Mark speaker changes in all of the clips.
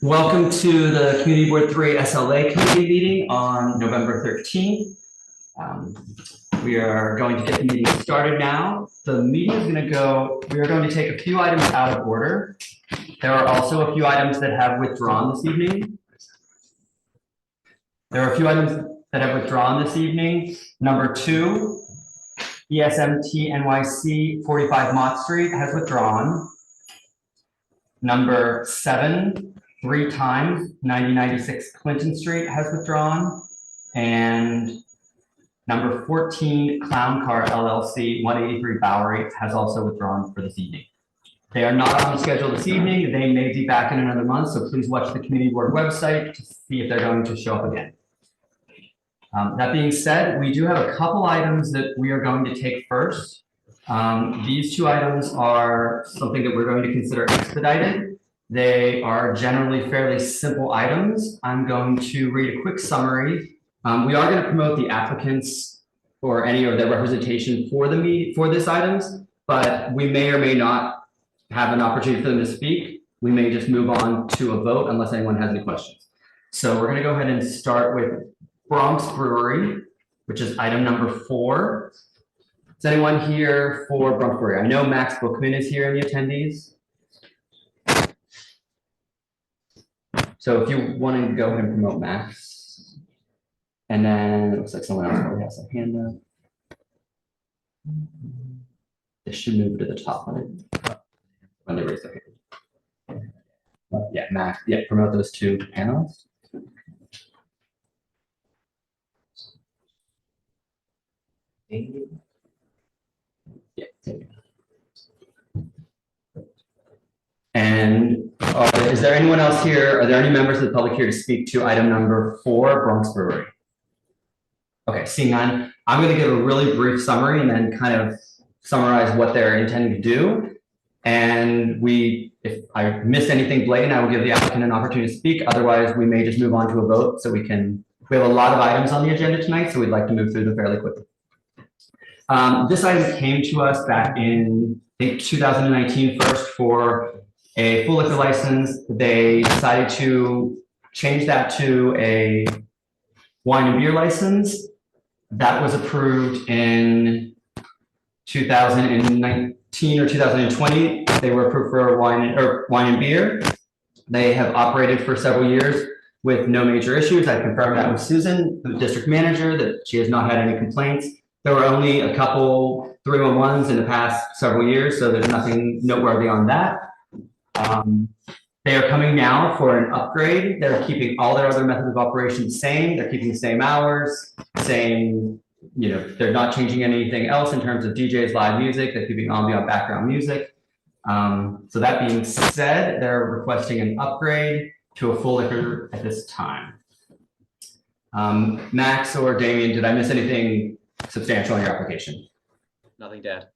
Speaker 1: Welcome to the Community Board 3 SLA committee meeting on November 13th. We are going to get the meeting started now. The meeting is going to go, we are going to take a few items out of order. There are also a few items that have withdrawn this evening. Number 2, ESMT NYC 45 Mott Street has withdrawn. Number 7, 3 times 9096 Clinton Street has withdrawn. And number 14, Clown Car LLC 183 Bowery has also withdrawn for this evening. They are not on the schedule this evening. They may be back in another month, so please watch the community board website to see if they're going to show up again. That being said, we do have a couple items that we are going to take first. These 2 items are something that we're going to consider expedited. They are generally fairly simple items. I'm going to read a quick summary. We are going to promote the applicants or any of their representation for this items, but we may or may not have an opportunity for them to speak. We may just move on to a vote unless anyone has any questions. So we're going to go ahead and start with Bronx Brewery, which is item number 4. Is anyone here for Bronx Brewery? I know Max Bookman is here in the attendees. So if you want to go ahead and promote Max. And then it looks like someone else probably has a hand up. This should move to the top when they raise their hand. Yeah, Max, yeah, promote those 2 panelists. Yeah. And is there anyone else here? Are there any members of the public here to speak to item number 4, Bronx Brewery? Okay, seeing none, I'm going to give a really brief summary and then kind of summarize what they're intending to do. And if I missed anything blatant, I will give the applicant an opportunity to speak. Otherwise, we may just move on to a vote so we have a lot of items on the agenda tonight, so we'd like to move through them fairly quickly. This item came to us back in, I think, 2019 first for a full liquor license. They decided to change that to a wine and beer license. That was approved in 2019 or 2020. They were approved for wine and beer. They have operated for several years with no major issues. I confirmed that with Susan, the district manager, that she has not had any complaints. There were only a couple 311s in the past several years, so there's nothing noteworthy on that. They are coming now for an upgrade. They're keeping all their other methods of operation the same. They're keeping the same hours, same, they're not changing anything else in terms of DJs, live music. They're keeping ambient background music. So that being said, they're requesting an upgrade to a full liquor at this time. Max or Damien, did I miss anything substantial in your application?
Speaker 2: Nothing to add.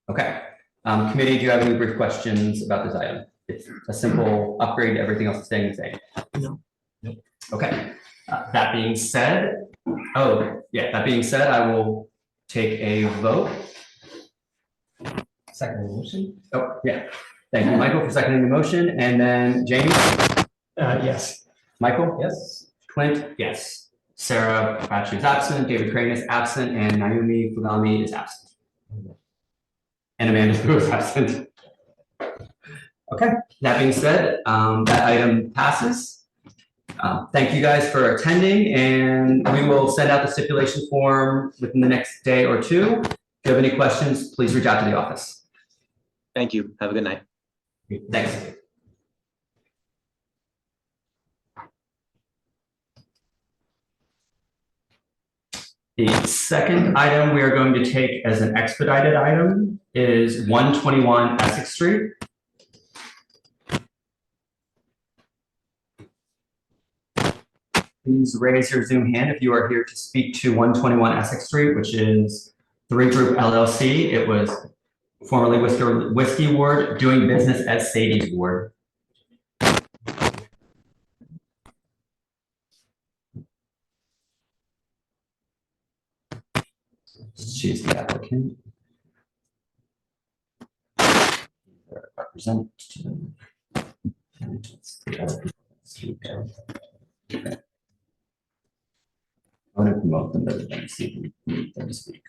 Speaker 1: Okay. Committee, do you have any brief questions about this item? It's a simple upgrade. Everything else is staying the same.
Speaker 2: No.
Speaker 1: Okay. That being said, I will take a vote. Second motion. Oh, yeah. Thank you, Michael, for seconding the motion. And then James?
Speaker 3: Yes.
Speaker 1: Michael? Yes. Clint? Yes. Sarah Patchy is absent. David Crane is absent. And Naomi Fugami is absent. And Amanda Fu is absent. Okay. That being said, that item passes. Thank you guys for attending, and we will send out the stipulation form within the next day or 2. If you have any questions, please reach out to the office.
Speaker 2: Thank you. Have a good night.
Speaker 1: Thanks. The second item we are going to take as an expedited item is 121 Essex Street. Please raise your Zoom hand if you are here to speak to 121 Essex Street, which is 3 Group LLC. It was formerly Whiskey Ward, doing business as Sadie's Ward. She's the applicant. Representative. I want to promote them, but then see if we need them to speak.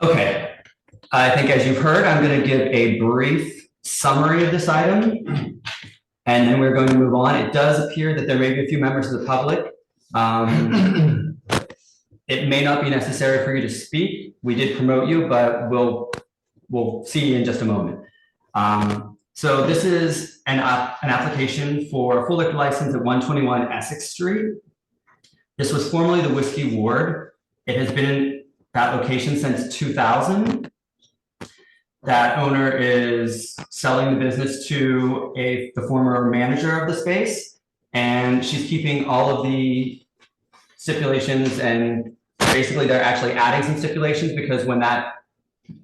Speaker 1: Okay, I think as you've heard, I'm going to give a brief summary of this item, and then we're going to move on. It does appear that there may be a few members of the public. It may not be necessary for you to speak. We did promote you, but we'll see you in just a moment. So this is an application for a full liquor license at 121 Essex Street. This was formerly the Whiskey Ward. It has been in that location since 2000. That owner is selling the business to the former manager of the space, and she's keeping all of the stipulations, and basically they're actually adding some stipulations because when that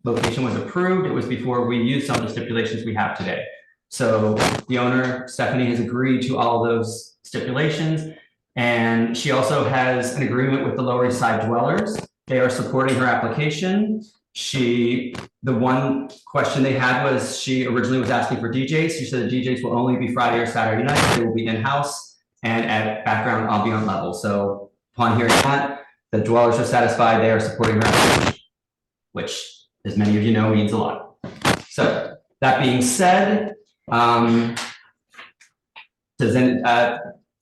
Speaker 1: location was approved, it was before we used some of the stipulations we have today. So the owner, Stephanie, has agreed to all of those stipulations, and she also has an agreement with the Lower East Side dwellers. They are supporting her application. The one question they had was she originally was asking for DJs. She said the DJs will only be Friday or Saturday nights. They will be in-house and at background ambient level. So upon hearing that, the dwellers are satisfied. They are supporting her application, which, as many of you know, means a lot. So that being said,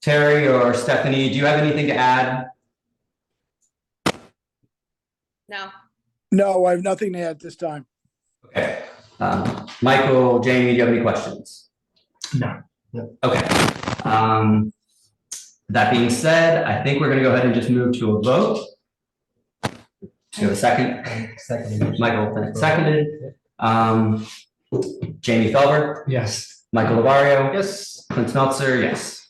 Speaker 1: Terry or Stephanie, do you have anything to add?
Speaker 4: No.
Speaker 5: No, I have nothing to add this time.
Speaker 1: Okay. Michael, Jamie, do you have any questions?
Speaker 3: No.
Speaker 1: Okay. That being said, I think we're going to go ahead and just move to a vote. Do you have a second?
Speaker 3: Seconded.
Speaker 1: Michael seconded. Jamie Felber,
Speaker 3: Yes.
Speaker 1: Michael Lavario,
Speaker 3: Yes.
Speaker 1: Clint Smeltzer, yes.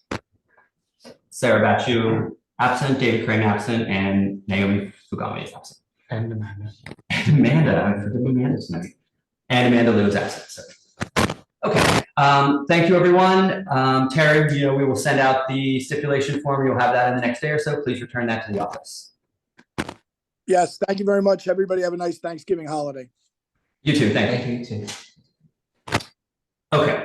Speaker 1: Sarah Bachu, absent. David Crane, absent. And Naomi Fugami is absent.
Speaker 3: And Amanda.
Speaker 1: And Amanda, I forget Amanda's name. And Amanda Lou is absent. So. Okay. Thank you, everyone. Terry, we will send out the stipulation form. You'll have that in the next day or so. Please return that to the office.
Speaker 5: Yes, thank you very much. Everybody have a nice Thanksgiving holiday.
Speaker 1: You too. Thank you.
Speaker 3: Thank you, too.
Speaker 1: Okay.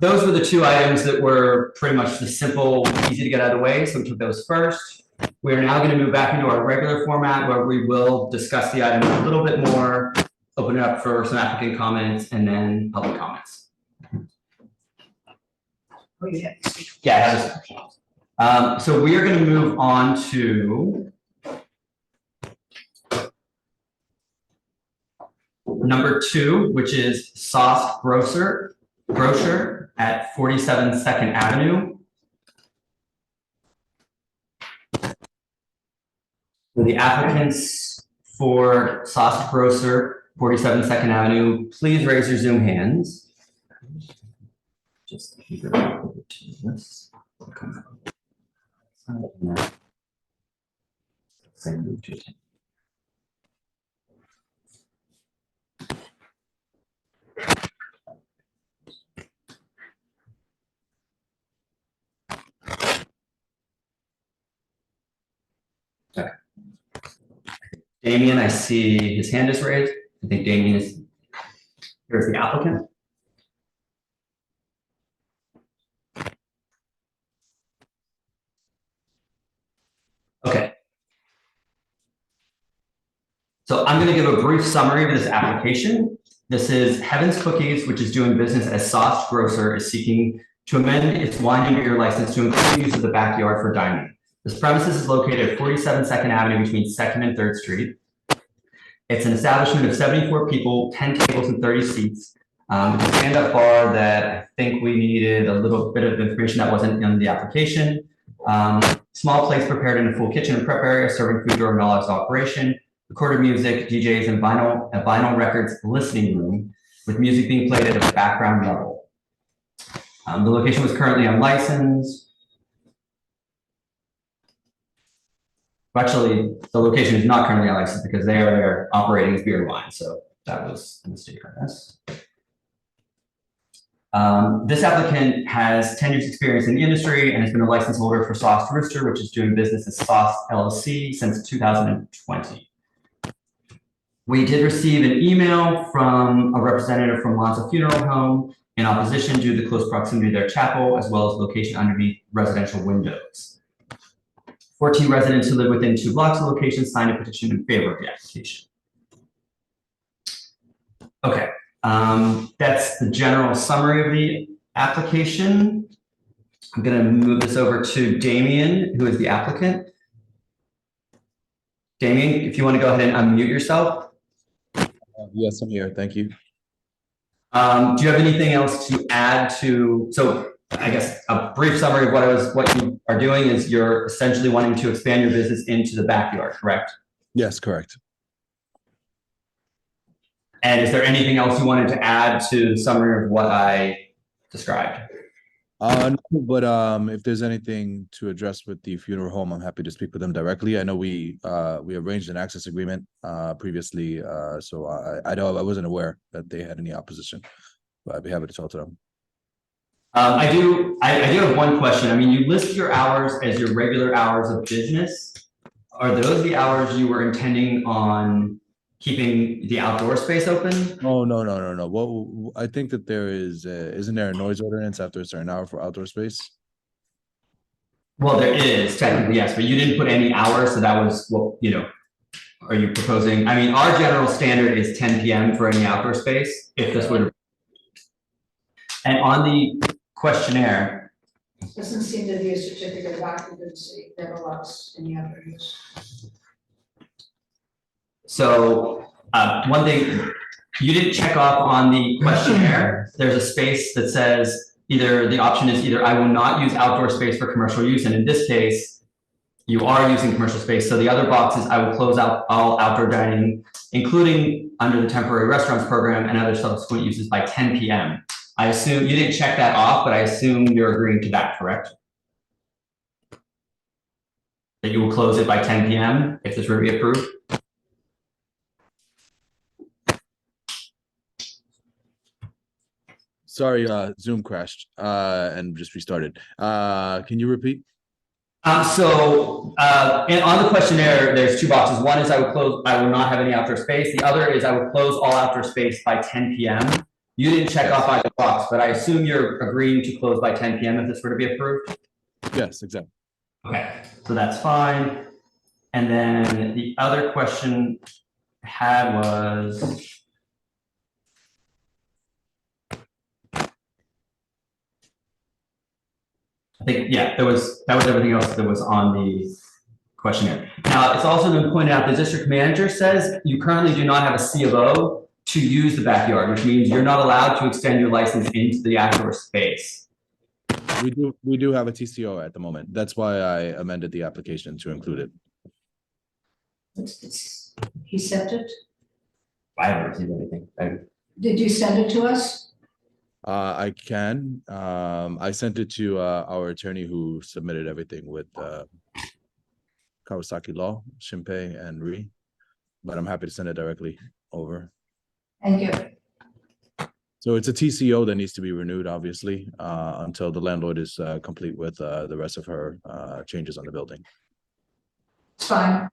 Speaker 1: Those were the two items that were pretty much the simple, easy to get out of the way. So we took those first. We are now going to move back into our regular format where we will discuss the item a little bit more, open it up for some applicant comments, and then public comments.
Speaker 3: Oh, yeah.
Speaker 1: Yeah. So we are going to move on to number 2, which is Sauce Grocer at 47 2nd Avenue. For the applicants for Sauce Grocer, 47 2nd Avenue, please raise your Zoom hands. Just keep it over to this. Okay. Damien, I see his hand is raised. I think Damien is, here's the applicant. Okay. So I'm going to give a brief summary of this application. This is Heaven's Cookies, which is doing business as Sauce Grocer, is seeking to amend its wine and beer license to include use of the backyard for dining. This premises is located at 47 2nd Avenue between 2nd and 3rd Street. It's an establishment of 74 people, 10 tables, and 30 seats. It's a stand-up bar that I think we needed a little bit of information that wasn't in the application. Small place prepared in a full kitchen and prep area, serving food during all hours of operation. Recorded music, DJs, and a vinyl records listening room with music being played at a background level. The location was currently unlicensed. Actually, the location is not currently unlicensed because they are there operating as beer and wine. So that was a mistake on this. This applicant has 10 years experience in the industry and has been a license holder for Sauce Rooster, which is doing business as Sauce LLC since 2020. We did receive an email from a representative from Lanza Funeral Home in opposition due to the close proximity to their chapel, as well as location underneath residential windows. 14 residents who live within 2 blocks of the location signed a petition in favor of the application. Okay, that's the general summary of the application. I'm going to move this over to Damien, who is the applicant. Damien, if you want to go ahead and unmute yourself.
Speaker 4: Yes, I'm here. Thank you.
Speaker 1: Do you have anything else to add to, so I guess a brief summary of what you are doing is you're essentially wanting to expand your business into the backyard, correct?
Speaker 4: Yes, correct.
Speaker 1: And is there anything else you wanted to add to the summary of what I described?
Speaker 4: No, but if there's anything to address with the funeral home, I'm happy to speak with them directly. I know we arranged an access agreement previously, so I wasn't aware that they had any opposition, but I'd be happy to talk to them.
Speaker 1: I do have one question. I mean, you list your hours as your regular hours of business. Are those the hours you were intending on keeping the outdoor space open?
Speaker 4: Oh, no. Well, I think that there is, isn't there a noise ordinance after a certain hour for outdoor space?
Speaker 1: Well, there is technically, yes, but you didn't put any hours, so that was what, are you proposing? I mean, our general standard is 10 p.m. for any outdoor space, if this would. And on the questionnaire.
Speaker 3: Doesn't seem to be a certificate of occupancy that allows any other use.
Speaker 1: So one thing, you didn't check off on the questionnaire. There's a space that says the option is either I will not use outdoor space for commercial use. And in this case, you are using commercial space. So the other box is I will close out all outdoor dining, including under the temporary restaurants program and other subsequent uses by 10 p.m. I assume you didn't check that off, but I assume you're agreeing to that, correct? That you will close it by 10 p.m. if this were to be approved?
Speaker 4: Sorry, Zoom crashed and just restarted. Can you repeat?
Speaker 1: And on the questionnaire, there's 2 boxes. One is I will not have any outdoor space. The other is I will close all outdoor space by 10 p.m. You didn't check off either box, but I assume you're agreeing to close by 10 p.m. if this were to be approved?
Speaker 4: Yes, exactly.
Speaker 1: Okay, so that's fine. And then the other question I had was, I think, yeah, that was everything else that was on the questionnaire. Now, it's also been pointed out, the district manager says you currently do not have a C of O to use the backyard, which means you're not allowed to extend your license into the outdoor space.
Speaker 4: We do have a TCO at the moment. That's why I amended the application to include it.
Speaker 3: He sent it?
Speaker 1: I haven't received anything.
Speaker 3: Did you send it to us?
Speaker 4: I can. I sent it to our attorney who submitted everything with Kawasaki Law, Shinpei, and Ri, but I'm happy to send it directly over.
Speaker 3: Thank you.
Speaker 4: So it's a TCO that needs to be renewed, obviously, until the landlord is complete with the rest of her changes on the building.
Speaker 3: It's fine.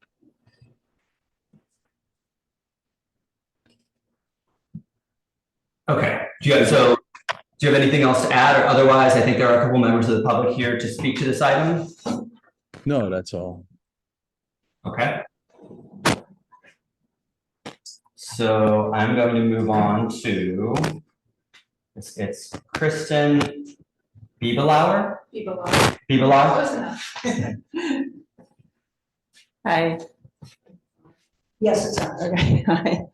Speaker 1: Okay, do you have anything else to add, or otherwise, I think there are a couple members of the public here to speak to this item.
Speaker 4: No, that's all.
Speaker 1: Okay. So I'm going to move on to, it's Kristen Bibelauer. Bibelauer.
Speaker 6: Hi.
Speaker 3: Yes, it's on.
Speaker 6: Okay.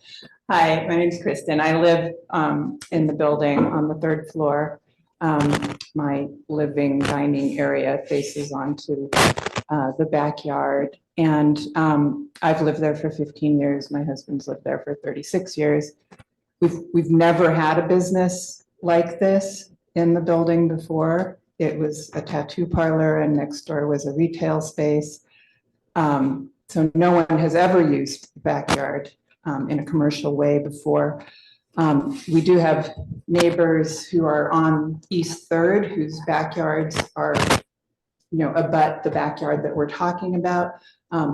Speaker 6: Hi, my name is Kristen. I live in the building on the 3rd floor. My living dining area faces onto the backyard, and I've lived there for 15 years. My husband's lived there for 36 years. We've never had a business like this in the building before. It was a tattoo parlor, and next door was a retail space. So no one has ever used the backyard in a commercial way before. We do have neighbors who are on East 3rd whose backyards are abut the backyard that we're talking about.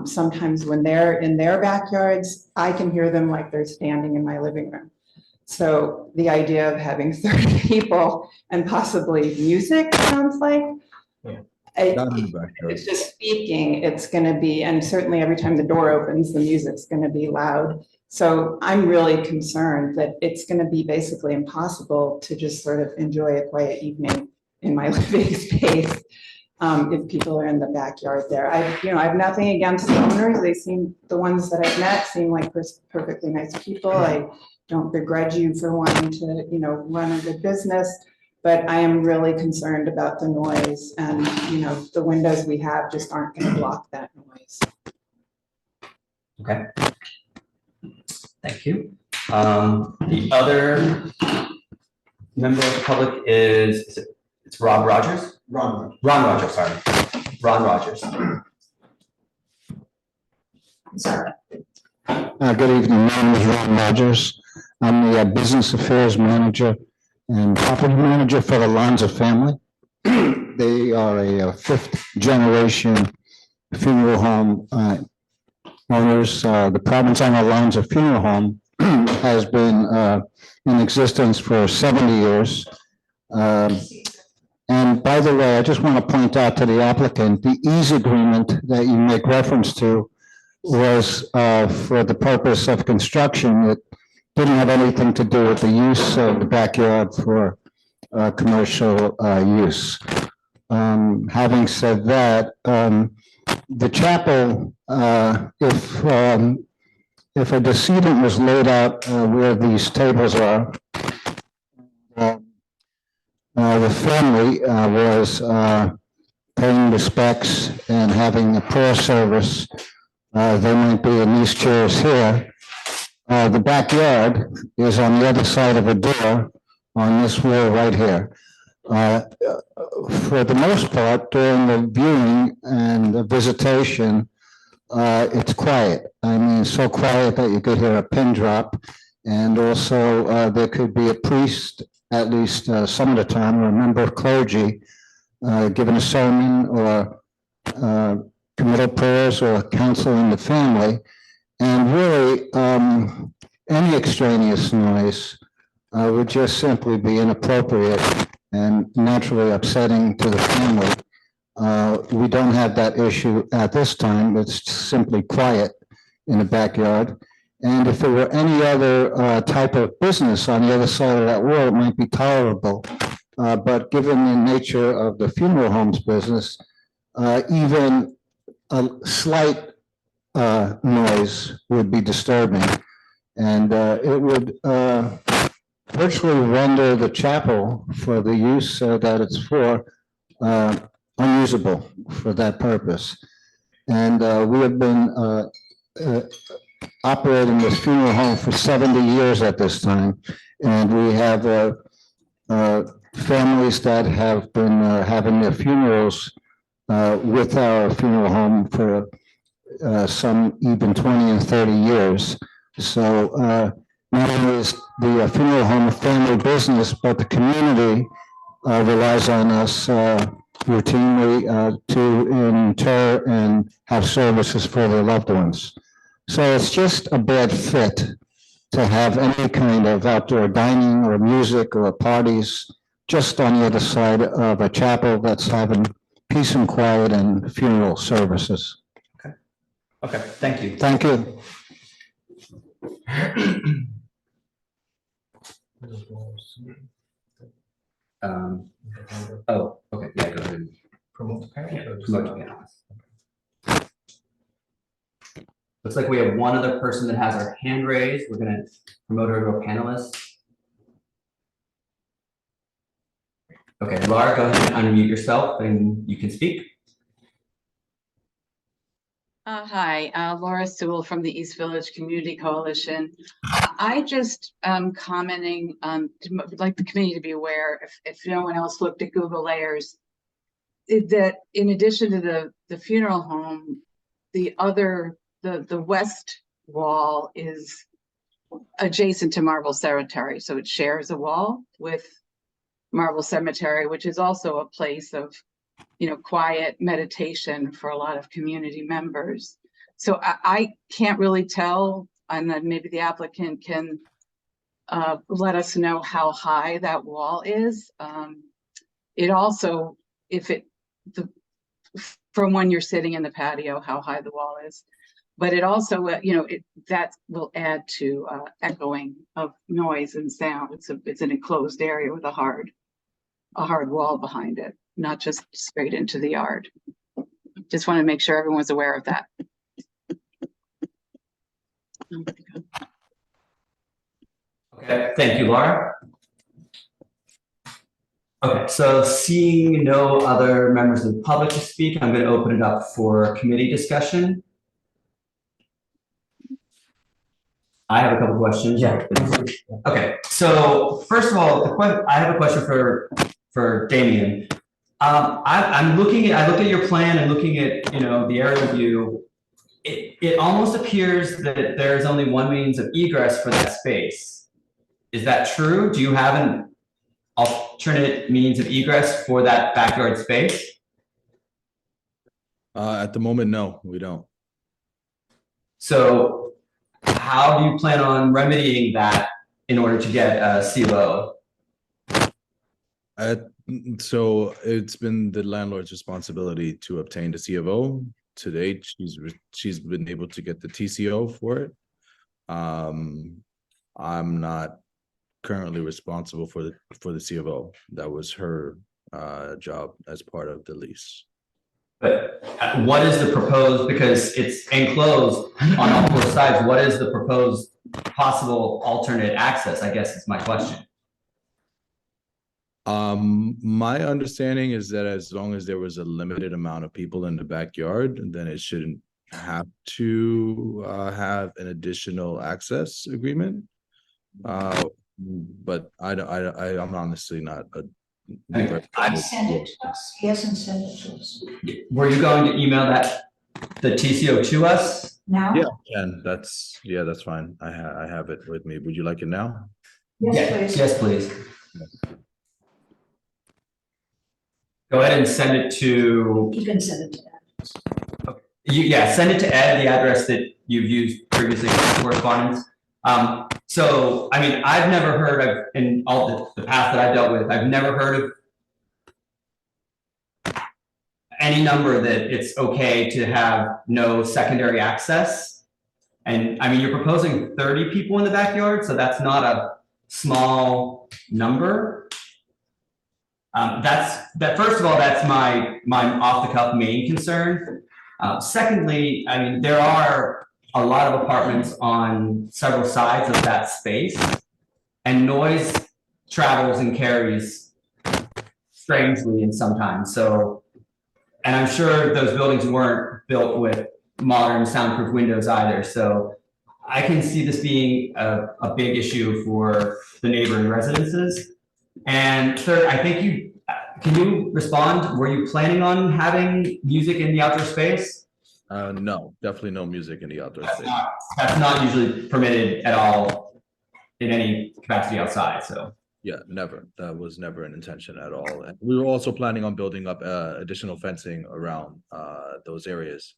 Speaker 6: Sometimes when they're in their backyards, I can hear them like they're standing in my living room. So the idea of having 30 people and possibly music sounds like.
Speaker 4: Not in the backyard.
Speaker 6: It's just speaking, it's going to be, and certainly every time the door opens, the music's going to be loud. So I'm really concerned that it's going to be basically impossible to just sort of enjoy a quiet evening in my living space if people are in the backyard there. I have nothing against the owners. The ones that I've met seem like perfectly nice people. I don't begrudge you for wanting to, run a good business. But I am really concerned about the noise and, the windows we have just aren't going to block that noise.
Speaker 1: Okay. Thank you. The other member of the public it's Rob Rogers? Ron Rogers, sorry. Ron Rogers.
Speaker 3: Sorry.
Speaker 7: Good evening. My name is Ron Rogers. I'm the business affairs manager and property manager for the Lanza family. They are a fifth generation funeral home owners. The Provincano Lanza Funeral Home has been in existence for 70 years. And by the way, I just want to point out to the applicant, the ease agreement that you make reference to was for the purpose of construction. It didn't have anything to do with the use of the backyard for commercial use. Having said that, the chapel, if a decedent was laid out where these tables are, the family was paying respects and having a prayer service. They might be in these chairs here. The backyard is on the other side of a door on this wall right here. For the most part, during the viewing and the visitation, it's quiet. I mean, so quiet that you could hear a pin drop. And also there could be a priest, at least some of the time, or a member of clergy, giving a sermon or committal prayers or counseling the family. And really, any extraneous noise would just simply be inappropriate and naturally upsetting to the family. We don't have that issue at this time. It's simply quiet in the backyard. And if there were any other type of business on the other side of that wall, it might be tolerable. But given the nature of the funeral homes business, even a slight noise would be disturbing. And it would virtually render the chapel for the use that it's for unusable for that purpose. And we have been operating this funeral home for 70 years at this time. And we have families that have been having their funerals with our funeral home for some even 20 and 30 years. So not only is the funeral home a family business, but the community relies on us routinely to inter and have services for their loved ones. So it's just a bad fit to have any kind of outdoor dining or music or parties just on the other side of a chapel that's having peace and quiet and funeral services.
Speaker 1: Okay, thank you.
Speaker 7: Thank you.
Speaker 1: Okay, yeah, go ahead. Promote the panelists. Looks like we have one other person that has her hand raised. We're gonna promote her to a panelist. Okay, Laura, go ahead and unmute yourself and you can speak.
Speaker 8: Hi, Laura Sewell from the East Village Community Coalition. I just commenting, would like the committee to be aware, if no one else looked at Google Layers, that in addition to the funeral home, the west wall is adjacent to Marble Cemetery. So it shares a wall with Marble Cemetery, which is also a place of quiet meditation for a lot of community members. So I can't really tell, and then maybe the applicant can let us know how high that wall is. It also, from when you're sitting in the patio, how high the wall is. But it also, that will add to echoing of noise and sound. It's an enclosed area with a hard wall behind it, not just straight into the yard. Just want to make sure everyone's aware of that.
Speaker 1: Okay, thank you, Laura. Okay, so seeing no other members of the public to speak, I'm going to open it up for committee discussion. I have a couple questions. Yeah. Okay, so first of all, I have a question for Damien. I look at your plan and looking at the aerial view. It almost appears that there's only one means of egress for that space. Is that true? Do you have an alternate means of egress for that backyard space?
Speaker 4: At the moment, no, we don't.
Speaker 1: So how do you plan on remedying that in order to get a CLO?
Speaker 4: So it's been the landlord's responsibility to obtain the C of O. To date, she's been able to get the TCO for it. I'm not currently responsible for the C of O. That was her job as part of the lease.
Speaker 1: But what is the proposed, because it's enclosed on all four sides, what is the proposed possible alternate access, I guess is my question.
Speaker 4: My understanding is that as long as there was a limited amount of people in the backyard, then it shouldn't have to have an additional access agreement. But I'm honestly not
Speaker 3: Send it to us. He hasn't sent it to us.
Speaker 1: Were you going to email the TCO to us?
Speaker 3: Now?
Speaker 4: Yeah, and that's fine. I have it with me. Would you like it now?
Speaker 3: Yes, please.
Speaker 1: Yes, please. Go ahead and send it to.
Speaker 3: You can send it to that.
Speaker 1: Send it to Ed, the address that you've used previously for correspondence. So, I mean, I've never heard of, in all the past that I've dealt with, I've never heard of any number that it's okay to have no secondary access. And I mean, you're proposing 30 people in the backyard, so that's not a small number. First of all, that's my off the cuff main concern. Secondly, I mean, there are a lot of apartments on several sides of that space, and noise travels and carries strangely and sometimes. So, and I'm sure those buildings weren't built with modern soundproof windows either. So I can see this being a big issue for the neighboring residences. And third, I think can you respond? Were you planning on having music in the outdoor space?
Speaker 4: No, definitely no music in the outdoor space.
Speaker 1: That's not usually permitted at all in any capacity outside, so.
Speaker 4: Yeah, never. That was never an intention at all. And we were also planning on building up additional fencing around those areas.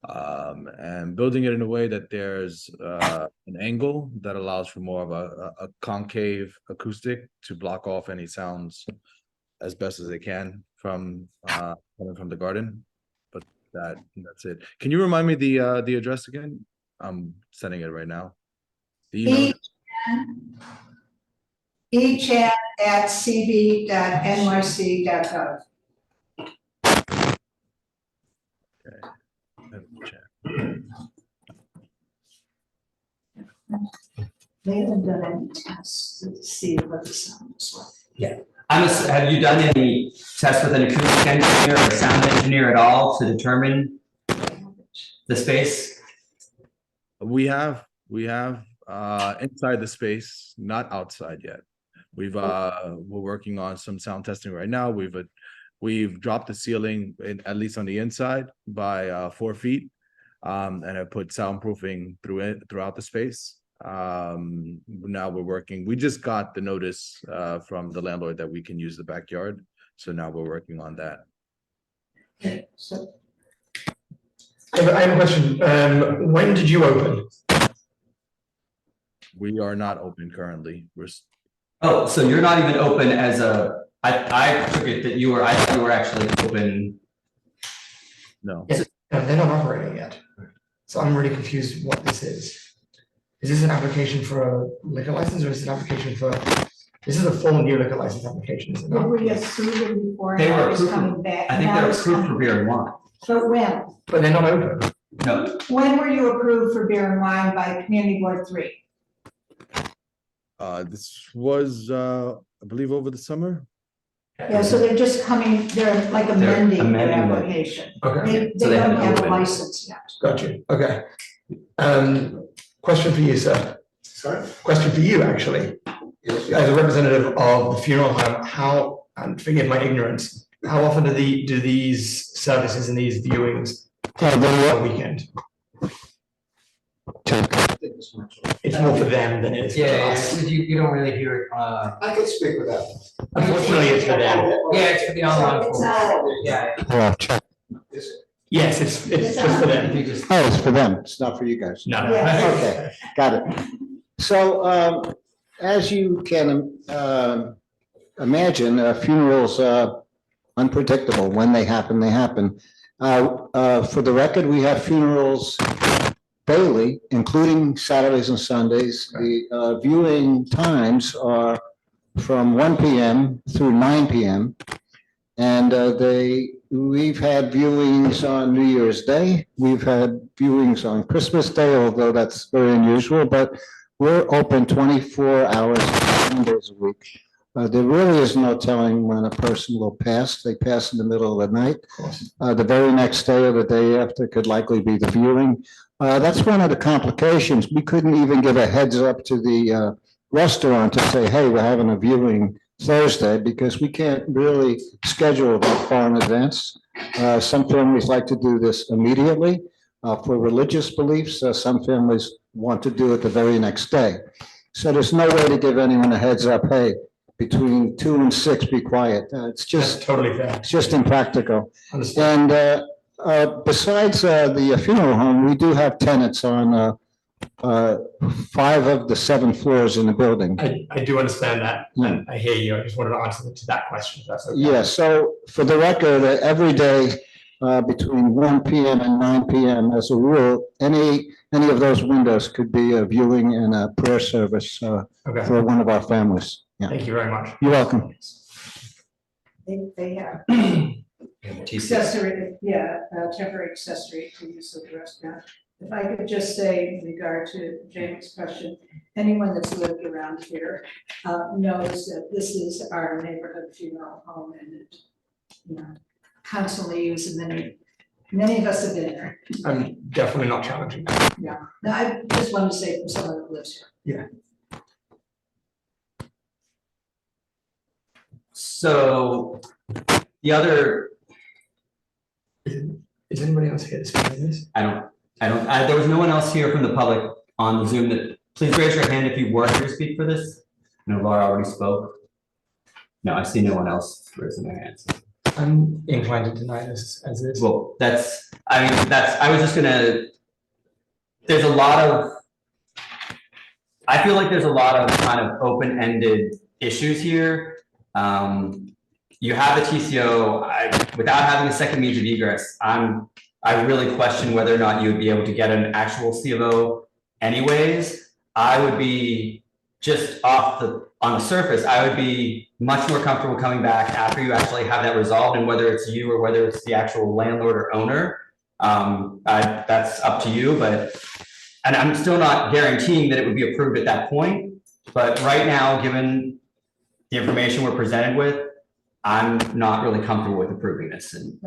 Speaker 4: And building it in a way that there's an angle that allows for more of a concave acoustic to block off any sounds as best as they can from coming from the garden. But that's it. Can you remind me the address again? I'm sending it right now. The email.
Speaker 3: echan@cb.nyc.gov.
Speaker 4: Okay. Let me check.
Speaker 3: They haven't done any tests to see what the sound is like.
Speaker 1: Have you done any tests with an acoustic engineer or a sound engineer at all to determine the space?
Speaker 4: We have inside the space, not outside yet. We're working on some sound testing right now. We've dropped the ceiling at least on the inside by 4 feet, and I put soundproofing throughout the space. Now we're working. We just got the notice from the landlord that we can use the backyard, so now we're working on that.
Speaker 3: So
Speaker 9: I have a question. When did you open?
Speaker 4: We are not open currently.
Speaker 1: Oh, so you're not even open as a, I took it that you were, I thought you were actually open.
Speaker 4: No.
Speaker 9: Yes, no, they're not operating yet. So I'm really confused what this is. Is this an application for a liquor license or is it an application for, this is a full new liquor license application, is it
Speaker 3: did
Speaker 9: not?
Speaker 3: we approve it before?
Speaker 1: They
Speaker 3: Now
Speaker 1: were
Speaker 3: it's
Speaker 1: approved,
Speaker 3: coming back.
Speaker 1: I think
Speaker 3: Now
Speaker 1: they're
Speaker 3: it's
Speaker 1: approved for
Speaker 3: coming
Speaker 1: beer and
Speaker 3: back.
Speaker 1: wine.
Speaker 3: But when?
Speaker 9: But they're not open.
Speaker 1: No,
Speaker 3: When were you approved for beer and wine by Community Board 3?
Speaker 4: This was, I believe over the summer.
Speaker 3: Yeah, so they're just coming, they're like amending their
Speaker 1: amending it.
Speaker 3: application.
Speaker 9: Okay,
Speaker 3: They
Speaker 1: So they
Speaker 3: don't
Speaker 1: haven't
Speaker 3: have a
Speaker 1: opened.
Speaker 3: license yet.
Speaker 9: got you. Okay. Question for you, sir.
Speaker 10: Sorry?
Speaker 9: Question for you, actually.
Speaker 10: Yes.
Speaker 9: As a representative of the funeral home, how, and forgive my ignorance, how often do these services and these viewings take place a weekend? It's more for them than it is for us.
Speaker 10: You don't really hear it. I could speak with that.
Speaker 9: Unfortunately, it's for them.
Speaker 10: Yeah, it's for the online.
Speaker 3: It's
Speaker 10: folks. Yeah.
Speaker 7: Well, check.
Speaker 10: Is it?
Speaker 9: Yes, it's just for them.
Speaker 10: You just.
Speaker 7: Oh, it's for them. It's not for you guys.
Speaker 9: No.
Speaker 3: Yeah.
Speaker 7: Okay, got it. So, as you can, imagine, funerals are unpredictable. When they happen, they happen. For the record, we have funerals daily, including Saturdays and Sundays. The viewing times are from 1 p.m. through 9 p.m. And we've had viewings on New Year's Day. We've had viewings on Christmas Day, although that's very unusual, but we're open 24 hours, 7 days a week. There really is no telling when a person will pass. They pass in the middle of the night. The very next day or the day after could likely be the viewing. That's one of the complications. We couldn't even give a heads up to the restaurant to say, hey, we're having a viewing Thursday, because we can't really schedule that far in advance. Some families like to do this immediately for religious beliefs. Some families want to do it the very next day. So there's no way to give anyone a heads up, hey, between 2 and 6, be quiet. It's
Speaker 9: That's
Speaker 7: just,
Speaker 9: totally fair.
Speaker 7: it's just impractical.
Speaker 9: Understand.
Speaker 7: And besides the funeral home, we do have tenants on 5 of the 7 floors in the building.
Speaker 9: I do understand that, and I hear you. I just wanted to answer to that question, if that's okay.
Speaker 7: Yeah, so for the record, every day between 1 p.m. and 9 p.m., as a rule, any of those windows could be a viewing and a prayer service
Speaker 9: Okay,
Speaker 7: for one of our families. Yeah,
Speaker 9: thank you very much.
Speaker 7: you're welcome.
Speaker 3: They have
Speaker 1: TC.
Speaker 3: accessory, temporary accessory to use of the restaurant. If I could just say in regard to Jamie's question, anyone that's lived around here knows that this is our neighborhood funeral home, and it, constantly used, and many of us have been there.
Speaker 9: I'm definitely not challenging.
Speaker 3: Yeah, no, I just wanted to say from someone that lives here.
Speaker 1: So the other,
Speaker 9: Is anybody else here to speak to this?
Speaker 1: there was no one else here from the public on the Zoom that, please raise your hand if you were here to speak for this. No, Laura already spoke. No, I see no one else raising their hands.
Speaker 9: I'm inclined to deny this as is.
Speaker 1: Well, I was just gonna, there's a lot of, I feel like there's a lot of kind of open-ended issues here. You have the TCO, without having a second means of egress, I really question whether or not you would be able to get an actual C of O anyways. I would be just on the surface, I would be much more comfortable coming back after you actually have that resolved, and whether it's you or whether it's the actual landlord or owner, that's up to you, and I'm still not guaranteeing that it would be approved at that point, but right now, given the information we're presented with, I'm not really comfortable with approving this, and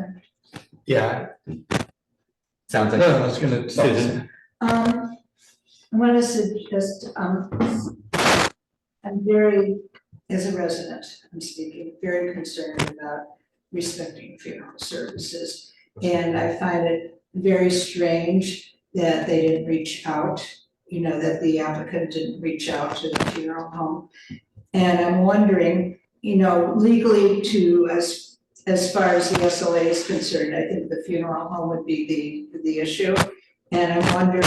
Speaker 9: Yeah,
Speaker 1: sounds like.
Speaker 9: no, I was gonna.
Speaker 1: Susan.
Speaker 3: I want to suggest, I'm very, as a resident, I'm speaking, very concerned about respecting funeral services. And I find it very strange that they didn't reach out, that the applicant didn't reach out to the funeral home. And I'm wondering, legally to us as far as the SLA is concerned, I think the funeral home would be the issue. And I'm wondering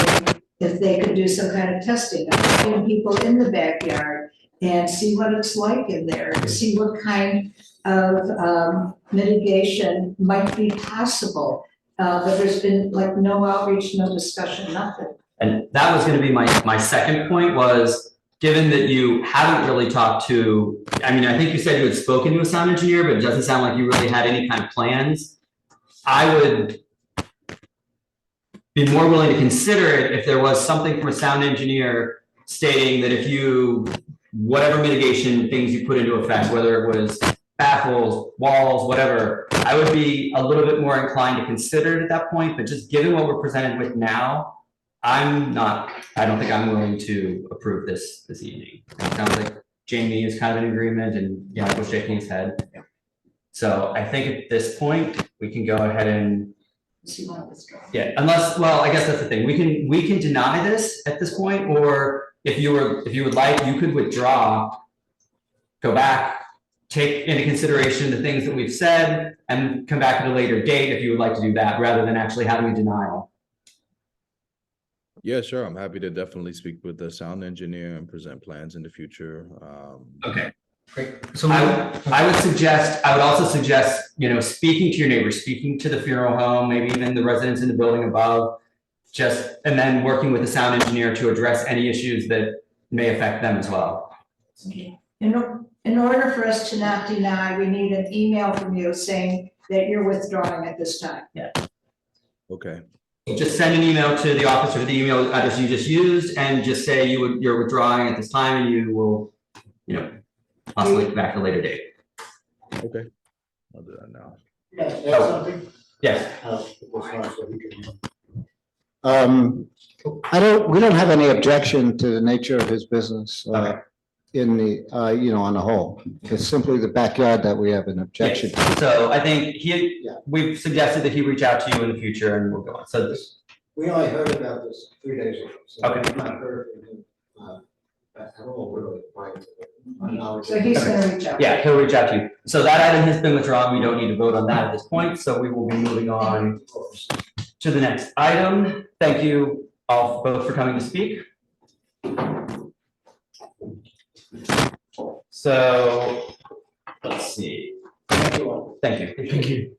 Speaker 3: if they could do some kind of testing, of putting people in the backyard and see what it's like in there, and see what kind of mitigation might be possible. But there's been like no outreach, no discussion, nothing.
Speaker 1: And that was gonna be my second point was, given that you haven't really talked to, I mean, I think you said you had spoken to a sound engineer, but it doesn't sound like you really had any kind of plans. I would be more willing to consider it if there was something from a sound engineer stating that if you, whatever mitigation things you put into effect, whether it was baffles, walls, whatever, I would be a little bit more inclined to consider it at that point, but just given what we're presented with now, I don't think I'm willing to approve this evening. It sounds like Jamie is kind of in agreement and Jack was shaking his head. So I think at this point, we can go ahead and,
Speaker 3: So you want to withdraw?
Speaker 1: yeah, unless, well, I guess that's the thing. We can deny this at this point, or if you would like, you could withdraw, go back, take into consideration the things that we've said, and come back at a later date if you would like to do that, rather than actually having a denial.
Speaker 4: Yeah, sure. I'm happy to definitely speak with the sound engineer and present plans in the future.
Speaker 1: Okay.
Speaker 10: Great. So
Speaker 1: I would also suggest, speaking to your neighbors, speaking to the funeral home, maybe even the residents in the building above, and then working with the sound engineer to address any issues that may affect them as well.
Speaker 3: Okay. In order for us to not deny, we need an email from you saying that you're withdrawing at this time.
Speaker 4: Okay.
Speaker 1: Just send an email to the office or the email address you just used and just say you're withdrawing at this time and you will, possibly come back at a later date.
Speaker 4: Okay. I'll do that now.
Speaker 1: Yes.
Speaker 7: We don't have any objection to the nature of his business, in the, on the whole. It's simply the backyard that we have an objection to.
Speaker 1: So I think we've suggested that he reach out to you in the future and we'll go on. So
Speaker 11: We only heard about this 3 days ago. So
Speaker 1: Okay.
Speaker 11: we've not heard from him at all, really, prior to that.
Speaker 3: So he's gonna reach out.
Speaker 1: yeah, he'll reach out to you. So that item has been withdrawn. We don't need to vote on that at this point. So we will be moving on to the next item. Thank you all both for coming to speak. So let's see. Thank you all. Thank you.
Speaker 9: Thank you.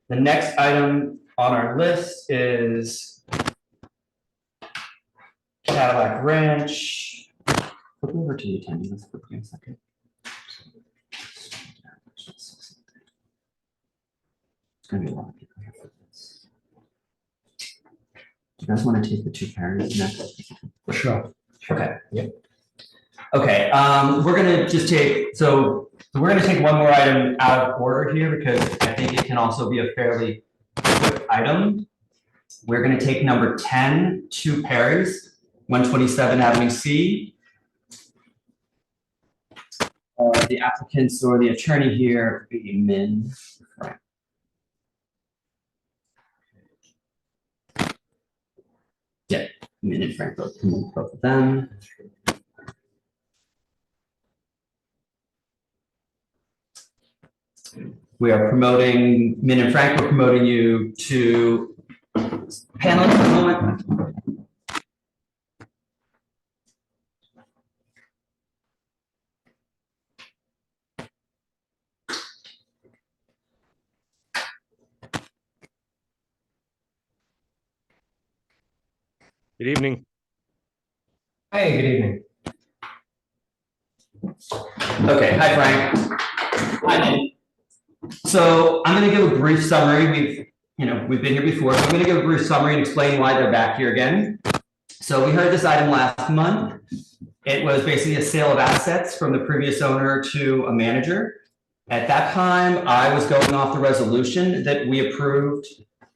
Speaker 1: The next item on our list is Cadillac Ranch. Flip over to the attendees. Let's quickly a second. It's gonna be a lot of people here for this. Do you guys want to take the 2 pairs next?
Speaker 9: For sure.
Speaker 1: Okay. Yep. Okay, we're gonna just take, we're gonna take one more item out of order here because I think it can also be a fairly quick item. We're gonna take number 10, 2 Perry's, 127 Avenue C. The applicants or the attorney here would be Min Frank. Yeah, Min and Frank both of them. We are promoting, Min and Frank, we're promoting you to panelists at the moment.
Speaker 12: Good evening.
Speaker 10: Hey, good evening.
Speaker 1: Okay, hi Frank. Hi Min. So I'm going to give a brief summary. We've been here before, so I'm going to give a brief summary and explain why they're back here again. So we heard this item last month. It was basically a sale of assets from the previous owner to a manager. At that time, I was going off the resolution that we approved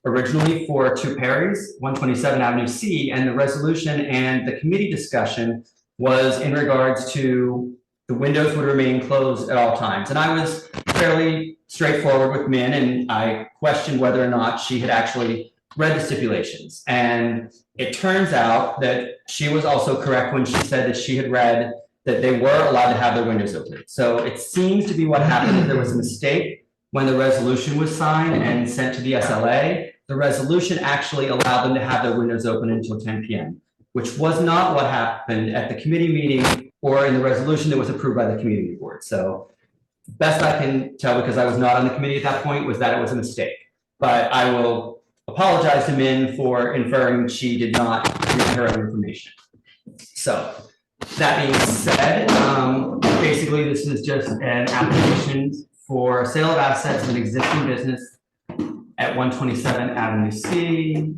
Speaker 1: originally for 2 Perry's, 127 Avenue C, and the resolution and the committee discussion was in regards to the windows would remain closed at all times. And I was fairly straightforward with Min, and I questioned whether or not she had actually read the stipulations. And it turns out that she was also correct when she said that she had read that they were allowed to have their windows open. So it seems to be what happened, that there was a mistake when the resolution was signed and sent to the SLA, the resolution actually allowed them to have their windows open until 10 p.m., which was not what happened at the committee meeting or in the resolution that was approved by the community board. So best I can tell, because I was not on the committee at that point, was that it was a mistake. But I will apologize to Min for inferring she did not read her information. So that being said, basically this is just an application for sale of assets of an existing business at 127 Avenue C.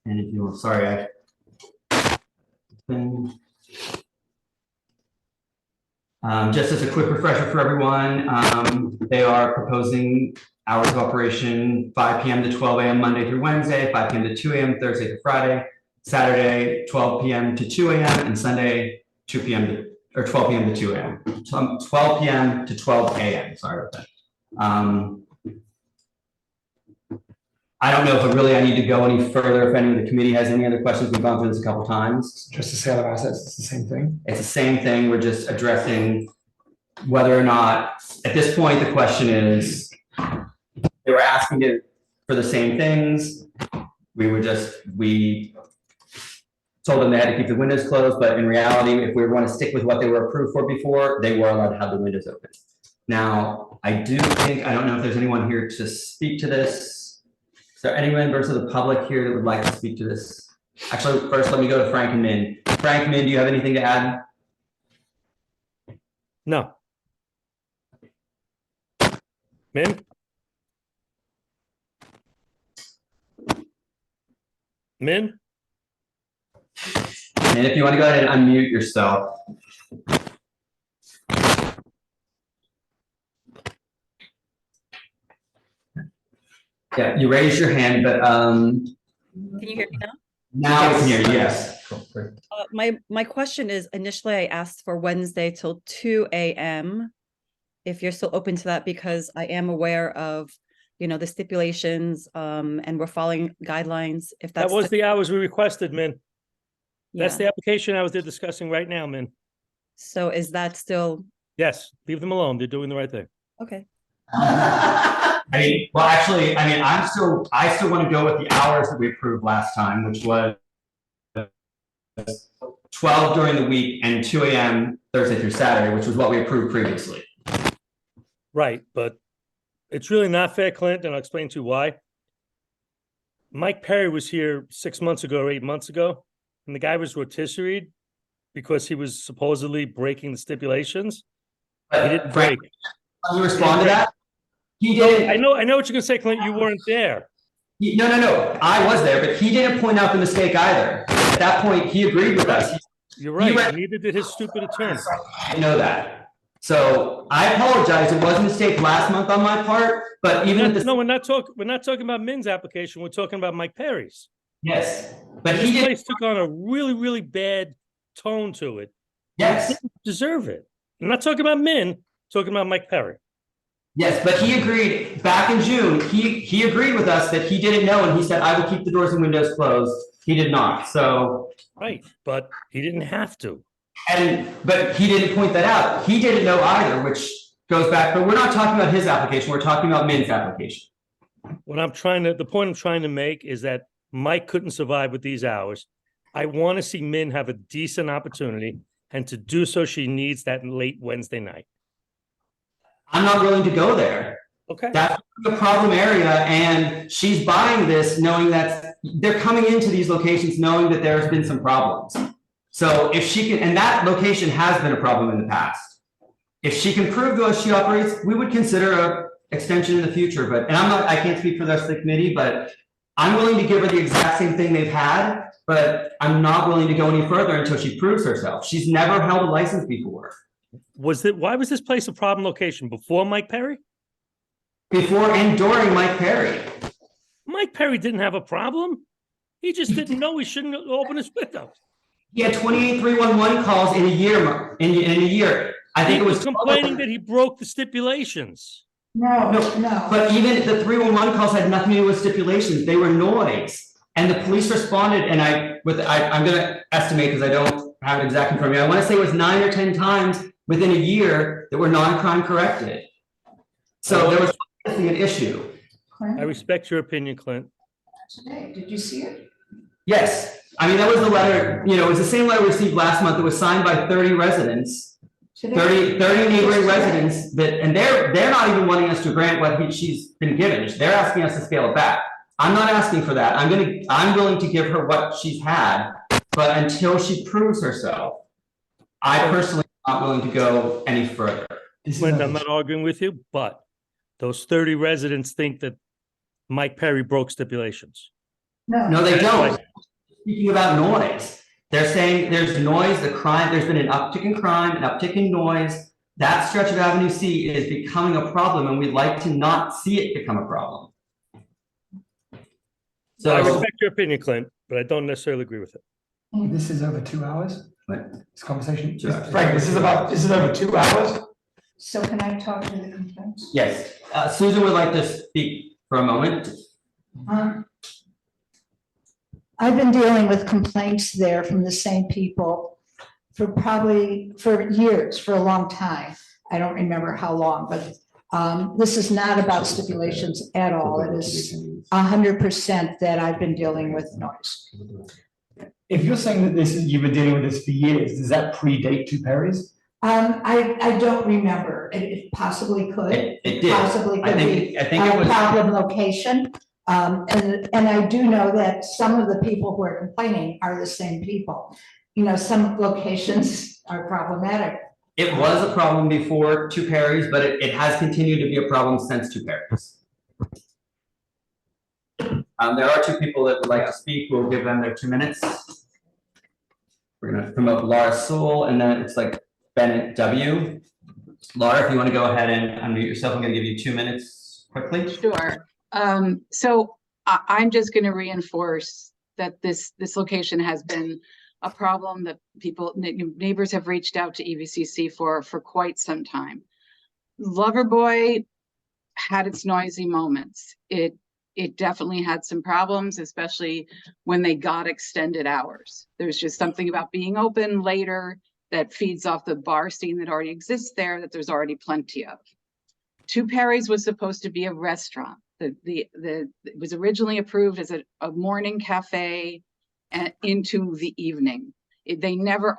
Speaker 1: And if you're sorry, just as a quick refresher for everyone, they are proposing hours of operation 5 p.m. to 12 a.m. Monday through Wednesday, 5 p.m. to 2 a.m. Thursday to Friday, Saturday 12 p.m. to 2 a.m. and Sunday 2 p.m. to or 12 p.m. to 2 a.m. 12 p.m. to 12 a.m. Sorry about that. I don't know if I need to go any further. If any of the committee has any other questions, we've gone through this a couple times.
Speaker 9: Just the sale of assets, it's the same thing.
Speaker 1: It's the same thing. We're just addressing whether or not, at this point, the question is, they were asking it for the same things. We told them they had to keep the windows closed, but in reality, if we want to stick with what they were approved for before, they were allowed to have the windows open. Now, I don't know if there's anyone here to speak to this. Is there any members of the public here that would like to speak to this? Actually, first, let me go to Frank and Min. Frank, Min, do you have anything to add?
Speaker 12: No. Min? Min?
Speaker 1: And if you want to go ahead and unmute yourself. Yeah, you raised your hand, but
Speaker 13: Can you hear me now?
Speaker 1: now we can hear you, yes. Cool, great.
Speaker 13: My question is, initially I asked for Wednesday till 2 a.m. If you're still open to that, because I am aware of, the stipulations, and we're following guidelines. If
Speaker 12: That
Speaker 13: that's
Speaker 12: was the hours we requested, Min. That's
Speaker 13: Yeah.
Speaker 12: the application hours they're discussing right now, Min.
Speaker 13: So is that still
Speaker 12: Yes, leave them alone. They're doing the right thing.
Speaker 13: okay?
Speaker 1: I still want to go with the hours that we approved last time, which was 12 during the week and 2 a.m. Thursday through Saturday, which was what we approved previously.
Speaker 12: Right, but it's really not fair, Clint, and I'll explain to you why. Mike Perry was here 6 months ago or 8 months ago, and the guy was rotisseried because he was supposedly breaking the stipulations. He didn't break.
Speaker 1: Can you respond to that? He didn't.
Speaker 12: I know what you're gonna say, Clint. You weren't there.
Speaker 1: No. I was there, but he didn't point out the mistake either. At that point, he agreed with us.
Speaker 12: You're right. Neither did his stupid attorney.
Speaker 1: I know that. So I apologize. It was a mistake last month on my part, but even
Speaker 12: No, we're not talking about Min's application. We're talking about Mike Perry's.
Speaker 1: Yes, but
Speaker 12: And
Speaker 1: he
Speaker 12: this
Speaker 1: did.
Speaker 12: place took on a really, really bad tone to it.
Speaker 1: Yes.
Speaker 12: It didn't deserve it. I'm not talking about Min, I'm talking about Mike Perry.
Speaker 1: Yes, but he agreed back in June. He agreed with us that he didn't know, and he said, "I will keep the doors and windows closed." He did not. So
Speaker 12: Right, but he didn't have to.
Speaker 1: but he didn't point that out. He didn't know either, which goes back. But we're not talking about his application. We're talking about Min's application.
Speaker 12: The point I'm trying to make is that Mike couldn't survive with these hours. I want to see Min have a decent opportunity, and to do so, she needs that late Wednesday night.
Speaker 1: I'm not willing to go there.
Speaker 12: Okay.
Speaker 1: That's the problem area, and she's buying this knowing that they're coming into these locations knowing that there's been some problems. So if she can, and that location has been a problem in the past. If she can prove to us she operates, we would consider a extension in the future. But, and I can't speak for the rest of the committee, but I'm willing to give her the exact same thing they've had, but I'm not willing to go any further until she proves herself. She's never held a license before.
Speaker 12: Why was this place a problem location before Mike Perry?
Speaker 1: Before and during Mike Perry.
Speaker 12: Mike Perry didn't have a problem. He just didn't know he shouldn't open his windows.
Speaker 1: He had 28 311 calls in a year. In a year, I think
Speaker 12: He
Speaker 1: it was
Speaker 12: complaining that he broke the stipulations.
Speaker 3: No.
Speaker 1: But even the 311 calls had nothing to do with stipulations. They were noise. And the police responded, and I'm going to estimate because I don't have it exactly in front of me. I want to say it was 9 or 10 times within a year that were non-crime corrected. So there was obviously an issue.
Speaker 12: I respect your opinion, Clint.
Speaker 3: Today, did you see it?
Speaker 1: Yes, I mean, that was the letter, you know, it was the same letter we received last month. It was signed by 30 residents.
Speaker 3: Today?
Speaker 1: 30 neighboring residents that, and they're not even wanting us to grant what she's been given. They're asking us to scale it back. I'm not asking for that. I'm willing to give her what she's had, but until she proves herself, I personally am not willing to go any further.
Speaker 12: Clint, I'm not arguing with you, but those 30 residents think that Mike Perry broke stipulations.
Speaker 1: No, they don't. Speaking about noise, they're saying there's noise, there's been an uptick in crime, an uptick in noise. That stretch of Avenue C is becoming a problem, and we'd like to not see it become a problem. So
Speaker 12: I respect your opinion, Clint, but I don't necessarily agree with it.
Speaker 9: This is over 2 hours?
Speaker 1: What?
Speaker 9: This conversation?
Speaker 1: Sure.
Speaker 9: Frank, this is over 2 hours?
Speaker 3: So can I talk to the complaints?
Speaker 1: Yes, Susan would like to speak for a moment.
Speaker 3: I've been dealing with complaints there from the same people for years, for a long time. I don't remember how long, but this is not about stipulations at all. It is 100% that I've been dealing with noise.
Speaker 9: If you're saying that you've been dealing with this for years, does that predate Two Perry's?
Speaker 3: I don't remember. It possibly could.
Speaker 1: It did.
Speaker 3: Possibly could be
Speaker 1: I think it
Speaker 3: a
Speaker 1: was.
Speaker 3: problem location. And I do know that some of the people who are complaining are the same people. You know, some locations are problematic.
Speaker 1: It was a problem before Two Perry's, but it has continued to be a problem since Two Perry's. There are 2 people that would like to speak. We'll give them their 2 minutes. We're going to promote Laura Sewell, and then it's like Bennett W. Laura, if you want to go ahead and unmute yourself, I'm going to give you 2 minutes quickly.
Speaker 8: Sure. So I'm just going to reinforce that this location has been a problem that neighbors have reached out to EVCC for quite some time. Loverboy had its noisy moments. It definitely had some problems, especially when they got extended hours. There's just something about being open later that feeds off the bar scene that already exists there, that there's already plenty of. Two Perry's was supposed to be a restaurant. It was originally approved as a morning cafe and into the evening. They never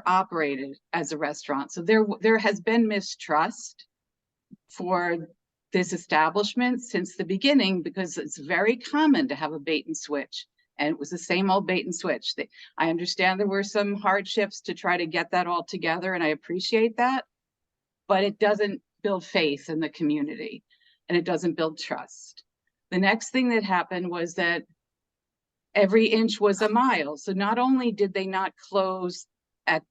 Speaker 8: operated as a restaurant. So there has been mistrust for this establishment since the beginning, because it's very common to have a bait and switch. And it was the same old bait and switch. I understand there were some hardships to try to get that all together, and I appreciate that, but it doesn't build faith in the community, and it doesn't build trust. The next thing that happened was that every inch was a mile. So not only did they not close at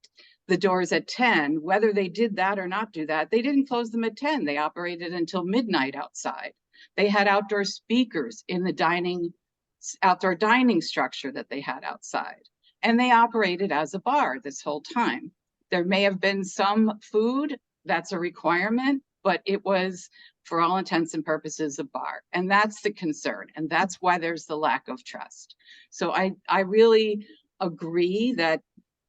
Speaker 8: the doors at 10, whether they did that or not do that, they didn't close them at 10. They operated until midnight outside. They had outdoor speakers in the outdoor dining structure that they had outside. And they operated as a bar this whole time. There may have been some food, that's a requirement, but it was, for all intents and purposes, a bar. And that's the concern. And that's why there's the lack of trust. So I really agree that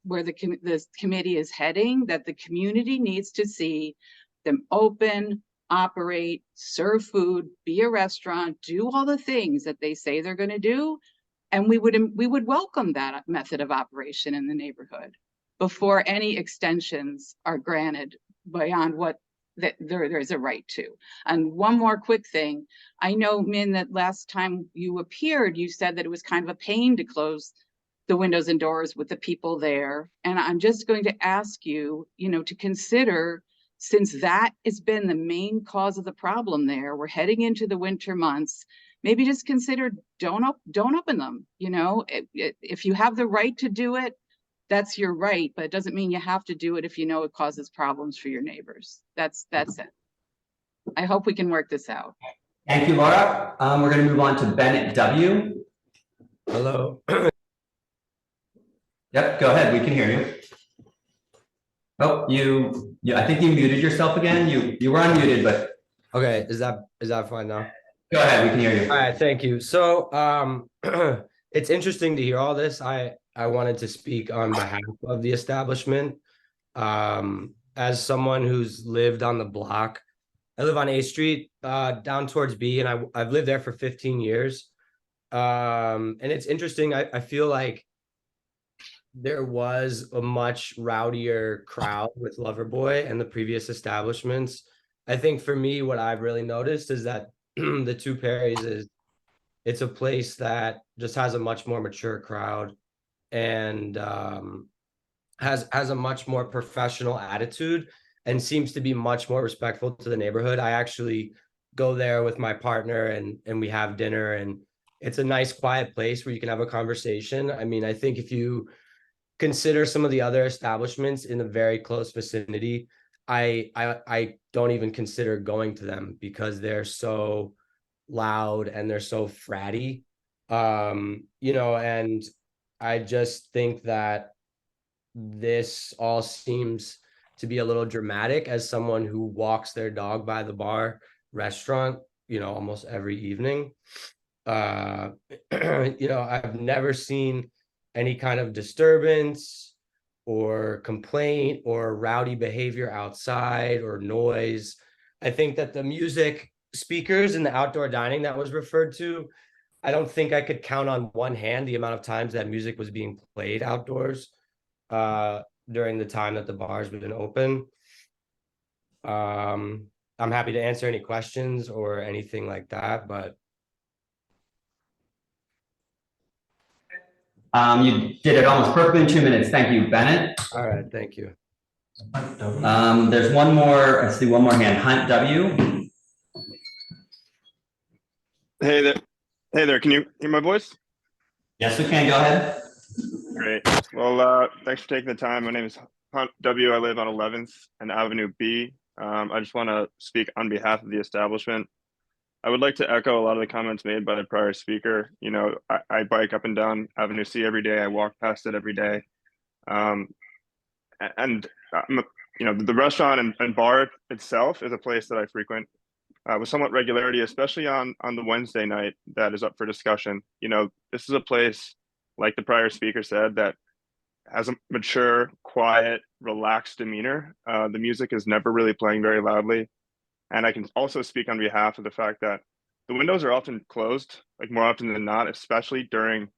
Speaker 8: where this committee is heading, that the community needs to see them open, operate, serve food, be a restaurant, do all the things that they say they're going to do. And we would welcome that method of operation in the neighborhood before any extensions are granted beyond what there is a right to. And one more quick thing. I know, Min, that last time you appeared, you said that it was kind of a pain to close the windows and doors with the people there. And I'm just going to ask you, to consider, since that has been the main cause of the problem there, we're heading into the winter months, maybe just consider don't open them. If you have the right to do it, that's your right, but it doesn't mean you have to do it if you know it causes problems for your neighbors. That's it. I hope we can work this out.
Speaker 1: Thank you, Laura. We're going to move on to Bennett W.
Speaker 10: Hello.
Speaker 1: Yep, go ahead. We can hear you. Oh, I think you muted yourself again. You were unmuted, but
Speaker 10: Okay, is that fine now?
Speaker 1: go ahead. We can hear you.
Speaker 10: All right, thank you. So it's interesting to hear all this. I wanted to speak on behalf of the establishment. As someone who's lived on the block I live on A Street, down towards B, and I've lived there for 15 years. And it's interesting. I feel like there was a much rowdier crowd with Loverboy and the previous establishments. I think for me, what I've really noticed is that the Two Perrys it's a place that just has a much more mature crowd and has a much more professional attitude and seems to be much more respectful to the neighborhood. I actually go there with my partner and we have dinner, and it's a nice quiet place where you can have a conversation. I mean, I think if you consider some of the other establishments in the very close vicinity, I don't even consider going to them because they're so loud and they're so fratty. And I just think that this all seems to be a little dramatic as someone who walks their dog by the bar restaurant, almost every evening. I've never seen any kind of disturbance or complaint or rowdy behavior outside or noise. I think that the music speakers in the outdoor dining that was referred to, I don't think I could count on one hand the amount of times that music was being played outdoors during the time that the bar's been open. I'm happy to answer any questions or anything like that, but
Speaker 1: you did it almost perfectly in 2 minutes. Thank you, Bennett.
Speaker 10: all right, thank you.
Speaker 1: There's one more, I see one more hand, Hunt W.
Speaker 14: Hey there, can you hear my voice?
Speaker 1: Yes, we can, go ahead.
Speaker 14: Great, well, thanks for taking the time. My name is Hunt W. I live on 11th and Avenue B. I just want to speak on behalf of the establishment. I would like to echo a lot of the comments made by the prior speaker. I bike up and down Avenue C every day. I walk past it every day. The restaurant and bar itself is a place that I frequent with somewhat regularity, especially on the Wednesday night that is up for discussion. This is a place, like the prior speaker said, that has a mature, quiet, relaxed demeanor. The music is never really playing very loudly. And I can also speak on behalf of the fact that the windows are often closed, like more often than not, especially during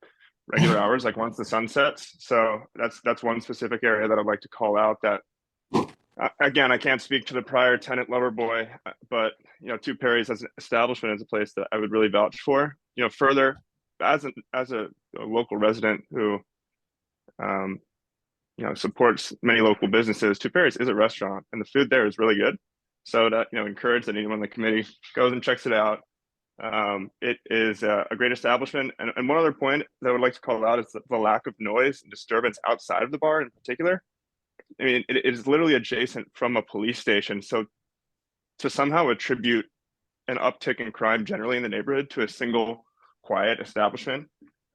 Speaker 14: regular hours, like once the sun sets. So that's one specific area that I'd like to call out that, again, I can't speak to the prior tenant Loverboy, but, Two Perrys as an establishment is a place that I would really vouch for. Further, as a local resident who, supports many local businesses, Two Perrys is a restaurant and the food there is really good. So to encourage that anyone on the committee goes and checks it out. It is a great establishment. And one other point that I would like to call out is the lack of noise and disturbance outside of the bar in particular. I mean, it is literally adjacent from a police station. So to somehow attribute an uptick in crime generally in the neighborhood to a single quiet establishment,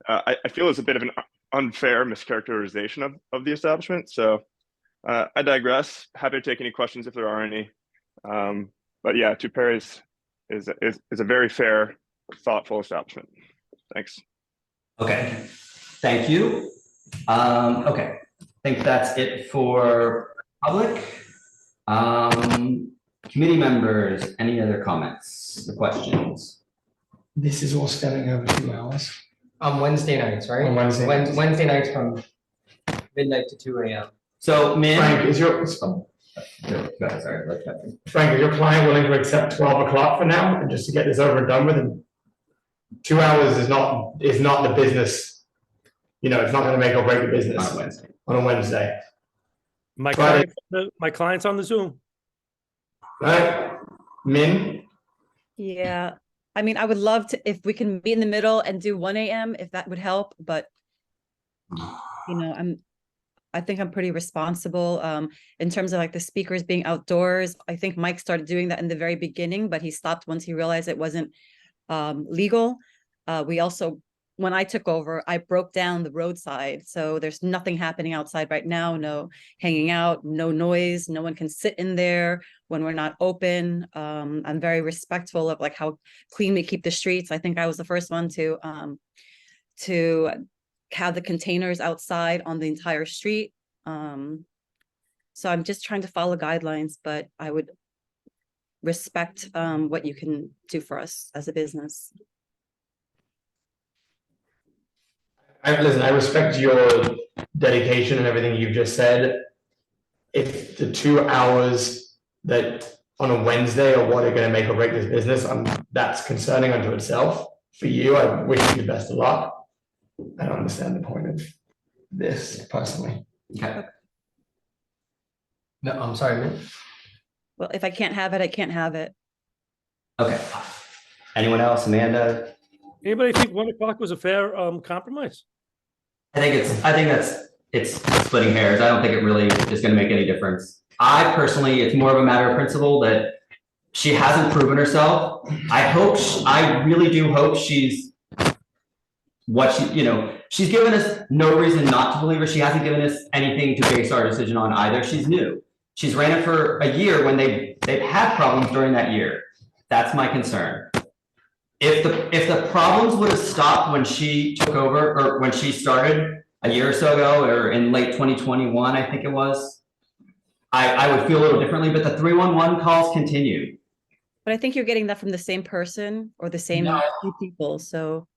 Speaker 14: I feel is a bit of an unfair mischaracterization of the establishment. So I digress. Happy to take any questions if there are any. But yeah, Two Perrys is a very fair, thoughtful establishment. Thanks.
Speaker 1: Okay, thank you. Okay, I think that's it for public. Committee members, any other comments or questions?
Speaker 9: This is all stemming over 2 hours.
Speaker 15: On Wednesday nights, right?
Speaker 9: On Wednesday nights.
Speaker 15: Wednesday nights from midnight to 2 a.m.
Speaker 1: So,
Speaker 9: Frank, is your Frank, is your client willing to accept 12 o'clock for now, and just to get this over and done with? And 2 hours is not the business. It's not going to make or break the business
Speaker 1: On Wednesday.
Speaker 9: On a Wednesday.
Speaker 12: My client's on the Zoom.
Speaker 9: Right, Min.
Speaker 13: Yeah, I mean, I would love to, if we can be in the middle and do 1 a.m. if that would help, but I think I'm pretty responsible in terms of like the speakers being outdoors. I think Mike started doing that in the very beginning, but he stopped once he realized it wasn't legal. We also, when I took over, I broke down the roadside. So there's nothing happening outside right now, no hanging out, no noise, no one can sit in there when we're not open. I'm very respectful of like how clean we keep the streets. I think I was the first one to have the containers outside on the entire street. So I'm just trying to follow guidelines, but I would respect what you can do for us as a business.
Speaker 9: Listen, I respect your dedication and everything you've just said. If the 2 hours that on a Wednesday are what are going to make or break this business, that's concerning unto itself. For you, I wish you the best of luck. I don't understand the point of this personally.
Speaker 1: Okay.
Speaker 15: No, I'm sorry, man.
Speaker 13: Well, if I can't have it, I can't have it.
Speaker 1: Okay. Anyone else? Amanda?
Speaker 12: Anybody think 1 o'clock was a fair compromise?
Speaker 1: I think it's splitting hairs. I don't think it really is going to make any difference. I personally, it's more of a matter of principle that she hasn't proven herself. I really do hope she's what she's given us no reason not to believe her. She hasn't given us anything to base our decision on either. She's new. She's ran it for a year when they've had problems during that year. That's my concern. If the problems would have stopped when she took over or when she started a year or so ago or in late 2021, I think it was, I would feel a little differently, but the 311 calls continue.
Speaker 13: But I think you're getting that from the same person or the same few people, so.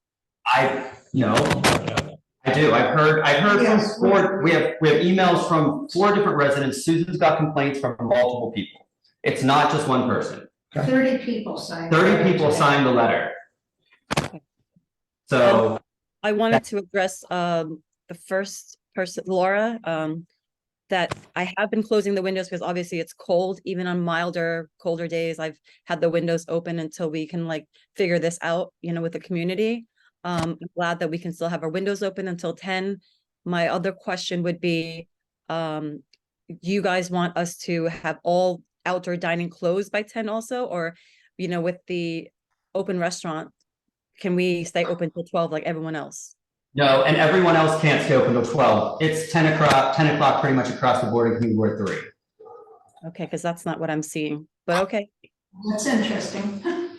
Speaker 1: No, I do. I've heard from four, we have emails from 4 different residents. Susan's got complaints from multiple people. It's not just one person.
Speaker 3: 30 people signed.
Speaker 1: 30 people signed the letter. So
Speaker 13: I wanted to address the first person, Laura, that I have been closing the windows because obviously it's cold, even on colder days. I've had the windows open until we can like figure this out, with the community. I'm glad that we can still have our windows open until 10. My other question would be, you guys want us to have all outdoor dining closed by 10 also, or, with the open restaurant, can we stay open till 12 like everyone else?
Speaker 1: no, and everyone else can't stay open till 12. It's 10 o'clock pretty much across the board in Community Ward 3.
Speaker 13: Okay, because that's not what I'm seeing, but okay.
Speaker 3: That's interesting.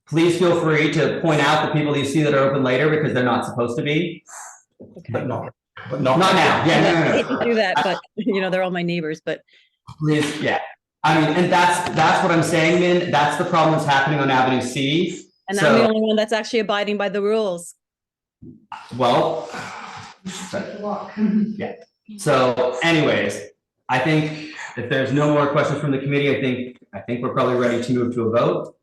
Speaker 1: Please feel free to point out the people that you see that are open later because they're not supposed to be.
Speaker 13: Okay.
Speaker 9: But not
Speaker 1: Not now. Yeah,
Speaker 13: I
Speaker 1: no.
Speaker 13: hate to do that, but they're all my neighbors, but
Speaker 1: Please, yeah. I mean, and that's what I'm saying, Min. That's the problem that's happening on Avenue C.
Speaker 13: and I'm the only one that's actually abiding by the rules.
Speaker 1: Well,
Speaker 3: Take a walk.
Speaker 1: yeah. So anyways, I think if there's no more questions from the committee, I think we're probably ready to move to a vote.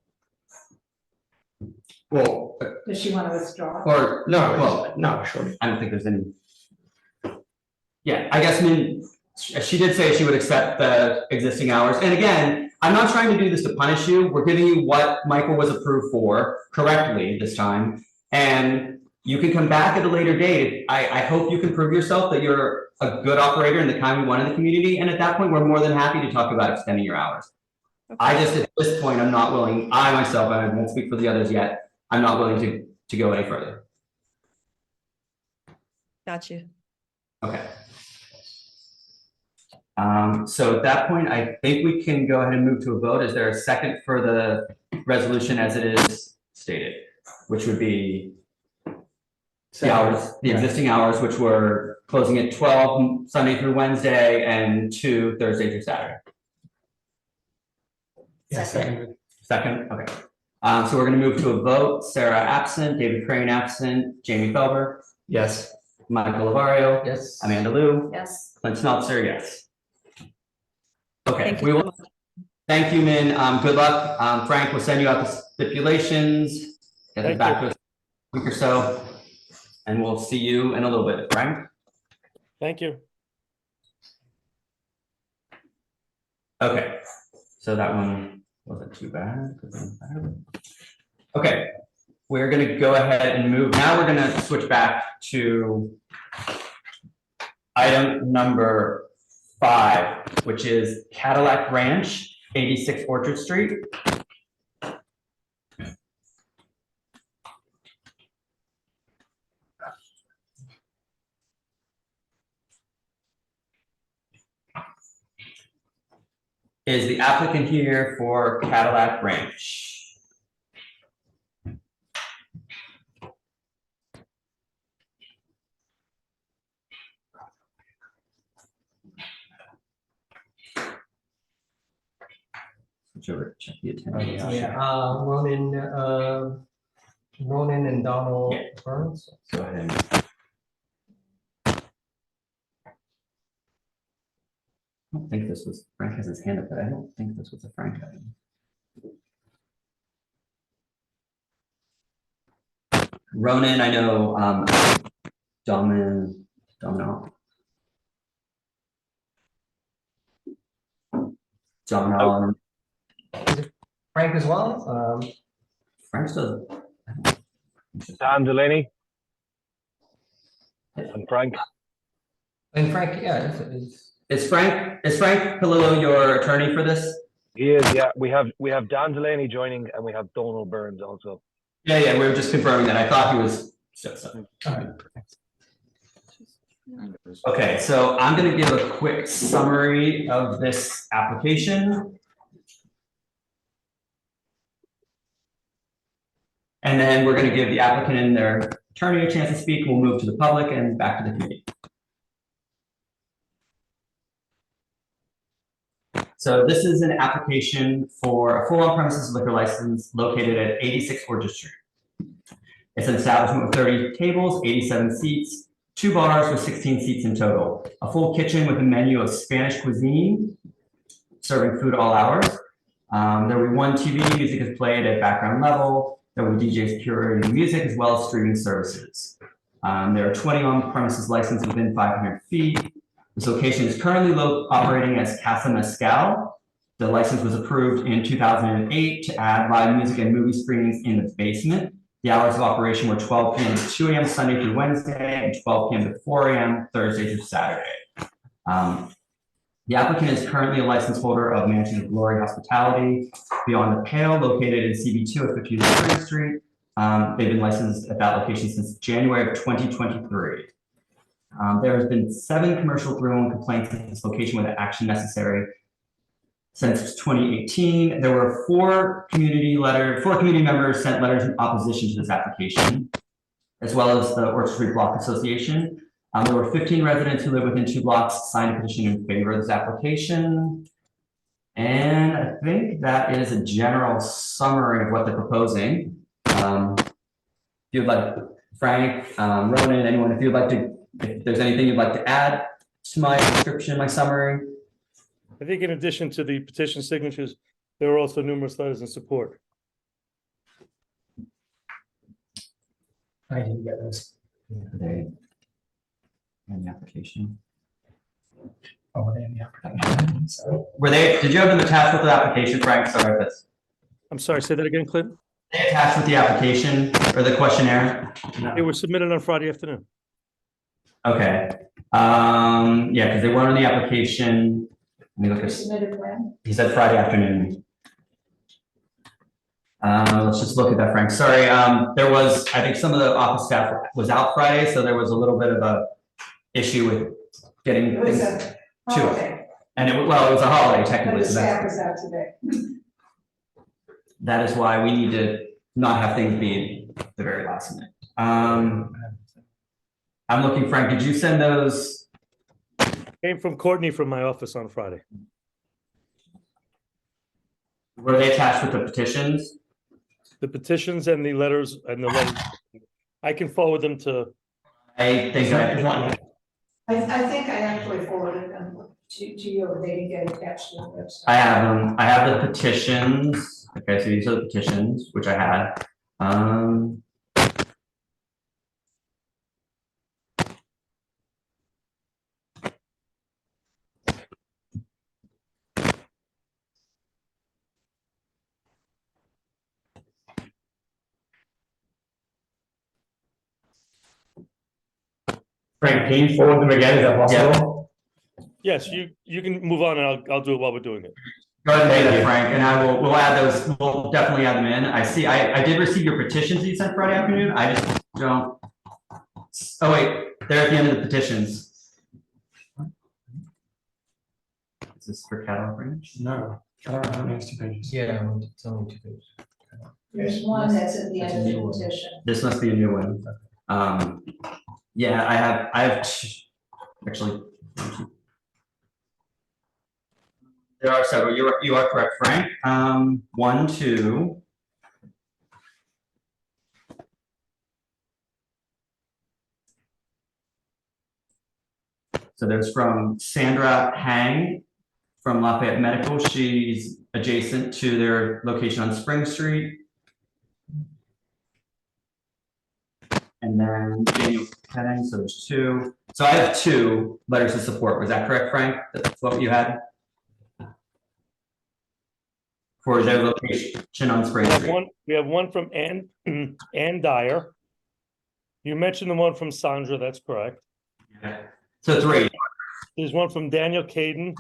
Speaker 1: Well,
Speaker 3: Does she want to withdraw?
Speaker 1: or
Speaker 9: No, sure.
Speaker 1: I don't think there's any. Yeah, I guess, Min, she did say she would accept the existing hours. And again, I'm not trying to do this to punish you. We're giving you what Michael was approved for correctly this time. And you can come back at a later date. I hope you can prove yourself that you're a good operator and the kind we want in the community. And at that point, we're more than happy to talk about extending your hours.
Speaker 13: Okay.
Speaker 1: I just, at this point, I'm not willing, I myself, I won't speak for the others yet. I'm not willing to go any further.
Speaker 13: Got you.
Speaker 1: Okay. So at that point, I think we can go ahead and move to a vote. Is there a second for the resolution as it is stated, which would be the hours, the existing hours, which were closing at 12 Sunday through Wednesday and 2 Thursday through Saturday?
Speaker 9: Yes, second.
Speaker 1: Second, okay. So we're gonna move to a vote. Sarah absent, David Crane absent, Jamie Felber,
Speaker 9: Yes.
Speaker 1: Michael Lavario.
Speaker 15: Yes.
Speaker 1: Amanda Lou.
Speaker 13: Yes.
Speaker 1: Clint Smeltzer, yes. Okay,
Speaker 13: Thank you
Speaker 1: we
Speaker 13: so
Speaker 1: will.
Speaker 13: much.
Speaker 1: Thank you, Min. Good luck. Frank will send you out the stipulations. Get it
Speaker 12: Thank
Speaker 1: back
Speaker 12: you.
Speaker 1: to us a week or so. And we'll see you in a little bit, Frank.
Speaker 12: Thank you.
Speaker 1: Okay, so that one wasn't too bad. Okay, we're gonna go ahead and move. Now we're gonna switch back to item number 5, which is Cadillac Ranch, 86 Orchard Street. Is the applicant here for Cadillac Ranch? switch over to check the attendance.
Speaker 15: Yeah, Ronan and Donald Burns.
Speaker 1: Go ahead. I don't think this was, Frank has his hand up, but I don't think this was a Frank item. Ronan, I know, Domino. Domino.
Speaker 15: Frank as well?
Speaker 1: Frank's does.
Speaker 16: Dan Delaney. And Frank.
Speaker 15: And Frank, yeah,
Speaker 1: Is Frank Palillo your attorney for this?
Speaker 16: He is, yeah. We have Dan Delaney joining, and we have Donald Burns also.
Speaker 1: Yeah, we were just confirming that. I thought he was. Okay, so I'm going to give a quick summary of this application. And then we're going to give the applicant and their attorney a chance to speak. We'll move to the public and back to the committee. So this is an application for a full on-premises liquor license located at 86 Orchard Street. It's an establishment with 30 tables, 87 seats, 2 bars with 16 seats in total, a full kitchen with a menu of Spanish cuisine, serving food all hours. There will be 1 TV, music is played at background level. There will be DJs curating music as well as streaming services. There are 20 on-premises licenses within 500 feet. This location is currently operating as Casa Mezcal. The license was approved in 2008 to add live music and movie screenings in the basement. The hours of operation were 12 p.m. to 2 a.m. Sunday through Wednesday and 12 p.m. to 4 a.m. Thursday through Saturday. The applicant is currently a license holder of Mansion of Glory Hospitality Beyond the Pale, located in CB2 at 52 Street. They've been licensed at that location since January of 2023. There has been 7 commercial brewing complaints at this location with action necessary since 2018. There were 4 community members sent letters in opposition to this application, as well as the Orchard Street Block Association. There were 15 residents who live within 2 blocks signed a petition in favor of this application. And I think that is a general summary of what they're proposing. If you'd like, Frank, Ronan, anyone, if you'd like to, if there's anything you'd like to add to my description, my summary.
Speaker 12: I think in addition to the petition signatures, there were also numerous letters in support.
Speaker 15: I didn't get those.
Speaker 1: They in the application.
Speaker 15: Oh, were they in the application? Sorry.
Speaker 1: Did you have them attached with the application, Frank? Sorry if that's.
Speaker 12: I'm sorry, say that again, Clint?
Speaker 1: They attached with the application or the questionnaire? No.
Speaker 12: They were submitted on Friday afternoon.
Speaker 1: Okay. Yeah, because they weren't on the application. Let me look at.
Speaker 3: Submitted when?
Speaker 1: He said Friday afternoon. Let's just look at that, Frank. Sorry. There was, I think some of the office staff was out Friday, so there was a little bit of a issue with getting things to it. And it was a holiday technically.
Speaker 3: But the
Speaker 1: So
Speaker 3: staff is out today.
Speaker 1: that is why we need to not have things be the very last minute. I'm looking, Frank, did you send those?
Speaker 12: Came from Courtney from my office on Friday.
Speaker 1: Were they attached with the petitions?
Speaker 12: The petitions and the letters I can forward them to.
Speaker 3: I think I actually forwarded them to you, or they didn't get attached to the website.
Speaker 1: I have them. I have the petitions. Okay, so these are the petitions, which I had.
Speaker 9: Frank, can you forward them again? Is that possible?
Speaker 12: Yes, you can move on and I'll do it while we're doing it.
Speaker 1: Go ahead and do that, Frank, and we'll add those. We'll definitely add them in. I did receive your petitions that you sent Friday afternoon. I just don't. Oh wait, they're at the end of the petitions. Is this for catalog branch?
Speaker 9: No. Catalog branch 2 pages.
Speaker 15: Yeah, it's only 2 pages.
Speaker 3: There's one that's at the end of the petition.
Speaker 1: This must be a new one. Yeah, I have actually. There are several. You are correct, Frank. 1, 2. So there's from Sandra Hang from Lafayette Medical. She's adjacent to their location on Spring Street. And then Daniel Kenning, so there's 2. So I have 2 letters of support. Was that correct, Frank? That's what you had? For their location on Spring Street.
Speaker 12: We have one from Ann Dyer. You mentioned the one from Sandra, that's correct.
Speaker 1: Yeah. So 3.
Speaker 12: There's one from Daniel Caden.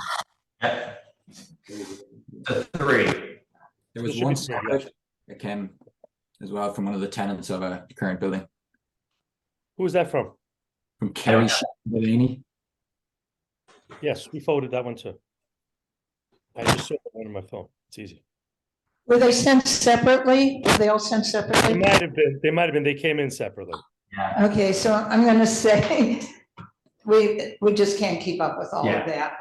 Speaker 1: Yeah. So 3.
Speaker 17: There was one separate that came as well from one of the tenants of a current building.
Speaker 12: Who was that from?
Speaker 17: From Kerry Delaney.
Speaker 12: Yes, we forwarded that one too. I just saw that one on my phone. It's easy.
Speaker 3: Were they sent separately? Were they all sent
Speaker 12: They
Speaker 3: separately?
Speaker 12: might have been. They might have been. They came in separately.
Speaker 1: Yeah.
Speaker 3: Okay, so I'm gonna say, we just can't keep up with all
Speaker 1: Yeah.
Speaker 3: of that.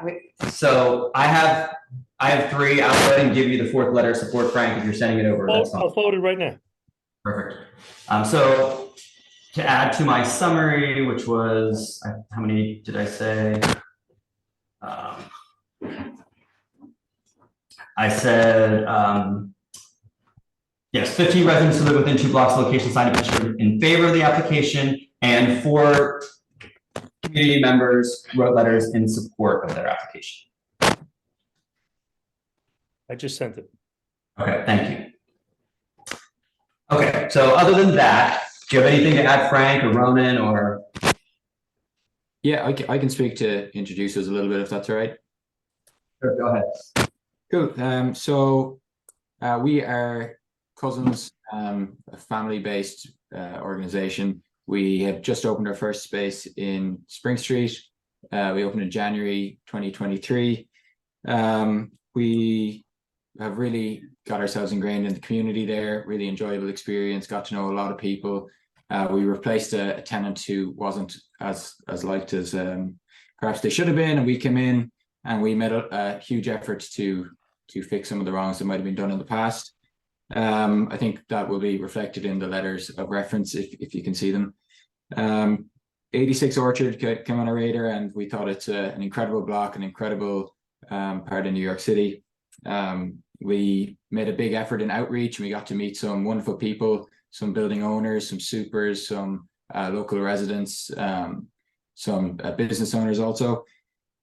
Speaker 1: So I have 3. I'll go ahead and give you the 4th letter of support, Frank, if you're sending it over. That's fine.
Speaker 12: I'll forward it right now.
Speaker 1: Perfect. So to add to my summary, which was, how many did I say? I said, yes, 15 residents who live within 2 blocks of location signed a petition in favor of the application, and 4 community members wrote letters in support of their application.
Speaker 12: I just sent it.
Speaker 1: Okay, thank you. Okay, so other than that, do you have anything to add, Frank or Ronan or?
Speaker 17: Yeah, I can speak to introduce us a little bit if that's all right.
Speaker 1: Sure, go ahead.
Speaker 17: Cool. So we are Cousins, a family-based organization. We have just opened our first space in Spring Street. We opened in January 2023. We have really got ourselves ingrained in the community there, really enjoyable experience, got to know a lot of people. We replaced a tenant who wasn't as liked as perhaps they should have been, and we came in and we made a huge effort to fix some of the wrongs that might have been done in the past. I think that will be reflected in the letters of reference if you can see them. 86 Orchard came on our radar, and we thought it's an incredible block, an incredible part of New York City. We made a big effort in outreach, and we got to meet some wonderful people, some building owners, some supers, some local residents, some business owners also.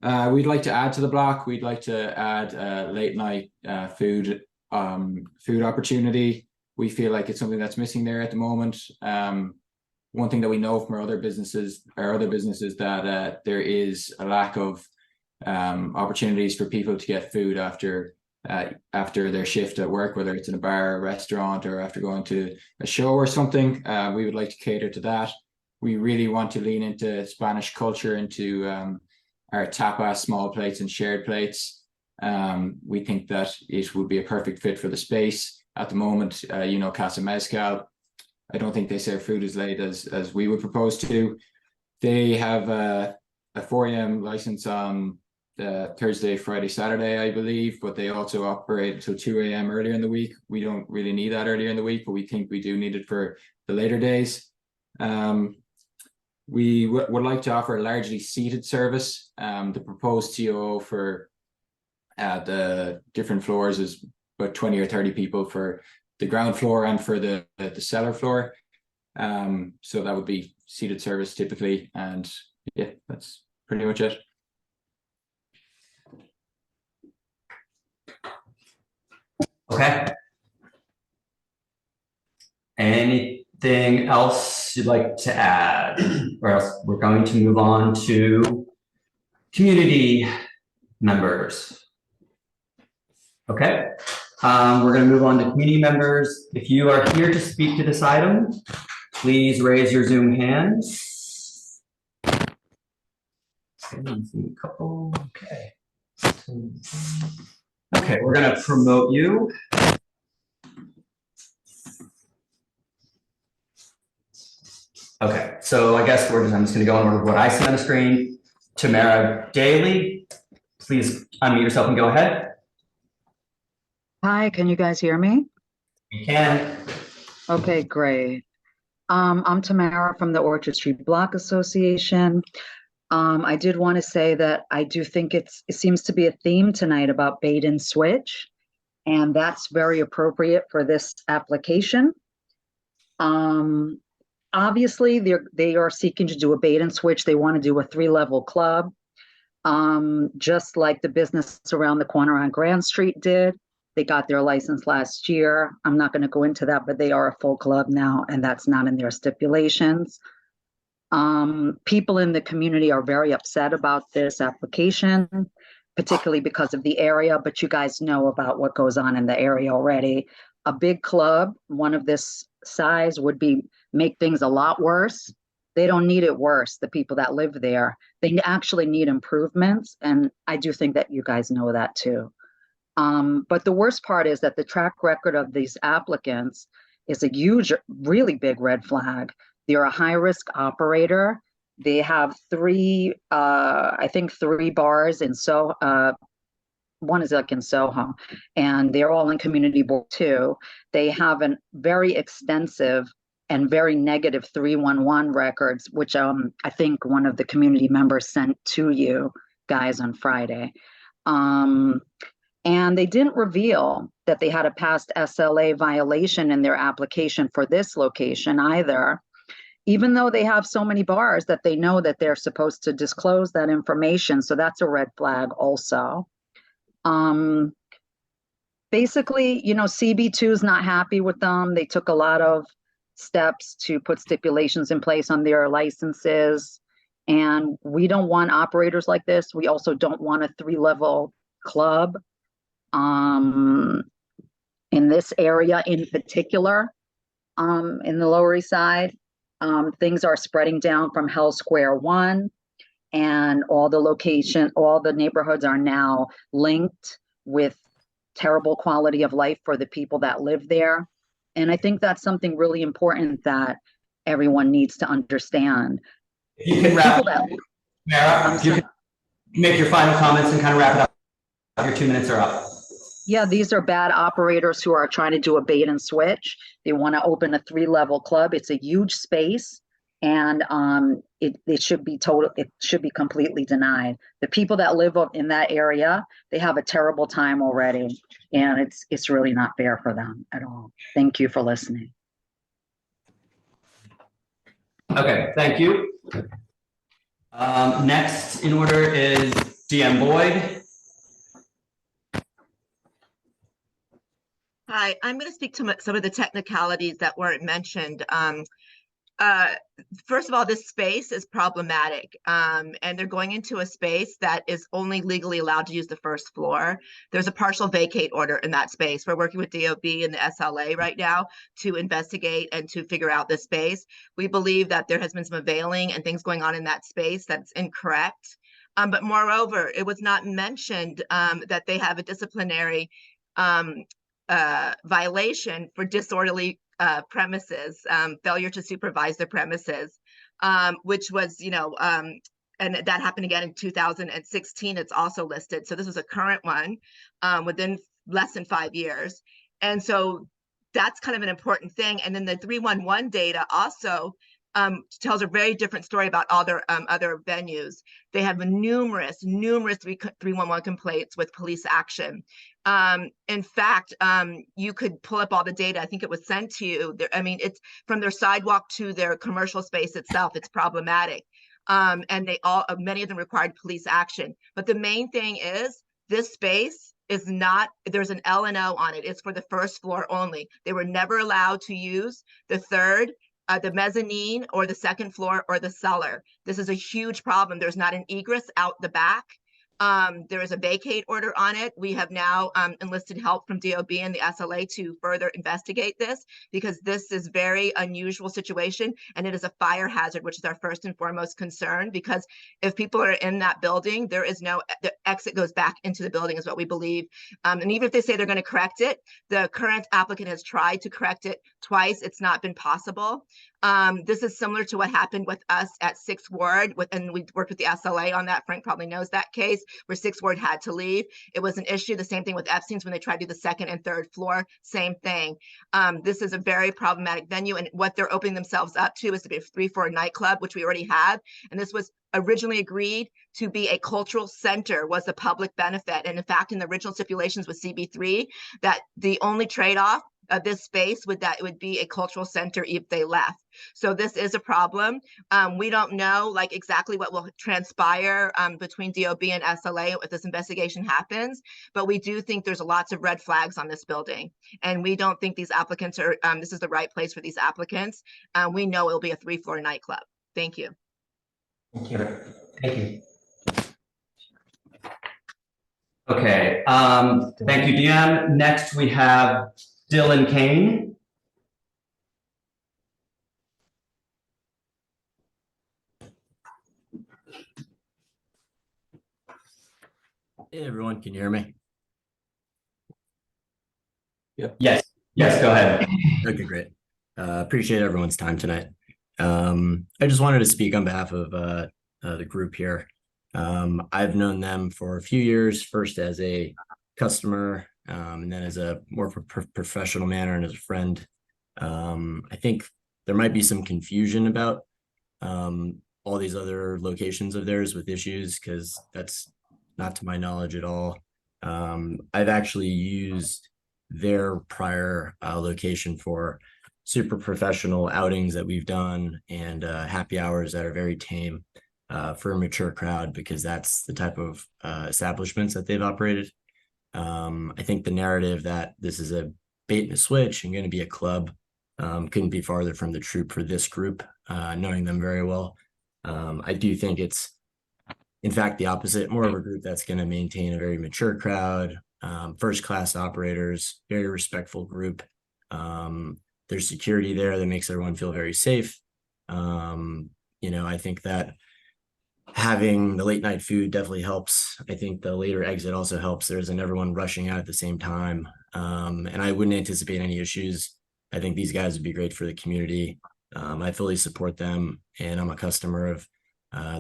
Speaker 17: We'd like to add to the block. We'd like to add late night food opportunity. We feel like it's something that's missing there at the moment. One thing that we know from our other businesses that there is a lack of opportunities for people to get food after their shift at work, whether it's in a bar, a restaurant, or after going to a show or something. We would like to cater to that. We really want to lean into Spanish culture, into our tapas, small plates and shared plates. We think that it would be a perfect fit for the space. At the moment, Casa Mezcal, I don't think they serve food as late as we would propose to. They have a 4 a.m. license on Thursday, Friday, Saturday, I believe, but they also operate until 2 a.m. earlier in the week. We don't really need that earlier in the week, but we think we do need it for the later days. We would like to offer a largely seated service. The proposed TOO for the different floors is about 20 or 30 people for the ground floor and for the cellar floor. So that would be seated service typically. And yeah, that's pretty much it.
Speaker 1: Okay. Anything else you'd like to add? Or else we're going to move on to community members. Okay. We're going to move on to community members. If you are here to speak to this item, please raise your Zoom hands. Okay, a couple. Okay. Okay, we're going to promote you. Okay, so I guess I'm just going to go in order of what I see on the screen. Tamara Daly, please unmute yourself and go ahead.
Speaker 18: Hi, can you guys hear me?
Speaker 1: You can.
Speaker 18: Okay, great. I'm Tamara from the Orchard Street Block Association. I did want to say that I do think it seems to be a theme tonight about bait and switch, and that's very appropriate for this application. Obviously, they are seeking to do a bait and switch. They want to do a 3-level club, just like the business around the corner on Grand Street did. They got their license last year. I'm not going to go into that, but they are a full club now, and that's not in their stipulations. People in the community are very upset about this application, particularly because of the area, but you guys know about what goes on in the area already. A big club, one of this size, would make things a lot worse. They don't need it worse, the people that live there. They actually need improvements, and I do think that you guys know that too. But the worst part is that the track record of these applicants is a huge, really big red flag. They're a high-risk operator. They have three bars in Soho. One is like in Soho, and they're all in community board too. They have a very extensive and very negative 311 records, which I think one of the community members sent to you guys on Friday. And they didn't reveal that they had a past SLA violation in their application for this location either, even though they have so many bars that they know that they're supposed to disclose that information. So that's a red flag also. Basically, CB2 is not happy with them. They took a lot of steps to put stipulations in place on their licenses. And we don't want operators like this. We also don't want a 3-level club. In this area in particular, in the Lower East Side, things are spreading down from Hell Square 1, and all the neighborhoods are now linked with terrible quality of life for the people that live there. And I think that's something really important that everyone needs to understand.
Speaker 1: You can wrap up, Mara, you can make your final comments and kind of wrap it up. Your 2 minutes are up.
Speaker 18: Yeah, these are bad operators who are trying to do a bait and switch. They want to open a 3-level club. It's a huge space, and it should be completely denied. The people that live up in that area, they have a terrible time already, and it's really not fair for them at all. Thank you for listening.
Speaker 1: Okay, thank you. Next in order is DM Boyd.
Speaker 19: Hi, I'm going to speak to some of the technicalities that weren't mentioned. First of all, this space is problematic, and they're going into a space that is only legally allowed to use the first floor. There's a partial vacate order in that space. We're working with DOB and the SLA right now to investigate and to figure out this space. We believe that there has been some availing and things going on in that space that's incorrect. But moreover, it was not mentioned that they have a disciplinary violation for disorderly premises, failure to supervise the premises, which was, and that happened again in 2016. It's also listed. So this was a current one within less than 5 years. And so that's kind of an important thing. And then the 311 data also tells a very different story about other venues. They have numerous 311 complaints with police action. In fact, you could pull up all the data. I think it was sent to you. It's from their sidewalk to their commercial space itself. It's problematic. And many of them required police action. But the main thing is this space is not, there's an L&O on it. It's for the first floor only. They were never allowed to use the third, the mezzanine, or the second floor, or the cellar. This is a huge problem. There's not an egress out the back. There is a vacate order on it. We have now enlisted help from DOB and the SLA to further investigate this, because this is very unusual situation, and it is a fire hazard, which is our first and foremost concern, because if people are in that building, there is no, the exit goes back into the building is what we believe. And even if they say they're going to correct it, the current applicant has tried to correct it twice. It's not been possible. This is similar to what happened with us at 6th Ward, and we worked with the SLA on that. Frank probably knows that case where 6th Ward had to leave. It was an issue. The same thing with Epstein's when they tried to do the 2nd and 3rd floor, same thing. This is a very problematic venue, and what they're opening themselves up to is to be a 3-4 nightclub, which we already have. And this was originally agreed to be a cultural center, was the public benefit. And in fact, in the original stipulations with CB3, that the only trade-off of this space would be a cultural center if they left. So this is a problem. We don't know like exactly what will transpire between DOB and SLA if this investigation happens, but we do think there's lots of red flags on this building. And we don't think these applicants are, this is the right place for these applicants. We know it'll be a 3-floor nightclub. Thank you.
Speaker 1: Thank you. Thank you. Okay, thank you, Deanne. Next, we have Dylan Kane.
Speaker 20: Hey, everyone, can you hear me?
Speaker 1: Yep. Yes, go ahead.
Speaker 20: Okay, great. Appreciate everyone's time tonight. I just wanted to speak on behalf of the group here. I've known them for a few years, first as a customer, and then as a more professional manner and as a friend. I think there might be some confusion about all these other locations of theirs with issues, because that's not to my knowledge at all. I've actually used their prior location for super professional outings that we've done and happy hours that are very tame for a mature crowd, because that's the type of establishments that they've operated. I think the narrative that this is a bait and a switch and going to be a club couldn't be farther from the truth for this group, knowing them very well. I do think it's, in fact, the opposite, more of a group that's going to maintain a very mature crowd, first-class operators, very respectful group. There's security there that makes everyone feel very safe. I think that having the late night food definitely helps. I think the later exit also helps. There isn't everyone rushing out at the same time. And I wouldn't anticipate any issues. I think these guys would be great for the community. I fully support them, and I'm a customer of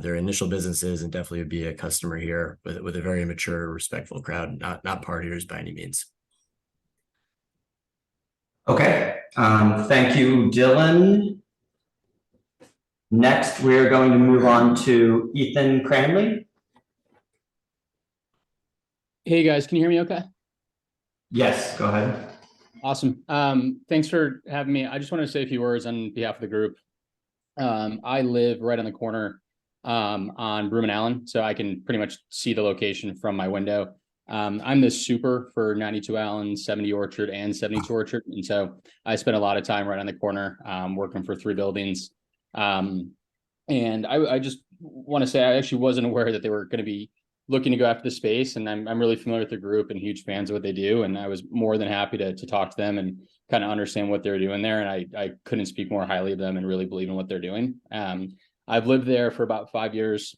Speaker 20: their initial businesses, and definitely would be a customer here with a very mature, respectful crowd, not partiers by any means.
Speaker 1: Okay, thank you, Dylan. Next, we're going to move on to Ethan Cranley.
Speaker 21: Hey guys, can you hear me okay?
Speaker 1: Yes, go ahead.
Speaker 21: Awesome. Thanks for having me. I just want to say a few words on behalf of the group. I live right on the corner on Broom and Allen, so I can pretty much see the location from my window. I'm the super for 92 Allen, 70 Orchard, and 72 Orchard, and so I spend a lot of time right on the corner working for 3 buildings. And I just want to say I actually wasn't aware that they were going to be looking to go after the space, and I'm really familiar with the group and huge fans of what they do, and I was more than happy to talk to them and kind of understand what they're doing there, and I couldn't speak more highly of them and really believe in what they're doing. I've lived there for about 5 years,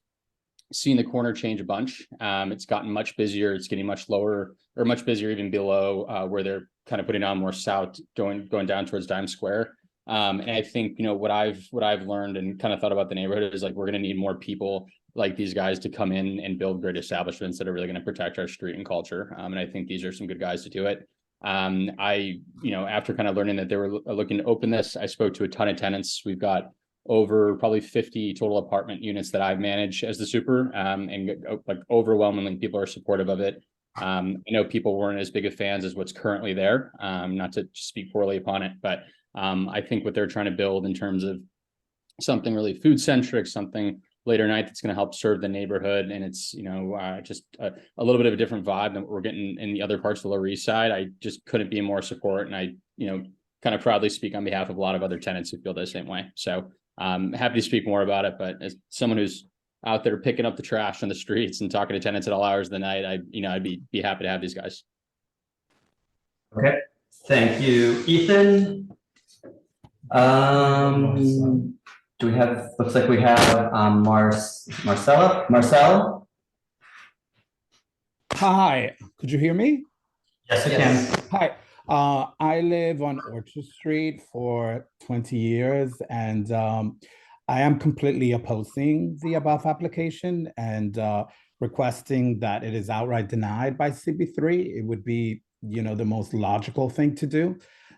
Speaker 21: seen the corner change a bunch. It's gotten much busier. It's getting much lower, or much busier even below where they're kind of putting on more south, going down towards Dime Square. And I think, what I've learned and kind of thought about the neighborhood is like, we're going to need more people like these guys to come in and build great establishments that are really going to protect our street and culture. And I think these are some good guys to do it. After kind of learning that they were looking to open this, I spoke to a ton of tenants. We've got over probably 50 total apartment units that I've managed as the super, and like overwhelmingly people are supportive of it. I know people weren't as big of fans as what's currently there, not to speak poorly upon it, but I think what they're trying to build in terms of something really food centric, something later night that's going to help serve the neighborhood, and it's just a little bit of a different vibe than what we're getting in the other parts of the Lower East Side. I just couldn't be more support, and I kind of proudly speak on behalf of a lot of other tenants who feel the same way. So happy to speak more about it, but as someone who's out there picking up the trash on the streets and talking to tenants at all hours of the night, I'd be happy to have these guys.
Speaker 1: Okay, thank you, Ethan. Do we have, looks like we have Marcel?
Speaker 22: Hi, could you hear me?
Speaker 1: Yes, I can.
Speaker 22: Hi,
Speaker 2: I live on Orchard Street for 20 years, and I am completely opposing the above application and requesting that it is outright denied by CB3. It would be, the most logical thing to do.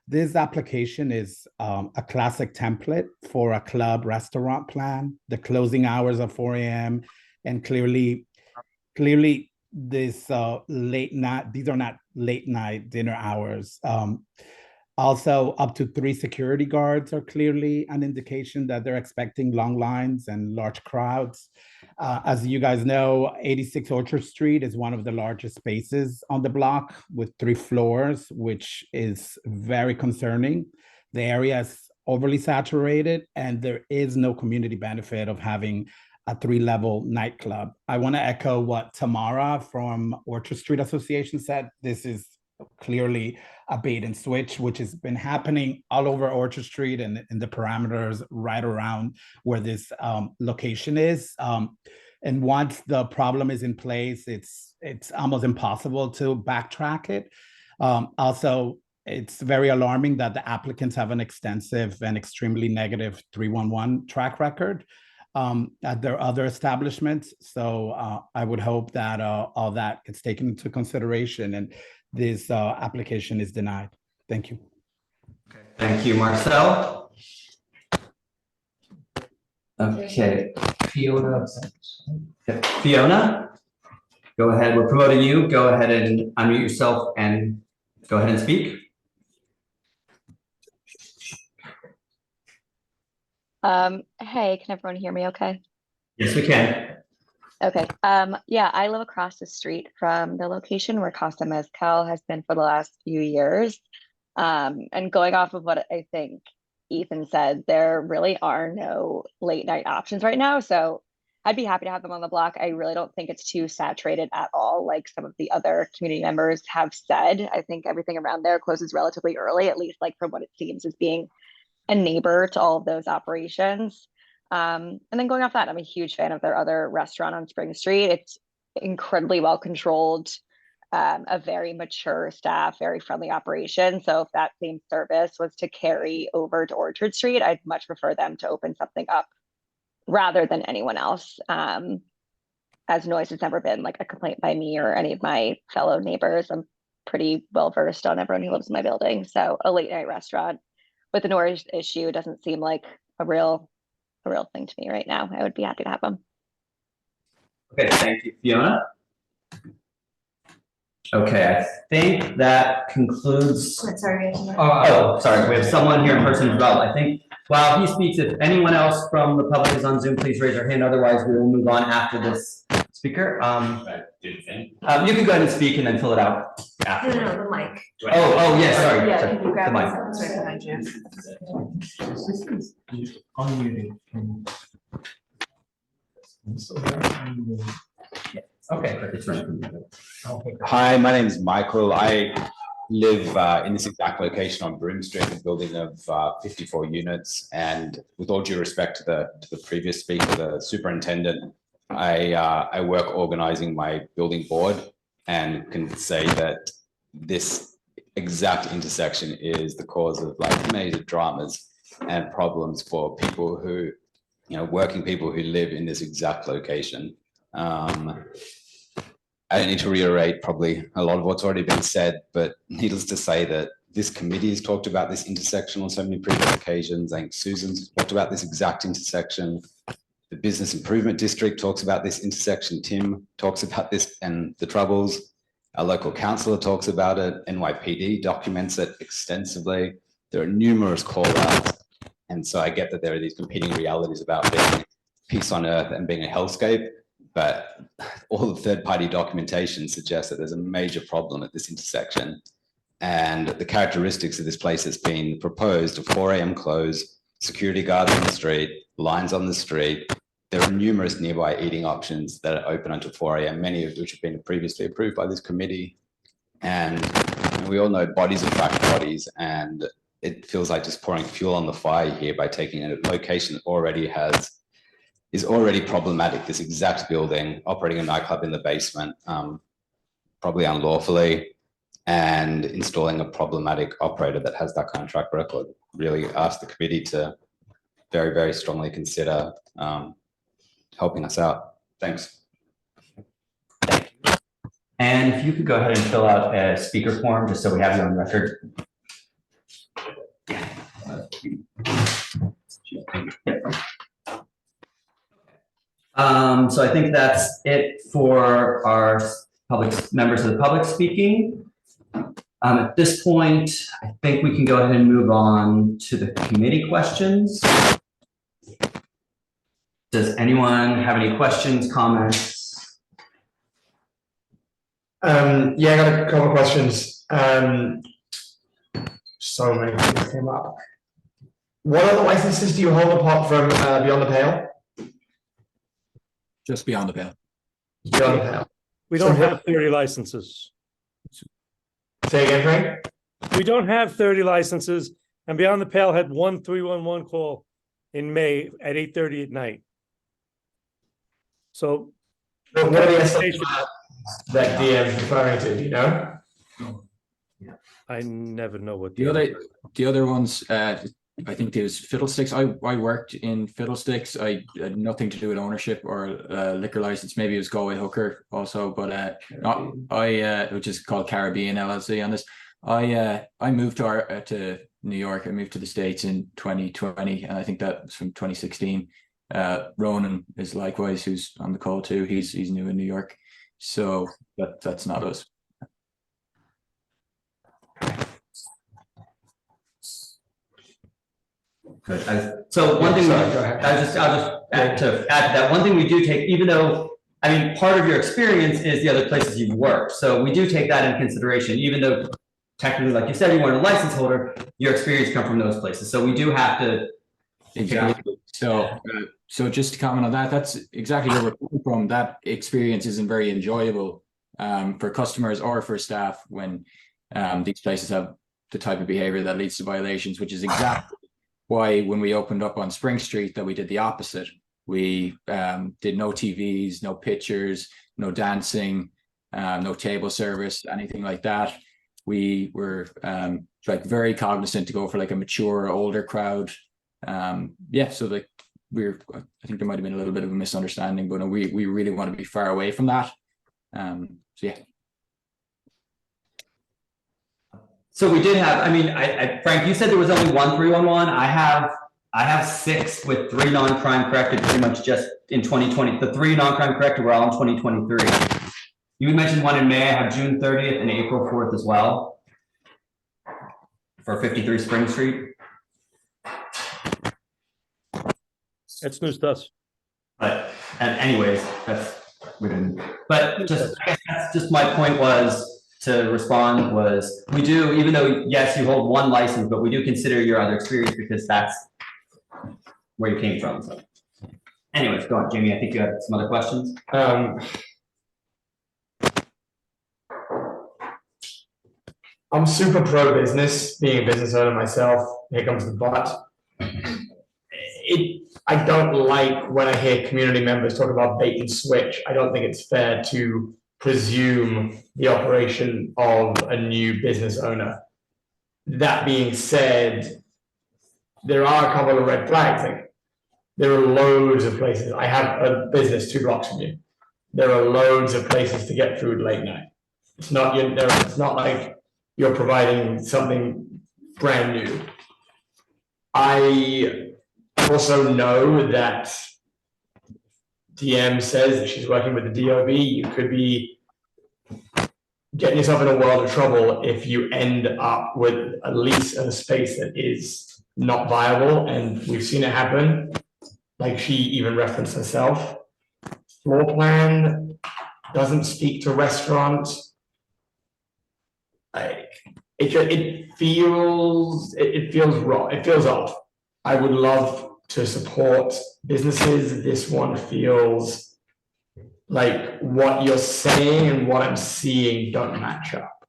Speaker 2: This application is a classic template for a club restaurant plan. The closing hours are 4 a.m. and clearly this late night, these are not late night dinner hours. Also, up to 3 security guards are clearly an indication that they're expecting long lines and large crowds. As you guys know, 86 Orchard Street is one of the largest spaces on the block with 3 floors, which is very concerning. The area is overly saturated, and there is no community benefit of having a 3-level nightclub. I want to echo what Tamara from Orchard Street Association said. This is clearly a bait and switch, which has been happening all over Orchard Street and in the parameters right around where this location is. And once the problem is in place, it's almost impossible to backtrack it. Also, it's very alarming that the applicants have an extensive and extremely negative 311 track record at their other establishments. So I would hope that all that gets taken into consideration and this application is denied. Thank you.
Speaker 1: Thank you, Marcel. Okay, Fiona, go ahead. We're promoting you. Go ahead and unmute yourself and go ahead and speak.
Speaker 22: Hey, can everyone hear me okay?
Speaker 1: Yes, we can.
Speaker 22: Okay. Yeah, I live across the street from the location where Casa Mezcal has been for the last few years. And going off of what I think Ethan said, there really are no late night options right now. So I'd be happy to have them on the block. I really don't think it's too saturated at all, like some of the other community members have said. I think everything around there closes relatively early, at least like from what it seems as being a neighbor to all of those operations. And then going off that, I'm a huge fan of their other restaurant on Spring Street. It's incredibly well controlled, a very mature staff, very friendly operation. So if that same service was to carry over to Orchard Street, I'd much prefer them to open something up rather than anyone else. As noise has never been like a complaint by me or any of my fellow neighbors. I'm pretty well versed on everyone who lives in my building. So a late night restaurant with a noise issue doesn't seem like a real thing to me right now. I would be happy to have them.
Speaker 1: Okay, thank you, Fiona. Okay, I think that concludes.
Speaker 22: Sorry.
Speaker 1: Oh, sorry. We have someone here in person as well. I think while he speaks, if anyone else from the public is on Zoom, please raise your hand. Otherwise, we will move on after this speaker. You can go ahead and speak and then fill it out after.
Speaker 22: No, the mic.
Speaker 1: Oh, yes, sorry.
Speaker 22: Yeah,
Speaker 1: Sorry.
Speaker 22: can you grab
Speaker 1: The mic.
Speaker 22: this? It's right behind you.
Speaker 1: Okay. It's right.
Speaker 23: Hi, my name is Michael. I live in this exact location on Broome Street, a building of 54 units. And with all due respect to the previous speaker, the superintendent, I work organizing my building board and can say that this exact intersection is the cause of like major dramas and problems for people who, working people who live in this exact location. I don't need to reiterate probably a lot of what's already been said, but needless to say that this committee has talked about this intersection on so many previous occasions. I think Susan's talked about this exact intersection. The Business Improvement District talks about this intersection. Tim talks about this and the troubles. Our local councillor talks about it. NYPD documents it extensively. There are numerous call outs. And so I get that there are these competing realities about being peace on earth and being a hellscape. But all the third-party documentation suggests that there's a major problem at this intersection. And the characteristics of this place that's been proposed, a 4 a.m. close, security guards on the street, lines on the street. There are numerous nearby eating options that are open until 4 a.m., many of which have been previously approved by this committee. And we all know bodies attract bodies, and it feels like just pouring fuel on the fire here by taking a location that is already problematic. This exact building, operating a nightclub in the basement, probably unlawfully, and installing a problematic operator that has that kind of track record. Really ask the committee to very, very strongly consider helping us out. Thanks.
Speaker 1: And if you could go ahead and fill out a speaker form, just so we have you on record. So I think that's it for our members of the public speaking. At this point, I think we can go ahead and move on to the committee questions. Does anyone have any questions, comments?
Speaker 9: Yeah, I got a couple of questions. So many things came up. What other licenses do you hold apart from Beyond the Pale?
Speaker 17: Just Beyond the Pale.
Speaker 9: Beyond the Pale.
Speaker 12: We don't have 30 licenses.
Speaker 9: Say again, Frank?
Speaker 12: We don't have 30 licenses, and Beyond the Pale had one 311 call in May at 8:30 at night. So
Speaker 9: what are the SLAs that DM is referring to? Do you know?
Speaker 12: I never know what
Speaker 17: the other ones. I think there's Fiddlesticks. I worked in Fiddlesticks. I had nothing to do with ownership or liquor license. Maybe it was Galway Hooker also, but which is called Caribbean LLC on this. I moved to New York. I moved to the States in 2020, and I think that was from 2016. Ronan is likewise, who's on the call too. He's new in New York, so that's not us.
Speaker 1: Good. So one thing, I'll just add to that. One thing we do take, even though, I mean, part of your experience is the other places you've worked. So we do take that into consideration, even though technically, like you said, you weren't a license holder, your experience come from those places. So we do have to.
Speaker 17: Exactly. So just to comment on that, that's exactly where we're coming from. That experience isn't very enjoyable for customers or for staff when these places have the type of behavior that leads to violations, which is exactly why when we opened up on Spring Street that we did the opposite. We did no TVs, no pictures, no dancing, no table service, anything like that. We were like very cognizant to go for like a mature, older crowd. So like I think there might have been a little bit of a misunderstanding, but no, we really want to be far away from that. So yeah.
Speaker 1: So we did have, I mean, Frank, you said there was only one 311. I have 6 with 3 non-crime corrected pretty much just in 2020. The 3 non-crime corrected were all in 2023. You mentioned one in May. I have June 30th and April 4th as well for 53 Spring Street.
Speaker 12: It's news to us.
Speaker 1: But anyways, we didn't. But just I guess that's just my point to respond was we do, even though yes, you hold one license, but we do consider your other experience because that's where you came from. So anyways, go on, Jamie. I think you had some other questions.
Speaker 9: I'm super pro business, being a business owner myself. Here comes the but. I don't like when I hear community members talk about bait and switch. I don't think it's fair to presume the operation of a new business owner. That being said, there are a couple of red flags. Like, there are loads of places. I have a business 2 blocks from you. There are loads of places to get food late night. It's not like you're providing something brand new. I also know that DM says that she's working with the DOB. You could be getting yourself in a world of trouble if you end up with a lease and a space that is not viable, and we've seen it happen. Like she even referenced herself. Floor plan doesn't speak to restaurant. It feels wrong. It feels off. I would love to support businesses. This one feels like what you're saying and what I'm seeing don't match up.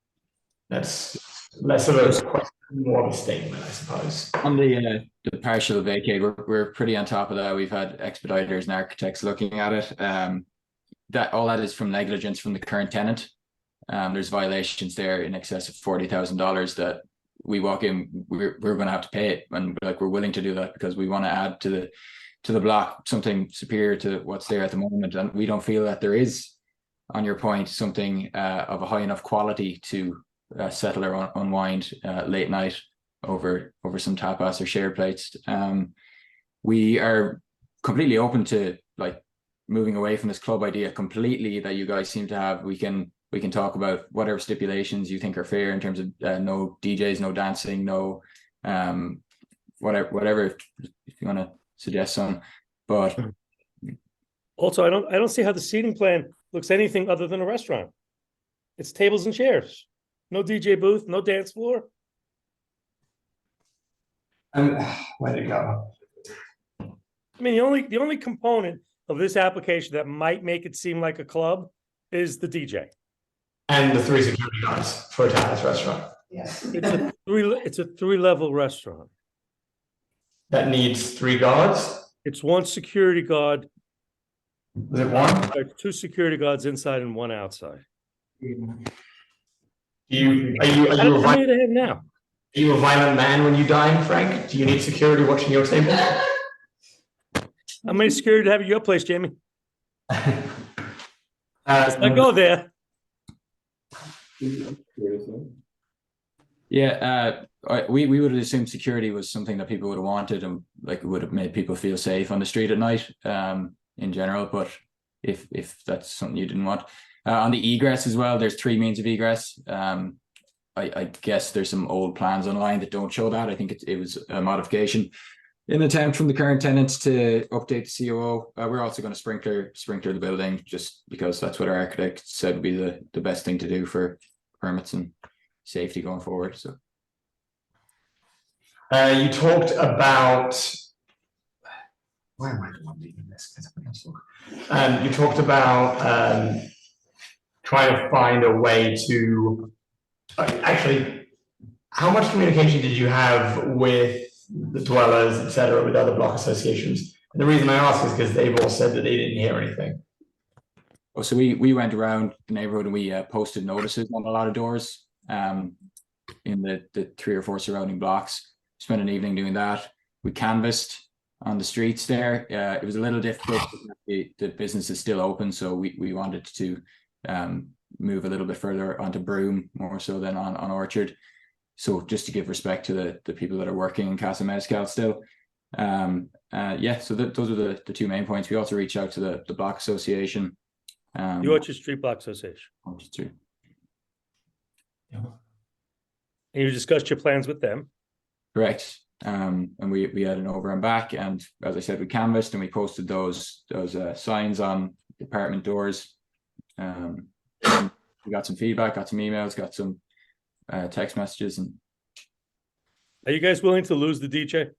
Speaker 9: That's less of a question, more of a statement, I suppose.
Speaker 17: On the partial vacate, we're pretty on top of that. We've had expediters and architects looking at it. That all that is from negligence from the current tenant. there's violations there in excess of $40,000 that we walk in, we're going to have to pay it, and like we're willing to do that because we want to add to the block something superior to what's there at the moment, and we don't feel that there is, on your point, something of a high enough quality to settle or unwind late night over some tapas or shared plates. We are completely open to like moving away from this club idea completely that you guys seem to have. We can talk about whatever stipulations you think are fair in terms of no DJs, no dancing, no whatever if you want to suggest some. But
Speaker 12: also, I don't see how the seating plan looks anything other than a restaurant. It's tables and chairs, no DJ booth, no dance floor.
Speaker 9: Way to go.
Speaker 12: I mean, the only component of this application that might make it seem like a club is the DJ.
Speaker 9: And the 3 security guards for a Tapas restaurant.
Speaker 3: Yes.
Speaker 12: It's a 3-level restaurant.
Speaker 9: That needs 3 guards?
Speaker 12: It's 1 security guard.
Speaker 9: Is it 1?
Speaker 12: There's 2 security guards inside and 1 outside.
Speaker 9: Are you a violent man when you dine, Frank? Do you need security watching your table?
Speaker 12: How many security do you have at your place, Jamie? Let's not go there.
Speaker 17: Yeah, we would have assumed security was something that people would have wanted, and like it would have made people feel safe on the street at night, in general. But if that's something you didn't want, on the egress as well, there's 3 means of egress. I guess there's some old plans online that don't show that. I think it was a modification in an attempt from the current tenants to update the COO. We're also going to sprinkler the building just because that's what our architect said would be the best thing to do for permits and safety going forward. So
Speaker 9: you talked about why am I the one leading this? You talked about trying to find a way to actually, how much communication did you have with the dwellers, etc., with other block associations? And the reason I ask is because they've all said that they didn't hear anything.
Speaker 17: Oh, so we went around the neighborhood and we posted notices on a lot of doors in the 3 or 4 surrounding blocks. Spent an evening doing that. We canvassed on the streets there. It was a little difficult. The business is still open, so we wanted to move a little bit further onto Broome more so than on Orchard. So just to give respect to the people that are working in Casa Mezcal still. Yeah, so those are the 2 main points. We also reached out to the Block Association.
Speaker 12: The Orchard Street Block Association.
Speaker 17: Orchard Street.
Speaker 12: And you discussed your plans with them.
Speaker 17: Correct. And we had an over and back, and as I said, we canvassed and we posted those signs on apartment doors. We got some feedback, got some emails, got some text messages. And
Speaker 12: are you guys willing to lose the DJ?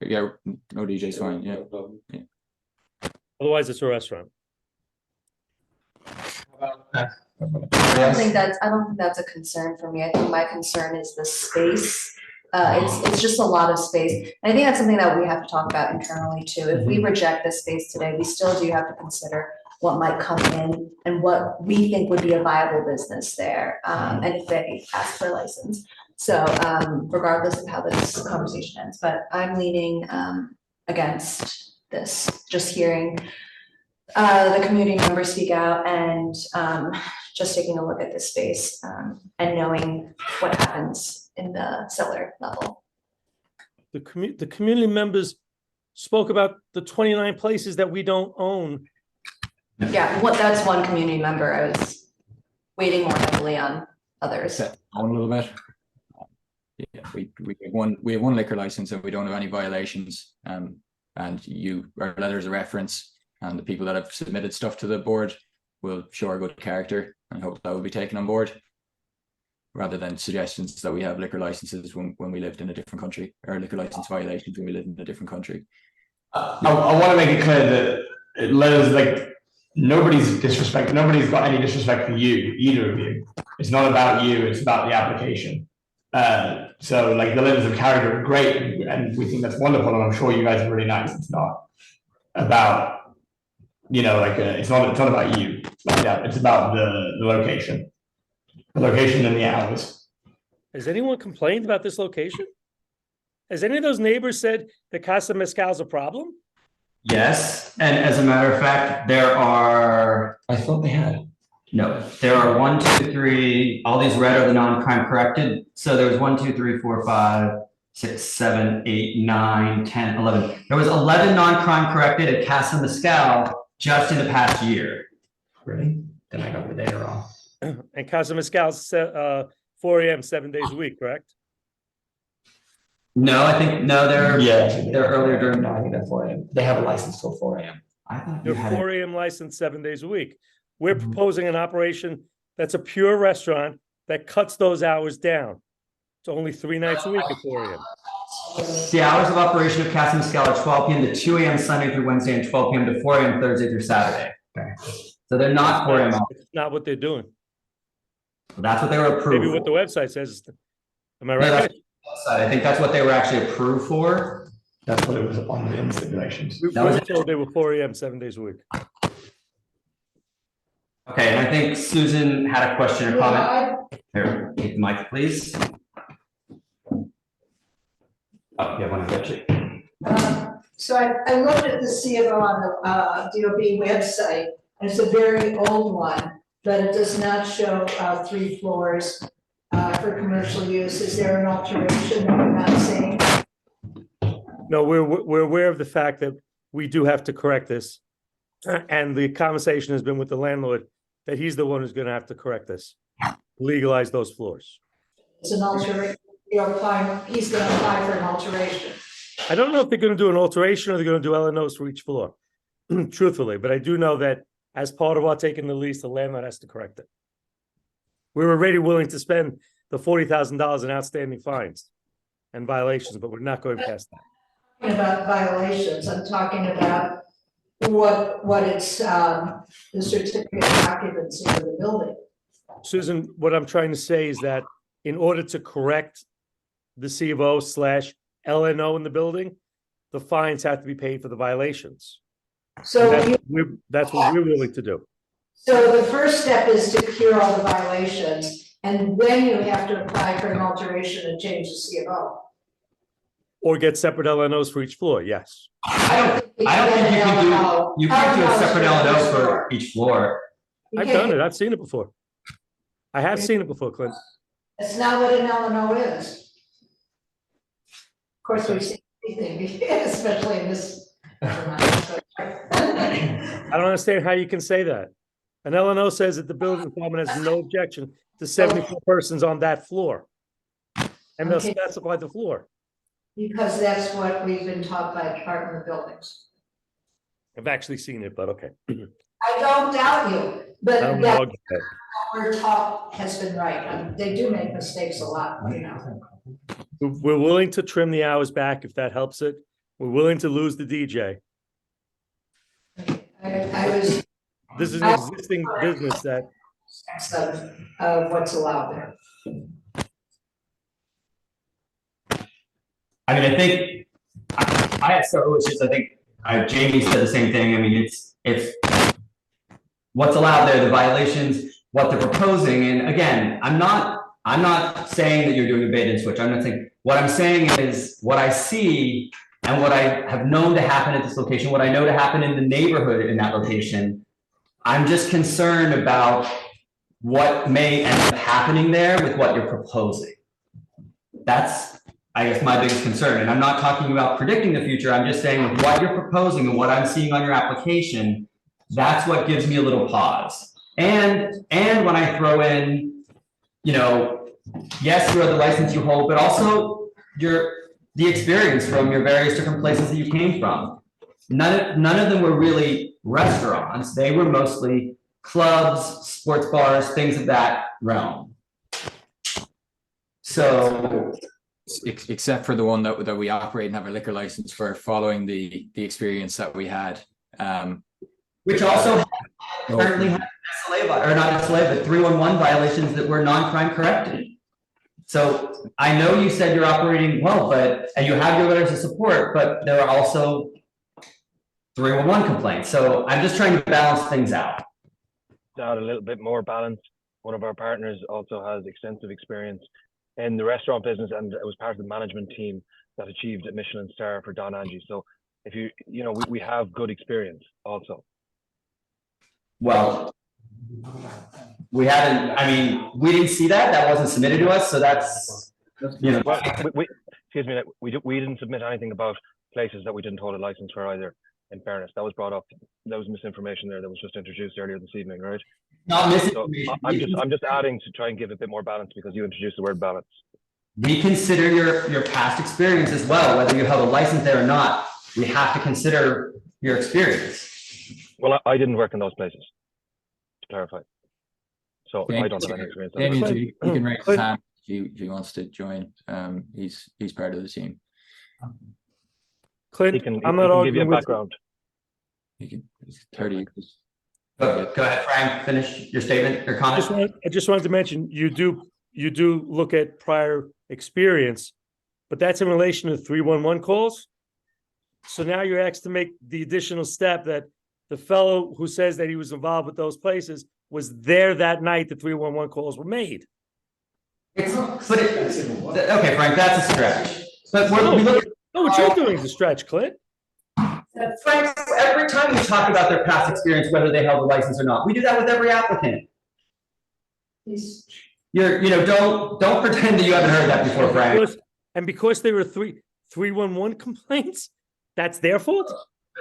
Speaker 17: Yeah, no DJ's fine. Yeah.
Speaker 12: Otherwise, it's a restaurant.
Speaker 4: I don't think that's a concern for me. I think my concern is the space. It's just a lot of space. And I think that's something that we have to talk about internally too. If we reject this space today, we still do have to consider what might come in and what we think would be a viable business there, and if they ask for a license. So regardless of how this conversation ends, but I'm leaning against this, just hearing the community members speak out and just taking a look at this space and knowing what happens in the cellar level.
Speaker 12: The community members spoke about the 29 places that we don't own.
Speaker 4: Yeah, that's one community member. I was waiting more heavily on others.
Speaker 17: On a little bit. Yeah, we have one liquor license and we don't have any violations. And our letters of reference and the people that have submitted stuff to the board will show our good character, and hope that will be taken on board, rather than suggestions that we have liquor licenses when we lived in a different country, or liquor license violations when we lived in a different country.
Speaker 9: I want to make it clear that letters, like, nobody's got any disrespect for you, either of you. It's not about you, it's about the application. So like the letters of character are great, and we think that's wonderful, and I'm sure you guys are really nice. It's not about, it's not about you like that. It's about the location. The location and the hours.
Speaker 12: Has anyone complained about this location? Has any of those neighbors said that Casa Mezcal's a problem?
Speaker 1: Yes, and as a matter of fact, there are.
Speaker 9: I thought they had.
Speaker 1: No, there are 1, 2, 3, all these red are the non-crime corrected. So there was 1, 2, 3, 4, 5, 6, 7, 8, 9, 10, 11. There was 11 non-crime corrected at Casa Mezcal just in the past year.
Speaker 9: Really? Then I got the data wrong.
Speaker 12: And Casa Mezcal's 4 a.m. 7 days a week, correct?
Speaker 1: No, I think, no, they're earlier during.
Speaker 9: No, I think they're 4 a.m. They have a license till 4 a.m.
Speaker 1: I thought
Speaker 12: They're 4 a.m. licensed 7 days a week. We're proposing an operation that's a pure restaurant that cuts those hours down. It's only 3 nights a week at 4 a.m.
Speaker 1: The hours of operation of Casa Mezcal are 12 p.m. to 2 a.m. Sunday through Wednesday and 12 p.m. to 4 a.m. Thursday through Saturday. Okay. So they're not 4 a.m.
Speaker 12: It's not what they're doing.
Speaker 1: That's what they were approved.
Speaker 12: Maybe what the website says. Am I
Speaker 1: No,
Speaker 12: right?
Speaker 1: that's- I think that's what they were actually approved for.
Speaker 9: That's what it was on the stipulations.
Speaker 12: We were told they were 4 a.m. 7 days a week.
Speaker 1: Okay, and I think Susan had a question or comment. Here, take the mic, please. Oh, yeah, one of you.
Speaker 3: So I looked at the C of O on the DOB website, and it's a very old one, but it does not show 3 floors for commercial use. Is there an alteration that we're not seeing?
Speaker 12: No, we're aware of the fact that we do have to correct this. And the conversation has been with the landlord that he's the one who's going to have to correct this, legalize those floors.
Speaker 3: It's an alteration. He's going to apply for an alteration.
Speaker 12: I don't know if they're going to do an alteration or they're going to do LNOs for each floor, truthfully, but I do know that as part of our taking the lease, the landlord has to correct it. We're already willing to spend the $40,000 in outstanding fines and violations, but we're not going past that.
Speaker 3: I'm talking about violations, I'm talking about what it's, the certificate of occupancy of the building.
Speaker 12: Susan, what I'm trying to say is that in order to correct the C of O / LNO in the building, the fines have to be paid for the violations.
Speaker 3: So
Speaker 12: that's what we're willing to do.
Speaker 3: So the first step is to cure all the violations, and then you have to apply for an alteration and change the C of O.
Speaker 12: Or get separate LNOs for each floor, yes.
Speaker 1: I don't think you can do a separate LNO for each floor.
Speaker 12: I've done it, I've seen it before. I have seen it before, Clint.
Speaker 3: That's not what an LNO is. Of course, we've seen anything, especially in this.
Speaker 12: I don't understand how you can say that. An LNO says that the building department has no objection to 74 persons on that floor. And they'll specify the floor.
Speaker 3: Because that's what we've been taught by Department of Buildings.
Speaker 12: I've actually seen it, but okay.
Speaker 3: I don't doubt you, but
Speaker 12: I don't
Speaker 3: that's
Speaker 12: know.
Speaker 3: what we're taught has been right. They do make mistakes a lot, you know.
Speaker 12: We're willing to trim the hours back if that helps it. We're willing to lose the DJ. This is an existing business that.
Speaker 3: Of what's allowed there.
Speaker 1: I mean, I think I have several issues. I think Jamie said the same thing. I mean, it's what's allowed there, the violations, what they're proposing. And again, I'm not saying that you're doing a bait and switch. I'm not saying, what I'm saying is what I see and what I have known to happen at this location, what I know to happen in the neighborhood in that location. I'm just concerned about what may end up happening there with what you're proposing. That's, I guess, my biggest concern. And I'm not talking about predicting the future. I'm just saying with what you're proposing and what I'm seeing on your application, that's what gives me a little pause. And when I throw in, you know, yes, you are the license you hold, but also the experience from your various different places that you came from. None of them were really restaurants. They were mostly clubs, sports bars, things of that realm. So,
Speaker 17: except for the one that we operate and have a liquor license for, following the experience that we had,
Speaker 1: which also currently has SLA, or not SLA, but 311 violations that were non-crime corrected. So I know you said you're operating well, and you have your letters of support, but there are also 311 complaints. So I'm just trying to balance things out.
Speaker 16: Add a little bit more balance. one of our partners, also has extensive experience in the restaurant business, and it was part of the management team that achieved a Michelin star for Don Angie. So if we have good experience also.
Speaker 1: Well, we haven't, I mean, we didn't see that. That wasn't submitted to us. So that's, you know.
Speaker 16: Well, excuse me, we didn't submit anything about places that we didn't hold a license for either. In fairness, that was brought up. That was misinformation there that was just introduced earlier this evening, right?
Speaker 1: Not misinformation.
Speaker 16: So I'm just adding to try and give a bit more balance because you introduced the word balance.
Speaker 1: We consider your past experience as well, whether you have a license there or not. We have to consider your experience.
Speaker 16: Well, I didn't work in those places, to clarify. So I don't have any experience.
Speaker 17: Damien, he can raise his hand if he wants to join. He's part of the team.
Speaker 12: Clint,
Speaker 16: He can
Speaker 12: arguing
Speaker 16: give you a
Speaker 12: with
Speaker 16: background.
Speaker 17: He can, he's 30.
Speaker 1: Go ahead, Frank, finish your statement, your comment.
Speaker 12: I just wanted to mention, you do look at prior experience, but that's in relation to 311 calls. So now you're asked to make the additional step that the fellow who says that he was involved with those places was there that night the 311 calls were made.
Speaker 1: Okay, Frank, that's a stretch. But we look.
Speaker 12: No, what you're doing is a stretch, Clint.
Speaker 1: Frank, every time we talk about their past experience, whether they held a license or not, we do that with every applicant. Don't pretend that you haven't heard that before, Frank.
Speaker 12: Because they were 311 complaints, that's their fault?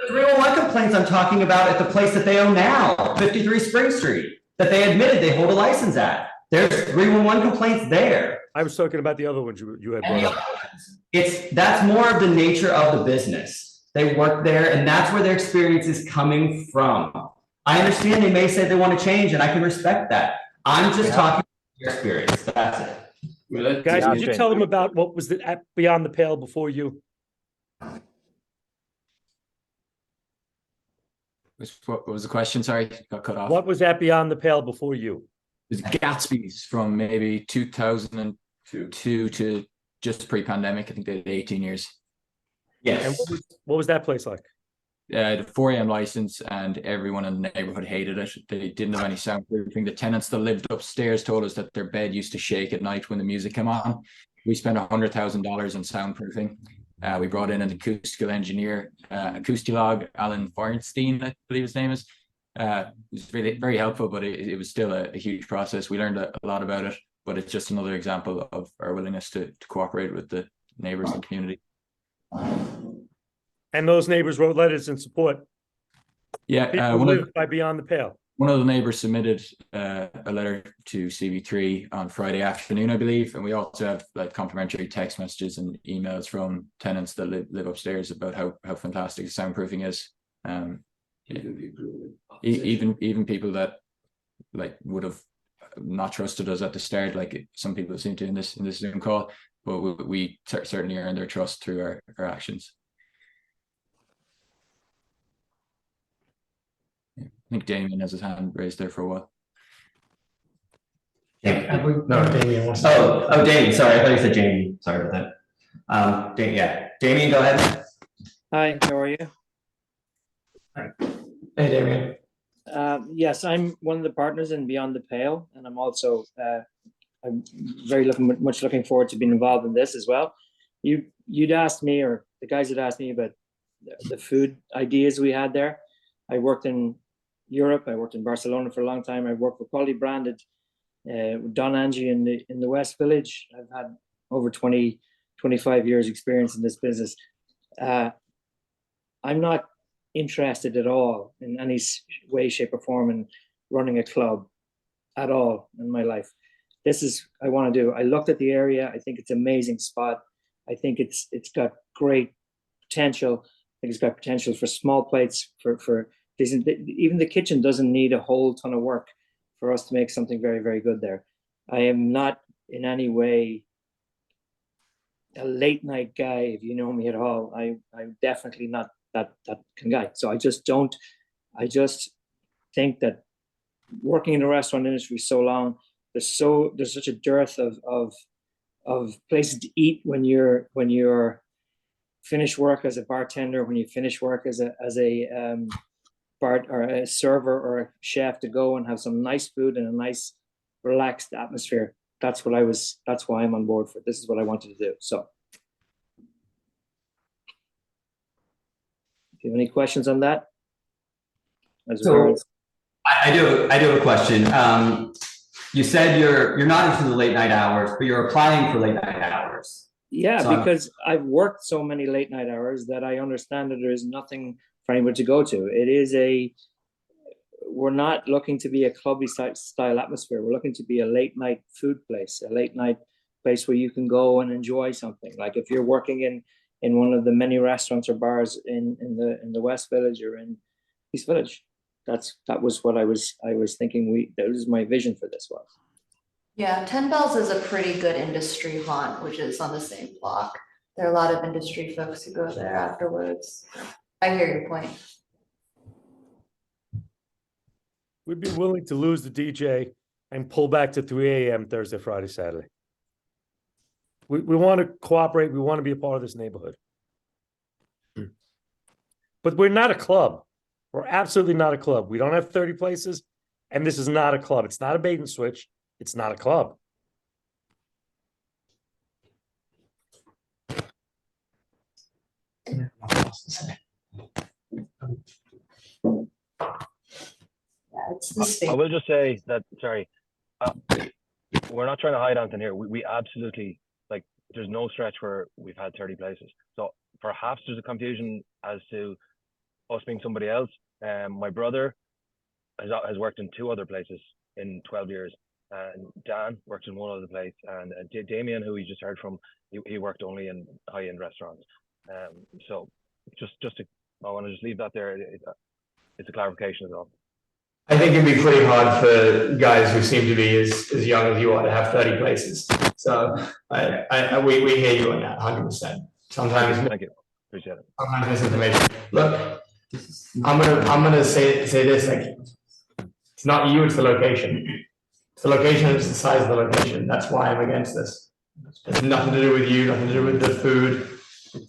Speaker 1: 311 complaints I'm talking about at the place that they own now, 53 Spring Street, that they admitted they hold a license at. There's 311 complaints there.
Speaker 12: I was talking about the other ones you had brought up.
Speaker 1: That's more of the nature of the business. They work there, and that's where their experience is coming from. I understand they may say they want to change, and I can respect that. I'm just talking about their experience. That's it.
Speaker 12: Guys, could you tell them about what was beyond the pale before you?
Speaker 17: What was the question? Sorry, got cut off.
Speaker 12: What was that beyond the pale before you?
Speaker 17: It was Gatsby's from maybe 2002 to just pre-pandemic. I think they had 18 years.
Speaker 1: Yes.
Speaker 12: And what was that place like?
Speaker 17: The 4 a.m. license, and everyone in the neighborhood hated it. They didn't have any soundproofing. The tenants that lived upstairs told us that their bed used to shake at night when the music came on. We spent $100,000 on soundproofing. We brought in an acoustical engineer, Acoustilog, Alan Feinstein, I believe his name is. It was really very helpful, but it was still a huge process. We learned a lot about it, but it's just another example of our willingness to cooperate with the neighbors and community.
Speaker 12: And those neighbors wrote letters in support.
Speaker 17: Yeah,
Speaker 12: by Beyond the Pale.
Speaker 17: One of the neighbors submitted a letter to CV3 on Friday afternoon, I believe, and we also have like complimentary text messages and emails from tenants that live upstairs about how fantastic soundproofing is. Even people that like would have not trusted us at the start, like some people seem to in this Zoom call, but we certainly earn their trust through our actions. I think Damien has his hand raised there for a while.
Speaker 9: No, Damien wants to.
Speaker 1: Oh, Damien. Sorry, I thought you said Jamie. Sorry about that. Damien, go ahead.
Speaker 5: Hi, how are you?
Speaker 9: Hey, Damien.
Speaker 5: Yes, I'm one of the partners in Beyond the Pale, and I'm also I'm much looking forward to being involved in this as well. You'd asked me, or the guys had asked me about the food ideas we had there. I worked in Europe. I worked in Barcelona for a long time. I've worked for quality branded Don Angie in the West Village. I've had over 25 years experience in this business. I'm not interested at all in any way, shape, or form in running a club at all in my life. This is I want to do. I looked at the area. I think it's an amazing spot. I think it's got great potential. I think it's got potential for small plates, for even the kitchen doesn't need a whole ton of work for us to make something very, very good there. I am not in any way a late night guy, if you know me at all. I'm definitely not that kind of guy. So I just think that working in the restaurant industry so long, there's such a dearth of places to eat when you're finish work as a bartender, when you finish work as a bar or a server or a chef, to go and have some nice food in a nice relaxed atmosphere. That's why I'm on board for it. This is what I wanted to do. So. Do you have any questions on that?
Speaker 1: So I do have a question. You said you're not into the late night hours, but you're applying for late night hours.
Speaker 5: Yeah,
Speaker 1: So
Speaker 5: because I've worked so many late night hours that I understand that there is nothing for anyone to go to. We're not looking to be a clubby style atmosphere. We're looking to be a late night food place, a late night place where you can go and enjoy something. Like if you're working in one of the many restaurants or bars in the West Village or in East Village, that was what I was thinking. That was my vision for this was.
Speaker 4: Yeah, 10 Bells is a pretty good industry haunt, which is on the same block. There are a lot of industry folks who go there afterwards. I hear your point.
Speaker 12: We'd be willing to lose the DJ and pull back to 3 a.m. Thursday, Friday, Saturday. We want to cooperate. We want to be a part of this neighborhood. But we're not a club. We're absolutely not a club. We don't have 30 places, and this is not a club. It's not a bait and switch. It's not a club.
Speaker 16: I will just say that, sorry, we're not trying to hide anything here. We absolutely, like, there's no stretch where we've had 30 places. So perhaps there's a confusion as to us being somebody else. My brother has worked in 2 other places in 12 years. And Dan worked in 1 other place. And Damien, who we just heard from, he worked only in high-end restaurants. So I want to just leave that there. It's a clarification as well.
Speaker 9: I think it'd be pretty hard for guys who seem to be as young as you are to have 30 places. So we hear you on that 100%. Sometimes,
Speaker 16: thank you, appreciate it.
Speaker 9: Sometimes misinformation. Look, I'm gonna say this, like, it's not you, it's the location. It's the location, it's the size of the location. That's why I'm against this. It's nothing to do with you, nothing to do with the food,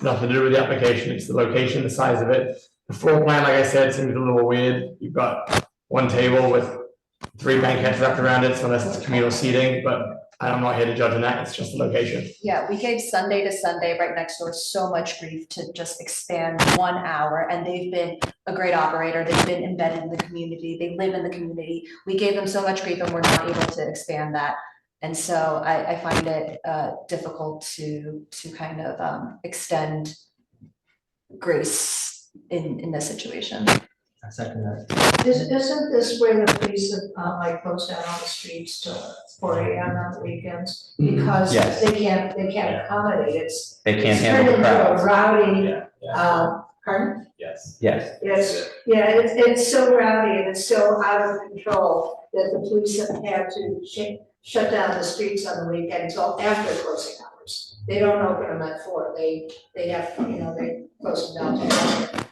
Speaker 9: nothing to do with the application. It's the location, the size of it. The floor plan, like I said, seems a little weird. You've got 1 table with 3 banquettes wrapped around it, so unless it's communal seating, but I'm not here to judge on that, it's just the location.
Speaker 4: Yeah, we gave Sunday to Sunday right next door so much grief to just expand 1 hour, and they've been a great operator. They've been embedded in the community. They live in the community. We gave them so much grief, and we're not able to expand that. And so I find it difficult to kind of extend grace in this situation.
Speaker 1: I second that.
Speaker 3: Isn't this where the police like close down on the streets till 4 a.m. on the weekends? Because
Speaker 1: Yes.
Speaker 3: they can't accommodate it.
Speaker 1: They can't
Speaker 3: It's
Speaker 1: handle the
Speaker 3: turned into a
Speaker 1: crowds.
Speaker 3: rowdy, pardon?
Speaker 1: Yes.
Speaker 3: It's so rowdy and it's so out of control that the police have had to shut down the streets on the weekend until after closing hours. They don't open them at 4. They have, they close them down to.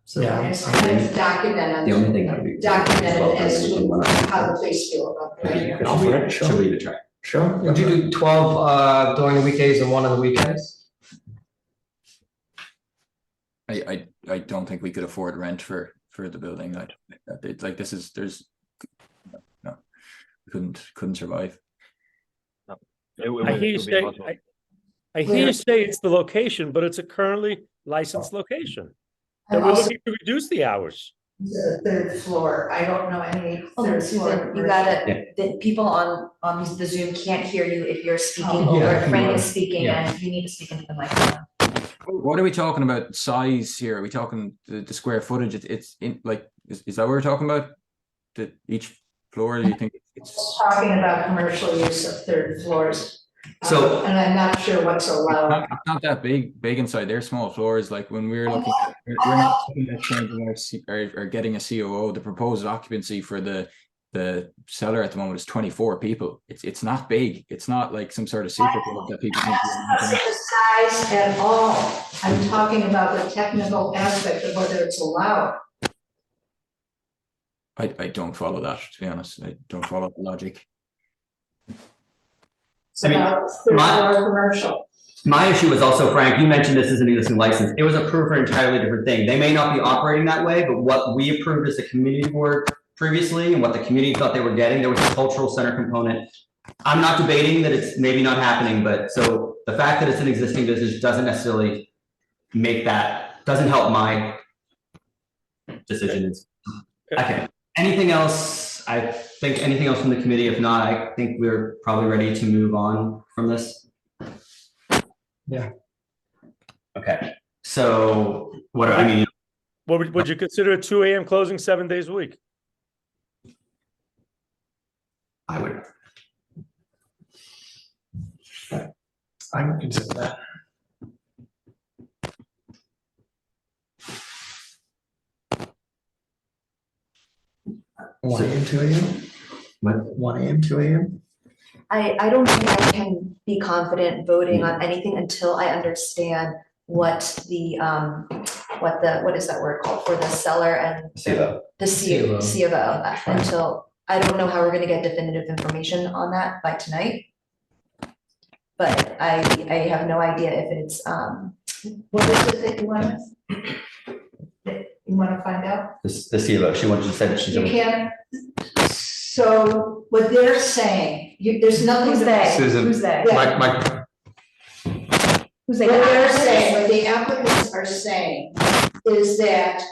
Speaker 1: So
Speaker 3: It's kind of documented.
Speaker 1: The only thing that would be.
Speaker 3: Documented as to how the police feel about that.
Speaker 1: Should we try?
Speaker 15: Sure. Would you do 12 during the weekdays and 1 on the weekends?
Speaker 17: I don't think we could afford rent for the building. It's like no, we couldn't survive.
Speaker 16: No.
Speaker 12: I hear you say it's the location, but it's a currently licensed location. And we're looking to reduce the hours.
Speaker 3: The 3rd floor, I don't know any
Speaker 4: Hold on,
Speaker 3: 3rd floor.
Speaker 4: Susan, you gotta, the people on the Zoom can't hear you if you're speaking
Speaker 3: Oh,
Speaker 4: or
Speaker 3: yeah.
Speaker 4: if Frank is speaking
Speaker 17: Yeah.
Speaker 4: and you need to speak into the microphone.
Speaker 17: What are we talking about size here? Are we talking the square footage? It's in like, is that what we're talking about? Each floor, do you think it's?
Speaker 3: Talking about commercial use of 3rd floors.
Speaker 1: So-
Speaker 3: And I'm not sure what's allowed.
Speaker 17: It's not that big inside. They're small floors. Like when we're looking at, we're not looking at changing or getting a COO. The proposed occupancy for the cellar at the moment is 24 people. It's not big. It's not like some sort of super club that people think.
Speaker 3: That's not the size at all. I'm talking about the technical aspect of whether it's allowed.
Speaker 17: I don't follow that, to be honest. I don't follow the logic.
Speaker 3: It's about 3rd floor commercial.
Speaker 1: My issue was also, Frank, you mentioned this is an existing license. It was approved for an entirely different thing. They may not be operating that way, but what we approved as a community board previously and what the community thought they were getting. There was a cultural center component. I'm not debating that it's maybe not happening, but so the fact that it's an existing business doesn't necessarily make that, doesn't help my decisions. Okay, anything else? I think anything else from the committee? If not, I think we're probably ready to move on from this.
Speaker 15: Yeah.
Speaker 1: Okay, so what, I mean.
Speaker 12: What would you consider a 2 a.m. closing 7 days a week?
Speaker 1: I would.
Speaker 15: I would consider that. One AM, 2 AM?
Speaker 1: What?
Speaker 15: 1 AM, 2 AM?
Speaker 4: I don't think I can be confident voting on anything until I understand what the, what is that word called for the seller and the C of O, until, I don't know how we're gonna get definitive information on that by tonight. But I have no idea if it's, what is it that you want? You wanna find out?
Speaker 1: The C of O, she wanted to say that she's.
Speaker 3: You can't, so what they're saying, there's nothing.
Speaker 4: Who's they?
Speaker 9: Susan,
Speaker 4: Who's they?
Speaker 9: Mike.
Speaker 4: Who's they?
Speaker 3: What they're saying, what the applicants are saying is that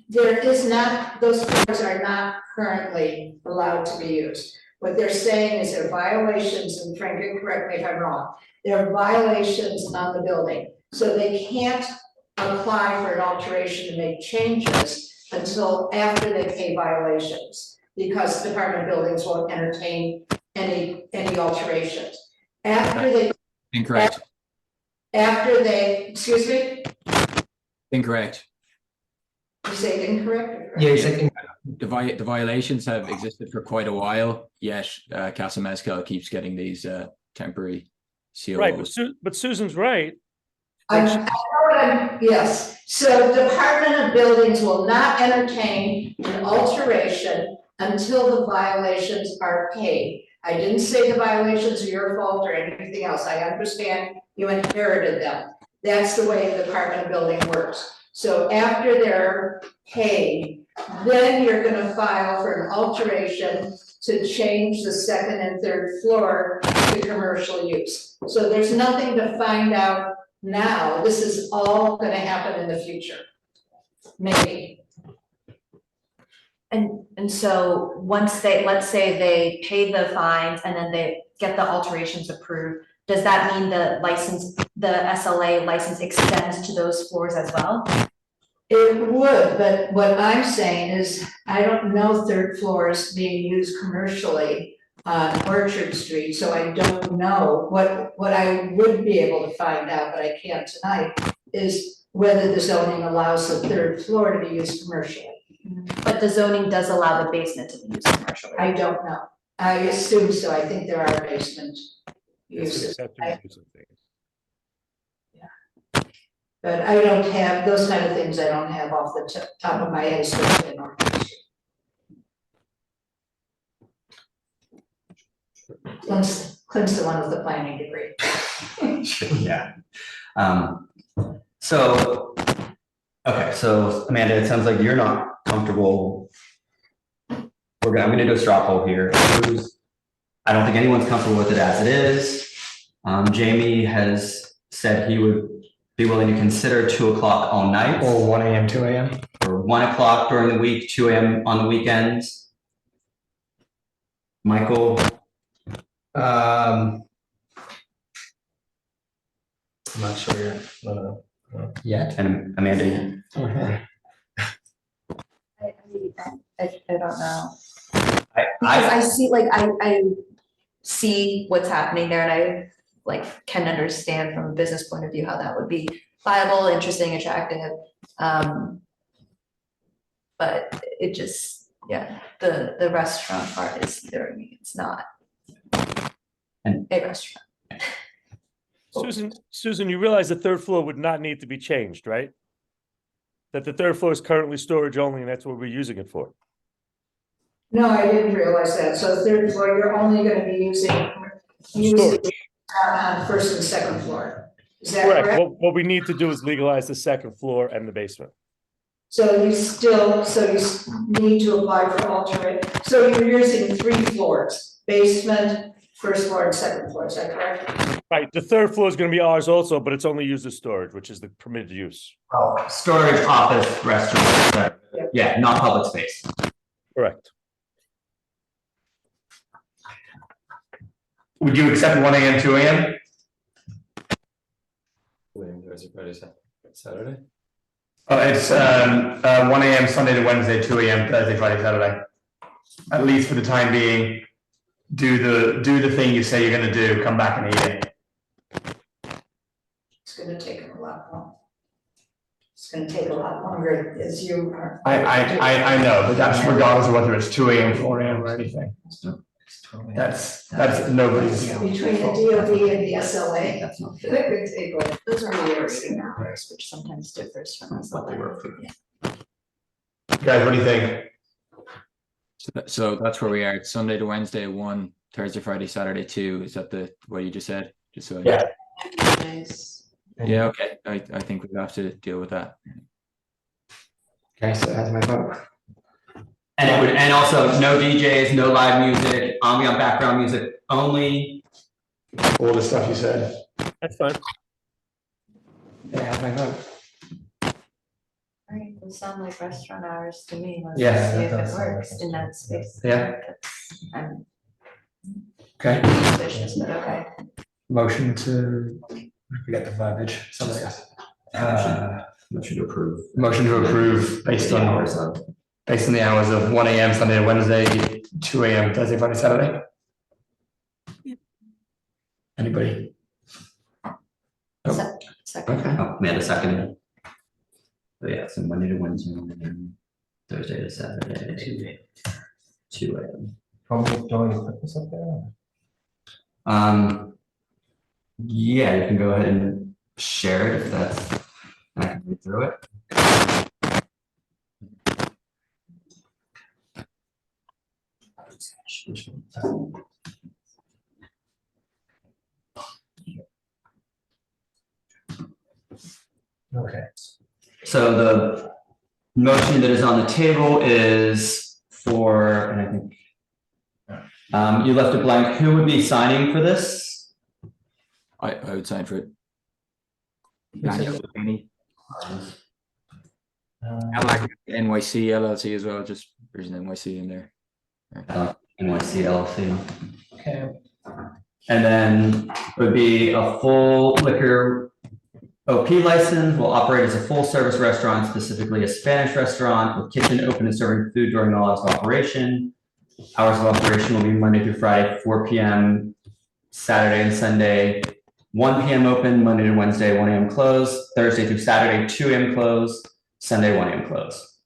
Speaker 3: there is not, those floors are not currently allowed to be used. What they're saying is there are violations, and Frank, you correct me if I'm wrong, there are violations on the building. So they can't apply for an alteration to make changes until after they pay violations, because the Department of Buildings won't entertain any alterations. After they.
Speaker 17: Incorrect.
Speaker 3: After they, excuse me,
Speaker 17: Incorrect.
Speaker 3: you say incorrect? Or correct?
Speaker 15: Yeah, you said
Speaker 17: The violations have existed for quite a while, yet Casa Mezcal keeps getting these temporary COOs.
Speaker 12: Right, but Susan's right.
Speaker 3: I know what yes, so Department of Buildings will not entertain an alteration until the violations are paid. I didn't say the violations are your fault or anything else. I understand you inherited them. That's the way the Department of Building works. So after they're paid, then you're gonna file for an alteration to change the second and third floor to commercial use. So there's nothing to find out now. This is all gonna happen in the future, maybe.
Speaker 4: And so once they, let's say they pay the fines and then they get the alterations approved, does that mean the license, the SLA license extends to those floors as well?
Speaker 3: It would, but what I'm saying is, I don't know third floors being used commercially on Orchard Street, so I don't know. What I would be able to find out, but I can't tonight, is whether the zoning allows the third floor to be used commercially.
Speaker 4: But the zoning does allow the basement to be used commercially.
Speaker 3: I don't know. I assume so. I think there are basement uses. But I don't have, those kind of things I don't have off the top of my head, especially in Orchard Street. Clint's the one with the planning degree.
Speaker 1: Yeah. So, okay, so Amanda, it sounds like you're not comfortable. I'm gonna do a straw poll here. I don't think anyone's comfortable with it as it is. Jamie has said he would be willing to consider 2 o'clock all night.
Speaker 15: Or 1 AM, 2 AM?
Speaker 1: Or 1 o'clock during the week, 2 AM on the weekends. Michael?
Speaker 15: I'm not sure yet. Yet.
Speaker 1: And Amanda?
Speaker 15: Okay.
Speaker 4: I don't know. Because I see, like, I see what's happening there, and I like can understand from a business point of view how that would be viable, interesting, attractive. But it just, yeah, the restaurant part is scaring me. It's not a restaurant.
Speaker 12: Susan, you realize the third floor would not need to be changed, right? That the third floor is currently storage only, and that's what we're using it for.
Speaker 3: No, I didn't realize that. So third floor, you're only gonna be using on first and second floor. Is that correct?
Speaker 12: What we need to do is legalize the second floor and the basement.
Speaker 3: So you need to apply for alternate, so you're using 3 floors, basement, first floor and second floor, is that correct?
Speaker 12: Right, the third floor is gonna be ours also, but it's only used as storage, which is the permitted use.
Speaker 1: Oh, storage, office, restaurant, yeah, not public space.
Speaker 12: Correct.
Speaker 9: Would you accept 1 AM, 2 AM?
Speaker 17: Thursday, Friday, Saturday?
Speaker 9: Oh, it's 1 AM Sunday to Wednesday, 2 AM Thursday, Friday, Saturday. At least for the time being, do the thing you say you're gonna do, come back and eat it.
Speaker 3: It's gonna take them a lot longer. It's gonna take a lot longer as you are.
Speaker 9: I know, but that's regardless of whether it's 2 AM, 4 AM or anything. That's nobody's.
Speaker 3: Between the DOD and the SLA.
Speaker 1: That's not
Speaker 3: It could take like
Speaker 4: Those are
Speaker 3: 3 years.
Speaker 4: operating hours, which sometimes differs from
Speaker 1: what they were approved.
Speaker 9: Guys, what do you think?
Speaker 17: So that's where we are. It's Sunday to Wednesday, 1, Thursday, Friday, Saturday, 2. Is that what you just said? Just so.
Speaker 9: Yeah.
Speaker 4: Nice.
Speaker 17: Yeah, okay. I think we'll have to deal with that.
Speaker 9: Okay, so that's my vote.
Speaker 1: And also no DJs, no live music, ambient background music only.
Speaker 9: All the stuff you said.
Speaker 12: That's fine.
Speaker 9: Yeah, that's my vote.
Speaker 4: Right, those sound like restaurant hours to me. Let's
Speaker 9: Yeah,
Speaker 4: see
Speaker 9: that
Speaker 4: if
Speaker 9: does
Speaker 4: it
Speaker 9: sound like
Speaker 4: works in that space.
Speaker 9: Yeah.
Speaker 4: I'm
Speaker 9: Okay.
Speaker 4: suspicious, but okay.
Speaker 9: Motion to, I forget the verbiage, somebody else.
Speaker 1: Motion to approve.
Speaker 9: Motion to approve based on the hours of 1 AM Sunday to Wednesday, 2 AM Thursday, Friday, Saturday. Anybody?
Speaker 4: Second.
Speaker 1: Okay, oh, Amanda seconded. So yeah, so Monday to Wednesday, and then Thursday to Saturday, 2 AM.
Speaker 15: Probably don't put this up there.
Speaker 1: Yeah, you can go ahead and share it if that's, I can read through it.
Speaker 15: Okay.
Speaker 1: So the motion that is on the table is for, and I think you left it blank. Who would be signing for this?
Speaker 17: I would sign for it.
Speaker 1: Daniel.
Speaker 17: I like NYC LLC as well, just there's an NYC in there.
Speaker 1: NYC LLC.
Speaker 15: Okay.
Speaker 1: And then would be a full liquor OP license, will operate as a full service restaurant, specifically a Spanish restaurant with kitchen open and serving food during all hours of operation. Hours of operation will be Monday through Friday, 4 PM, Saturday and Sunday, 1 PM open, Monday to Wednesday, 1 AM close, Thursday through Saturday, 2 AM close, Sunday, 1 AM close.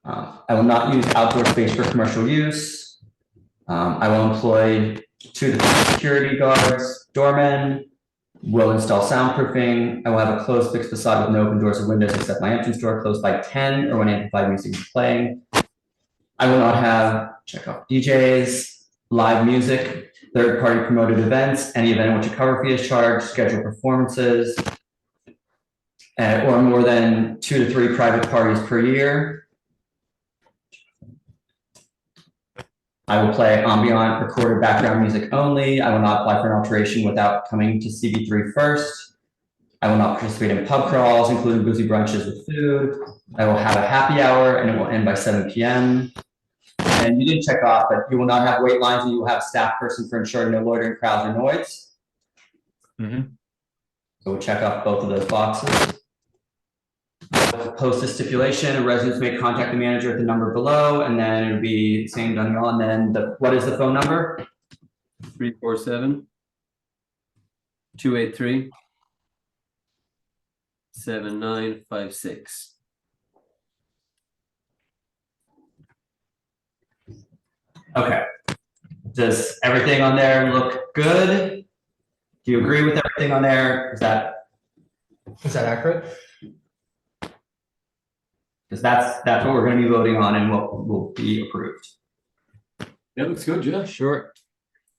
Speaker 1: I will not use outdoor space for commercial use. I will employ 2 to 3 security guards, doormen, will install soundproofing. I will have a closed fixed facade with no open doors or windows except my entrance door closed by 10 or when amplified music is playing. I will not have, check off DJs, live music, third-party promoted events, any event in which a cover fee is charged, scheduled performances, or more than 2 to 3 private parties per year. I will play ambient recorded background music only. I will not apply for an alteration without coming to CB3 first. I will not participate in pub crawls, including boozy brunches with food. I will have a happy hour and it will end by 7 PM. And you didn't check off, but you will not have wait lines and you will have a staff person for ensuring no loitering, crowds, or noise. So we'll check off both of those boxes. Post a stipulation, residents may contact the manager at the number below, and then it'll be same done y'all, and then what is the phone number?
Speaker 6: 347-283-7956.
Speaker 1: Okay. Does everything on there look good? Do you agree with everything on there? Is that
Speaker 15: accurate?
Speaker 1: Because that's what we're going to be voting on and what will be approved.
Speaker 6: That looks good, yeah.
Speaker 17: Sure.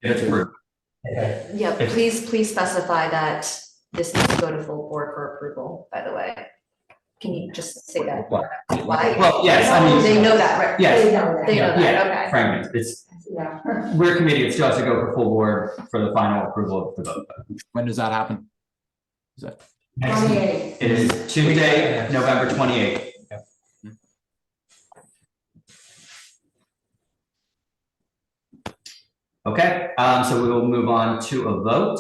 Speaker 1: It's approved.
Speaker 4: Yeah, please specify that this needs to go to full board for approval, by the way. Can you just say that?
Speaker 1: What?
Speaker 4: Why?
Speaker 1: Well, yes, I mean.
Speaker 4: They know that, right?
Speaker 1: Yes.
Speaker 4: They know that,
Speaker 1: Yeah,
Speaker 4: okay.
Speaker 1: frankly, it's,
Speaker 4: Yeah.
Speaker 1: we're a committee, it still has to go for full board for the final approval of the vote.
Speaker 6: When does that happen? Is that?
Speaker 1: Next-
Speaker 3: 28th.
Speaker 1: It is Tuesday, November 28th. Okay, so we will move on to a vote.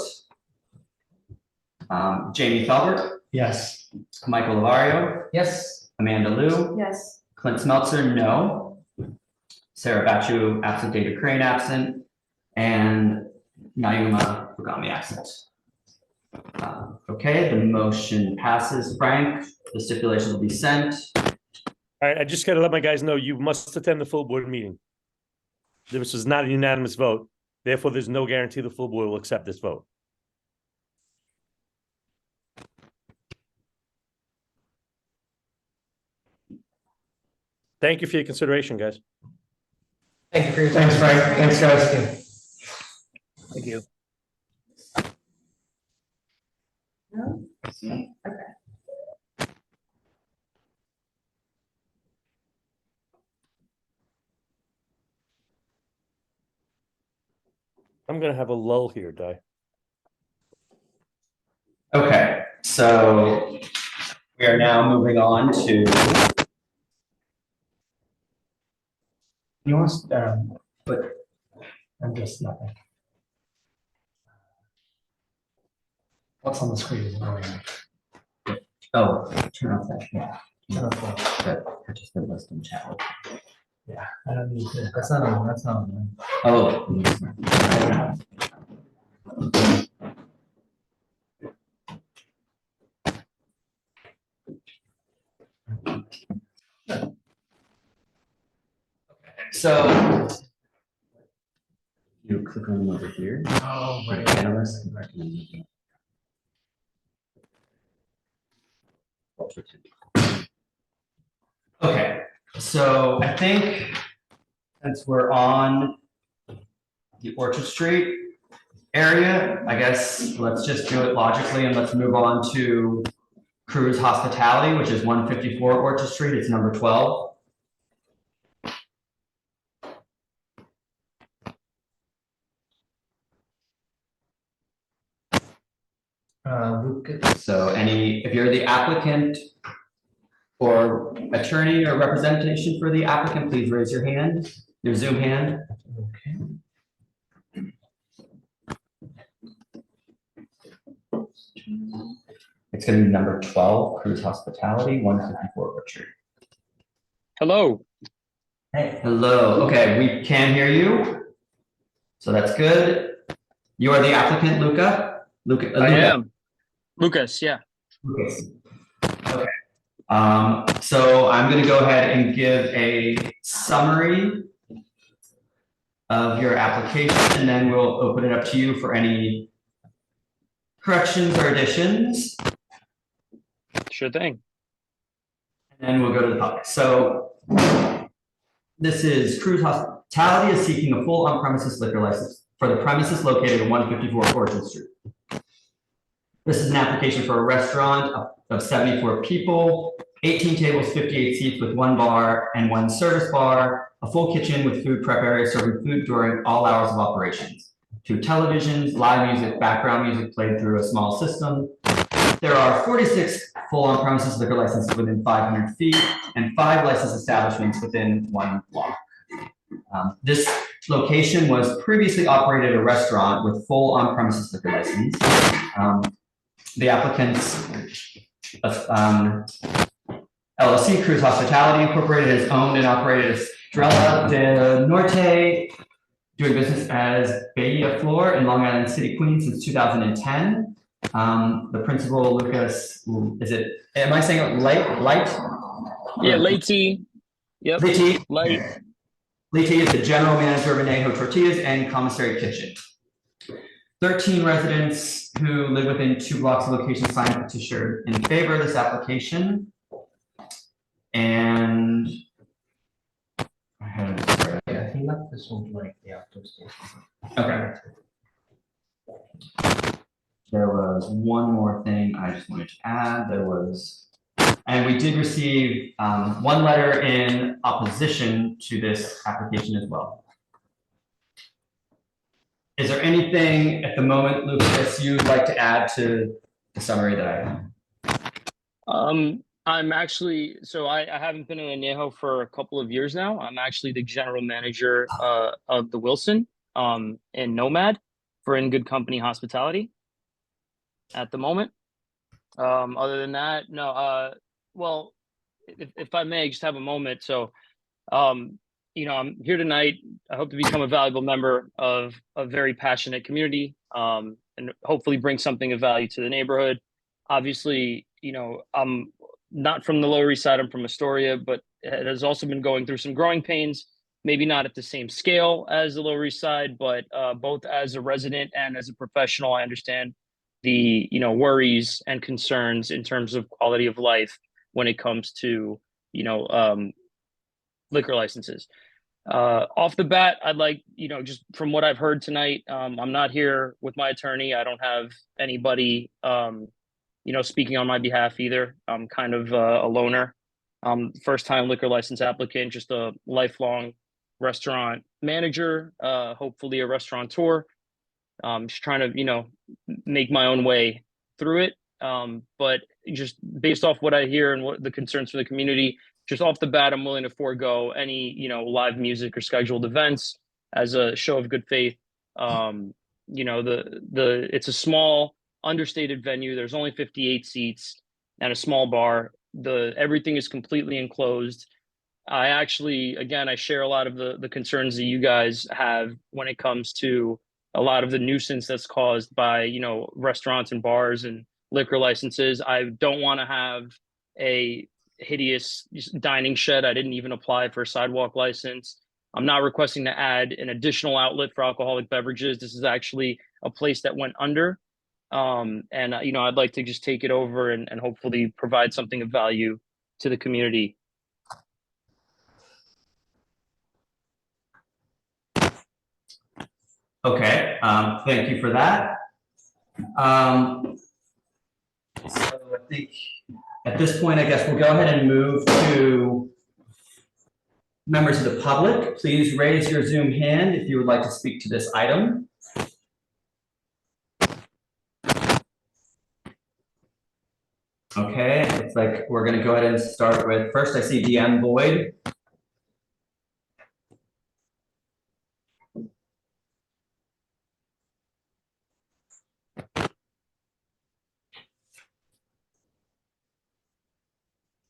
Speaker 1: Jamie Felbert,
Speaker 15: Yes.
Speaker 1: Michael Lavario,
Speaker 15: Yes.
Speaker 1: Amanda Liu,
Speaker 4: Yes.
Speaker 1: Clint Smeltzer, no. Sarah Bachu, absent, David Crane, absent, and Naima Fugami, absent. Okay, the motion passes. Frank, the stipulations will be sent.
Speaker 12: All right, I just gotta let my guys know, you must attend the full board meeting. This is not a unanimous vote. Therefore, there's no guarantee the full board will accept this vote. Thank you for your consideration, guys.
Speaker 15: Thank you for your time.
Speaker 9: Thanks, Frank. Thanks, guys.
Speaker 5: Thank you.
Speaker 4: No? Okay.
Speaker 12: I'm gonna have a lull here, Di.
Speaker 1: Okay, so we are now moving on to.
Speaker 15: You want, but I'm just nothing. What's on the screen is going on.
Speaker 1: Oh, turn off that. Yeah.
Speaker 15: Turn off
Speaker 1: That participant list and chat.
Speaker 15: Yeah, I don't need to. That's not on. That's not on.
Speaker 1: Oh. So you click on over here.
Speaker 15: Oh, right.
Speaker 1: Panelist and recommend. Okay, so I think since we're on the Orchard Street area, I guess let's just do it logically and let's move on to Cruise Hospitality, which is 154 Orchard Street. It's number 12. So if you're the applicant or attorney or representation for the applicant, please raise your hand, your Zoom hand.
Speaker 15: Okay.
Speaker 1: It's going to be number 12, Cruise Hospitality, 154 Orchard.
Speaker 7: Hello.
Speaker 1: Hey. Hello. Okay, we can hear you. So that's good. You are the applicant, Luca? Luca.
Speaker 7: I am. Lucas, yeah.
Speaker 1: Lucas. Okay. So I'm going to go ahead and give a summary of your application, and then we'll open it up to you for any corrections or additions.
Speaker 7: Sure thing.
Speaker 1: And then we'll go to the public. So this is Cruise Hospitality is seeking a full on-premises liquor license for the premises located at 154 Orchard Street. This is an application for a restaurant of 74 people, 18 tables, 58 seats with 1 bar and 1 service bar, a full kitchen with food prep area serving food during all hours of operations, 2 televisions, live music, background music played through a small system. There are 46 full on-premises liquor licenses within 500 feet and 5 licensed establishments within 1 block. This location was previously operated a restaurant with full on-premises liquor license. The applicant's LLC, Cruise Hospitality Incorporated, has owned and operated Estrella del Norte, doing business as Bahia Flor in Long Island City, Queens since 2010. The principal, Lucas, am I saying it light?
Speaker 7: Yeah, Late. Yep. Light.
Speaker 1: Late is the general manager of Anejo Tortillas and Commissary Kitchen. 13 residents who live within 2 blocks of location signed a petition in favor of this application. And
Speaker 15: Yeah, he left this one like the outdoor station.
Speaker 1: Okay. There was one more thing I just wanted to add. There was And we did receive one letter in opposition to this application as well. Is there anything at the moment, Lucas, you'd like to add to the summary that I have?
Speaker 7: I'm actually, so I haven't been in Añejo for a couple of years now. I'm actually the general manager of the Wilson in Nomad for In Good Company Hospitality at the moment. Other than that, no, well, if I may just have a moment. So, you know, I'm here tonight. I hope to become a valuable member of a very passionate community and hopefully bring something of value to the neighborhood. Obviously, you know, I'm not from the Lower East Side, I'm from Astoria, but it has also been going through some growing pains, maybe not at the same scale as the Lower East Side, but both as a resident and as a professional, I understand the, you know, worries and concerns in terms of quality of life when it comes to, you know, liquor licenses. Off the bat, I'd like, you know, just from what I've heard tonight, I'm not here with my attorney. I don't have anybody, you know, speaking on my behalf either. I'm kind of a loner. First time liquor license applicant, just a lifelong restaurant manager, hopefully a restaurateur. Just trying to, you know, make my own way through it. But just based off what I hear and what the concerns for the community, just off the bat, I'm willing to forego any, you know, live music or scheduled events as a show of good faith. You know, it's a small, understated venue. There's only 58 seats and a small bar. Everything is completely enclosed. I actually, again, I share a lot of the concerns that you guys have when it comes to a lot of the nuisance that's caused by, you know, restaurants and bars and liquor licenses. I don't want to have a hideous dining shed. I didn't even apply for a sidewalk license. I'm not requesting to add an additional outlet for alcoholic beverages. This is actually a place that went under. And, you know, I'd like to just take it over and hopefully provide something of value to the community.
Speaker 1: Okay, thank you for that. So I think at this point, I guess we'll go ahead and move to members of the public. Please raise your Zoom hand if you would like to speak to this item. Okay, looks like we're going to go ahead and start with, first I see DM Boyd.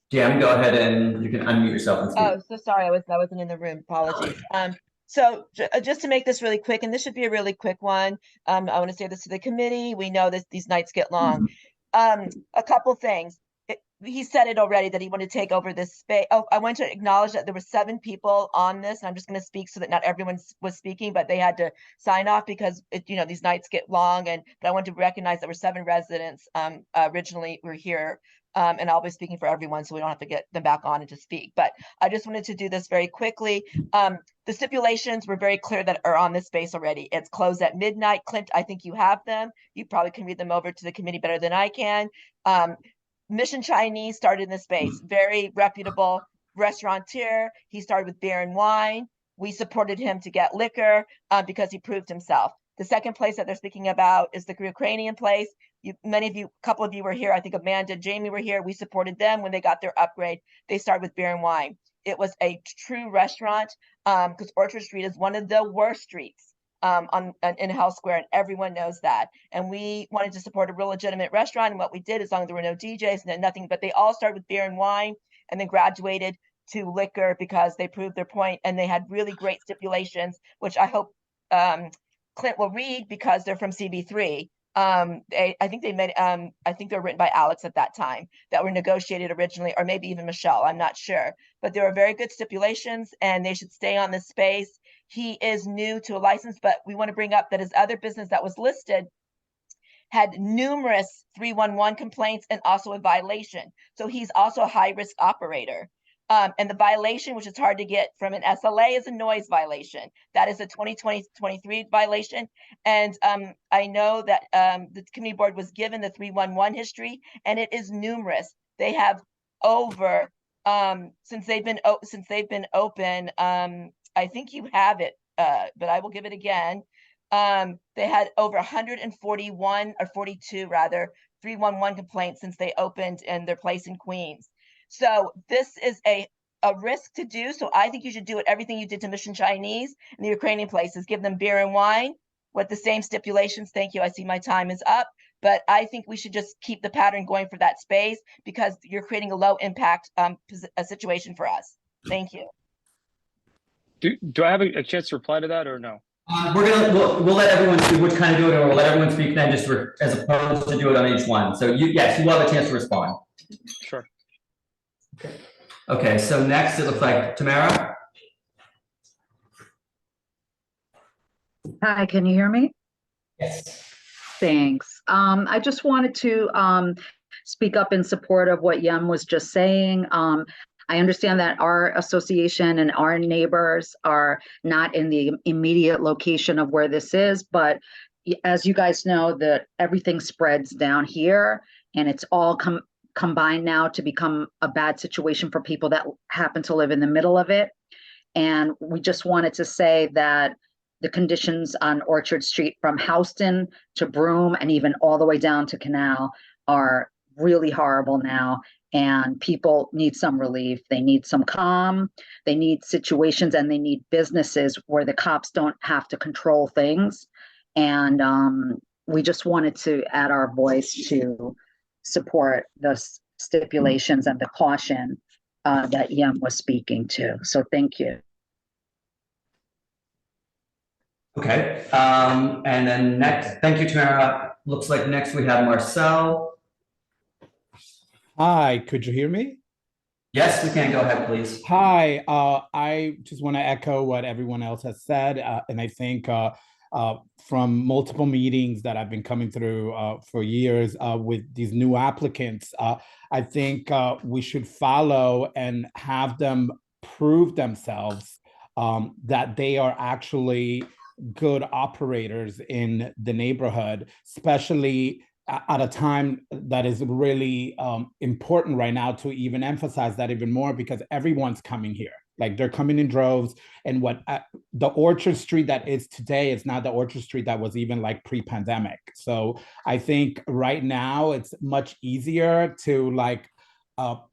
Speaker 1: DM, go ahead and you can unmute yourself and speak.
Speaker 19: Oh, so sorry, I wasn't in the room. Apologies. So just to make this really quick, and this should be a really quick one. I want to say this to the committee. We know that these nights get long. A couple things. He said it already that he wanted to take over this space. Oh, I want to acknowledge that there were 7 people on this, and I'm just going to speak so that not everyone was speaking, but they had to sign off because you know, these nights get long. But I want to recognize there were 7 residents originally were here. And I'll be speaking for everyone, so we don't have to get them back on and to speak. But I just wanted to do this very quickly. The stipulations were very clear that are on this space already. It's closed at midnight. Clint, I think you have them. You probably can read them over to the committee better than I can. Mission Chinese started in this space, very reputable restaurateur. He started with beer and wine. We supported him to get liquor because he proved himself. The second place that they're speaking about is the Ukrainian place. Many of you, a couple of you were here. I think Amanda and Jamie were here. We supported them when they got their upgrade. They started with beer and wine. It was a true restaurant because Orchard Street is one of the worst streets in Hell Square, and everyone knows that. And we wanted to support a real legitimate restaurant. And what we did, as long as there were no DJs and nothing, but they all started with beer and wine and then graduated to liquor because they proved their point and they had really great stipulations, which I hope Clint will read because they're from CB3. I think they made, I think they were written by Alex at that time that were negotiated originally, or maybe even Michelle, I'm not sure, but there were very good stipulations and they should stay on this space. He is new to a license, but we want to bring up that his other business that was listed had numerous 311 complaints and also a violation. So he's also a high risk operator. And the violation, which is hard to get from an SLA, is a noise violation. That is a 2020-23 violation. And I know that the committee board was given the 311 history, and it is numerous. They have over, since they've been open, I think you have it, but I will give it again. They had over 141 or 42 rather, 311 complaints since they opened in their place in Queens. So this is a risk to do. So I think you should do it, everything you did to Mission Chinese and the Ukrainian places, give them beer and wine with the same stipulations. Thank you. I see my time is up, but I think we should just keep the pattern going for that space because you're creating a low impact a situation for us. Thank you.
Speaker 7: Do I have a chance to reply to that or no?
Speaker 1: We'll let everyone speak. We'll kind of do it, or we'll let everyone speak then, just as opposed to do it on each one. So yes, you will have a chance to respond.
Speaker 7: Sure.
Speaker 1: Okay, so next it looks like Tamara.
Speaker 18: Hi, can you hear me?
Speaker 1: Yes.
Speaker 18: Thanks. I just wanted to speak up in support of what Yem was just saying. I understand that our association and our neighbors are not in the immediate location of where this is, but as you guys know, that everything spreads down here and it's all combined now to become a bad situation for people that happen to live in the middle of it. And we just wanted to say that the conditions on Orchard Street from Houston to Broome and even all the way down to Canal are really horrible now. And people need some relief. They need some calm. They need situations and they need businesses where the cops don't have to control things. And we just wanted to add our voice to support the stipulations and the caution that Yem was speaking to. So thank you.
Speaker 1: Okay, and then next, thank you, Tamara. Looks like next we have Marcel.
Speaker 2: Hi, could you hear me?
Speaker 1: Yes, we can. Go ahead, please.
Speaker 2: Hi, I just want to echo what everyone else has said, and I think from multiple meetings that I've been coming through for years with these new applicants, I think we should follow and have them prove themselves that they are actually good operators in the neighborhood, especially at a time that is really important right now to even emphasize that even more because everyone's coming here. Like they're coming in droves, and what the Orchard Street that is today is not the Orchard Street that was even like pre-pandemic. So I think right now it's much easier to like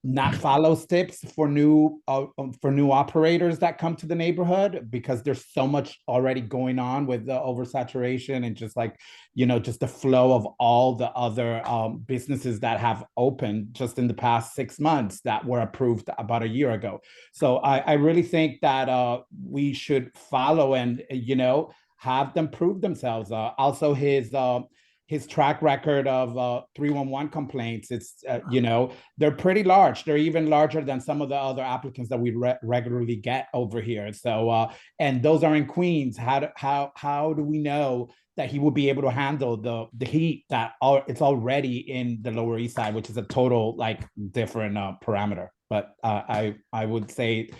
Speaker 2: not follow steps for new operators that come to the neighborhood because there's so much already going on with the oversaturation and just like, you know, just the flow of all the other businesses that have opened just in the past 6 months that were approved about a year ago. So I really think that we should follow and, you know, have them prove themselves. Also his track record of 311 complaints, it's, you know, they're pretty large. They're even larger than some of the other applicants that we regularly get over here. So, and those are in Queens. How do we know that he will be able to handle the heat that it's already in the Lower East Side, which is a total like different parameter. But I would say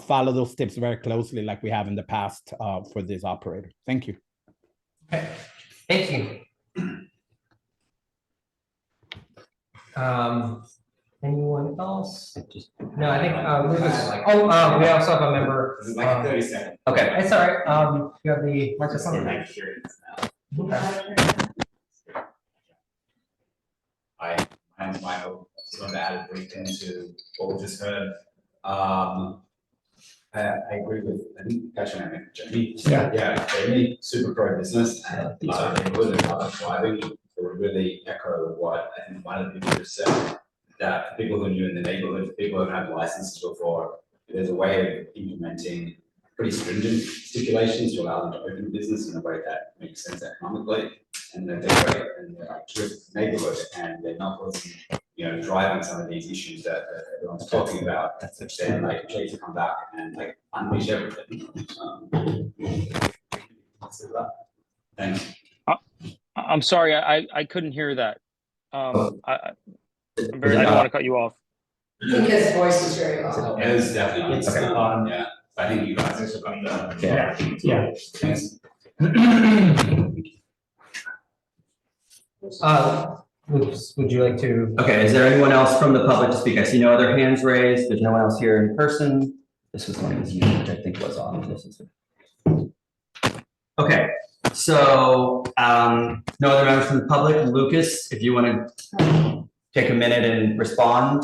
Speaker 2: follow those tips very closely like we have in the past for this operator. Thank you.
Speaker 15: Okay, thank you. Anyone else? No, I think we also have a member.
Speaker 17: Like 30 seconds.
Speaker 15: Okay, it's all right. You have the microphone.
Speaker 17: Hi, my name's Michael. Just wanted to add a brief thing to what we just heard. I agree with, I think, catch your name, Jamie. Yeah, Jamie, super pro business and love the neighborhood and love thriving. It would really echo what I think one of the people just said, that people who are new in the neighborhood, people who have had licenses before, there's a way of implementing pretty stringent stipulations to allow them to open a business in a way that makes sense economically. And they're great and they're like terrific neighborhood and they're not causing, you know, driving some of these issues that everyone's talking about. Then like please come back and like unleash everything. Thanks.
Speaker 7: I'm sorry, I couldn't hear that. I don't want to cut you off.
Speaker 3: I think his voice is very low.
Speaker 17: It is definitely yeah. I think you guys are coming down.
Speaker 15: Yeah.
Speaker 17: Thanks.
Speaker 15: Lucas, would you like to?
Speaker 1: Okay, is there anyone else from the public to speak? I see no other hands raised. There's no one else here in person. This was one of these, which I think was on. Okay, so no other members from the public. Lucas, if you want to take a minute and respond.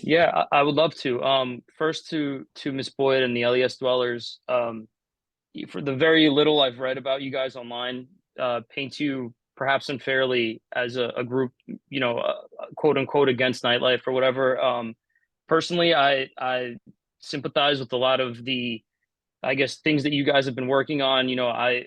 Speaker 7: Yeah, I would love to. First to Ms. Boyd and the LES dwellers. For the very little I've read about you guys online, paint you perhaps unfairly as a group, you know, quote unquote against nightlife or whatever. Personally, I sympathize with a lot of the, I guess, things that you guys have been working on. You know,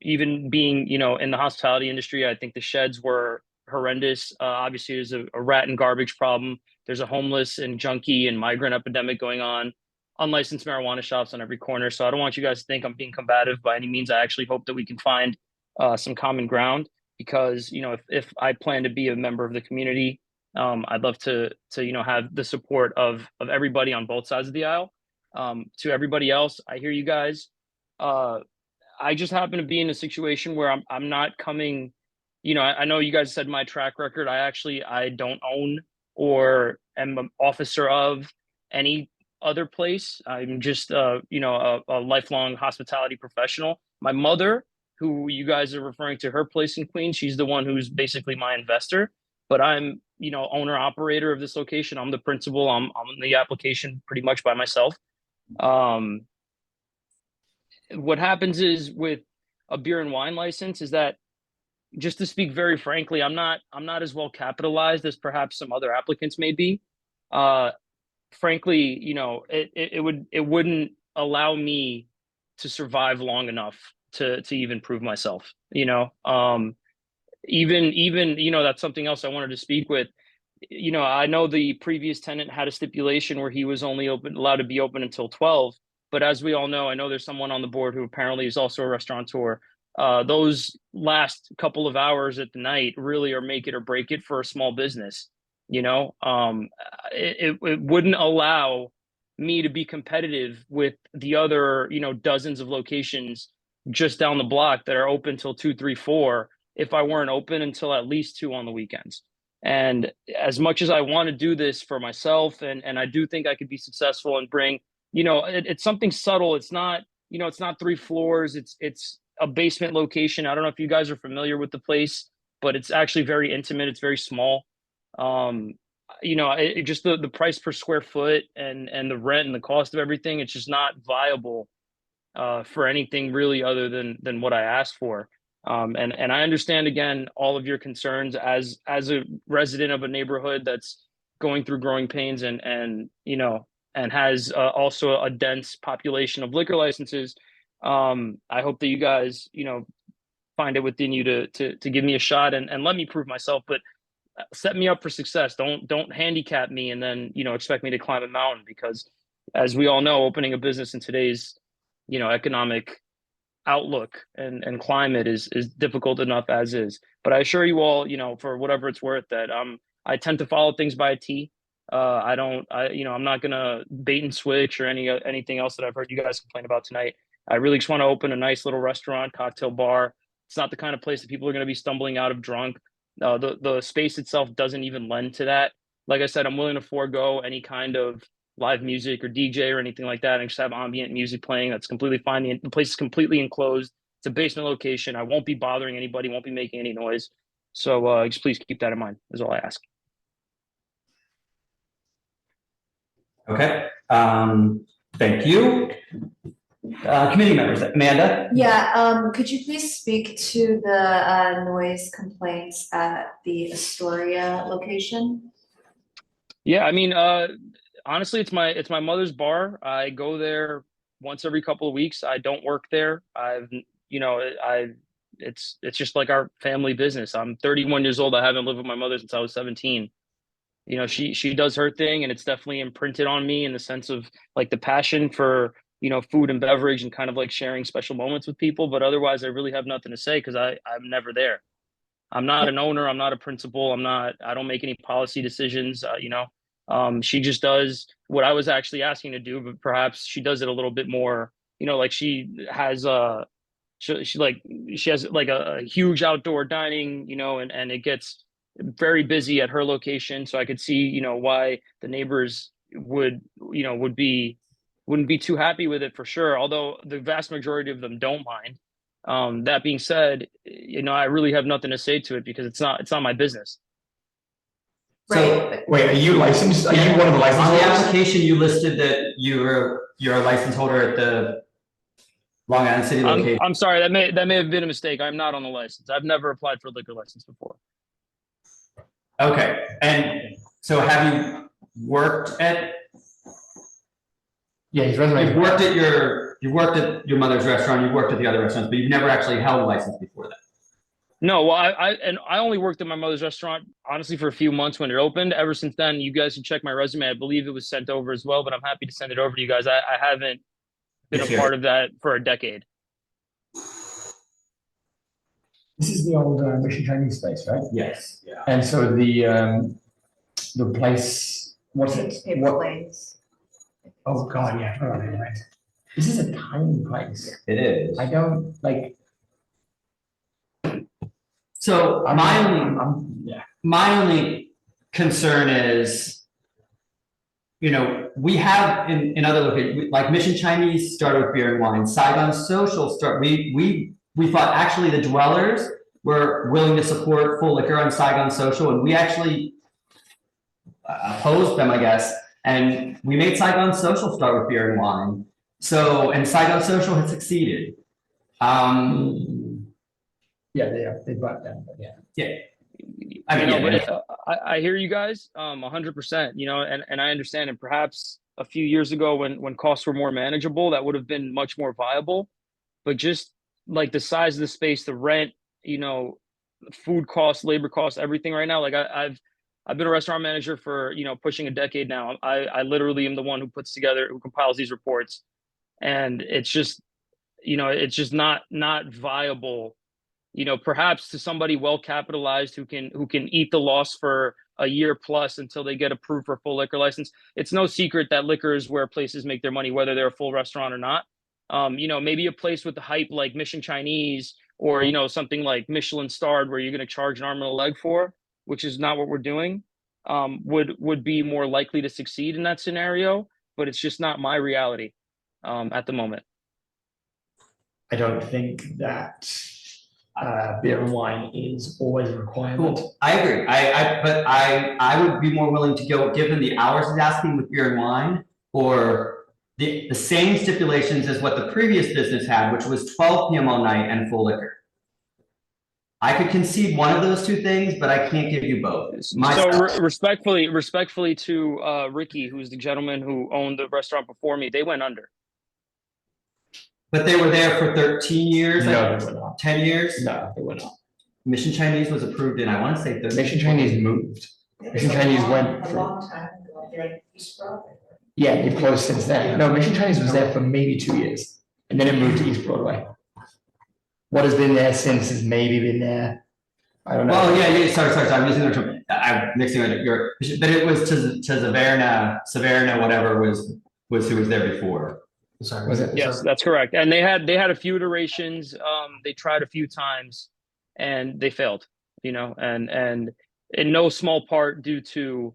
Speaker 7: even being, you know, in the hospitality industry, I think the sheds were horrendous. Obviously, there's a rat and garbage problem. There's a homeless and junkie and migrant epidemic going on. Unlicensed marijuana shops on every corner. So I don't want you guys to think I'm being combative by any means. I actually hope that we can find some common ground, because, you know, if I plan to be a member of the community, I'd love to you know, have the support of everybody on both sides of the aisle. To everybody else, I hear you guys. I just happen to be in a situation where I'm not coming, you know, I know you guys said my track record. I don't own or am an officer of any other place. I'm just you know, a lifelong hospitality professional. My mother, who you guys are referring to, her place in Queens, she's the one who's basically my investor. But I'm, you know, owner operator of this location. I'm the principal. I'm on the application pretty much by myself. What happens is with a beer and wine license is that, just to speak very frankly, I'm not as well capitalized as perhaps some other applicants may be. Frankly, you know, it wouldn't allow me to survive long enough to even prove myself, you know. Even, you know, that's something else I wanted to speak with. You know, I know the previous tenant had a stipulation where he was only allowed to be open until 12. But as we all know, I know there's someone on the board who apparently is also a restaurateur. Those last couple of hours at the night really are make it or break it for a small business. You know, it wouldn't allow me to be competitive with the other, you know, dozens of locations just down the block that are open till 2, 3, 4, if I weren't open until at least 2 on the weekends. And as much as I want to do this for myself, and I do think I could be successful and bring, you know, it's something subtle. It's not, you know, it's not 3 floors. It's a basement location. I don't know if you guys are familiar with the place, but it's actually very intimate. It's very small. You know, it just the price per square foot and the rent and the cost of everything, it's just not viable for anything really other than what I asked for. And I understand, again, all of your concerns as a resident of a neighborhood that's going through growing pains and you know, and has also a dense population of liquor licenses. I hope that you guys, you know, find it within you to give me a shot and let me prove myself, but set me up for success. Don't handicap me and then, you know, expect me to climb a mountain, because as we all know, opening a business in today's, you know, economic outlook and climate is difficult enough as is. But I assure you all, you know, for whatever it's worth, that I tend to follow things by a T. You know, I'm not gonna bait and switch or anything else that I've heard you guys complain about tonight. I really just want to open a nice little restaurant, cocktail bar. It's not the kind of place that people are going to be stumbling out of drunk. The space itself doesn't even lend to that. Like I said, I'm willing to forego any kind of live music or DJ or anything like that, and just have ambient music playing. That's completely fine. The place is completely enclosed. It's a basement location. I won't be bothering anybody, won't be making any noise. So just please keep that in mind, is all I ask.
Speaker 1: Okay, thank you. Committee members, Amanda?
Speaker 4: Yeah, could you please speak to the noise complaints at the Astoria location?
Speaker 7: Yeah, I mean, honestly, it's my mother's bar. I go there once every couple of weeks. I don't work there. It's just like our family business. I'm 31 years old. I haven't lived with my mother since I was 17. You know, she does her thing, and it's definitely imprinted on me in the sense of like the passion for, you know, food and beverage and kind of like sharing special moments with people. But otherwise, I really have nothing to say because I'm never there. I'm not an owner. I'm not a principal. I don't make any policy decisions. You know, she just does what I was actually asking to do, but perhaps she does it a little bit more, you know, like she has she has like a huge outdoor dining, you know, and it gets very busy at her location. So I could see, you know, why the neighbors wouldn't be too happy with it for sure. Although the vast majority of them don't mind. That being said, you know, I really have nothing to say to it because it's not my business.
Speaker 1: So,
Speaker 9: wait, are you licensed? Are you one of the license
Speaker 1: on the
Speaker 9: holders?
Speaker 1: application, you listed that you're a license holder at the Long Island City location.
Speaker 7: I'm sorry, that may have been a mistake. I'm not on the license. I've never applied for a liquor license before.
Speaker 1: Okay, and so have you worked at?
Speaker 9: Yeah, his resume.
Speaker 1: You've worked at your mother's restaurant. You've worked at the other restaurants, but you've never actually held a license before that.
Speaker 7: No, well, I only worked at my mother's restaurant honestly for a few months when it opened. Ever since then, you guys can check my resume. I believe it was sent over as well, but I'm happy to send it over to you guys. I haven't been a part of that for a decade.
Speaker 9: This is the old Mission Chinese space, right?
Speaker 1: Yes. Yeah.
Speaker 9: And so the place, what's it?
Speaker 4: Paper planes.
Speaker 9: Oh God, yeah. Oh, right. This is a tiny place.
Speaker 1: It is.
Speaker 9: I don't like.
Speaker 1: So my only concern is, you know, we have in other locations, like Mission Chinese started with beer and wine. Saigon Social we thought actually the dwellers were willing to support full liquor on Saigon Social, and we actually opposed them, I guess. And we made Saigon Social start with beer and wine. So, and Saigon Social had succeeded.
Speaker 9: Yeah, they brought them, but yeah.
Speaker 1: Yeah.
Speaker 7: I mean, I hear you guys 100%, you know, and I understand. And perhaps a few years ago when costs were more manageable, that would have been much more viable. But just like the size of the space, the rent, you know, food costs, labor costs, everything right now. Like I've been a restaurant manager for, you know, pushing a decade now. I literally am the one who compiles these reports. And it's just, you know, it's just not viable. You know, perhaps to somebody well capitalized who can eat the loss for a year plus until they get approved for a full liquor license. It's no secret that liquor is where places make their money, whether they're a full restaurant or not. You know, maybe a place with the hype like Mission Chinese or, you know, something like Michelin starred where you're going to charge an arm and a leg for, which is not what we're doing, would be more likely to succeed in that scenario. But it's just not my reality at the moment.
Speaker 9: I don't think that beer and wine is always a requirement.
Speaker 1: Cool. I agree. But I would be more willing to go, given the hours he's asking with beer and wine, or the same stipulations as what the previous business had, which was 12 p.m. all night and full liquor. I could concede one of those two things, but I can't give you both.
Speaker 7: Respectfully to Ricky, who's the gentleman who owned the restaurant before me, they went under.
Speaker 1: But they were there for 13 years?
Speaker 9: No, they were not.
Speaker 1: 10 years?
Speaker 9: No, they were not.
Speaker 1: Mission Chinese was approved in, I want to say 13.
Speaker 9: Mission Chinese moved. Mission Chinese went
Speaker 3: A long time ago, they're in East Broadway.
Speaker 9: Yeah, they've closed since then. No, Mission Chinese was there for maybe 2 years, and then it moved to East Broadway. What has been there since has maybe been there. I don't know.
Speaker 1: Well, yeah. Sorry. I'm mixing it. But it was to Saverna, whatever was who was there before.
Speaker 9: Sorry, was it?
Speaker 7: Yes, that's correct. And they had a few iterations. They tried a few times, and they failed. You know, and in no small part due to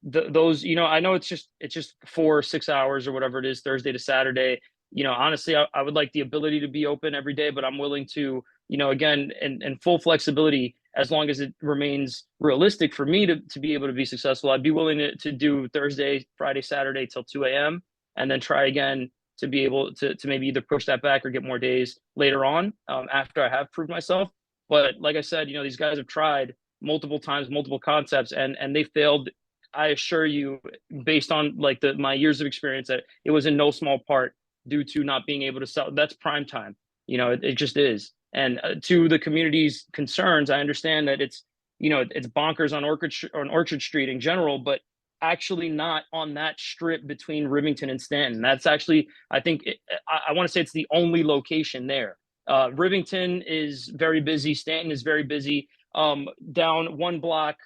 Speaker 7: those. You know, I know it's just 4 or 6 hours or whatever it is, Thursday to Saturday. You know, honestly, I would like the ability to be open every day, but I'm willing to, you know, again, and full flexibility as long as it remains realistic for me to be able to be successful. I'd be willing to do Thursday, Friday, Saturday till 2 a.m. and then try again to be able to maybe either push that back or get more days later on after I have proved myself. But like I said, you know, these guys have tried multiple times, multiple concepts, and they failed. I assure you, based on like my years of experience, that it was in no small part due to not being able to sell. That's prime time. You know, it just is. And to the community's concerns, I understand that it's, you know, it's bonkers on Orchard Street in general, but actually not on that strip between Rivington and Stanton. That's actually, I think, I want to say it's the only location there. Rivington is very busy. Stanton is very busy. Down one block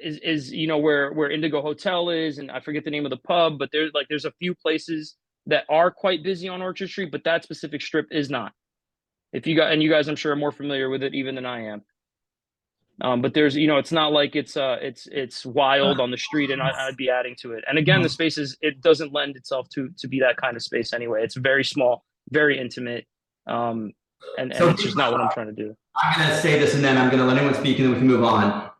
Speaker 7: is you know where Indigo Hotel is, and I forget the name of the pub, but there's a few places that are quite busy on Orchard Street, but that specific strip is not. You guys, I'm sure, are more familiar with it even than I am. But there's, it's not like it's wild on the street and I'd be adding to it. And again, the space it doesn't lend itself to be that kind of space anyway. It's very small, very intimate. And it's just not what I'm trying to do.
Speaker 1: I'm gonna say this and then I'm gonna let anyone speak and then we can move on.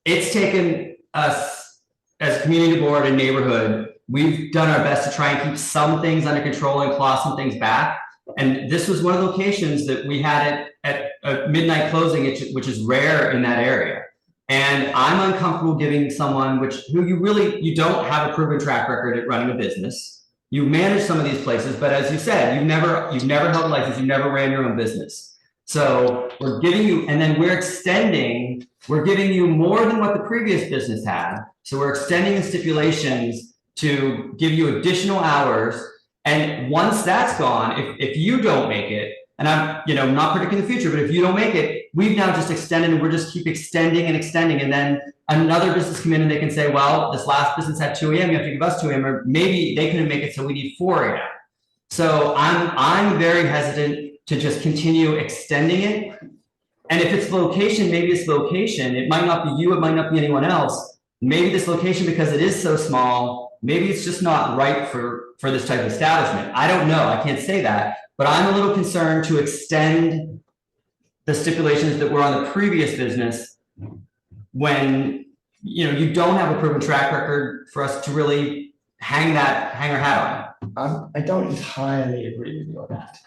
Speaker 1: It's taken us as a community board and neighborhood, we've done our best to try and keep some things under control and claw some things back. And this was one of the locations that we had it at a midnight closing, which is rare in that area. And I'm uncomfortable giving someone who you don't have a proven track record at running a business. You manage some of these places, but as you said, you've never held a license, you never ran your own business. So we're giving you, and then we're giving you more than what the previous business had. So we're extending the stipulations to give you additional hours. And once that's gone, if you don't make it, and I'm not predicting the future, but if you don't make it, we've now just extended and we're just keep extending and extending. And then another business come in and they can say, well, this last business had 2 a.m., you have to give us 2 a.m. or maybe they couldn't make it, so we need 4 a.m. So I'm very hesitant to just continue extending it. And if it's location, maybe it's location. It might not be you, it might not be anyone else. Maybe this location, because it is so small, maybe it's just not right for this type of establishment. I don't know, I can't say that, but I'm a little concerned to extend the stipulations that were on the previous business when you don't have a proven track record for us to really hang our hat on.
Speaker 9: I don't entirely agree with you on that.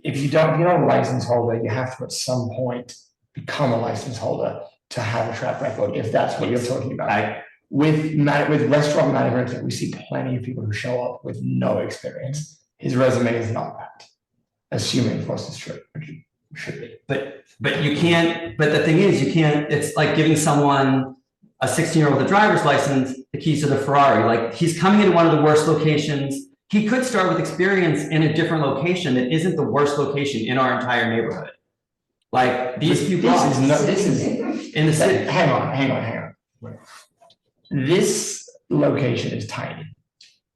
Speaker 9: If you're not a license holder, you have to at some point become a license holder to have a track record, if that's what you're talking about. With restaurant management, we see plenty of people who show up with no experience. His resume is not that, assuming of course it's true, which it should be.
Speaker 1: But you can't, but the thing is, you can't, it's like giving someone a 16-year-old with a driver's license the keys to the Ferrari. Like, he's coming into one of the worst locations. He could start with experience in a different location that isn't the worst location in our entire neighborhood. Like, these few blocks.
Speaker 9: This is
Speaker 1: in the city.
Speaker 9: Hang on. This location is tiny.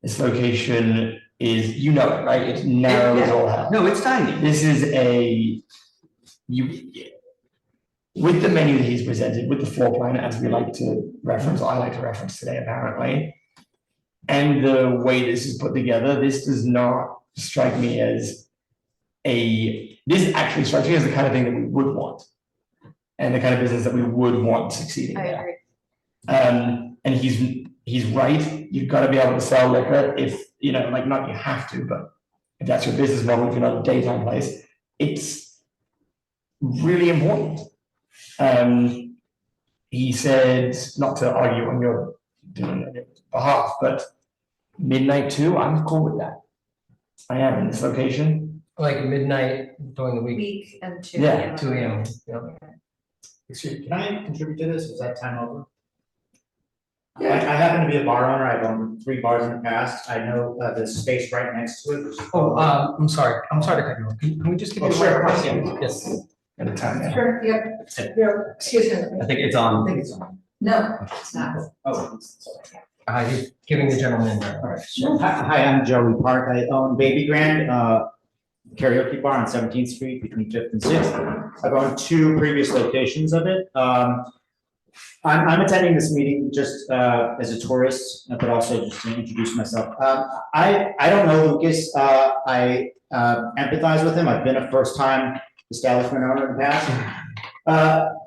Speaker 9: This location is, it, right? It's narrow as all hell.
Speaker 1: No, it's tiny.
Speaker 9: This is with the menu that he's presented, with the floor plan, as we like to reference, I like to reference today apparently, and the way this is put together, this does not strike me as this actually strikes me as the kind of thing that we would want, and the kind of business that we would want succeeding there. And he's right. You've got to be able to sell liquor if, not you have to, but if that's your business model, if you're not a daytime place, it's really important. He said, not to argue on your behalf, but midnight too, I'm cool with that. I am in this location.
Speaker 15: Like midnight during the week.
Speaker 4: And 2
Speaker 9: Yeah.
Speaker 15: 2 a.m.
Speaker 8: Excuse me, can I contribute to this? Is that time over? I happen to be a bar owner. I've owned 3 bars in the past. I know the space right next to it. Which is
Speaker 15: I'm sorry to cut you off. Can we just give you
Speaker 8: sure,
Speaker 15: a
Speaker 8: of course,
Speaker 15: question? Yes.
Speaker 9: At a time.
Speaker 3: Sure, yep, excuse me.
Speaker 1: I think it's on.
Speaker 3: No, it's not.
Speaker 8: Oh.
Speaker 15: He's giving the gentleman. All right.
Speaker 8: Hi, I'm Joey Park. I own Baby Grand karaoke bar on 17th Street between 5th and 6th. I've owned 2 previous locations of it. I'm attending this meeting just as a tourist, but also just to introduce myself. I don't know Lucas. I empathize with him. I've been a first-time establishment owner in the past.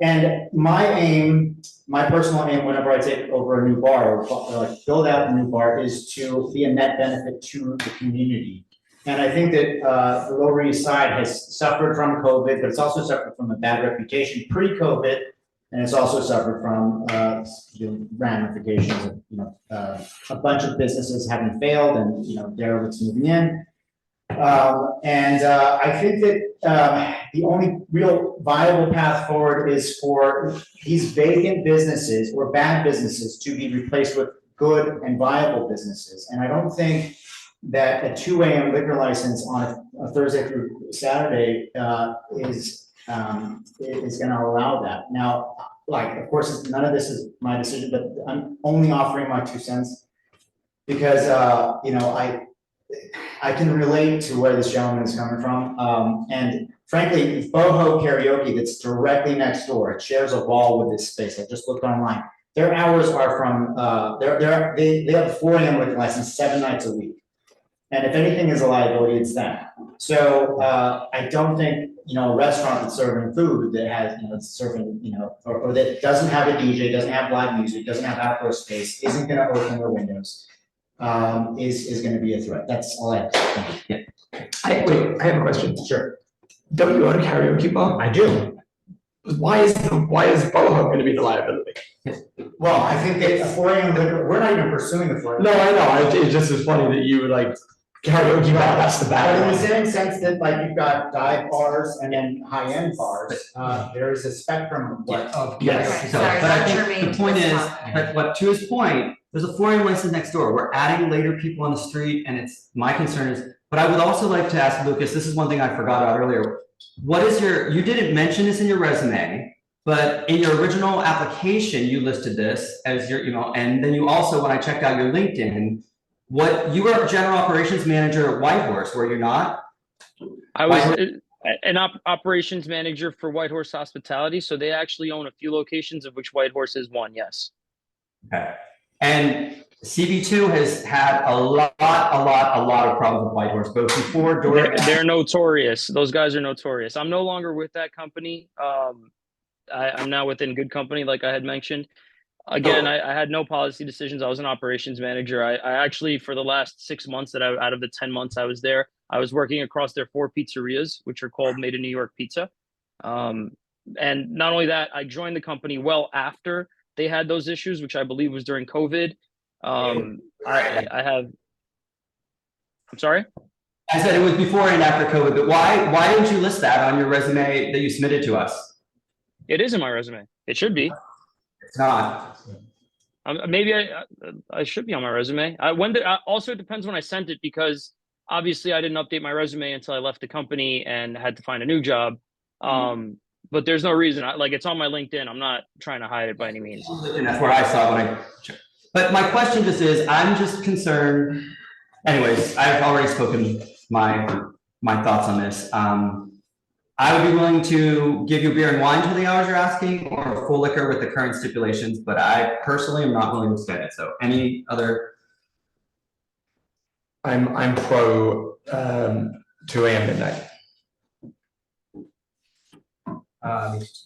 Speaker 8: And my personal aim whenever I take over a new bar or like build out a new bar is to be a net benefit to the community. And I think that the Lower East Side has suffered from COVID, but it's also suffered from a bad reputation pre-COVID. And it's also suffered from ramifications of a bunch of businesses having failed and derelicts moving in. I think that the only real viable path forward is for these vacant businesses or bad businesses to be replaced with good and viable businesses. And I don't think that a 2 a.m. liquor license on a Thursday through Saturday is going to allow that. Now, of course, none of this is my decision, but I'm only offering my 2 cents because, I can relate to where this gentleman is coming from. And frankly, Boho Karaoke that's directly next door, it shares a wall with this space. I just looked online. Their hours are from, they have a 4 a.m. liquor license 7 nights a week. And if anything is a liability, it's them. So I don't think, a restaurant that's serving food that has, it's serving, or that doesn't have a DJ, doesn't have live music, doesn't have outdoor space, isn't gonna open their windows, is gonna be a threat. That's all I have to say. Yeah.
Speaker 9: I have a question.
Speaker 8: Sure.
Speaker 9: Don't you own a karaoke bar?
Speaker 8: I do.
Speaker 9: Why is Boho going to be the liability?
Speaker 8: Well, I think that 4 a.m. liquor, we're not even pursuing the 4 a.m.
Speaker 9: No, I know. It just is funny that you would like karaoke bar. That's the
Speaker 8: But
Speaker 9: bad
Speaker 8: in
Speaker 9: one.
Speaker 8: the same sense that like you've got dive bars and then high-end bars, there is a spectrum of what.
Speaker 9: Yes.
Speaker 1: So, but I think the point is, that to his point, there's a 4 a.m. license next door. We're adding later people on the street, and it's my concern is. But I would also like to ask Lucas. This is one thing I forgot about earlier. What is you didn't mention this in your resume, but in your original application, you listed this as your, and then you also, when I checked out your LinkedIn, you were a general operations manager at Whitehorse, were you not?
Speaker 7: I was an operations manager for Whitehorse Hospitality. So they actually own a few locations, of which Whitehorse is one, yes.
Speaker 1: Okay. And CB2 has had a lot of problems with Whitehorse, both before, during.
Speaker 7: They're notorious. Those guys are notorious. I'm no longer with that company. I'm now within Good Company, like I had mentioned. Again, I had no policy decisions. I was an operations manager. I actually, for the last 6 months out of the 10 months I was there, I was working across their 4 pizzerias, which are called Made in New York Pizza. And not only that, I joined the company well after they had those issues, which I believe was during COVID. I'm sorry?
Speaker 1: I said it was before and after COVID, but why didn't you list that on your resume that you submitted to us?
Speaker 7: It is in my resume. It should be.
Speaker 1: It's not.
Speaker 7: Maybe I should be on my resume. Also, it depends when I sent it, because obviously I didn't update my resume until I left the company and had to find a new job. But there's no reason. It's on my LinkedIn. I'm not trying to hide it by any means.
Speaker 1: And that's where I saw when I checked. But my question just is, I'm just concerned. Anyways, I've already spoken my thoughts on this. I would be willing to give you beer and wine to the hours you're asking, or full liquor with the current stipulations, but I personally am not willing to spend it. So any other?
Speaker 9: I'm pro 2 a.m. midnight.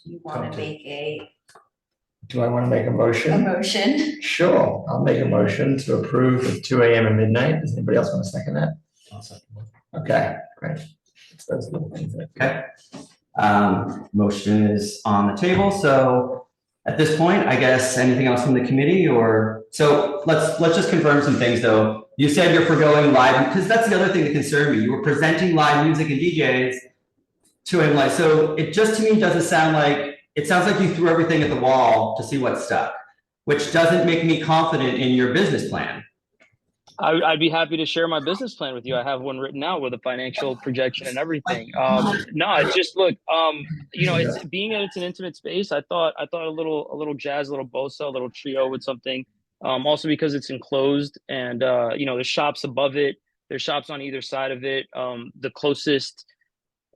Speaker 4: You want to make
Speaker 9: Do I want to make a motion?
Speaker 4: a motion?
Speaker 9: Sure, I'll make a motion to approve the 2 a.m. and midnight. Does anybody else want to second that? Okay, great. It's those little things that-
Speaker 1: Okay. Motion is on the table. So at this point, I guess anything else from the committee, or so let's just confirm some things though. You said you're forgoing live, because that's the other thing that concerned me. You were presenting live music and DJs to him, like, so it just to me doesn't sound like, it sounds like you threw everything at the wall to see what stuck, which doesn't make me confident in your business plan.
Speaker 7: I'd be happy to share my business plan with you. I have one written out with a financial projection and everything. No, it's just look, it's being that it's an intimate space. I thought a little jazz, a little bossa, a little trio with something. Also because it's enclosed, and there's shops above it. There's shops on either side of it. The closest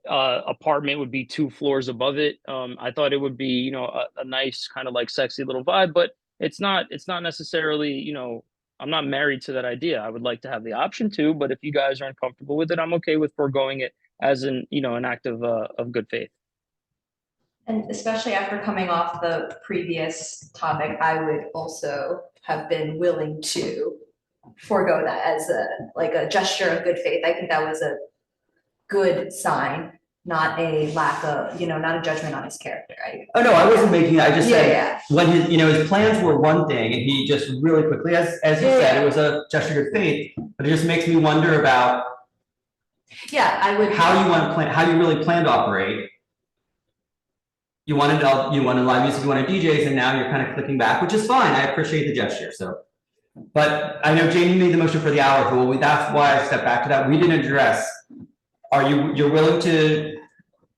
Speaker 7: apartment would be 2 floors above it. I thought it would be, a nice kind of like sexy little vibe, but it's not necessarily, I'm not married to that idea. I would like to have the option to, but if you guys aren't comfortable with it, I'm okay with foregoing it as an act of good faith.
Speaker 4: And especially after coming off the previous topic, I would also have been willing to forego that as a gesture of good faith. I think that was a good sign, not a lack of, not a judgment on his character.
Speaker 1: Oh no, I wasn't making that. I just said
Speaker 4: Yeah.
Speaker 1: when his plans were one thing, and he just really quickly, as you said, it was a gesture of good faith. But it just makes me wonder about
Speaker 4: I would
Speaker 1: how you really plan to operate. You wanted live music, you wanted DJs, and now you're kind of clicking back, which is fine. I appreciate the gesture. So, but I know Jamie made the motion for the hour rule. That's why I stepped back to that. We didn't address. You're willing to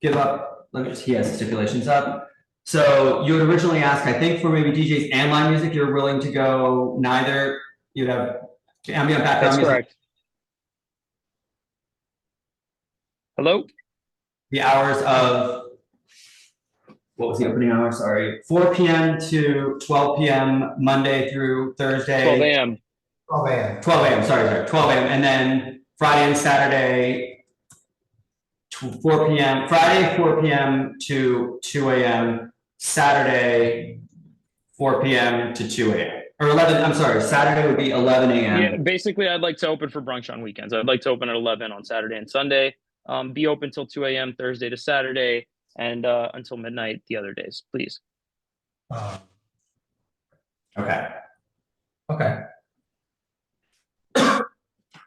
Speaker 1: give up? He has the stipulations up. So you had originally asked, I think, for maybe DJs and live music, you're willing to go neither. You'd have ambient background
Speaker 7: That's
Speaker 1: music.
Speaker 7: correct. Hello?
Speaker 1: the hours of, what was the opening hour? Sorry, 4 p.m. to 12 p.m. Monday through Thursday.
Speaker 7: 12 a.m.
Speaker 15: 12 a.m.
Speaker 1: 12 a.m. Sorry, 12 a.m. And then Friday and Saturday, 4 p.m. Friday, 4 p.m. to 2 a.m. Saturday, 4 p.m. to 2 a.m. Or 11, I'm sorry, Saturday would be 11 a.m.
Speaker 7: Yeah, basically, I'd like to open for brunch on weekends. I'd like to open at 11 on Saturday and Sunday. Be open till 2 a.m. Thursday to Saturday, and until midnight the other days, please.
Speaker 1: Okay.
Speaker 15: Okay.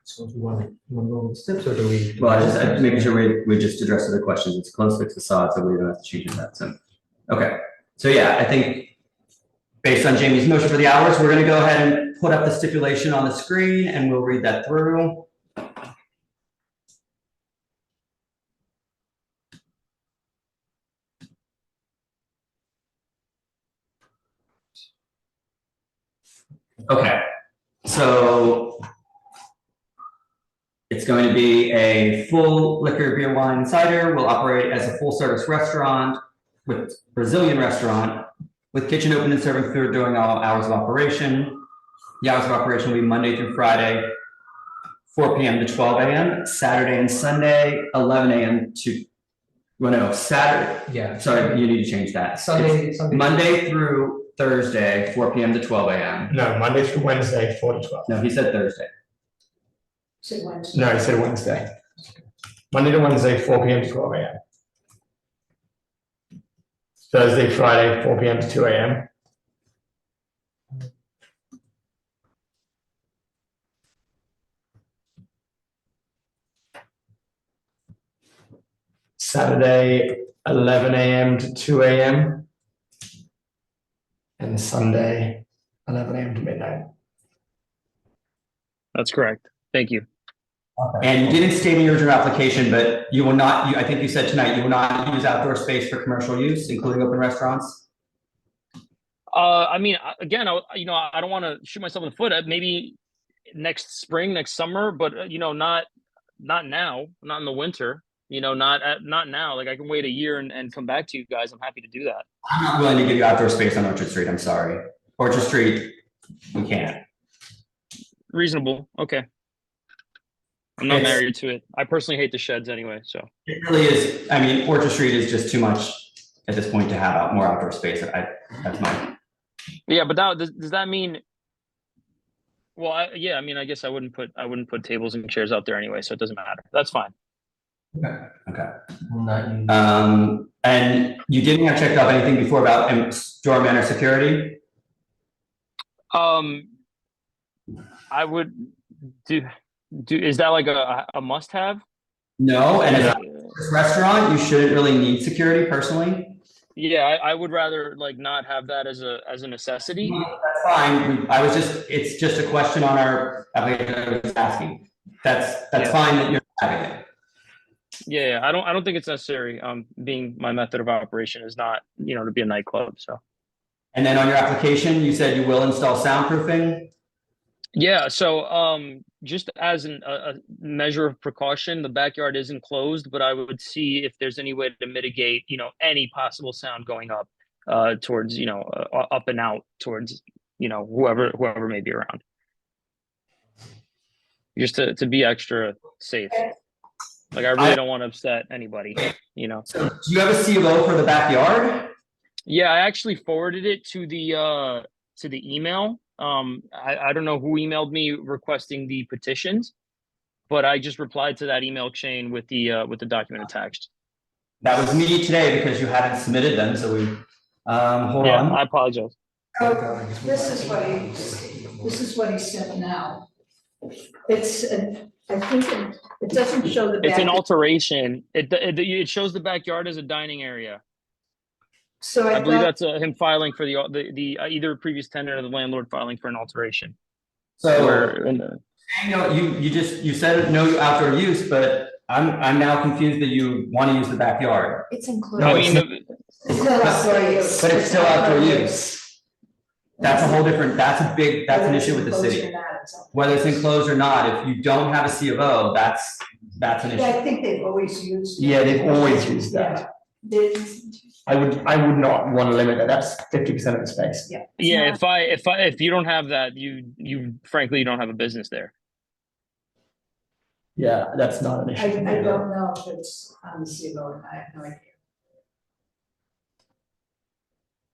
Speaker 15: So do you want to go over the steps, or do we?
Speaker 1: Well, I'm making sure we just address the questions. It's a close fix facade, so we don't have to change that. So, okay. So yeah, I think based on Jamie's motion for the hours, we're going to go ahead and put up the stipulation on the screen, and we'll read that through. Okay, so it's going to be a full liquor, beer, wine, and cider. Will operate as a full-service restaurant with Brazilian restaurant with kitchen open and serving food during all hours of operation. The hours of operation will be Monday through Friday, 4 p.m. to 12 a.m. Saturday and Sunday, 11 a.m. to, well, no, Saturday.
Speaker 15: Yeah.
Speaker 1: Sorry, you need to change that.
Speaker 15: Sunday.
Speaker 1: Monday through Thursday, 4 p.m. to 12 a.m.
Speaker 9: No, Monday through Wednesday, 4 to 12.
Speaker 1: No, he said Thursday.
Speaker 3: Said Wednesday.
Speaker 9: No, he said Wednesday. Monday to Wednesday, 4 p.m. to 12 a.m. Thursday, Friday, 4 p.m. to 2 a.m. Saturday, 11 a.m. to 2 a.m. And Sunday, 11 a.m. to midnight.
Speaker 7: That's correct. Thank you.
Speaker 1: And you didn't state in your original application, but you will not, I think you said tonight, you will not use outdoor space for commercial use, including open restaurants?
Speaker 7: I mean, again, I don't want to shoot myself in the foot. Maybe next spring, next summer, but not now, not in the winter. Not now. Like I can wait a year and come back to you guys. I'm happy to do that.
Speaker 1: I'm not willing to give you outdoor space on Orchard Street. I'm sorry. Orchard Street, we can't.
Speaker 7: Reasonable. Okay. I'm not married to it. I personally hate the sheds anyway, so.
Speaker 1: It really is. I mean, Orchard Street is just too much at this point to have more outdoor space. That's my.
Speaker 7: Yeah, but now does that mean? Well, I guess I wouldn't put tables and chairs out there anyway, so it doesn't matter. That's fine.
Speaker 1: Okay. And you didn't have checked off anything before about store manor security?
Speaker 7: I would do. Is that like a must have?
Speaker 1: No, and as a restaurant, you shouldn't really need security personally.
Speaker 7: Yeah, I would rather like not have that as a necessity.
Speaker 1: That's fine. It's just a question on our application. I was asking. That's fine that you're having it.
Speaker 7: Yeah, I don't think it's necessary. Being my method of operation is not, to be a nightclub. So.
Speaker 1: And then on your application, you said you will install soundproofing.
Speaker 7: Yeah. So, just as a measure of precaution, the backyard is enclosed, but I would see if there's any way to mitigate, any possible sound going up, towards, up and out towards, whoever may be around. Just to be extra safe. Like I really don't want to upset anybody,
Speaker 1: So do you have a CLO for the backyard?
Speaker 7: Yeah, I actually forwarded it to the email. I don't know who emailed me requesting the petitions, but I just replied to that email chain with the document attached.
Speaker 1: That was me today because you hadn't submitted them. So we hold on.
Speaker 7: I apologize.
Speaker 3: Oh, this is what he said now. It's I think it doesn't show the.
Speaker 7: It's an alteration. It shows the backyard as a dining area.
Speaker 3: So
Speaker 7: I believe that's him filing for the either previous tenant or the landlord filing for an alteration.
Speaker 1: So you said no outdoor use, but I'm now confused that you want to use the backyard.
Speaker 4: It's included.
Speaker 1: No,
Speaker 3: it's still outdoor use.
Speaker 1: But it's still outdoor use. That's a whole different. That's an issue with the city. Whether it's enclosed or not, if you don't have a C of O, that's that's an
Speaker 3: Yeah, I
Speaker 1: issue.
Speaker 3: think they've always used. it.
Speaker 9: Yeah, they've always used that.
Speaker 3: Yeah. They-
Speaker 9: I would not want to limit that. That's 50% of the space.
Speaker 3: Yeah.
Speaker 7: Yeah, if you don't have that, you frankly you don't have a business there.
Speaker 9: Yeah, that's not an issue.
Speaker 3: I don't know if it's on the CBO, I have no idea.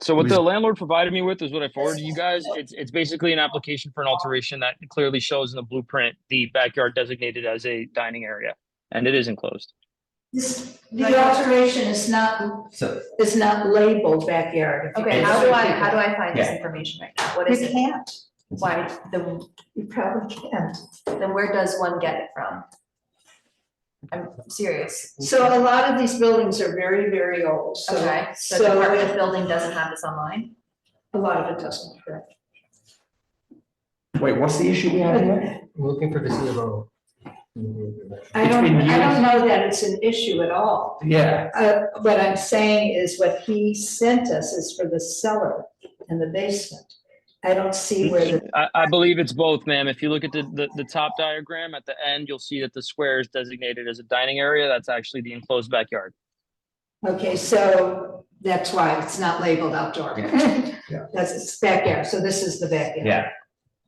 Speaker 7: So what the landlord provided me with is what I forwarded you guys. It's basically an application for an alteration that clearly shows in the blueprint the backyard designated as a dining area, and it is enclosed.
Speaker 3: The alteration is not labeled backyard.
Speaker 4: Okay, how do I find this
Speaker 1: Yeah.
Speaker 4: information right now? What is
Speaker 3: You
Speaker 4: it?
Speaker 3: can't,
Speaker 4: Why,
Speaker 3: you probably can't.
Speaker 4: then where does one get it from? I'm serious.
Speaker 3: So a lot of these buildings are very, very old, so.
Speaker 4: Okay, so Department of Building doesn't have this online?
Speaker 3: A lot of it doesn't, correct.
Speaker 9: Wait, what's the issue we have here?
Speaker 15: Looking for the CBO.
Speaker 3: I don't know that it's an issue at all.
Speaker 9: Yeah.
Speaker 3: What I'm saying is what he sent us is for the cellar and the basement. I don't see where the,
Speaker 7: I believe it's both, ma'am. If you look at the top diagram at the end, you'll see that the square is designated as a dining area. That's actually the enclosed backyard.
Speaker 3: okay, so that's why it's not labeled outdoor. That's it's backyard, so this is the backyard.
Speaker 1: Yeah.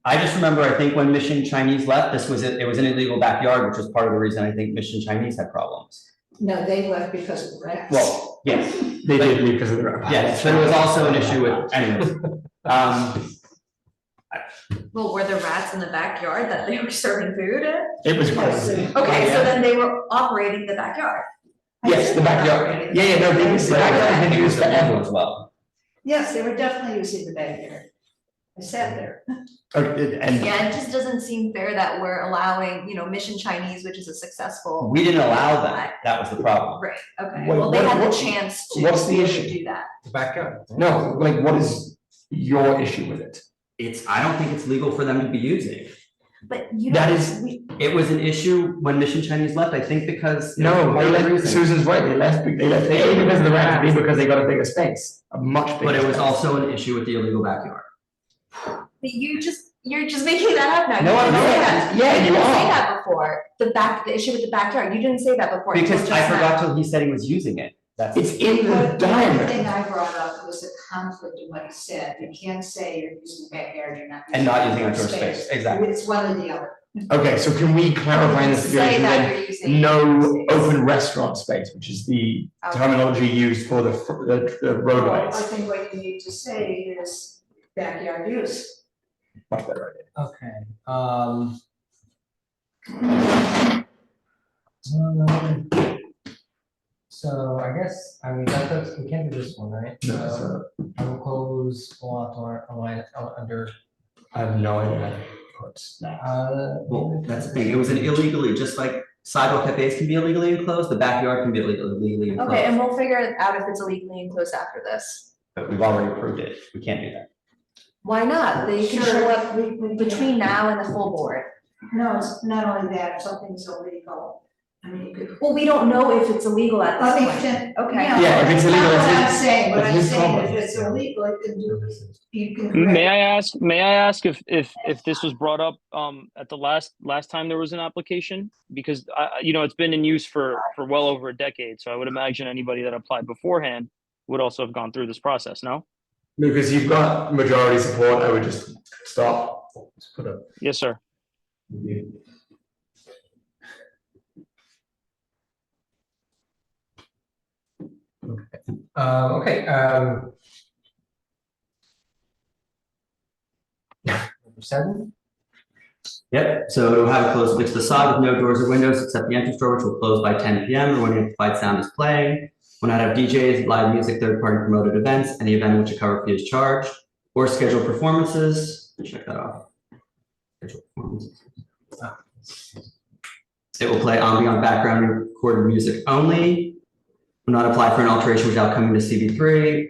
Speaker 1: I just remember, I think when Mission Chinese left, it was an illegal backyard, which was part of the reason I think Mission Chinese had problems.
Speaker 3: No, they left because of the rats.
Speaker 1: Well, yes.
Speaker 9: They did leave because of the rats.
Speaker 1: Yes, there was also an issue with, anyways.
Speaker 4: Well, were there rats in the backyard that they were serving food in?
Speaker 9: It was crazy.
Speaker 4: Okay, so then they were operating the backyard.
Speaker 9: Yes, the backyard. Yeah, no, they used the backyard has been used forever
Speaker 1: as well.
Speaker 3: Yes, they were definitely using the backyard. I sat there.
Speaker 9: And
Speaker 4: Yeah, it just doesn't seem fair that we're allowing, Mission Chinese, which is a successful.
Speaker 1: We didn't allow that. That was the problem.
Speaker 4: Right, okay,
Speaker 9: Wait,
Speaker 4: well, they had the
Speaker 9: what-
Speaker 4: chance to.
Speaker 9: what's the
Speaker 4: to
Speaker 9: issue?
Speaker 4: Do that.
Speaker 15: Backyard.
Speaker 9: no, like what is your issue with it?
Speaker 1: I don't think it's legal for them to be using.
Speaker 4: But you.
Speaker 9: That
Speaker 4: don't-
Speaker 9: is-
Speaker 4: we-
Speaker 1: It was an issue when Mission Chinese left, I think because.
Speaker 9: No, they left, Susan's right, they left because of the rats, B because they got a bigger space, a much bigger.
Speaker 1: But it was
Speaker 9: space.
Speaker 1: also an issue with the illegal backyard.
Speaker 4: But you're just making that up now.
Speaker 1: No,
Speaker 4: You
Speaker 1: I'm
Speaker 4: didn't say
Speaker 1: not.
Speaker 4: that.
Speaker 1: Yeah, you
Speaker 4: didn't say
Speaker 1: are.
Speaker 4: that before, the issue with the backyard, you didn't say that before. until
Speaker 1: Because I
Speaker 4: just now.
Speaker 1: forgot till he said he was using it. That's.
Speaker 9: It's in the
Speaker 3: The only
Speaker 9: diagram.
Speaker 3: thing I brought up was a conflict in what he said. You can't say you're using the backyard, you're not.
Speaker 1: And not using outdoor space, exactly.
Speaker 3: It's one or the other.
Speaker 9: Okay, so can we clarify in the
Speaker 4: Say
Speaker 9: stipulation
Speaker 4: that
Speaker 9: then,
Speaker 4: you're using
Speaker 9: no open restaurant space, which is the terminology used for the roadways.
Speaker 3: I think what you need to say is backyard use.
Speaker 9: Much better idea.
Speaker 15: Okay, so I guess, we can't do this one, right?
Speaker 9: No,
Speaker 15: So I will close all outdoor line under,
Speaker 9: I have no idea.
Speaker 1: Well, that's the thing. It was an illegally, just like sidewalk cafes can be illegally enclosed, the backyard can be illegally enclosed.
Speaker 4: Okay, and we'll figure it out if it's illegally enclosed after this.
Speaker 1: But we've already approved it. We can't do that.
Speaker 4: Why not? They can
Speaker 3: Sure.
Speaker 4: show up between now and the full board.
Speaker 3: No, it's not only that, if something's illegal. I mean, you could.
Speaker 4: Well, we don't know if it's illegal at
Speaker 3: Let
Speaker 4: this
Speaker 3: me
Speaker 4: point.
Speaker 3: fin-
Speaker 4: Okay.
Speaker 9: Yeah, if it's illegal,
Speaker 3: That's
Speaker 9: it's
Speaker 3: not what I'm
Speaker 9: his-
Speaker 3: saying, what
Speaker 9: it's
Speaker 3: I'm
Speaker 9: his
Speaker 3: saying,
Speaker 9: problem.
Speaker 3: if it's illegal, you can.
Speaker 7: May I ask if this was brought up at the last time there was an application? Because it's been in use for well over a decade, so I would imagine anybody that applied beforehand would also have gone through this process, no?
Speaker 9: Because you've got majority support, I would just stop. Just put a.
Speaker 7: Yes, sir.
Speaker 15: okay, number 7?
Speaker 1: Yep, so it'll have a closed fixed facade with no doors or windows except the entrance door, which will close by 10 p.m. or when amplified sound is playing. Will not have DJs, live music, third-party promoted events, any event in which a cover fee is charged, or scheduled performances. Check that off. Scheduled performances. It will play ambient background recorded music only. Will not apply for an alteration without coming to CB3.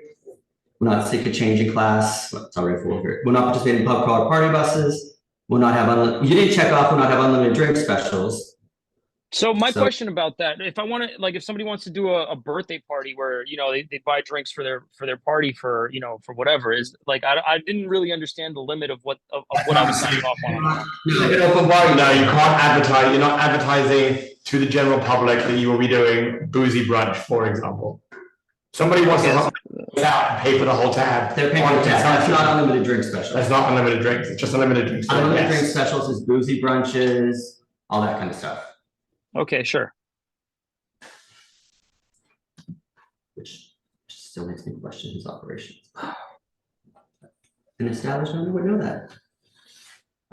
Speaker 1: Will not seek a change in class. Well, it's already full here. Will not participate in pub crawl or party buses. Will not have you didn't check off. Will not have unlimited drink specials.
Speaker 7: So my question about that, if I want to, like, if somebody wants to do a birthday party where, they buy drinks for their party for whatever is like, I didn't really understand the limit of what I was signing off on.
Speaker 9: No, you can't advertise, you're not advertising to the general public that you will be doing boozy brunch, for example? Somebody wants to help out and pay for the whole tab.
Speaker 1: They're paying for the tab. That's not unlimited drink special.
Speaker 9: That's not unlimited drinks. It's just unlimited drinks.
Speaker 1: Unlimited
Speaker 9: Yes.
Speaker 1: drink specials is boozy brunches, all that kind of stuff.
Speaker 7: Okay, sure.
Speaker 1: Which still makes me question his operations. An established owner would know that.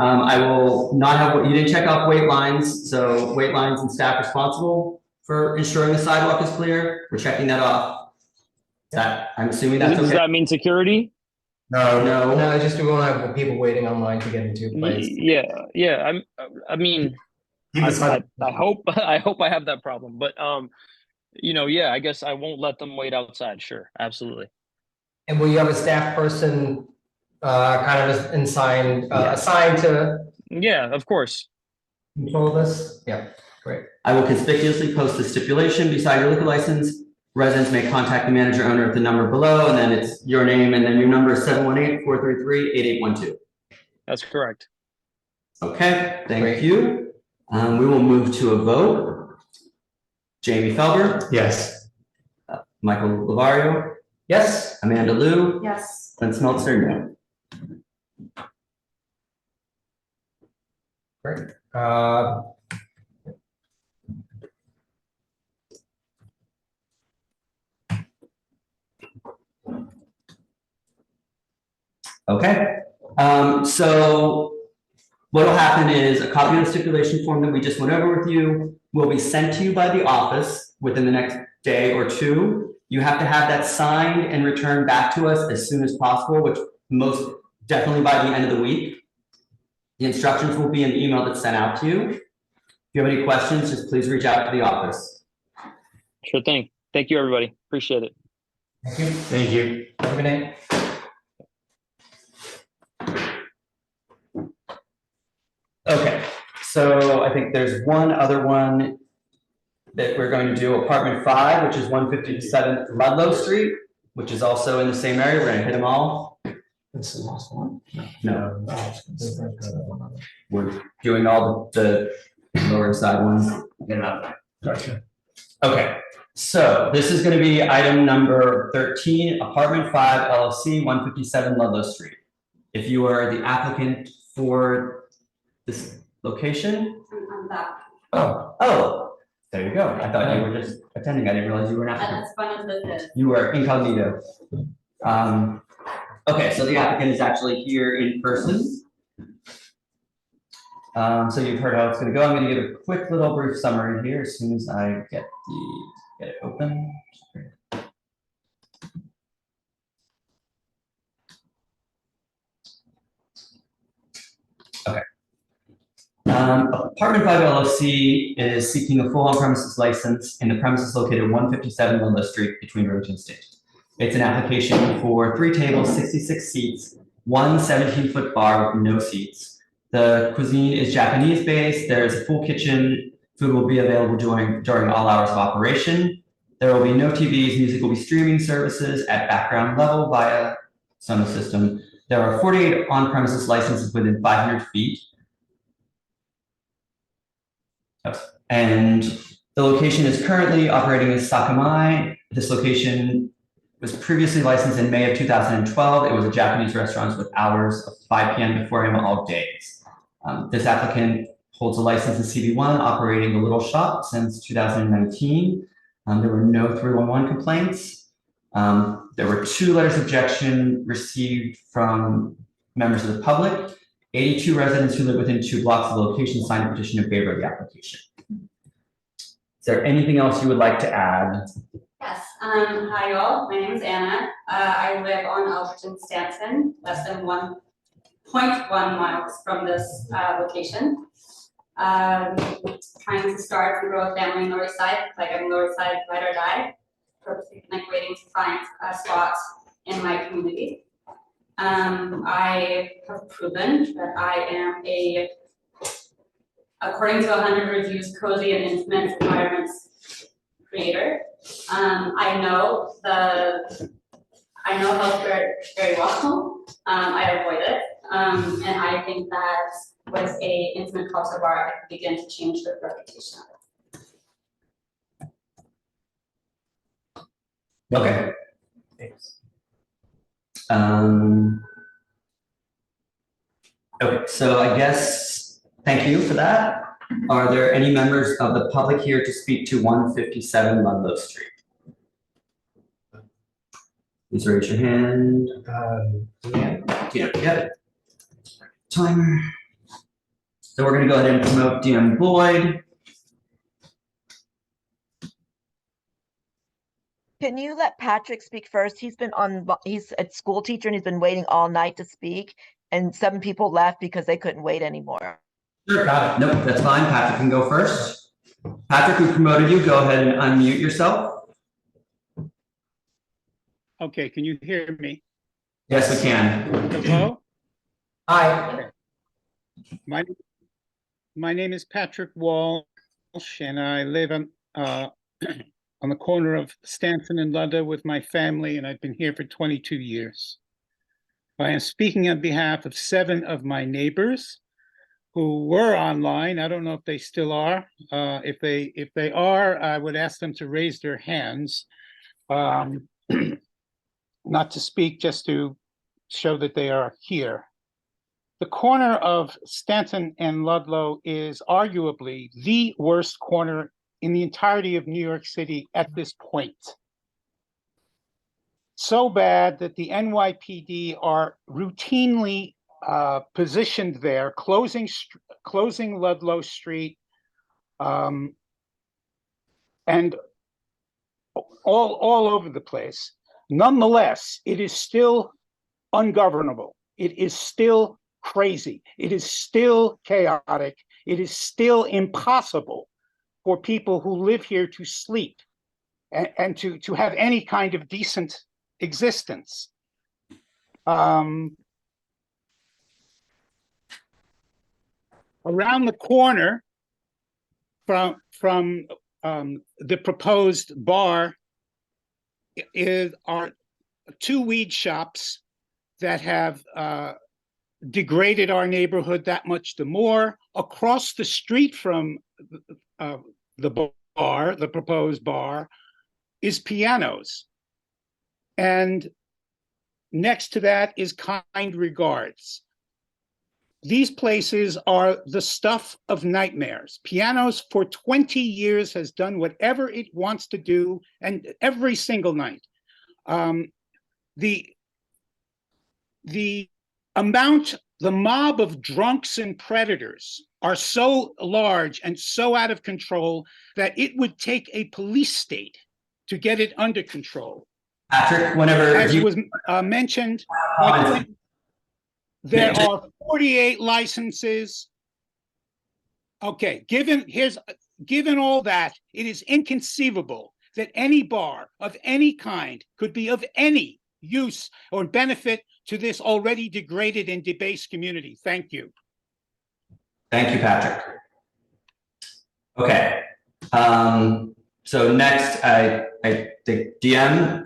Speaker 1: I will not have, you didn't check off weight lines, so weight lines and staff responsible for ensuring the sidewalk is clear. We're checking that off. That, I'm assuming that's okay.
Speaker 7: Does that mean security?
Speaker 9: No.
Speaker 15: No, just we won't have people waiting online to get into a place.
Speaker 7: Yeah. I mean, I hope I have that problem, but yeah, I guess I won't let them wait outside. Sure, absolutely.
Speaker 15: And will you have a staff person kind of assigned to
Speaker 7: Yeah, of course.
Speaker 15: control this? Yeah, great.
Speaker 1: I will conspicuously post the stipulation beside your liquor license. Residents may contact the manager owner at the number below, and then it's your name, and then your number is 718-433-8812.
Speaker 7: That's correct.
Speaker 1: Okay, thank you. We will move to a vote. Jamie Felber?
Speaker 9: Yes.
Speaker 1: Michael Lavario?
Speaker 15: Yes.
Speaker 1: Amanda Liu?
Speaker 4: Yes.
Speaker 1: Clint Smeltzer, no.
Speaker 15: Great.
Speaker 1: Okay, so what will happen is a copy of the stipulation form that we just went over with you will be sent to you by the office within the next day or two. You have to have that signed and returned back to us as soon as possible, which most definitely by the end of the week. The instructions will be in the email that's sent out to you. If you have any questions, just please reach out to the office.
Speaker 7: Sure thing. Thank you, everybody. Appreciate it.
Speaker 15: Thank you.
Speaker 9: Thank you.
Speaker 15: Have a good night.
Speaker 1: Okay, so I think there's one other one that we're going to do, apartment 5, which is 157 Ludlow Street, which is also in the same area. We're gonna hit them all.
Speaker 15: That's the last one?
Speaker 1: No. We're doing all the lower side ones. Get it out.
Speaker 15: Gotcha.
Speaker 1: Okay, so this is gonna be item number 13, apartment 5 LLC, 157 Ludlow Street. If you are the applicant for this location. Oh, there you go. I thought you were just attending. I didn't realize you were an applicant.
Speaker 10: As fun as this is.
Speaker 1: You were incognito. Okay, so the applicant is actually here in person. So you've heard how it's gonna go. I'm gonna give a quick little brief summary here as soon as I get it open. Okay. Apartment 5 LLC is seeking a full on-premises license in the premises located at 157 Ludlow Street between Rivington Station. It's an application for 3 tables, 66 seats, 1 17-foot bar with no seats. The cuisine is Japanese based. There is a full kitchen. Food will be available during all hours of operation. There will be no TVs. Music will be streaming services at background level via Sonos system. There are 48 on-premises licenses within 500 feet. And the location is currently operating as Sakamai. This location was previously licensed in May of 2012. It was a Japanese restaurant with hours of 5 p.m. to 4 a.m. all days. This applicant holds a license in CB1, operating the Little Shop since 2019. There were no 311 complaints. There were 2 letters of objection received from members of the public. 82 residents who live within 2 blocks of the location signed a petition in favor of the application. Is there anything else you would like to add?
Speaker 10: Yes, hi y'all, my name is Anna. I live on Alberton Stanton, less than 1.1 miles from this location. Trying to start and grow a family in North Side, like I'm North Side ride or die. Purposely waiting to find spots in my community. I have proven that I am according to 100 reviews, cozy and intimate environments creator. I know health very well. I avoid it, and I think that with a intimate cocktail bar, I could begin to change the reputation of it.
Speaker 1: Okay. Um, okay, so I guess, thank you for that. Are there any members of the public here to speak to 157 Ludlow Street? Please raise your hand. Yeah. Timer. So we're gonna go ahead and promote DM Boyd.
Speaker 11: Can you let Patrick speak first? He's a school teacher and he's been waiting all night to speak, and 7 people left because they couldn't wait anymore.
Speaker 1: Sure, got it. Nope, that's fine. Patrick can go first. Patrick, we promoted you. Go ahead and unmute yourself.
Speaker 13: Okay, can you hear me?
Speaker 1: Yes, we can.
Speaker 13: Hello?
Speaker 1: Hi.
Speaker 13: My name is Patrick Walsh, and I live on on the corner of Stanton and Ludlow with my family, and I've been here for 22 years. I am speaking on behalf of 7 of my neighbors who were online. I don't know if they still are. If they are, I would ask them to raise their hands. Not to speak, just to show that they are here. The corner of Stanton and Ludlow is arguably the worst corner in the entirety of New York City at this point. So bad that the NYPD are routinely positioned there, closing Ludlow Street, and all over the place. Nonetheless, it is still ungovernable. It is still crazy. It is still chaotic. It is still impossible for people who live here to sleep and to have any kind of decent existence. Around the corner from the proposed bar are 2 weed shops that have degraded our neighborhood that much the more. Across the street from the bar, the proposed bar, is Pianos. And next to that is Kind Regards. These places are the stuff of nightmares. Pianos for 20 years has done whatever it wants to do, and every single night. The mob of drunks and predators are so large and so out of control that it would take a police state to get it under control.
Speaker 1: Patrick, whenever
Speaker 13: as was mentioned, there are 48 licenses. Okay, given all that, it is inconceivable that any bar of any kind could be of any use or benefit to this already degraded and debased community. Thank you.
Speaker 1: Thank you, Patrick. Okay. So next, I think DM.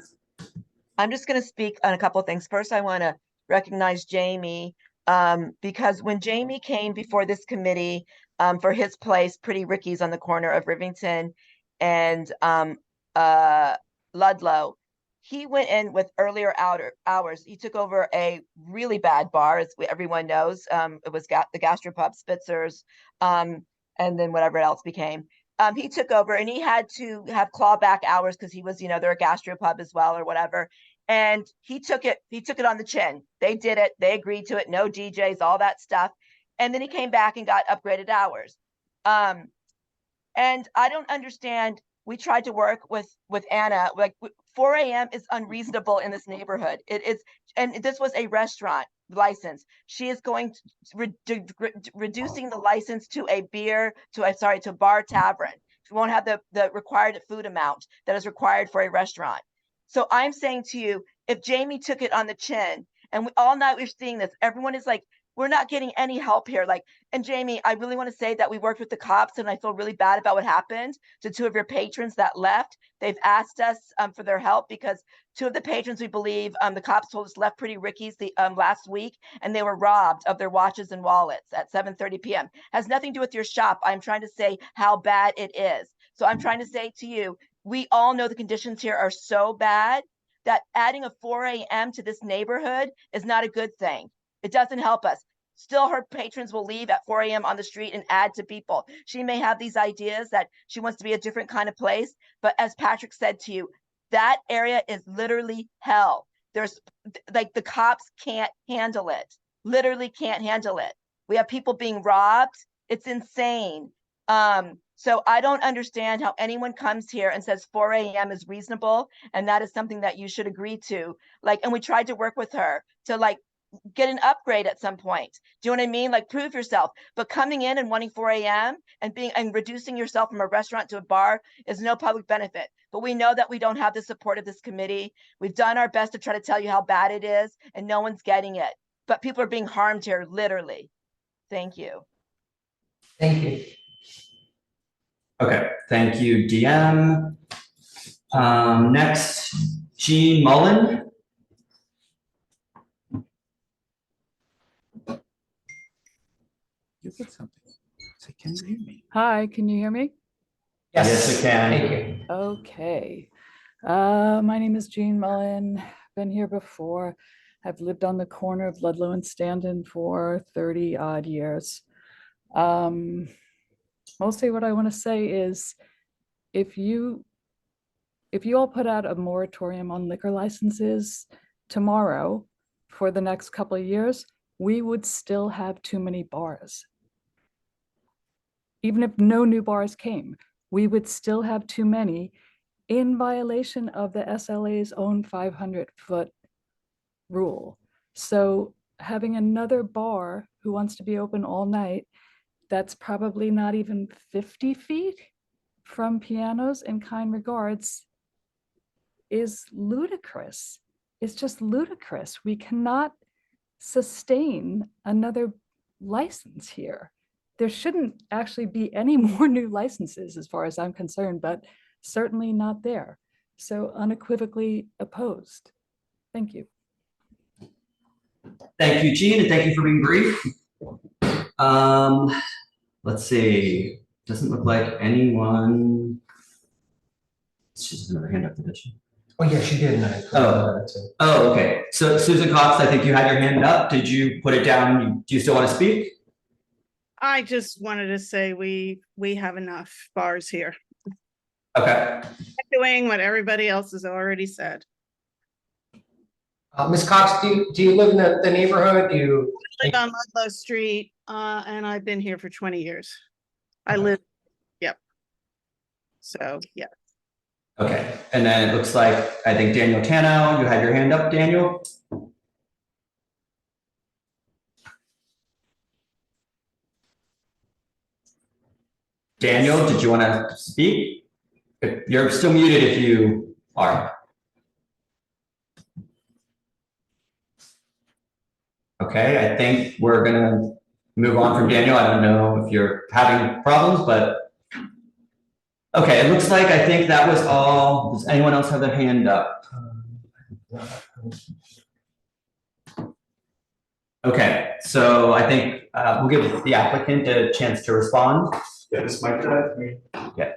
Speaker 11: I'm just going to speak on a couple of things. First, I want to recognize Jamie because when Jamie came before this committee for his place, Pretty Ricky's on the corner of Rivington and Ludlow, he went in with earlier hours. He took over a really bad bar, as everyone knows. It was the Gastropub Spitzer's, and then whatever else became. He took over and he had to have clawback hours because he was, they're a gastropub as well or whatever. And he took it on the chin. They did it. They agreed to it. No DJs, all that stuff. And then he came back and got upgraded hours. And I don't understand. We tried to work with Anna, like 4 a.m. is unreasonable in this neighborhood. It is, and this was a restaurant license. She is going to reducing the license to to bar tavern. She won't have the required food amount that is required for a restaurant. So I'm saying to you, if Jamie took it on the chin, and all night we're seeing this, everyone is like, we're not getting any help here. And Jamie, I really want to say that we worked with the cops and I feel really bad about what happened to 2 of your patrons that left. They've asked us for their help because 2 of the patrons, we believe, the cops told us left Pretty Ricky's last week and they were robbed of their watches and wallets at 7:30 p.m. Has nothing to do with your shop. I'm trying to say how bad it is. So I'm trying to say to you, we all know the conditions here are so bad that adding a 4 a.m. to this neighborhood is not a good thing. It doesn't help us. Still, her patrons will leave at 4 a.m. on the street and add to people. She may have these ideas that she wants to be a different kind of place, but as Patrick said to you, that area is literally hell. There's like the cops can't handle it, literally can't handle it. We have people being robbed. It's insane. So I don't understand how anyone comes here and says 4 a.m. is reasonable, and that is something that you should agree to. Like, and we tried to work with her to like get an upgrade at some point. Do you know what I mean? Like, prove yourself. But coming in and wanting 4 a.m. and reducing yourself from a restaurant to a bar is no public benefit. But we know that we don't have the support of this committee. We've done our best to try to tell you how bad it is, and no one's getting it. But people are being harmed here, literally. Thank you.
Speaker 15: Thank you.
Speaker 1: Okay, thank you, DM. Next, Jean Mullen.
Speaker 6: You get something. Say, can you hear me?
Speaker 14: Hi, can you hear me?
Speaker 1: Yes, I can.
Speaker 15: Thank you.
Speaker 14: Okay. My name is Jean Mullen. Been here before. I've lived on the corner of Ludlow and Standen for 30 odd years. Mostly what I want to say is if you all put out a moratorium on liquor licenses tomorrow for the next couple of years, we would still have too many bars. Even if no new bars came, we would still have too many in violation of the SLA's own 500-foot rule. So having another bar who wants to be open all night, that's probably not even 50 feet from Pianos and Kind Regards, is ludicrous. It's just ludicrous. We cannot sustain another license here. There shouldn't actually be any more new licenses as far as I'm concerned, but certainly not there. So unequivocally opposed. Thank you.
Speaker 1: Thank you, Jean, and thank you for being brief. Let's see. Doesn't look like anyone. She's another hand up position.
Speaker 15: Oh, yeah, she did.
Speaker 1: Oh, okay. So Susan Cox, I think you had your hand up. Did you put it down? Do you still want to speak?
Speaker 20: I just wanted to say we have enough bars here.
Speaker 1: Okay.
Speaker 20: Doing what everybody else has already said.
Speaker 15: Ms. Cox, do you live in the neighborhood? Do you
Speaker 20: I live on Ludlow Street, and I've been here for 20 years. I live, yep. So, yeah.
Speaker 1: Okay. And then it looks like, I think Daniel Tano, you had your hand up, Daniel. Daniel, did you want to speak? You're still muted if you are. Okay, I think we're gonna move on from Daniel. I don't know if you're having problems, but okay, it looks like I think that was all. Does anyone else have their hand up? Okay, so I think we'll give the applicant a chance to respond.
Speaker 21: Yeah, this mic.
Speaker 1: Yeah.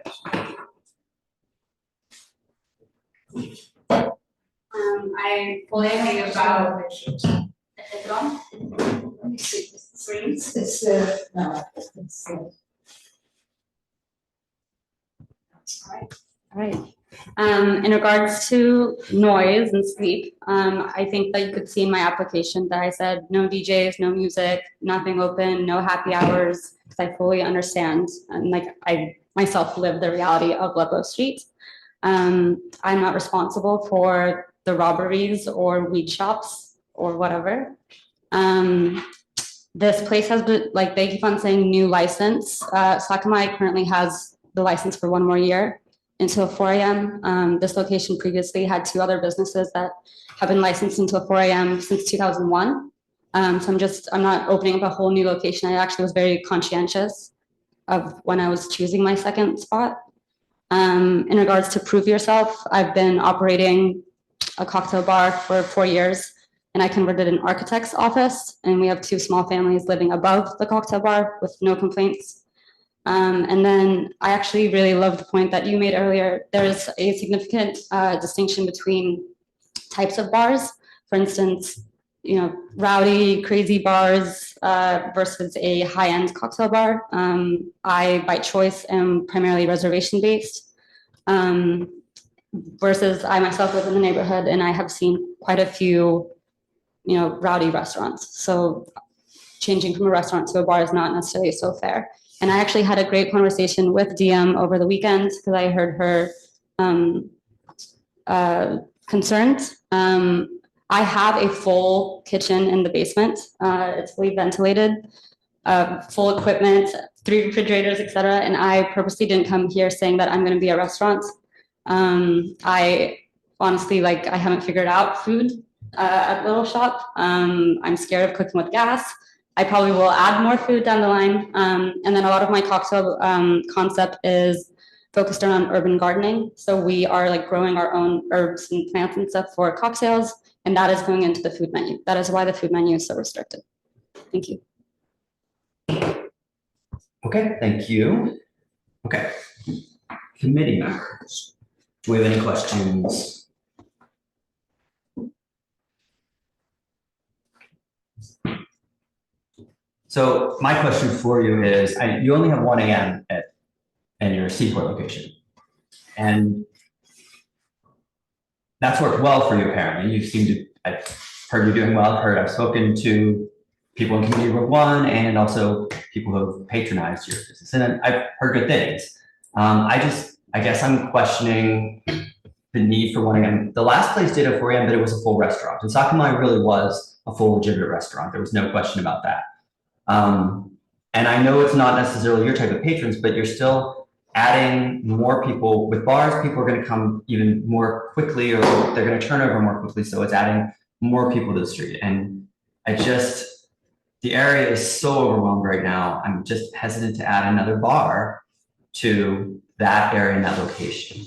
Speaker 10: I fully agree about. Is it on? Let me see the screens.
Speaker 3: It's no, it's
Speaker 10: All right. In regards to noise and sleep, I think that you could see in my application that I said no DJs, no music, nothing open, no happy hours, because I fully understand and like I myself live the reality of Ludlow Street. I'm not responsible for the robberies or weed shops or whatever. This place has been, like, they keep on saying new license. Sakamai currently has the license for 1 more year until 4 a.m. This location previously had 2 other businesses that have been licensed until 4 a.m. since 2001. So I'm not opening up a whole new location. I actually was very conscientious of when I was choosing my second spot. In regards to prove yourself, I've been operating a cocktail bar for 4 years, and I converted an architect's office, and we have 2 small families living above the cocktail bar with no complaints. And then I actually really love the point that you made earlier. There's a significant distinction between types of bars. For instance, rowdy, crazy bars versus a high-end cocktail bar. I, by choice, am primarily reservation-based. Versus I myself live in the neighborhood and I have seen quite a few, rowdy restaurants. So changing from a restaurant to a bar is not necessarily so fair. And I actually had a great conversation with DM over the weekend because I heard her concerns. I have a full kitchen in the basement. It's fully ventilated, full equipment, 3 refrigerators, etc. And I purposely didn't come here saying that I'm going to be a restaurant. I honestly, I haven't figured out food at Little Shop. I'm scared of cooking with gas. I probably will add more food down the line. And then a lot of my cocktail concept is focused around urban gardening. So we are growing our own herbs and plants and stuff for cocktails. And that is going into the food menu. That is why the food menu is so restricted. Thank you.
Speaker 1: Okay, thank you. Okay. Committee members, do we have any questions? So my question for you is, you only have 1 a.m. in your Seaport location. And that's worked well for you apparently. You seem to, I've heard you're doing well. I've spoken to people in Community Group 1 and also people who have patronized your business. And I've heard good things. I guess I'm questioning the need for 1 a.m. The last place did a 4 a.m., but it was a full restaurant. And Sakamai really was a full legitimate restaurant. There was no question about that. And I know it's not necessarily your type of patrons, but you're still adding more people. With bars, people are going to come even more quickly, or they're going to turn over more quickly. So it's adding more people to the street. And the area is so overwhelmed right now. I'm just hesitant to add another bar to that area and that location.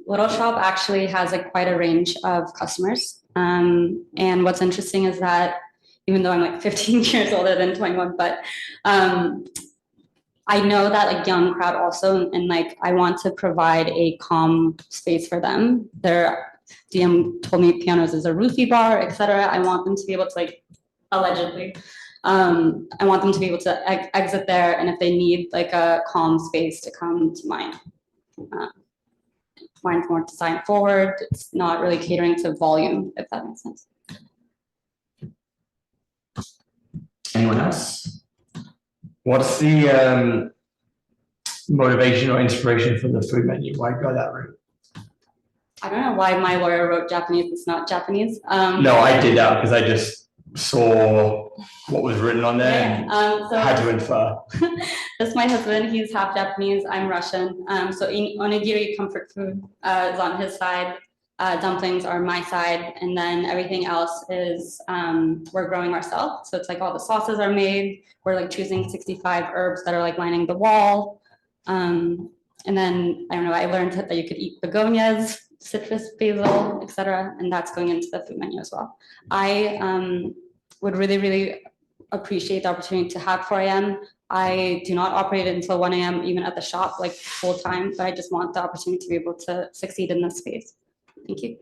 Speaker 10: Little Shop actually has quite a range of customers. And what's interesting is that even though I'm 15 years older than 21, but I know that young crowd also, and I want to provide a calm space for them. Their DM told me Pianos is a roofie bar, etc. I want them to be able to allegedly, I want them to be able to exit there, and if they need a calm space to come to mine. Mine's more design forward. It's not really catering to volume, if that makes sense.
Speaker 1: Anyone else?
Speaker 9: What's the motivation or inspiration for the food menu? Why go that route?
Speaker 10: I don't know why my lawyer wrote Japanese. It's not Japanese.
Speaker 9: No, I did that because I just saw what was written on there and
Speaker 10: so
Speaker 9: had to infer.
Speaker 10: That's my husband. He's half Japanese. I'm Russian. So onigiri, comfort food, is on his side. Dumplings are my side, and then everything else is we're growing ourselves. So it's all the sauces are made. We're choosing 65 herbs that are lining the wall. And then I don't know. I learned that you could eat begonias, citrus, basil, etc., and that's going into the food menu as well. I would really, really appreciate the opportunity to have 4 a.m. I do not operate until 1 a.m. even at the shop full time, but I just want the opportunity to be able to succeed in this space. Thank you.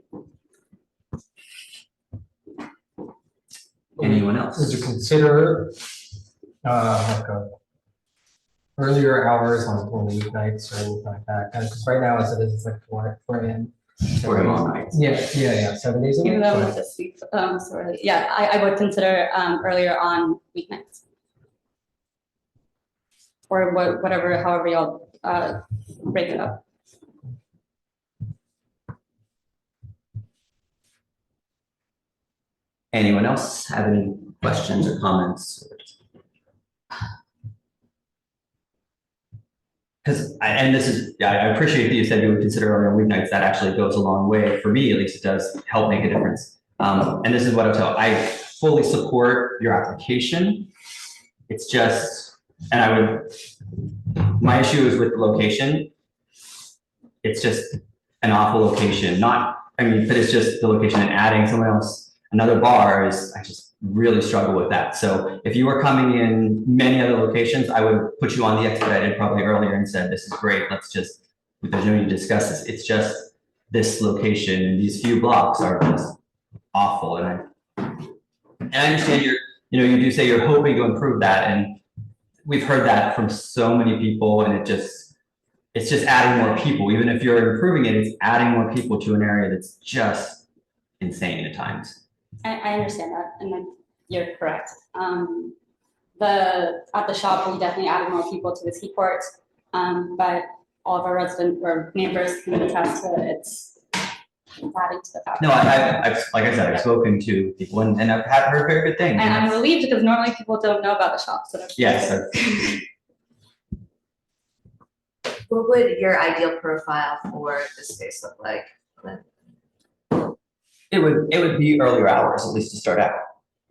Speaker 1: Anyone else?
Speaker 15: Would you consider earlier hours on weeknights or anything like that? Because right now, as it is, it's 4 a.m.
Speaker 1: 4 a.m. all night.
Speaker 15: Yeah, 7 days a week.
Speaker 10: Even though I'm this week, so early. Yeah, I would consider earlier on weeknights. Or whatever, however y'all break it up.
Speaker 1: Anyone else have any questions or comments? Because, and this is, I appreciate that you said you would consider earlier on weeknights. That actually goes a long way. For me, at least, it does help make a difference. And this is what I'll tell. I fully support your application. It's just, and my issue is with the location. It's just an awful location. But it's just the location, and adding someone else, another bar is, really struggle with that. So if you were coming in many other locations, I would put you on the expedited probably earlier and said, this is great, let's just, there's no need to discuss this. It's just this location and these few blocks are just awful. And I understand you do say you're hoping to improve that, and we've heard that from so many people, and it's just adding more people. Even if you're improving it, it's adding more people to an area that's just insane at times.
Speaker 10: I understand that, and then you're correct. At the shop, we definitely added more people to the seaport, but all of our residents or neighbors can attest to it's adding to the fact.
Speaker 1: No, I've like I said, I've spoken to people and I've heard very good things.
Speaker 10: And I'm relieved because normally people don't know about the shop, so that's
Speaker 1: yes.
Speaker 4: What would your ideal profile for this space look like?
Speaker 1: It would be earlier hours, at least to start out.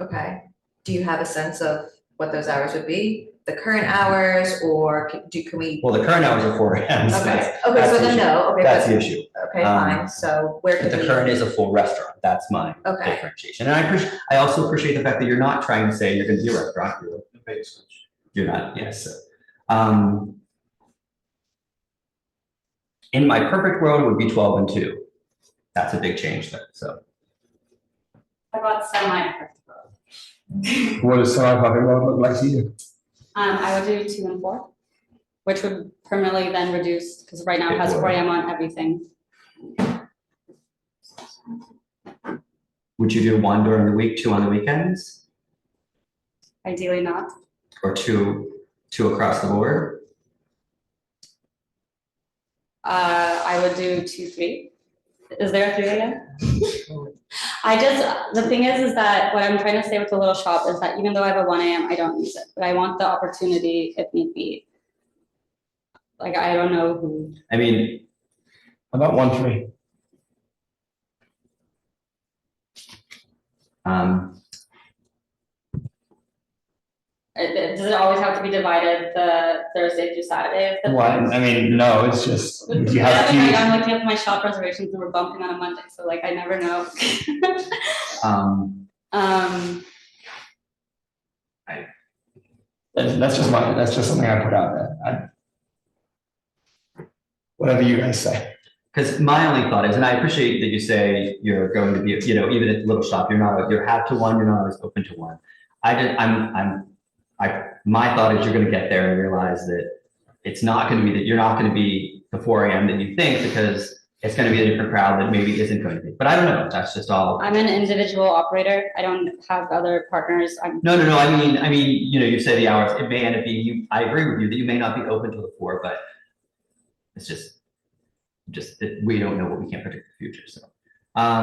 Speaker 4: Okay. Do you have a sense of what those hours would be? The current hours, or can we?
Speaker 1: Well, the current hours are 4 a.m. So
Speaker 4: Okay.
Speaker 1: that's
Speaker 4: So
Speaker 1: the
Speaker 4: then
Speaker 1: issue.
Speaker 4: no. Okay.
Speaker 1: That's the issue.
Speaker 4: Okay, fine. So where
Speaker 1: But
Speaker 4: could
Speaker 1: the
Speaker 4: we?
Speaker 1: current is a full restaurant. That's my differentiation. And I also appreciate the fact that you're not trying to say you're going to be a restaurant. You're not. Yes. In my perfect world, it would be 12 and 2. That's a big change there. So.
Speaker 10: How about semi-perfect?
Speaker 9: What does semi-perfect world look like to you?
Speaker 10: I would do 2 and 4, which would permanently then reduce, because right now it has 4 a.m. on everything.
Speaker 1: Would you do 1 during the week, 2 on the weekends?
Speaker 10: Ideally not.
Speaker 1: Or two across the board?
Speaker 10: I would do 2, 3. Is there a 3 a.m.? The thing is that what I'm trying to say with the little shop is that even though I have a 1 a.m., I don't use it, but I want the opportunity if need be. Like, I don't know who.
Speaker 9: I mean, about 1, 3.
Speaker 10: Does it always have to be divided the Thursday through Saturday?
Speaker 9: Well, I mean, no, it's just, you have
Speaker 10: The other night,
Speaker 9: to.
Speaker 10: I'm looking at my shop reservations and we're bumping on a Monday, so like, I never know.
Speaker 9: That's just something I put out there. Whatever you guys say.
Speaker 1: Because my only thought is, and I appreciate that you say you're going to be, even at the little shop, you're half to 1, you're not always open to 1. My thought is you're going to get there and realize that it's not going to be that you're not going to be the 4 a.m. that you think, because it's going to be a different crowd that maybe isn't going to be. But I don't know. That's just all.
Speaker 10: I'm an individual operator. I don't have other partners.
Speaker 1: No. I mean, you say the hours. It may end up being you. I agree with you that you may not be open to the 4, but it's just that we don't know what we can't predict the future. So.
Speaker 10: I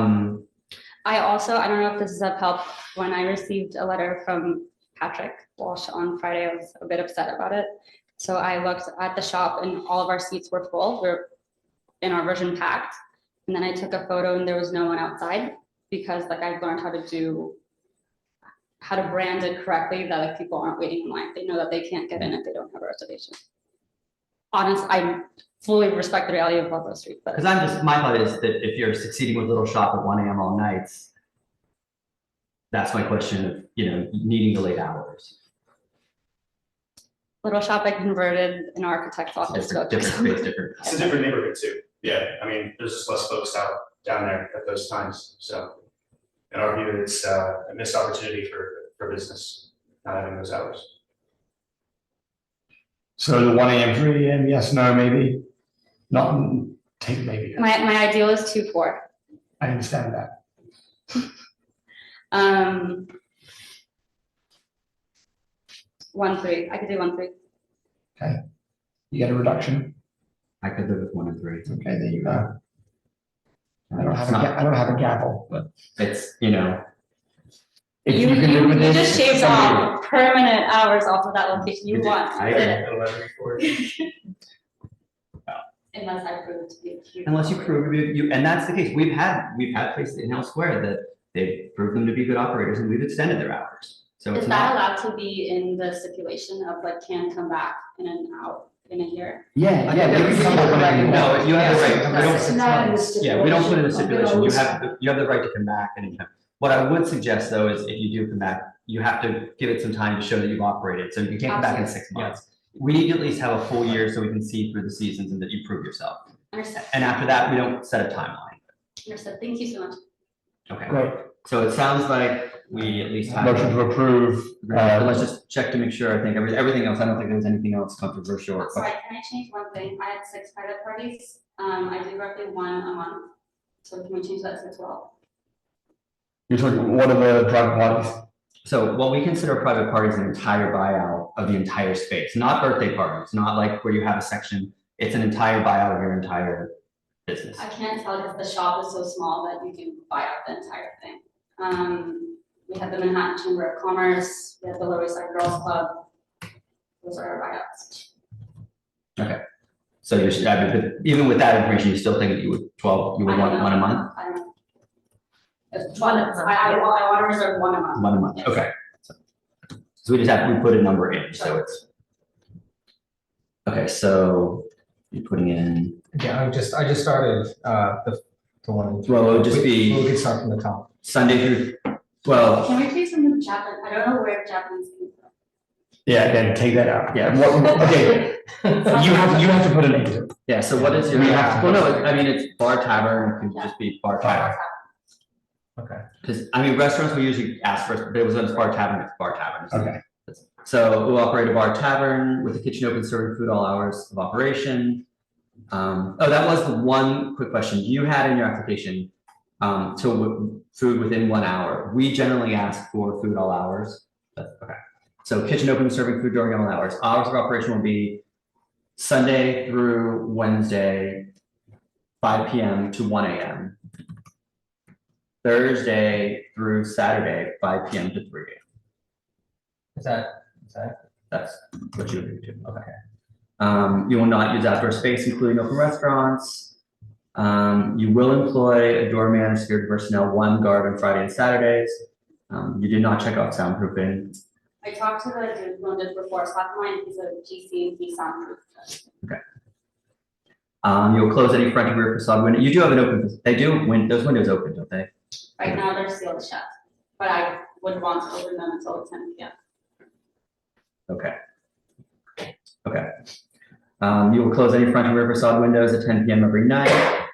Speaker 10: don't know if this is of help. When I received a letter from Patrick Walsh on Friday, I was a bit upset about it. So I looked at the shop and all of our seats were full. We're in our version packed. And then I took a photo and there was no one outside, because like I've learned how to brand it correctly, that like people aren't waiting in line. They know that they can't get in if they don't have a reservation. Honestly, I fully respect the reality of Buffalo Street. But
Speaker 1: Because my thought is that if you're succeeding with Little Shop at 1 a.m. all nights, that's my question of, needing the late hours.
Speaker 10: Little Shop, I converted an architect's office to a
Speaker 1: different space, different.
Speaker 21: It's a different neighborhood too. Yeah, I mean, there's just less folks down there at those times. So in our view, it's a missed opportunity for business, not having those hours.
Speaker 9: So the 1 a.m., 3 a.m., yes, no, maybe. Not take maybe.
Speaker 10: my ideal is 2-4.
Speaker 9: I understand that.
Speaker 10: 1-3. I could do 1-3.
Speaker 9: Okay. You get a reduction?
Speaker 1: I could live with 1 and 3.
Speaker 9: Okay, there you go. I don't have a gavel, but
Speaker 1: it's,
Speaker 9: if
Speaker 10: You
Speaker 9: can live with this,
Speaker 10: just shaved
Speaker 9: somebody-
Speaker 10: off permanent hours off of that location. You want. Unless I prove it to be cute.
Speaker 1: Unless you prove you, and that's the case. We've had places in Hill Square that they've proved them to be good operators, and we've extended their hours. So it's
Speaker 10: Is
Speaker 1: not.
Speaker 10: that allowed to be in the stipulation of like can come back in an hour, in a year?
Speaker 9: Yeah, you can come back whenever you want.
Speaker 1: No, you have the right.
Speaker 3: It's not in the
Speaker 1: We don't put in the
Speaker 3: stipulation.
Speaker 1: stipulation. You have the right to come back anytime. What I would suggest though is if you do come back, you have to give it some time to show that you've operated. So you can't come back in 6 months. We need to at least have a full year so we can see through the seasons and that you prove yourself.
Speaker 10: Understood.
Speaker 1: And after that, we don't set a timeline.
Speaker 10: Understood. Thank you so much.
Speaker 1: Okay.
Speaker 9: Great.
Speaker 1: So it sounds like we at least have.
Speaker 9: Motion to approve.
Speaker 1: Let's just check to make sure. I think everything else, I don't think there's anything else controversial. or
Speaker 10: Sorry, can I change one thing? I had 6 private parties. I do roughly 1 a month. So can we change that to 12?
Speaker 9: You're talking, what are the private parties?
Speaker 1: So what we consider a private party is an entire buyout of the entire space, not birthday parties, not like where you have a section. It's an entire buyout of your entire business.
Speaker 10: I can't tell because the shop is so small that you can buy out the entire thing. We have the Manhattan Chamber of Commerce, we have the Lower East Side Girls Club. Those are our buyouts.
Speaker 1: Okay. So you're, even with that information, you still think that you would want one a month?
Speaker 10: I don't know. It's 1 a month. I want to reserve 1 a month.
Speaker 1: 1 a month,
Speaker 10: Yes.
Speaker 1: okay. So we put a number in, so it's. Okay, so you're putting in.
Speaker 15: Yeah, I just started the one.
Speaker 1: Well, it would just be.
Speaker 15: We could start from the top.
Speaker 1: Sunday through, well.
Speaker 10: Can we take some of Japanese? I don't know where Japanese came from.
Speaker 9: Yeah, then take that out.
Speaker 1: Yeah.
Speaker 9: Okay. You have to put a name to it.
Speaker 1: Yeah, so what is your?
Speaker 9: We have to-
Speaker 1: Well, no, I mean, it's bar tavern, it can just be bar tavern.
Speaker 15: Okay.
Speaker 1: Because, I mean, restaurants, we usually ask first, but it was bar tavern, it's bar tavern.
Speaker 9: Okay.
Speaker 1: So we'll operate a bar tavern with the kitchen open serving food all hours of operation. Oh, that was the one quick question you had in your application. Food within 1 hour. We generally ask for food all hours. Okay. So kitchen open serving food during all hours. Hours of operation will be Sunday through Wednesday, 5 p.m. to 1 a.m. Thursday through Saturday, 5 p.m. to 3 a.m. That's what you agree to. Okay. You will not use outdoor space, including open restaurants. You will employ a doorman or security personnel, 1 guard on Friday and Saturdays. You did not check off soundproofing.
Speaker 10: I talked to the dude who did before, Slackline, he's a GC and he soundproof.
Speaker 1: Okay. You'll close any front and rear facade window. You do have an open, those windows open, don't they?
Speaker 10: Right now they're sealed shut, but I would want to open them until 10 p.m.
Speaker 1: Okay. Okay. You will close any front and rear facade windows at 10 p.m. every night,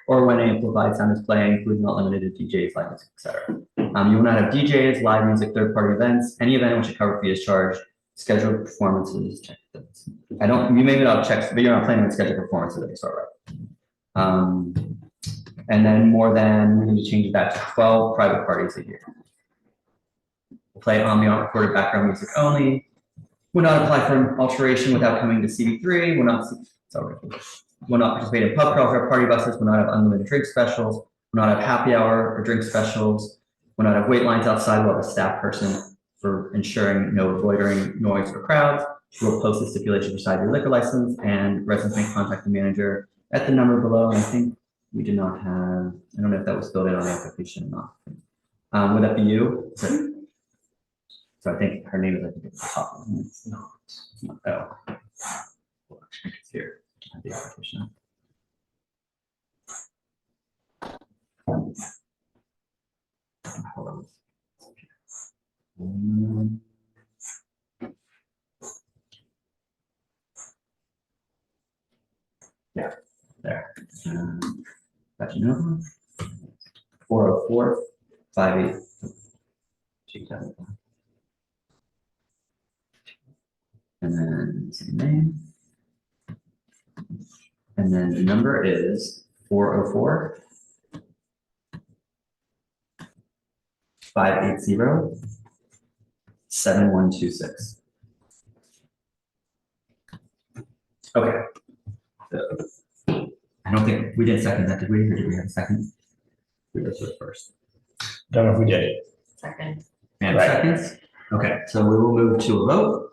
Speaker 1: or when amplified sound is playing, including not limited to DJs, live music, etc. You will not have DJs, live music, third-party events, any event in which a cover fee is charged, scheduled performances, check this. You may not have checked, but you're not planning on scheduled performances at the start, right? And then we need to change that to 12 private parties a year. We'll play ambient recorded background music only. Will not apply for an alteration without coming to CV3. Will not participate in pub crawls or party buses. Will not have unlimited drink specials. Will not have happy hour or drink specials. Will not have wait lines outside. Will have a staff person for ensuring no loitering, noise, or crowds. We'll post the stipulation beside your liquor license, and residents may contact the manager at the number below. And I think we did not have. I don't know if that was filled in on the application or not. Would that be you? So I think her name is, I think it's the top. It's not. It's not. Oh. Well, actually, it's here. The application. Hold on. Yeah, there. Got you know. 404 58. And then same name. And then the number is 404 580 7126. Okay. So, I don't think we did second that, did we? Or did we have a second? We did it first.
Speaker 9: Don't know if we did.
Speaker 4: Second.
Speaker 1: And
Speaker 9: Right.
Speaker 1: seconds? Okay, so we will move to a vote.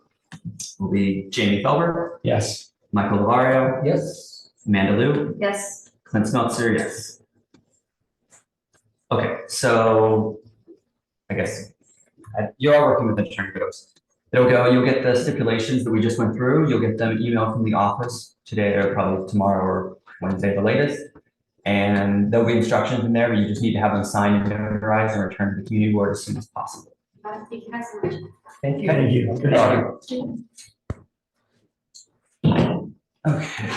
Speaker 1: Will be Jamie Felber,
Speaker 9: Yes.
Speaker 1: Michael Lavario,
Speaker 15: Yes.
Speaker 1: Amanda Lou,
Speaker 4: Yes.
Speaker 1: Clint Smeltzer, yes. Okay, so I guess you are working with the attorney goes. You'll get the stipulations that we just went through. You'll get them emailed from the office today or probably tomorrow or Wednesday at the latest. And there'll be instructions in there, but you just need to have them signed and notarized and returned to the community board as soon as possible.
Speaker 15: Thank you.
Speaker 1: Thank you. Good luck. Okay.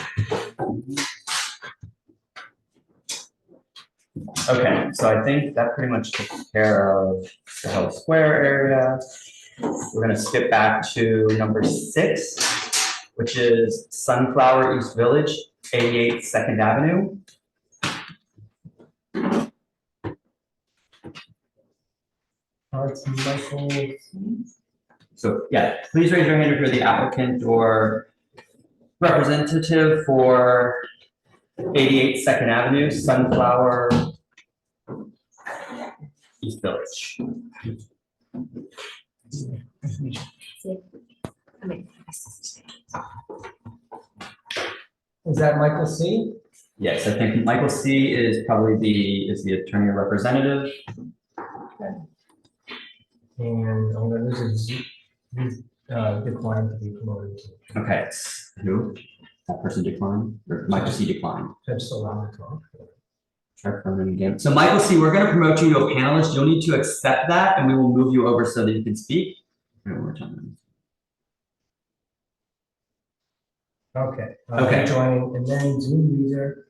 Speaker 1: Okay, so I think that pretty much takes care of the Health Square area. We're gonna skip back to number 6, which is Sunflower East Village, 88 Second Avenue.
Speaker 15: It's Michael.
Speaker 1: So yeah, please raise your hand if you're the applicant or representative for 88 Second Avenue, Sunflower East Village.
Speaker 15: Is that Michael C?
Speaker 1: Yes, I think Michael C is probably the attorney representative.
Speaker 15: And I'm gonna lose he's declined to be promoted.
Speaker 1: Okay, who? That person declined, or Michael C declined.
Speaker 15: I'm still allowed to talk.
Speaker 1: Try promoting again. So Michael C, we're gonna promote you to a panelist. You'll need to accept that and we will move you over so that you can speak. One more time.
Speaker 15: Okay.
Speaker 1: Okay.
Speaker 15: Joining, and then Zoom user.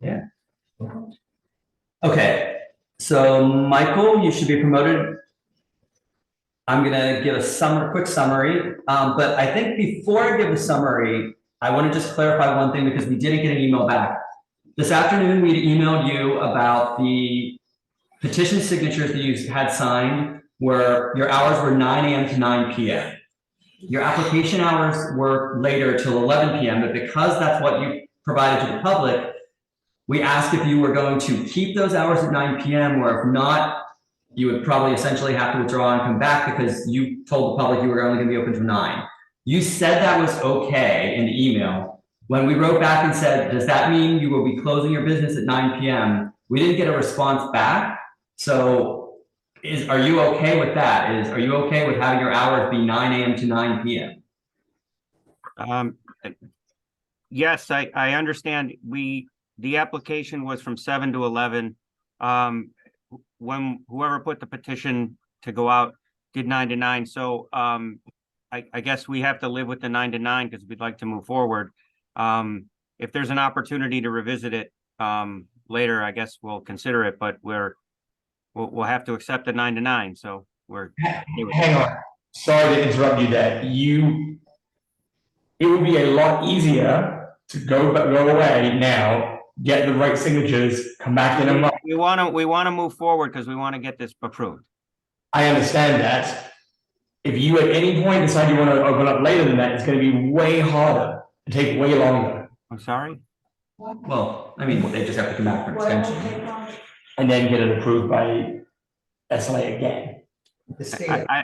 Speaker 1: Yeah. Okay, so Michael, you should be promoted. I'm gonna give a quick summary, but I think before I give the summary, I want to just clarify one thing because we didn't get an email back. This afternoon, we emailed you about the petition signatures that you had signed where your hours were 9 a.m. to 9 p.m. Your application hours were later till 11 p.m., but because that's what you provided to the public, we asked if you were going to keep those hours at 9 p.m. or if not, you would probably essentially have to withdraw and come back because you told the public you were only going to be open till 9. You said that was okay in the email. When we wrote back and said, does that mean you will be closing your business at 9 p.m.? We didn't get a response back. So are you okay with that? Are you okay with having your hours be 9 a.m. to 9 p.m.?
Speaker 16: Yes, I understand. The application was from 7 to 11. When whoever put the petition to go out did 9 to 9. So I guess we have to live with the 9 to 9 because we'd like to move forward. If there's an opportunity to revisit it later, I guess we'll consider it, but we'll have to accept the 9 to 9. So we're
Speaker 9: hang on. Sorry to interrupt you there. It would be a lot easier to go away now, get the right signatures, come back in a month.
Speaker 16: We want to move forward because we want to get this approved.
Speaker 9: I understand that. If you at any point decide you want to open up later than that, it's going to be way harder and take way longer.
Speaker 16: I'm sorry?
Speaker 1: Well, I mean, they just have to come back for extension.
Speaker 9: And then get it approved by SLA again.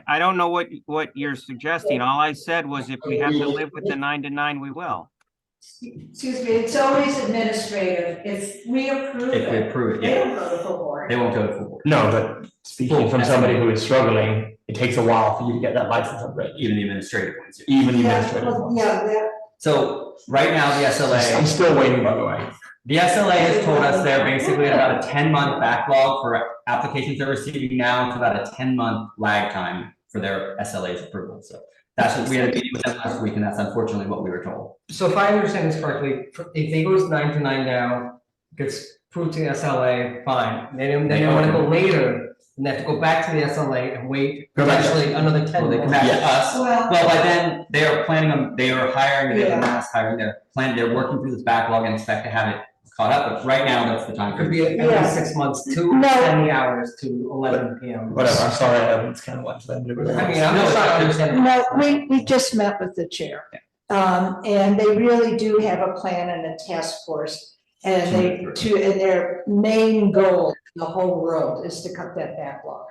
Speaker 16: I don't know what you're suggesting. All I said was if we have to live with the 9 to 9, we will.
Speaker 3: Excuse me, it's always administrative. If we approve it.
Speaker 1: If we approve it,
Speaker 3: They
Speaker 1: yeah.
Speaker 3: don't go to full board.
Speaker 1: They won't go to full board.
Speaker 9: No, but speaking from somebody who is struggling, it takes a while for you to get that license upgrade.
Speaker 1: Even the administrative ones.
Speaker 9: Even the
Speaker 3: Yeah,
Speaker 9: administrative
Speaker 3: well,
Speaker 9: ones.
Speaker 3: yeah, that,
Speaker 1: So right now, the SLA.
Speaker 9: I'm still waiting, by the way.
Speaker 1: The SLA has told us they're basically at about a 10-month backlog for applications they're receiving now to about a 10-month lag time for their SLA's approval. So that's what we had a meeting with them last week, and that's unfortunately what we were told.
Speaker 15: So if I understand this correctly, if they go 9 to 9 now, gets approved to the SLA, fine. Then they want to go later, and they have to go back to the SLA and wait potentially another 10
Speaker 1: Well, they come back to us. Well, by then they are planning on, they are hiring, they have mass hiring, they're working through this backlog and expect to have it caught up, but right now that's the time.
Speaker 15: Could be every 6 months to extend the hours to 11 p.m.
Speaker 9: Whatever, I'm sorry, it's kind of left them to do it.
Speaker 15: I mean, I'm just trying to understand.
Speaker 3: no, we just met with the chair. And they really do have a plan and a task force. And and their main goal in the whole world is to cut that backlog.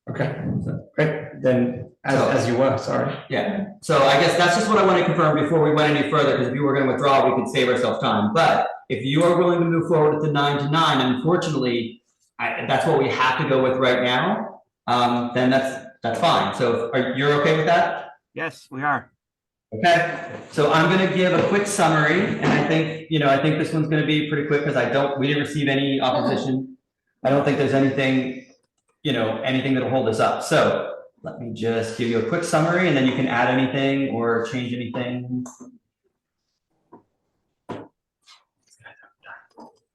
Speaker 9: Okay, great. Then as you were, sorry.
Speaker 1: Yeah, so I guess that's just what I want to confirm before we went any further, because if you were going to withdraw, we could save ourselves time. But if you are willing to move forward with the 9 to 9, unfortunately, that's what we have to go with right now. Then that's fine. So you're okay with that?
Speaker 16: Yes, we are.
Speaker 1: Okay, so I'm gonna give a quick summary, and I think this one's gonna be pretty quick, because we didn't receive any opposition. I don't think there's anything, anything that'll hold us up. So let me just give you a quick summary, and then you can add anything or change anything.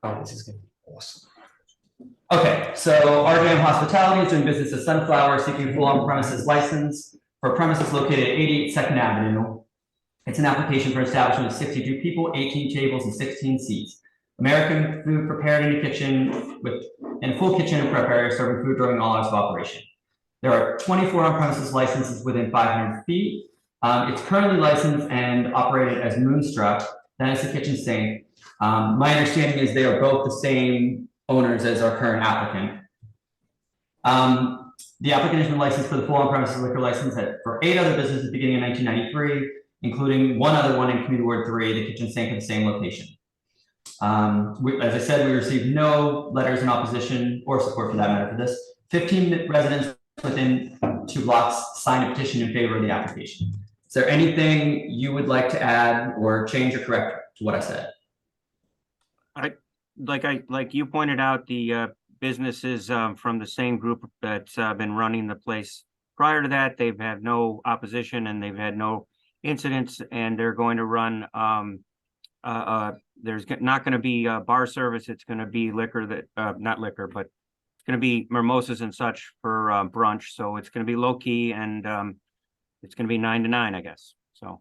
Speaker 9: Oh, this is gonna be awesome.
Speaker 1: Okay, so RJM Hospitality is doing business as Sunflower, seeking full on-premises license for premises located at 88 Second Avenue. It's an application for establishment of 62 people, 18 tables, and 16 seats. American food prepared in a kitchen in a full kitchen and prep area, serving food during all hours of operation. There are 24 on-premises licenses within 500 feet. It's currently licensed and operated as Moonstruck. That is the kitchen sink. My understanding is they are both the same owners as our current applicant. The applicant has been licensed for the full on-premises liquor license for 8 other businesses beginning in 1993, including one other one in Community Ward 3, the kitchen sink at the same location. As I said, we received no letters in opposition or support for that matter for this. 15 residents within 2 blocks signed a petition in favor of the application. Is there anything you would like to add or change or correct to what I said?
Speaker 16: Like you pointed out, the businesses from the same group that's been running the place prior to that, they've had no opposition and they've had no incidents, and they're going to run there's not going to be bar service. It's going to be liquor that not liquor, but it's going to be mimosas and such for brunch. So it's going to be low key, and it's going to be 9 to 9, I guess. So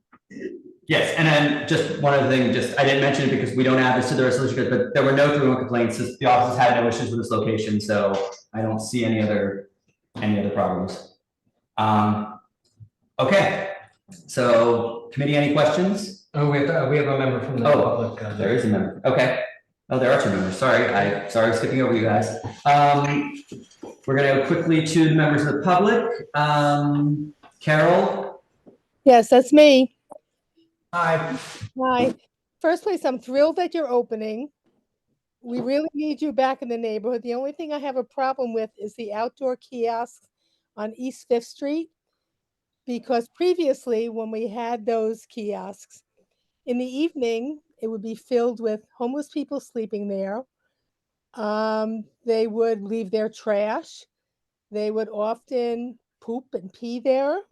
Speaker 1: yes, and then just one other thing, I didn't mention it because we don't add this to the resolution, but there were no 3-1 complaints. The offices had no issues with this location, so I don't see any other problems. Okay, so committee, any questions?
Speaker 15: Oh, we have a member from the public.
Speaker 1: There is a member. Okay. Oh, there are 2 members. Sorry, skipping over you guys. We're gonna go quickly to the members of the public. Carol.
Speaker 5: Yes, that's me.
Speaker 1: Hi.
Speaker 5: Hi. First place, I'm thrilled that you're opening. We really need you back in the neighborhood. The only thing I have a problem with is the outdoor kiosks on East 5th Street. Because previously, when we had those kiosks, in the evening, it would be filled with homeless people sleeping there. They would leave their trash. They would often poop and pee there.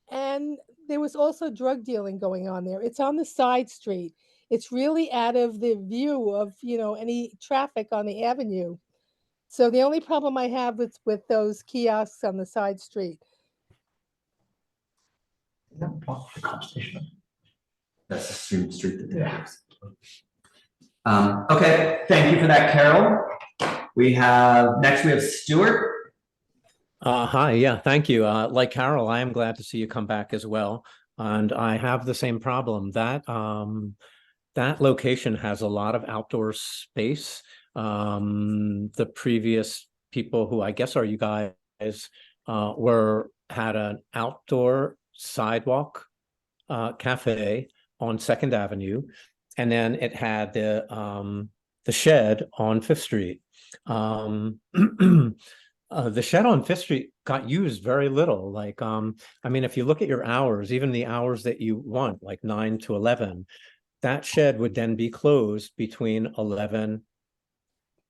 Speaker 5: And there was also drug dealing going on there. It's on the side street. It's really out of the view of, any traffic on the avenue. So the only problem I have with those kiosks on the side street.
Speaker 1: That's the street that they use. Okay, thank you for that, Carol. Next we have Stuart.
Speaker 22: Hi, yeah, thank you. Like Carol, I am glad to see you come back as well. And I have the same problem that that location has a lot of outdoor space. The previous people who I guess are you guys had an outdoor sidewalk cafe on 2nd Avenue, and then it had the shed on 5th Street. The shed on 5th Street got used very little. Like, I mean, if you look at your hours, even the hours that you want, like 9 to 11, that shed would then be closed between 11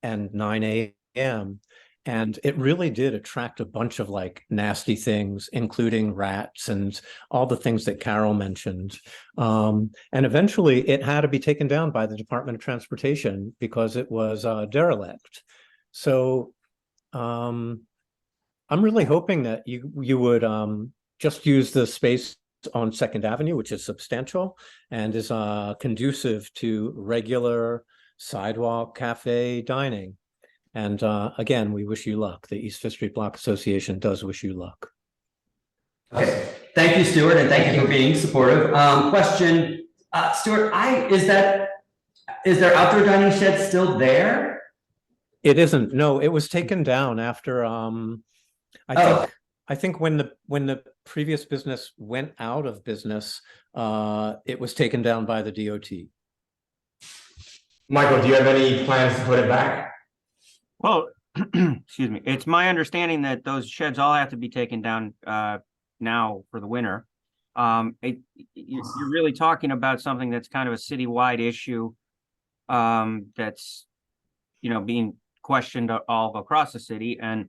Speaker 22: and 9 a.m. And it really did attract a bunch of like nasty things, including rats and all the things that Carol mentioned. And eventually it had to be taken down by the Department of Transportation because it was derelict. So I'm really hoping that you would just use the space on 2nd Avenue, which is substantial and is conducive to regular sidewalk cafe dining. And again, we wish you luck. The East 5th Street Block Association does wish you luck.
Speaker 1: Okay, thank you, Stuart, and thank you for being supportive. Question, Stuart, is their outdoor dining shed still there?
Speaker 22: It isn't. No, it was taken down after. I think when the previous business went out of business, it was taken down by the DOT.
Speaker 9: Michael, do you have any plans to put it back?
Speaker 16: Well, excuse me. It's my understanding that those sheds all have to be taken down now for the winter. You're really talking about something that's kind of a citywide issue, that's, being questioned all across the city, and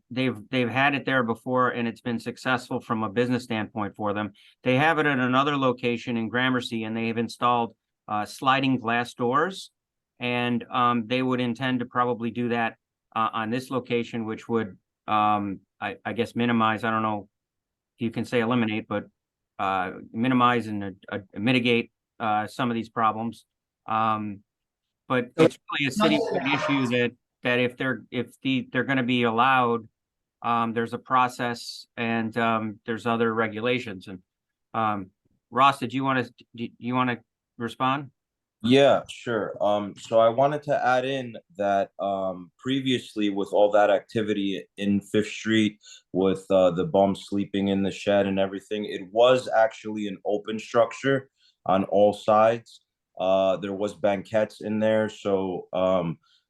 Speaker 16: they've had it there before, and it's been successful from a business standpoint for them. They have it at another location in Gramercy, and they have installed sliding glass doors, and they would intend to probably do that on this location, which would, I guess, minimize, I don't know if you can say eliminate, but minimize and mitigate some of these problems. But it's really a citywide issue that if they're going to be allowed, there's a process, and there's other regulations. And Ross, do you want to respond?
Speaker 12: Yeah, sure. So I wanted to add in that previously, with all that activity in Fifth Street, with the bum sleeping in the shed and everything, it was actually an open structure on all sides. There was banquettes in there, so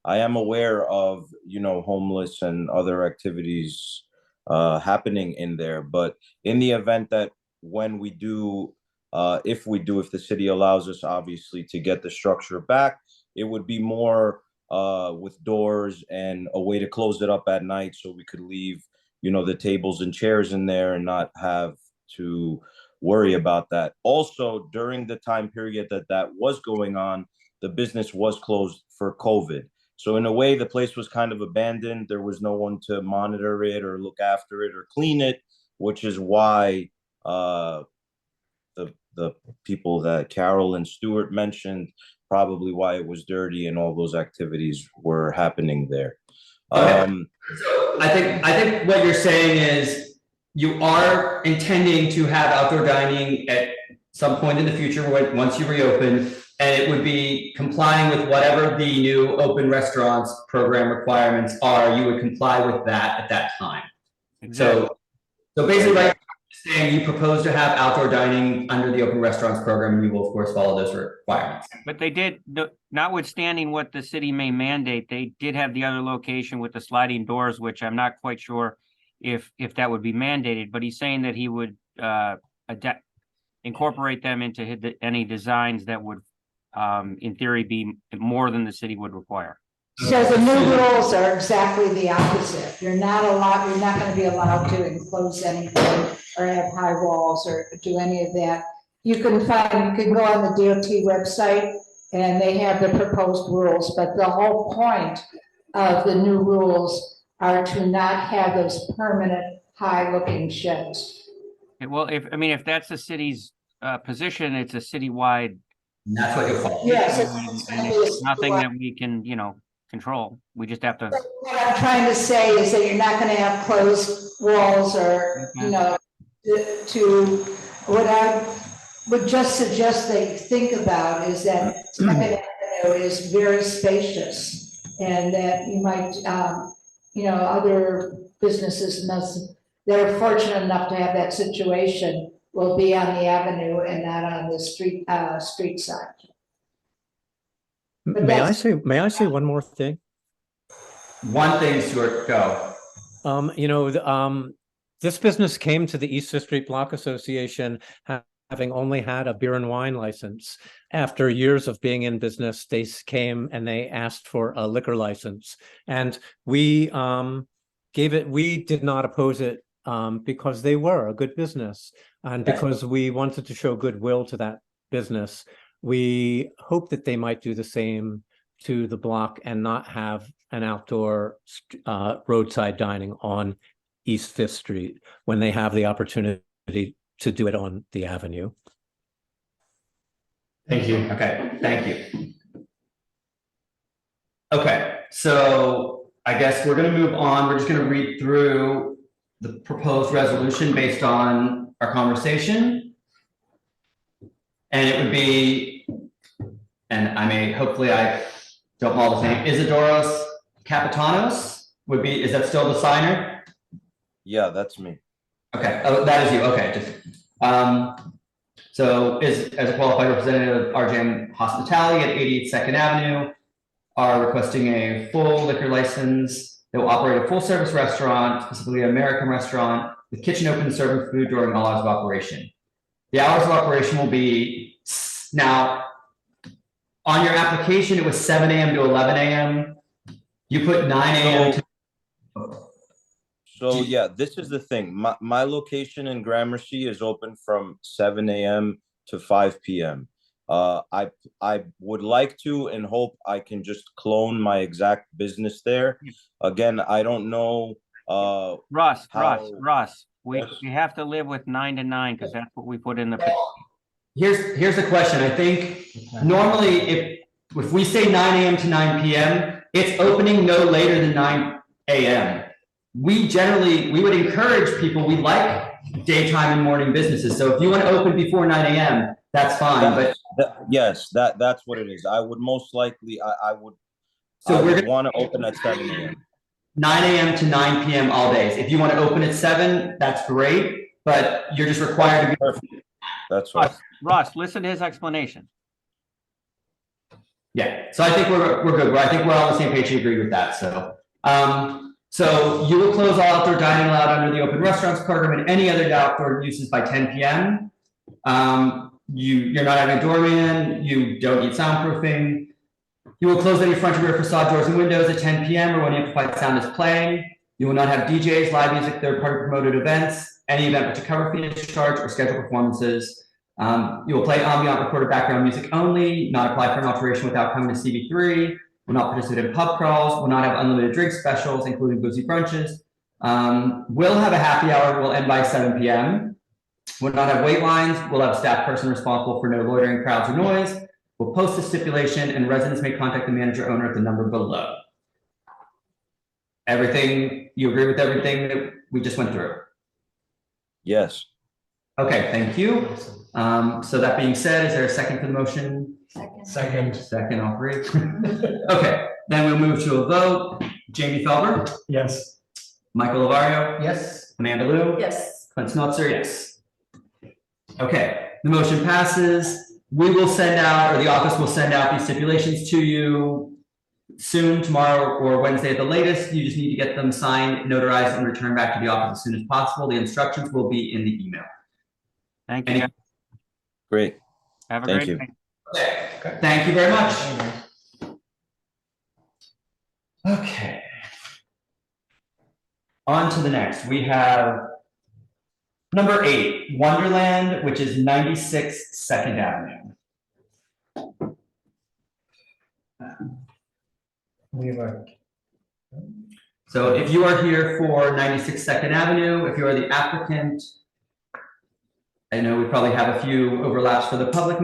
Speaker 12: I am aware of, homeless and other activities happening in there. But in the event that when we do, if the city allows us, obviously, to get the structure back, it would be more with doors and a way to close it up at night, so we could leave, the tables and chairs in there and not have to worry about that. Also, during the time period that was going on, the business was closed for COVID. So in a way, the place was kind of abandoned. There was no one to monitor it or look after it or clean it, which is why the people that Carol and Stuart mentioned, probably why it was dirty and all those activities were happening there.
Speaker 1: I think what you're saying is you are intending to have outdoor dining at some point in the future once you reopen, and it would be complying with whatever the new open restaurants program requirements are. You would comply with that at that time. Exactly. So basically, right, saying you propose to have outdoor dining under the open restaurants program, and you will of course follow those requirements.
Speaker 16: But they did, notwithstanding what the city may mandate, they did have the other location with the sliding doors, which I'm not quite sure if that would be mandated. But he's saying that he would incorporate them into any designs that would, in theory, be more than the city would require.
Speaker 3: So the new rules are exactly the opposite. You're not going to be allowed to enclose anything or have high walls or do any of that. You can go on the DOT website and they have the proposed rules, but the whole point of the new rules are to not have those permanent high looking sheds.
Speaker 16: Well, if that's the city's position, it's a citywide.
Speaker 1: That's what you'll follow.
Speaker 3: Yes,
Speaker 16: it's nothing that we can, control. We just have to.
Speaker 3: What I'm trying to say is that you're not going to have closed walls or, what I would just suggest they think about is that Second Avenue is very spacious, and that you might, other businesses that are fortunate enough to have that situation will be on the avenue and not on the street side.
Speaker 22: May I say one more thing?
Speaker 1: One thing, Stuart, go.
Speaker 22: This business came to the East Fifth Street Block Association having only had a beer and wine license. After years of being in business, they came and they asked for a liquor license, and we did not oppose it because they were a good business, and because we wanted to show goodwill to that business. We hope that they might do the same to the block and not have an outdoor roadside dining on East Fifth Street when they have the opportunity to do it on the avenue.
Speaker 1: Thank you. Okay, thank you. Okay, so I guess we're going to move on. We're just going to read through the proposed resolution based on our conversation. And it would be, and hopefully I don't mull the name, Isidoros Kapitanos would be, is that still the signer?
Speaker 12: Yeah, that's me.
Speaker 1: Okay, oh, that is you, okay. So as a qualified representative of RJM Hospitality at 88 2nd Avenue, are requesting a full liquor license that will operate a full service restaurant, specifically an American restaurant, with kitchen open serving food during all hours of operation. The hours of operation will be, now, on your application, it was 7 a.m. to 11 a.m. You put 9 a.m. to.
Speaker 12: So yeah, this is the thing. My location in Gramercy is open from 7 a.m. to 5 p.m. I would like to and hope I can just clone my exact business there. Again, I don't know.
Speaker 16: Russ, we have to live with 9 to 9 because that's what we put in the.
Speaker 1: Here's the question. I think normally if we say 9 a.m. to 9 p.m., it's opening no later than 9 a.m. We would encourage people, we like daytime and morning businesses. So if you want to open before 9 a.m., that's fine.
Speaker 12: Yes, that's what it is. I would most likely, I would want to open at 7 a.m.
Speaker 1: 9 a.m. to 9 p.m. all days. If you want to open at 7, that's great, but you're just required to be.
Speaker 12: Perfect. That's right.
Speaker 16: Russ, listen to his explanation.
Speaker 1: Yeah, so I think we're good. I think we're all on the same page. You agree with that. So you will close all outdoor dining allowed under the open restaurants program and any other outdoor uses by 10 p.m. You're not having a doorman. You don't need soundproofing. You will close any front and rear facade doors and windows at 10 p.m. or when amplified sound is playing. You will not have DJs, live music, third-party promoted events, any event which a cover fee is charged or scheduled performances. You will play ambient recorded background music only, not apply for an alteration without coming to CV3, will not participate in pub crawls, will not have unlimited drink specials, including boozy brunches. Will have a happy hour, will end by 7 p.m. Will not have wait lines, will have staff person responsible for no loitering, crowds, or noise. Will post a stipulation and residents may contact the manager owner at the number below. Everything, you agree with everything that we just went through?
Speaker 12: Yes.
Speaker 1: Okay, thank you. So that being said, is there a second for the motion? Second, all three. Okay, then we'll move to a vote. Jamie Felber?
Speaker 15: Yes.
Speaker 1: Michael Lavario?
Speaker 15: Yes.
Speaker 1: Amanda Lou?
Speaker 4: Yes.
Speaker 1: Clint Snutzer, yes. Okay, the motion passes. We will send out, or the office will send out these stipulations to you soon, tomorrow or Wednesday at the latest. You just need to get them signed, notarized, and returned back to the office as soon as possible. The instructions will be in the email.
Speaker 16: Thank you.
Speaker 12: Great.
Speaker 16: Have a
Speaker 12: Thank
Speaker 16: great
Speaker 12: you.
Speaker 16: night.
Speaker 1: Okay. Thank you very much. Okay. On to the next. We have number 8, Wonderland, which is 96 2nd Avenue. So if you are here for 96 2nd Avenue, if you are the applicant, I know we probably have a few overlaps for the public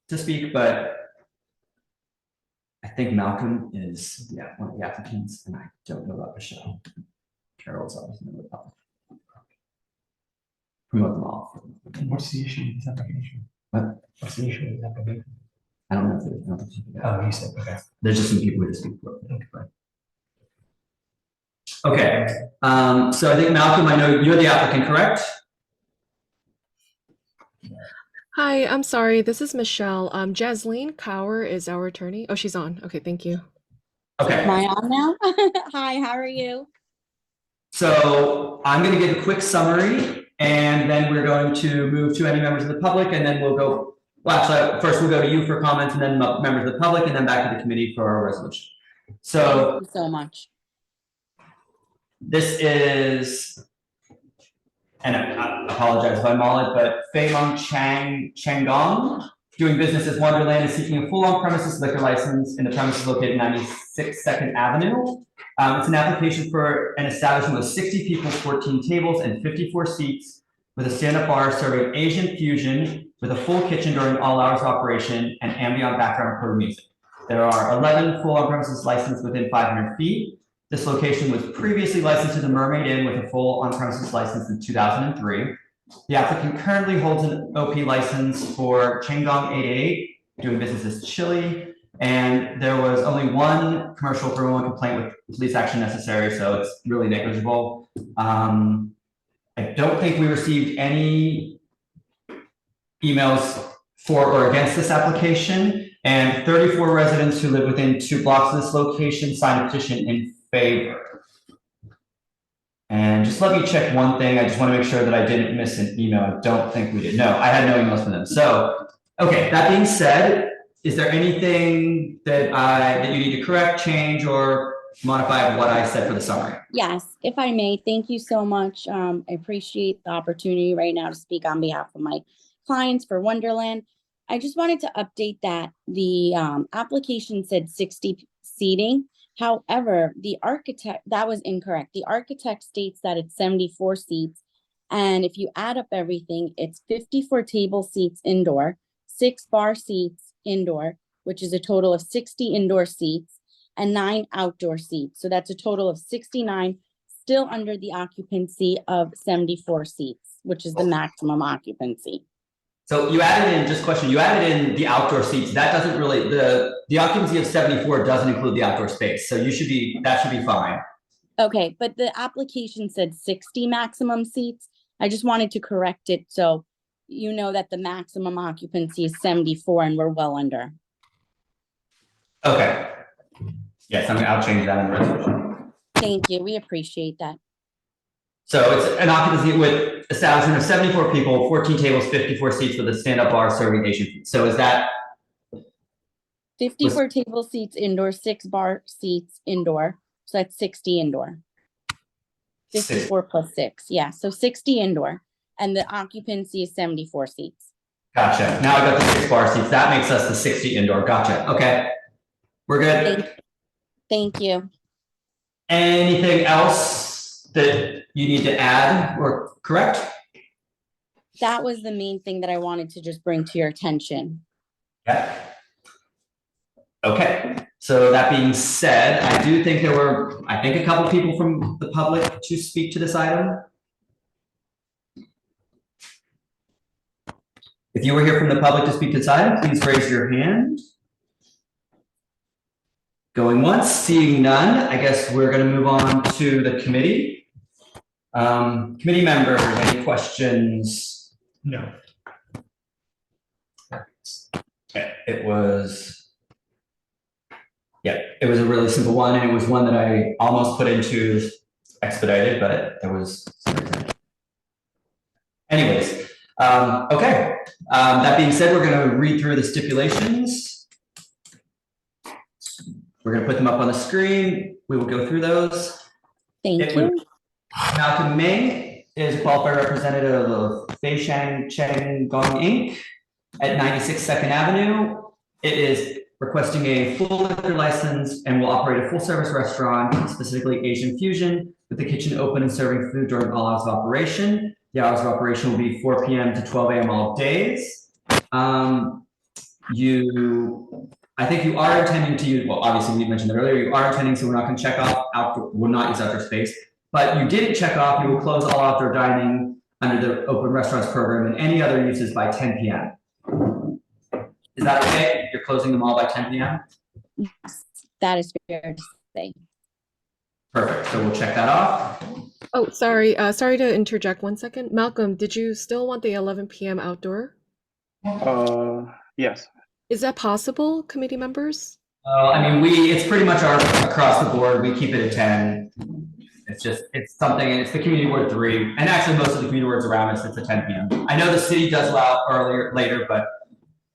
Speaker 1: to speak, but I think Malcolm is, one of the applicants, and I don't know about Michelle. Carol's always in the public. Promote them all.
Speaker 6: What's the issue with this application?
Speaker 1: What?
Speaker 6: What's the issue with this application?
Speaker 1: I don't know if there's.
Speaker 6: Oh, you said, okay.
Speaker 1: There's just some people who speak for it. Okay, so I think Malcolm, I know you're the applicant, correct?
Speaker 18: Hi, I'm sorry. This is Michelle. Jasleen Cower is our attorney. Oh, she's on. Okay, thank you.
Speaker 1: Okay.
Speaker 19: Am I on now? Hi, how are you?
Speaker 1: So I'm going to give a quick summary, and then we're going to move to any members of the public, and then we'll go. Well, actually, first we'll go to you for comments, and then members of the public, and then back to the committee for our resolution. So.
Speaker 19: Thank you so much.
Speaker 1: This is, and I apologize if I'm all it, but Fei Meng Changgong, doing business as Wonderland, is seeking a full on-premises liquor license in the premises located 96 2nd Avenue. It's an application for an establishment with 60 people, 14 tables, and 54 seats, with a stand-up bar serving Asian fusion with a full kitchen during all hours of operation and ambient background recorded music. There are 11 full on-premises licenses within 500 feet. This location was previously licensed to the Mermaid Inn with a full on-premises license in 2003. The applicant currently holds an OP license for Changgong 888, doing business as Chili, and there was only one commercial approval and complaint with police action necessary, so it's really negligible. I don't think we received any emails for or against this application, and 34 residents who live within 2 blocks of this location signed a petition in favor. And just let me check one thing. I just want to make sure that I didn't miss an email. I don't think we did. No, I had no emails from them. So, okay, that being said, is there anything that you need to correct, change, or modify of what I said for the summary?
Speaker 19: Yes, if I may, thank you so much. I appreciate the opportunity right now to speak on behalf of my clients for Wonderland. I just wanted to update that the application said 60 seating. However, the architect, that was incorrect. The architect states that it's 74 seats. And if you add up everything, it's 54 table seats indoor, 6 bar seats indoor, which is a total of 60 indoor seats, and 9 outdoor seats. So that's a total of 69, still under the occupancy of 74 seats, which is the maximum occupancy.
Speaker 1: So you added in, just question, you added in the outdoor seats. That doesn't really, the occupancy of 74 doesn't include the outdoor space. So that should be fine.
Speaker 19: Okay, but the application said 60 maximum seats. I just wanted to correct it so you know that the maximum occupancy is 74 and we're well under.
Speaker 1: Okay. Yes, I'll change that in the resolution.
Speaker 19: Thank you. We appreciate that.
Speaker 1: So it's an occupancy with establishment of 74 people, 14 tables, 54 seats with a stand-up bar serving Asian food. So is that
Speaker 19: 54 table seats indoor, 6 bar seats indoor. So that's 60 indoor. 54 plus 6. Yeah, so 60 indoor. And the occupancy is 74 seats.
Speaker 1: Gotcha. Now I got the 6 bar seats. That makes us the 60 indoor. Gotcha. Okay. We're good.
Speaker 19: Thank you.
Speaker 1: Anything else that you need to add or correct?
Speaker 19: That was the main thing that I wanted to just bring to your attention.
Speaker 1: Yeah. Okay. So that being said, I do think there were, a couple people from the public to speak to this item. If you were here from the public to speak to this item, please raise your hand. Going once, seeing none, I guess we're going to move on to the committee. Committee members, any questions? No. Okay, it was a really simple one, and it was one that I almost put into expedited, but there was some reason. Anyways, okay. That being said, we're going to read through the stipulations. We're going to put them up on the screen. We will go through those.
Speaker 19: Thank you.
Speaker 1: Malcolm Ming is a qualified representative of Fei Shang Cheng Gong Inc. at 96 2nd Avenue. It is requesting a full liquor license and will operate a full-service restaurant, specifically Asian fusion, with the kitchen open and serving food during all hours of operation. The hours of operation will be 4 p.m. to 12 a.m. all days. I think you are intending to use, well, obviously we mentioned that earlier, you are intending, so we're not going to check off outdoor, will not use outdoor space, but you didn't check off, you will close all outdoor dining under the open restaurants program and any other uses by 10 p.m. Is that okay? You're closing them all by 10 p.m.?
Speaker 19: Yes, that is fair to say.
Speaker 1: Perfect, so we'll check that off.
Speaker 18: Oh, sorry. Sorry to interject 1 second. Malcolm, did you still want the 11 p.m. outdoor?
Speaker 2: Yes.
Speaker 18: Is that possible, committee members?
Speaker 1: It's pretty much across the board. We keep it at 10. It's the community ward 3. And actually most of the community wards around us, it's at 10 p.m. I know the city does allow later, but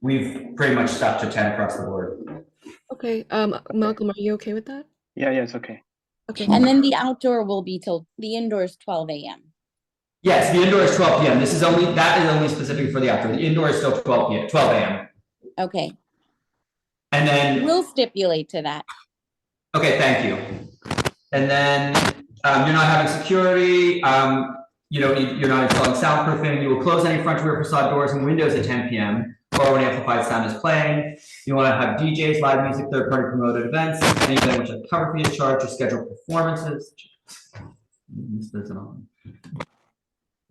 Speaker 1: we've pretty much stuck to 10 across the board.
Speaker 18: Okay. Malcolm, are you okay with that?
Speaker 2: Yeah, it's okay.
Speaker 18: Okay.
Speaker 19: And then the outdoor will be till the indoor is 12 a.m.
Speaker 1: Yes, the indoor is 12 p.m. That is only specific for the outdoor. The indoor is still 12 a.m.
Speaker 19: Okay.
Speaker 1: And then
Speaker 19: we'll stipulate to that.
Speaker 1: Okay, thank you. And then you're not having security. You're not installing soundproofing. You will close any front rear facade doors and windows at 10 p.m. or when amplified sound is playing. You want to have DJs, live music, third-party promoted events, any event which have cover fee to charge or scheduled performances.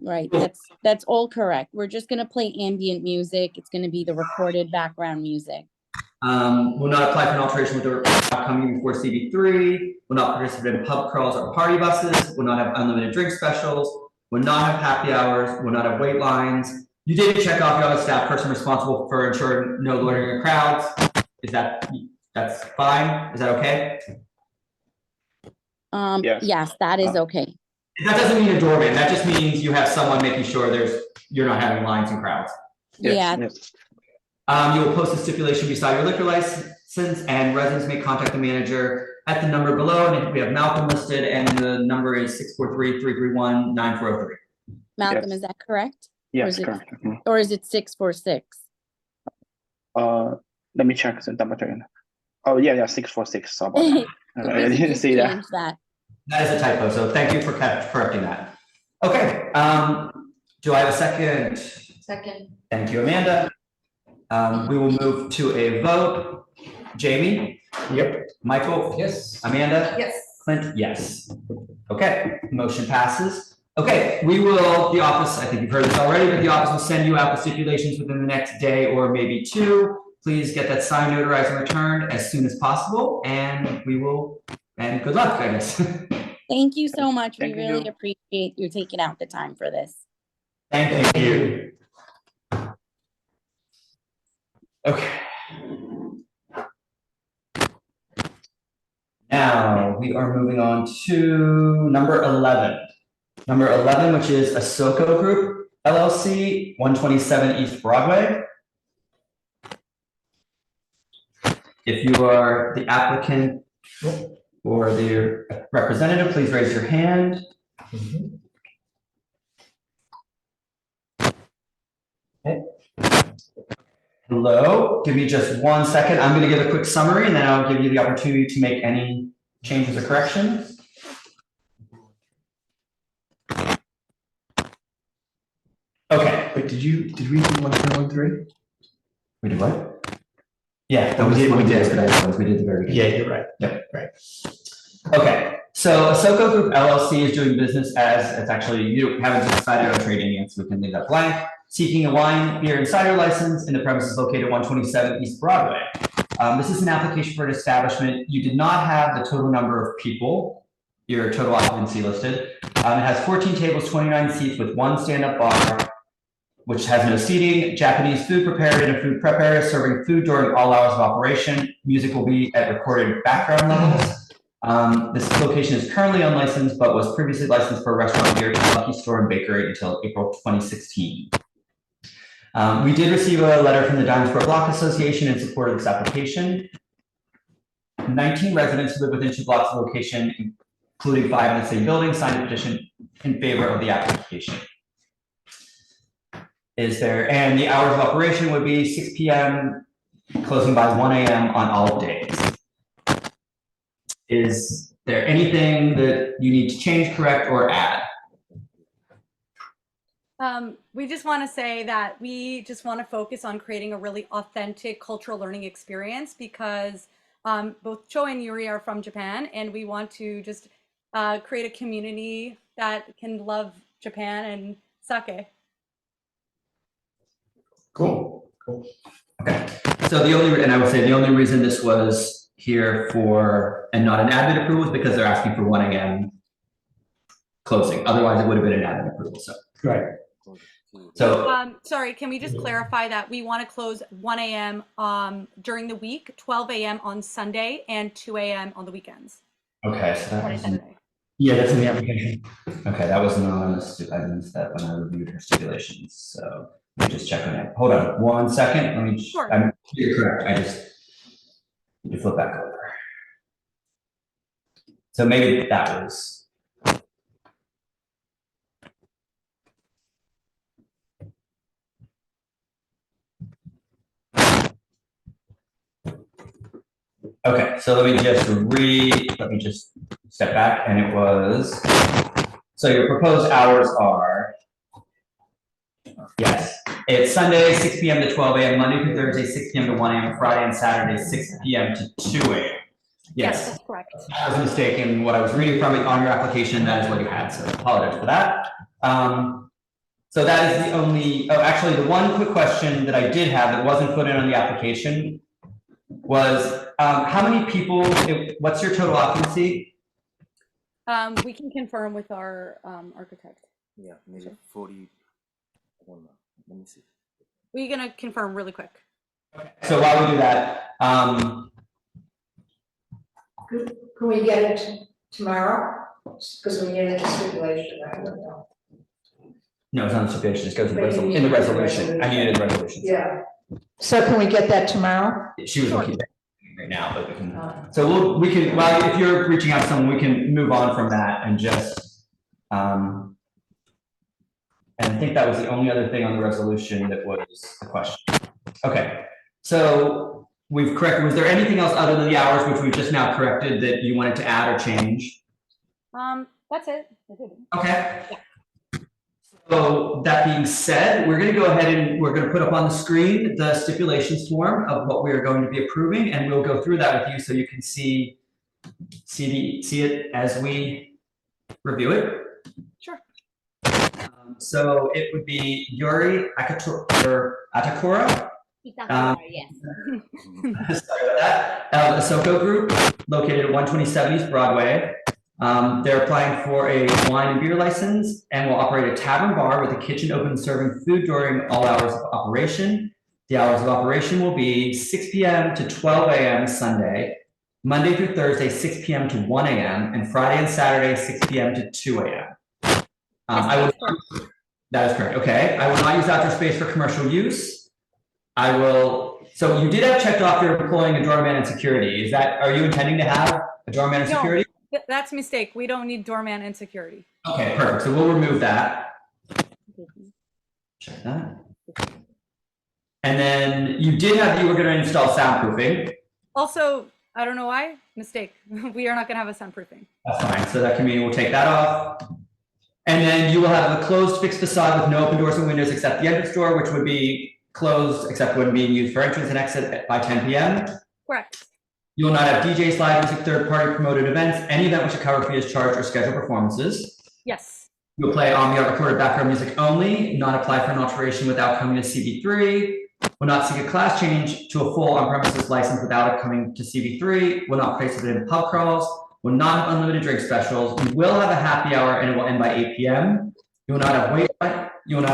Speaker 19: Right, that's all correct. We're just going to play ambient music. It's going to be the recorded background music.
Speaker 1: Will not apply for an alteration with the upcoming before CB3. Will not participate in pub crawls or party buses. Will not have unlimited drink specials. Will not have happy hours. Will not have wait lines. You did check off you have a staff person responsible for ensuring no loitering in crowds. That's fine? Is that okay?
Speaker 19: Yes, that is okay.
Speaker 1: That doesn't mean a doorman, that just means you have someone making sure you're not having lines and crowds.
Speaker 19: Yeah.
Speaker 1: You will post a stipulation beside your liquor license, and residents may contact the manager at the number below, and we have Malcolm listed, and the number is 643-331-9403.
Speaker 19: Malcolm, is that correct?
Speaker 6: Yes, correct.
Speaker 19: Or is it 646?
Speaker 6: Let me check, double check. Oh, yeah, 646, sorry about that. I didn't see that.
Speaker 19: Change that.
Speaker 1: That is a typo, so thank you for correcting that. Okay, do I have a second?
Speaker 4: Second.
Speaker 1: Thank you, Amanda. We will move to a vote. Jamie?
Speaker 6: Yep.
Speaker 1: Michael?
Speaker 15: Yes.
Speaker 1: Amanda?
Speaker 4: Yes.
Speaker 1: Clint? Yes. Okay, motion passes. Okay, the office, I think you've heard this already, but the office will send you out the stipulations within the next day or maybe two. Please get that signed, notarized, and returned as soon as possible, and good luck, I guess.
Speaker 19: Thank you so much. We
Speaker 1: Thank
Speaker 19: really
Speaker 1: you.
Speaker 19: appreciate you taking out the time for this.
Speaker 1: Thank you. Okay. Now, we are moving on to number 11. Number 11, which is Asoko Group LLC, 127 East Broadway. If you are the applicant or the representative, please raise your hand. Okay. Hello, give me just 1 second. I'm going to give a quick summary and then I'll give you the opportunity to make any changes or corrections. Okay.
Speaker 6: Wait, did we do 1.13?
Speaker 1: We did what? Yeah, we did expedite. We did the very beginning.
Speaker 6: Yeah, you're right.
Speaker 1: Yep. Right. Okay, so Asoko Group LLC is doing business as, it's actually, you haven't decided on trading yet, so we can leave that blank. Seeking a wine, beer, and cider license in the premises located 127 East Broadway. This is an application for an establishment. You did not have the total number of people, your total occupancy listed. It has 14 tables, 29 seats with one stand-up bar, which has no seating, Japanese food prepared in a food prep area, serving food during all hours of operation. Music will be at recorded background levels. This location is currently unlicensed, but was previously licensed for a restaurant, beer, lucky store, and bakery until April 2016. We did receive a letter from the Diamond Square Block Association in support of this application. 19 residents who live within 2 blocks of the location, including 5 in the same building, signed a petition in favor of the application. And the hours of operation would be 6 p.m., closing by 1 a.m. on all days. Is there anything that you need to change, correct, or add?
Speaker 2: We just want to say that we just want to focus on creating a really authentic cultural learning experience because both Cho and Yuri are from Japan, and we want to just create a community that can love Japan and sake.
Speaker 1: Cool. Okay. So the only reason this was here for and not an admin approval is because they're asking for 1 a.m. closing. Otherwise, it would have been an admin approval. So
Speaker 6: right.
Speaker 1: So
Speaker 2: sorry, can we just clarify that we want to close 1 a.m. During the week, 12 a.m. on Sunday, and 2 a.m. on the weekends.
Speaker 1: Okay, so that was that's in the application. Okay, that was not I missed that when I reviewed her stipulations. So let me just check on it. Hold on 1 second. Let me.
Speaker 2: Sure.
Speaker 1: You're correct. I just need to flip back over. So maybe that was. Okay, so let me just step back, and it was, so your proposed hours are, yes, it's Sunday, 6 p.m. to 12 a.m., Monday through Thursday, 6 p.m. to 1 a.m., Friday and Saturday, 6 p.m. to 2 a.m. Yes,
Speaker 2: that's correct.
Speaker 1: I was mistaken. What I was reading from it on your application, that is what you had, so I apologize for that. So that is the only, actually, the one quick question that I did have that wasn't put in on the application was, how many people, what's your total occupancy?
Speaker 2: We can confirm with our architect.
Speaker 12: Yeah, maybe 40. I don't know. Let me see.
Speaker 2: We're gonna confirm really quick.
Speaker 1: Okay. So while we do that,
Speaker 3: Can we get it tomorrow? Because when you get into stipulation, I don't know.
Speaker 1: No, it's not a stipulation, it goes in
Speaker 3: But you need
Speaker 1: in the
Speaker 3: the
Speaker 1: resolution. I needed the resolution.
Speaker 3: Yeah. So can we get that tomorrow?
Speaker 1: She was looking at it right now, but we can, so we can, well, if you're reaching out to someone, we can move on from that and just, and I think that was the only other thing on the resolution that was the question. Okay, so we've corrected, was there anything else other than the hours, which we've just now corrected, that you wanted to add or change?
Speaker 2: That's it.
Speaker 1: Okay. So that being said, we're going to go ahead and we're going to put up on the screen the stipulations form of what we are going to be approving, and we'll go through that with you so you can see it as we review it.
Speaker 2: Sure.
Speaker 1: So it would be Yuri Atakura.
Speaker 19: Yes.
Speaker 1: Sorry about that. The Soko Group, located at 127 East Broadway. They're applying for a wine and beer license and will operate a tavern bar with a kitchen open serving food during all hours of operation. The hours of operation will be 6 p.m. to 12 a.m. Sunday, Monday through Thursday, 6 p.m. to 1 a.m., and Friday and Saturday, 6 p.m. to 2 a.m. That is correct. Okay. I will not use outdoor space for commercial use. I will. So you did have checked off you're employing a doorman and security. Are you intending to have a doorman and security?
Speaker 2: No, that's a mistake. We don't need doorman and security.
Speaker 1: Okay, perfect. So we'll remove that. Check that. And then you were going to install soundproofing.
Speaker 2: Also, I don't know why, mistake. We are not going to have a soundproofing.
Speaker 1: That's fine. So that can mean we'll take that off. And then you will have a closed fixed facade with no open doors and windows except the entrance door, which would be closed except when being used for entrance and exit by 10 p.m.
Speaker 2: Correct.
Speaker 1: You will not have DJs, live music, third-party promoted events, any event which a cover fee is charged or scheduled performances.
Speaker 2: Yes.
Speaker 1: You'll play ambient recorded background music only, not apply for an alteration without coming to CB3, will not seek a class change to a full on-premises license without it coming to CB3, will not participate in pub crawls, will not have unlimited drink specials, you will have a happy hour and it will end by 8 p.m. You will not have wait lines, you will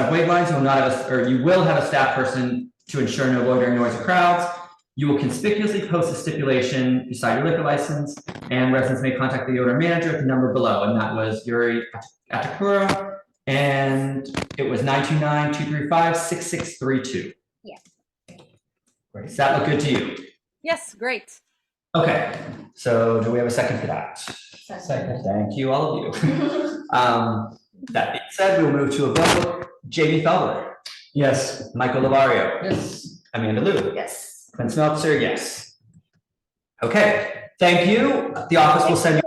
Speaker 1: will have a staff person to ensure no loitering, noisy crowds. You will conspicuously post a stipulation beside your liquor license, and residents may contact the owner manager at the number below, and that was Yuri Atakura, and it was 929-235-6632.
Speaker 19: Yes.
Speaker 1: Great. Does that look good to you?
Speaker 2: Yes, great.
Speaker 1: Okay, so do we have a second for that? Second. Thank you, all of you. That being said, we'll move to a vote. Jamie Felber.
Speaker 9: Yes.
Speaker 1: Michael Lavario.
Speaker 15: Yes.
Speaker 1: Amanda Lou.
Speaker 4: Yes.
Speaker 1: Clint Smeltzer, yes. Okay, thank you. The office will send you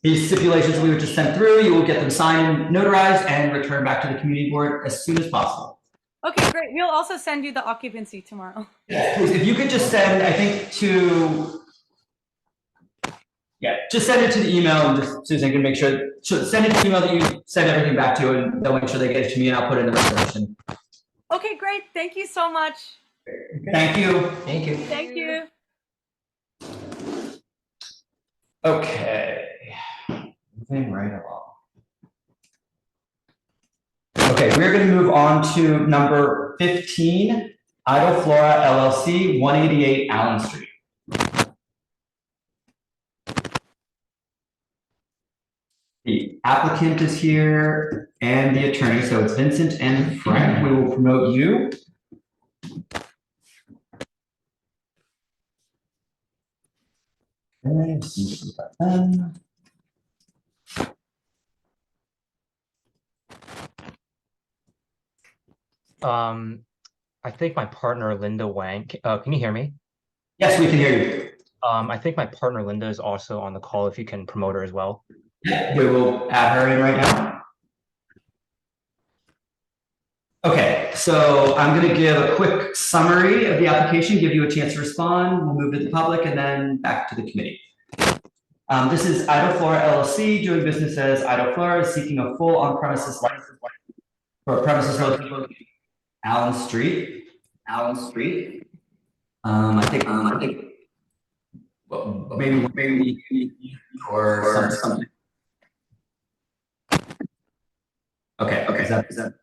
Speaker 1: these stipulations we were just sent through. You will get them signed and notarized and return back to the community board as soon as possible.
Speaker 2: Okay, great. We'll also send you the occupancy tomorrow.
Speaker 1: Yeah, please, if you could just send, I think just send it to the email and just Susan can make sure, send it to the email that you send everything back to and they'll make sure they get it to me and I'll put it in the resolution.
Speaker 2: Okay, great. Thank you so much.
Speaker 1: Thank you.
Speaker 15: Thank you.
Speaker 2: Thank you.
Speaker 1: Okay. Moving right along. Okay, we're going to move on to number 15, Idle Flora LLC, 188 Allen Street. The applicant is here and the attorney, so it's Vincent and Frank. We will promote you.
Speaker 8: I think my partner Linda Wang, can you hear me?
Speaker 1: Yes, we can hear you.
Speaker 8: I think my partner Linda is also on the call, if you can promote her as well.
Speaker 1: Yeah, we will add her in right now. Okay, so I'm going to give a quick summary of the application, give you a chance to respond. We'll move to the public and then back to the committee. This is Idle Flora LLC, doing business as Idle Flora, seeking a full on-premises license for a premises located Allen Street. I think, well, maybe or something. Okay, is that?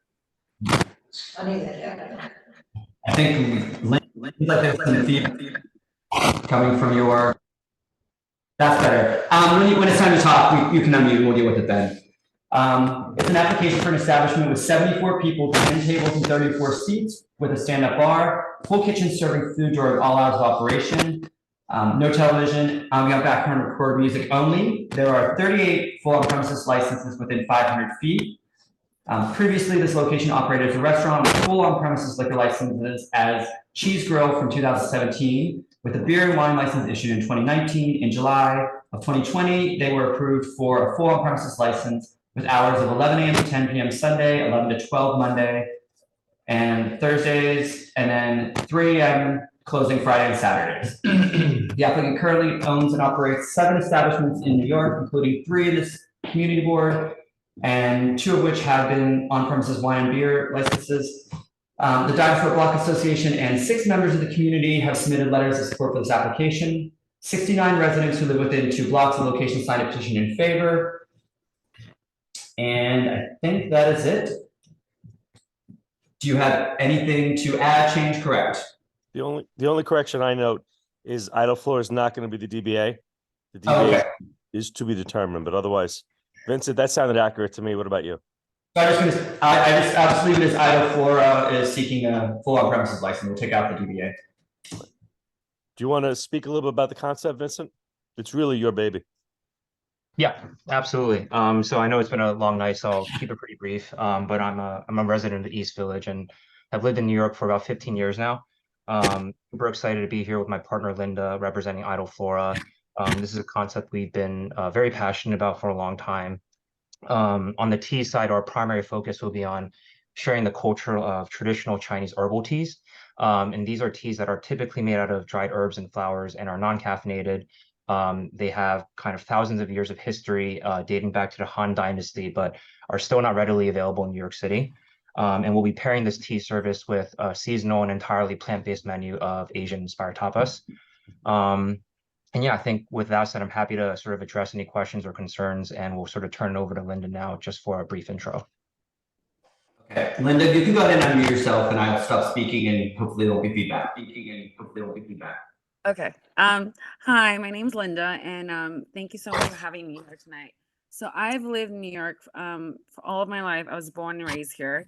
Speaker 1: I think Lynn's like there's some feedback coming from your. That's better. When it's time to talk, you can unmute and we'll deal with it then. It's an application for an establishment with 74 people, 10 tables and 34 seats with a stand-up bar, full kitchen serving food during all hours of operation, no television, ambient background recorded music only. There are 38 full on-premises licenses within 500 feet. Previously, this location operated as a restaurant with full on-premises liquor licenses as Cheese Grill from 2017, with a beer and wine license issued in 2019. In July of 2020, they were approved for a full on-premises license with hours of 11 a.m. to 10 p.m. Sunday, 11 to 12 Monday, and Thursdays, and then 3 a.m. closing Friday and Saturdays. The applicant currently owns and operates 7 establishments in New York, including 3 in this community board, and 2 of which have been on-premises wine and beer licenses. The Dinosaur Block Association and 6 members of the community have submitted letters of support for this application. 69 residents who live within 2 blocks of the location signed a petition in favor. And I think that is it. Do you have anything to add, change, correct?
Speaker 7: The only correction I note is idle floor is not going to be the DBA. The DBA is to be determined, but otherwise, Vincent, that sounded accurate to me. What about you?
Speaker 1: I just leave it as idle flora is seeking a full on-premises license. We'll take out the DBA.
Speaker 7: Do you want to speak a little bit about the concept, Vincent? It's really your baby.
Speaker 8: Yeah, absolutely. So I know it's been a long night, so I'll keep it pretty brief. But I'm a resident of the East Village and have lived in New York for about 15 years now. Super excited to be here with my partner Linda, representing Idle Flora. This is a concept we've been very passionate about for a long time. On the tea side, our primary focus will be on sharing the culture of traditional Chinese herbal teas. And these are teas that are typically made out of dried herbs and flowers and are non-caffeinated. They have kind of thousands of years of history dating back to the Han Dynasty, but are still not readily available in New York City. And we'll be pairing this tea service with a seasonal and entirely plant-based menu of Asian-inspired tapas. And yeah, I think with that said, I'm happy to sort of address any questions or concerns, and we'll sort of turn it over to Linda now just for a brief intro.
Speaker 1: Okay, Linda, you can go ahead and unmute yourself, and I'll stop speaking, and hopefully there'll be feedback.
Speaker 17: Okay. Hi, my name's Linda, and thank you so much for having me here tonight. So I've lived in New York for all of my life. I was born and raised here.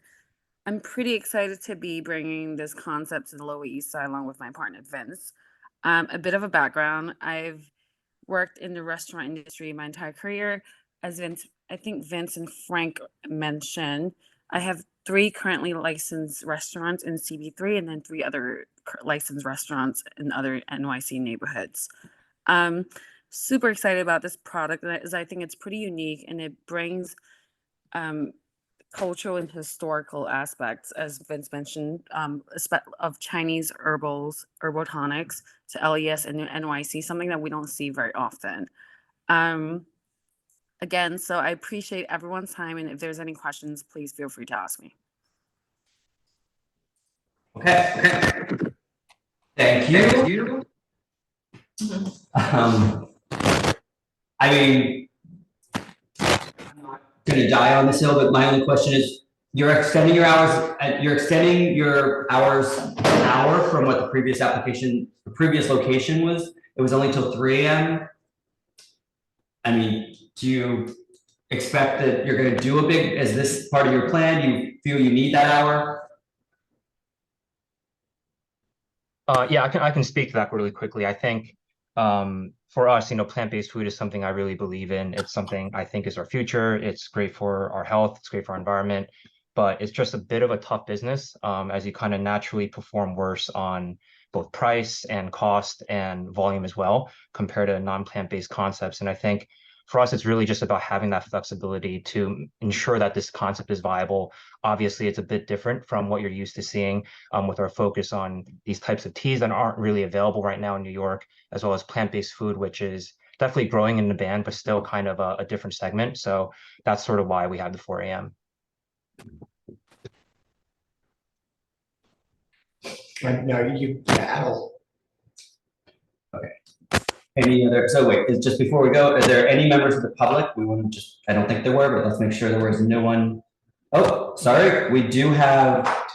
Speaker 17: I'm pretty excited to be bringing this concept to the Lower East Side along with my partner, Vince. A bit of a background. I've worked in the restaurant industry my entire career. As I think Vince and Frank mentioned, I have 3 currently licensed restaurants in CB3 and then 3 other licensed restaurants in other NYC neighborhoods. Super excited about this product as I think it's pretty unique and it brings cultural and historical aspects, as Vince mentioned, of Chinese herbal tonics to LES and NYC, something that we don't see very often. Again, so I appreciate everyone's time, and if there's any questions, please feel free to ask me.
Speaker 1: Okay. Thank you. I mean, I'm not gonna die on this hill, but my only question is, you're extending your hours an hour from what the previous location was. It was only till 3 a.m. I mean, do you expect that you're gonna do is this part of your plan? Do you feel you need that hour?
Speaker 8: Yeah, I can speak to that really quickly. I think for us, plant-based food is something I really believe in. It's something I think is our future. It's great for our health. It's great for our environment, but it's just a bit of a tough business as you kind of naturally perform worse on both price and cost and volume as well compared to non-plant-based concepts. And I think for us, it's really just about having that flexibility to ensure that this concept is viable. Obviously, it's a bit different from what you're used to seeing with our focus on these types of teas that aren't really available right now in New York, as well as plant-based food, which is definitely growing in demand, but still kind of a different segment. So that's sort of why we have the 4 a.m.
Speaker 9: No, you battle.
Speaker 1: Okay. Any other, so wait, just before we go, are there any members of the public? I don't think there were, but let's make sure there was no one. Oh, sorry, we have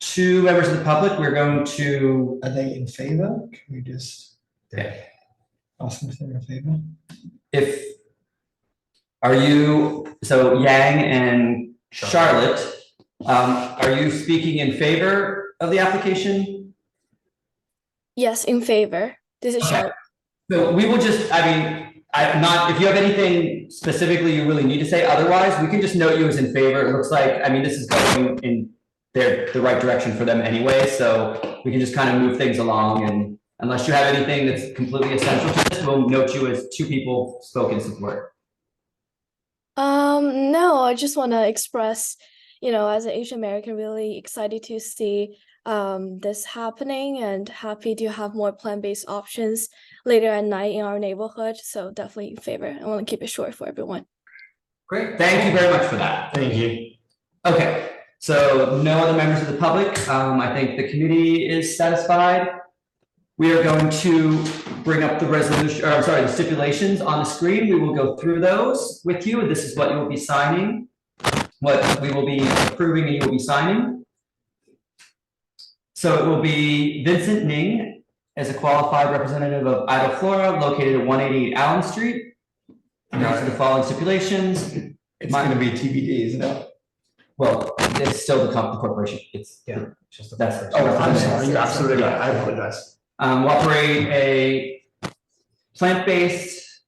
Speaker 1: 2 members of the public. We're going to.
Speaker 9: Are they in favor? Can we just?
Speaker 1: Okay.
Speaker 9: Awesome, if they're in favor.
Speaker 1: If, are you, so Yang and Charlotte, are you speaking in favor of the application?
Speaker 11: Yes, in favor. This is Charlotte.
Speaker 1: So we will just, I mean, I'm not, if you have anything specifically you really need to say, otherwise, we can just note you as in favor. It looks like, I mean, this is going in the right direction for them anyway, so we can just kind of move things along, and unless you have anything that's completely essential to this, we'll note you as two people spoke in support.
Speaker 11: No, I just want to express, as an Asian American, really excited to see this happening and happy to have more plant-based options later at night in our neighborhood. So definitely in favor. I want to keep it short for everyone.
Speaker 1: Great, thank you very much for that.
Speaker 9: Thank you.
Speaker 1: Okay, so no other members of the public. I think the committee is satisfied. We are going to bring up the resolution, or I'm sorry, the stipulations on the screen. We will go through those with you, and this is what you will be signing, what we will be approving and you will be signing. So it will be Vincent Ning as a qualified representative of Idle Flora located at 188 Allen Street. Agrees to the following stipulations.
Speaker 9: It's going to be TBD, isn't it?
Speaker 1: Well, it's still the corporation. It's
Speaker 9: just
Speaker 1: that's.
Speaker 9: Oh, I'm sorry. You're absolutely right. I apologize.
Speaker 1: We'll operate a plant-based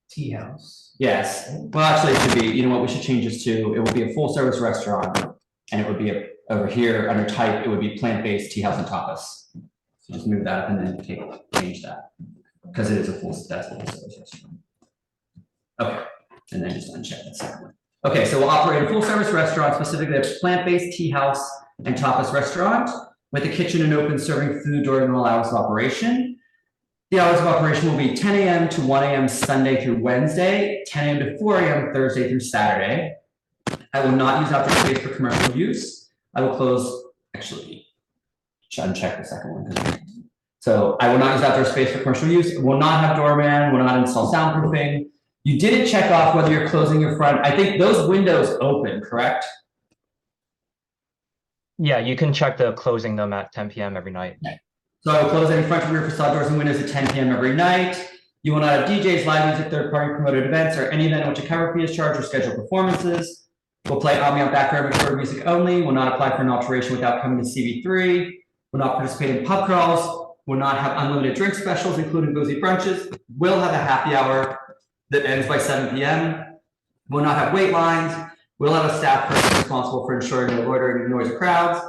Speaker 9: tea house.
Speaker 1: Yes. Well, actually, it should be. You know what? We should change this to. It will be a full-service restaurant, and it would be over here under type. It would be plant-based tea house and tapas. So just move that up and then change that because it is a full-service restaurant. Okay, and then just uncheck that second one. Okay, so we'll operate a full-service restaurant, specifically a plant-based tea house and tapas restaurant with a kitchen and open serving food during all hours of operation. The hours of operation will be 10 a.m. to 1 a.m. Sunday through Wednesday, 10 a.m. to 4 a.m. Thursday through Saturday. I will not use outdoor space for commercial use. I will close, actually, uncheck the second one. So I will not use outdoor space for commercial use, will not have doorman, will not install soundproofing. You didn't check off whether you're closing your front. I think those windows open, correct?
Speaker 8: Yeah, you can check the closing them at 10 p.m. every night.
Speaker 1: So I will close any front and rear facade doors and windows at 10 p.m. every night. You will not have DJs, live music, third-party promoted events, or any event in which a cover fee is charged or scheduled performances. We'll play ambient background recorded music only. Will not apply for an alteration without coming to CV3. Will not participate in pub crawls. Will not have unlimited drink specials, including boozy brunches. Will have a happy hour that ends by 7 p.m. Will not have wait lines. Will have a staff person responsible for ensuring no loitering and noisy crowds.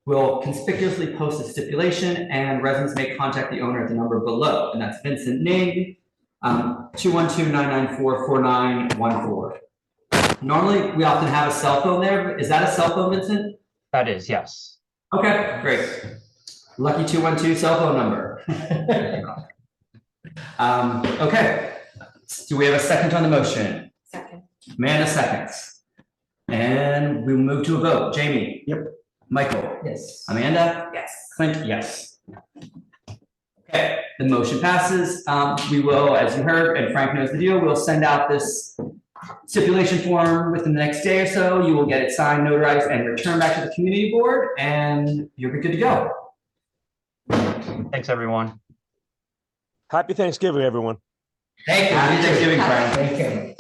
Speaker 1: Will conspicuously post a stipulation, and residents may contact the owner at the number below, and that's Vincent Ning, 212-994-4914. Normally, we often have a cell phone there. Is that a cell phone, Vincent?
Speaker 8: That is, yes.
Speaker 1: Okay, great. Lucky 212 cell phone number. Okay. Do we have a second on the motion?
Speaker 4: Second.
Speaker 1: Amanda seconds. And we'll move to a vote. Jamie?
Speaker 9: Yep.
Speaker 1: Michael?
Speaker 9: Yes.
Speaker 1: Amanda?
Speaker 4: Yes.
Speaker 1: Clint? Yes. Okay, the motion passes. We will, as you heard, and Frank knows the deal, we'll send out this stipulation form within the next day or so. You will get it signed, notarized, and returned back to the community board, and you're good to go.
Speaker 8: Thanks, everyone.
Speaker 7: Happy Thanksgiving, everyone.
Speaker 1: Thank you. Happy Thanksgiving, Frank.
Speaker 9: Thank you.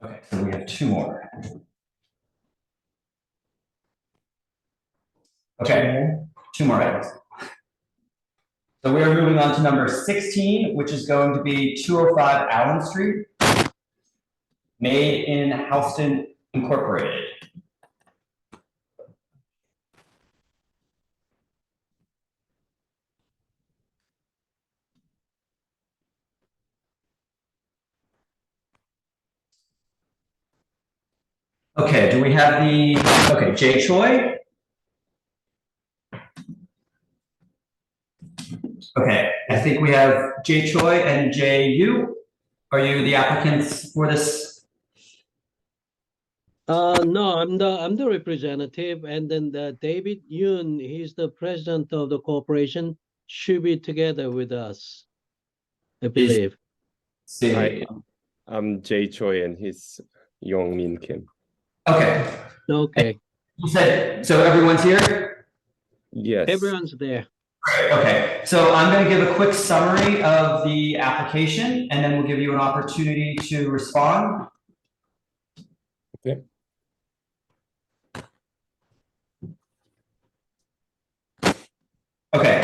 Speaker 1: Okay, so we have two more. Okay, two more items. So we are moving on to number 16, which is going to be 205 Allen Street, Made in Houston Incorporated. Okay, do we have okay, Jay Choi? Okay, I think we have Jay Choi and Jay Yu. Are you the applicants for this?
Speaker 13: No, I'm the representative, and then David Yoon, he's the president of the corporation, should be together with us, I believe.
Speaker 23: Hi, I'm Jay Choi and he's Yong-min Kim.
Speaker 1: Okay.
Speaker 13: Okay.
Speaker 1: You said, so everyone's here?
Speaker 23: Yes.
Speaker 13: Everyone's there.
Speaker 1: Okay, so I'm going to give a quick summary of the application, and then we'll give you an opportunity to respond.
Speaker 23: Okay.
Speaker 1: Okay.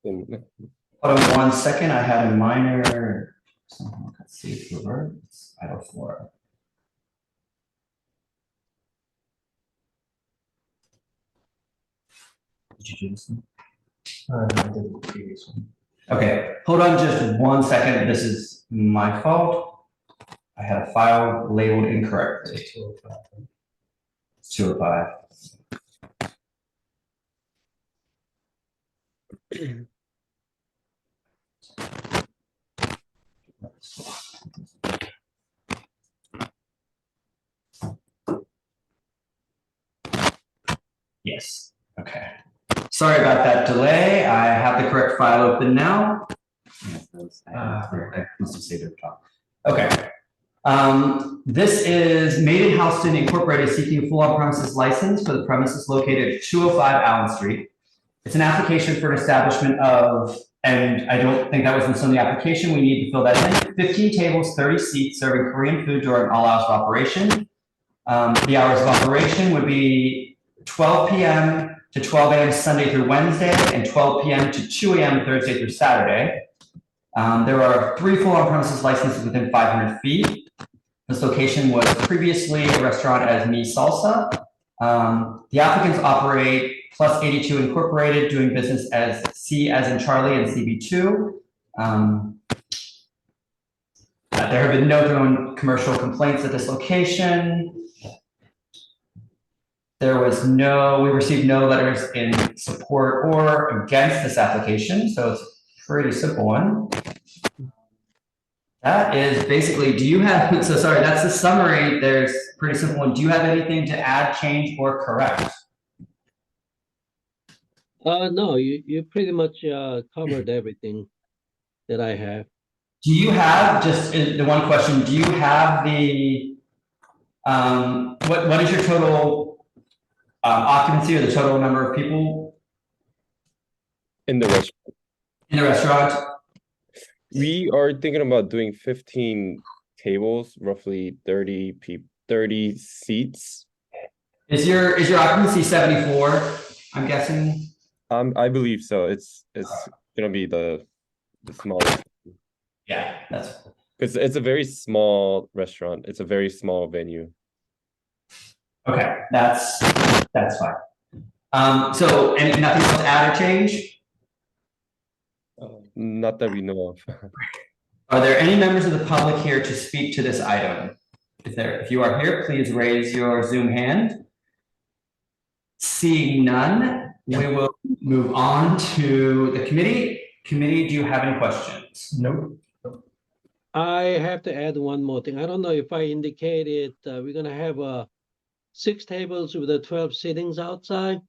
Speaker 1: Hold on 1 second. I had a minor. Let's see if it works. Idle floor. Did you do this one? I did the previous one. Okay, hold on just 1 second. This is my fault. I had a file labeled incorrectly. It's 205. Yes, okay. Sorry about that delay. I have the correct file open now. I must have saved it at the top. Okay. This is Made in Houston Incorporated seeking full on-premises license for the premises located at 205 Allen Street. It's an application for an establishment of, and I don't think that was in some of the application, we need to fill that in, 15 tables, 30 seats, serving Korean food during all hours of operation. The hours of operation would be 12 p.m. to 12 a.m. Sunday through Wednesday, and 12 p.m. to 2 a.m. Thursday through Saturday. There are 3 full on-premises licenses within 500 feet. This location was previously a restaurant as Mi Salsa. The applicants operate Plus 82 Incorporated, doing business as C as in Charlie and CB2. There have been no known commercial complaints at this location. We received no letters in support or against this application, so it's a pretty simple one. That is basically, do you have, so sorry, that's the summary. There's a pretty simple one. Do you have anything to add, change, or correct?
Speaker 13: No, you pretty much covered everything that I have.
Speaker 1: Do you have, just the one question, do you have the, what is your total occupancy or the total number of people?
Speaker 23: In the restaurant.
Speaker 1: In the restaurant?
Speaker 23: We are thinking about doing 15 tables, roughly 30 seats.
Speaker 1: Is your occupancy 74, I'm guessing?
Speaker 23: I believe so. It's gonna be the smallest.
Speaker 1: Yeah, that's
Speaker 23: because it's a very small restaurant. It's a very small venue.
Speaker 1: Okay, that's fine. So, and nothing else to add or change?
Speaker 23: Not that we know of.
Speaker 1: Are there any members of the public here to speak to this item? If you are here, please raise your Zoom hand. Seeing none, we will move on to the committee. Committee, do you have any questions? Nope.
Speaker 13: I have to add one more thing. I don't know if I indicated we're gonna have 6 tables with the 12 sittings outside,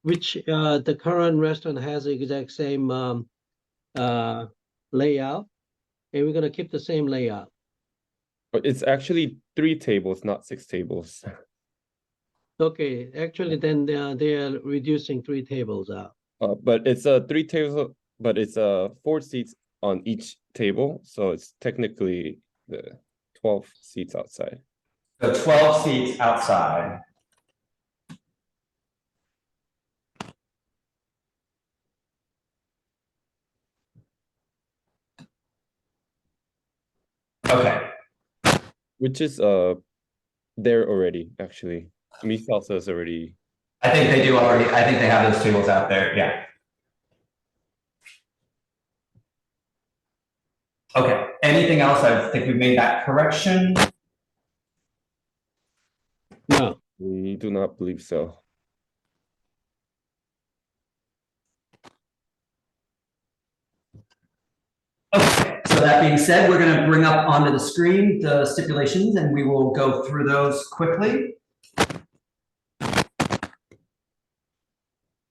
Speaker 13: which the current restaurant has the exact same layout, and we're gonna keep the same layout.
Speaker 23: It's actually 3 tables, not 6 tables.
Speaker 13: Okay, actually, then they are reducing 3 tables out.
Speaker 23: But it's 3 tables, but it's 4 seats on each table, so it's technically the 12 seats outside.
Speaker 1: So 12 seats outside. Okay.
Speaker 23: Which is there already, actually. Mi Salsa is already.
Speaker 1: I think they do already. I think they have those tables out there. Yeah. Okay. Anything else? I think we've made that correction.
Speaker 13: No.
Speaker 23: We do not believe so.
Speaker 1: Okay. So that being said, we're going to bring up onto the screen the stipulations, and we will go through those quickly.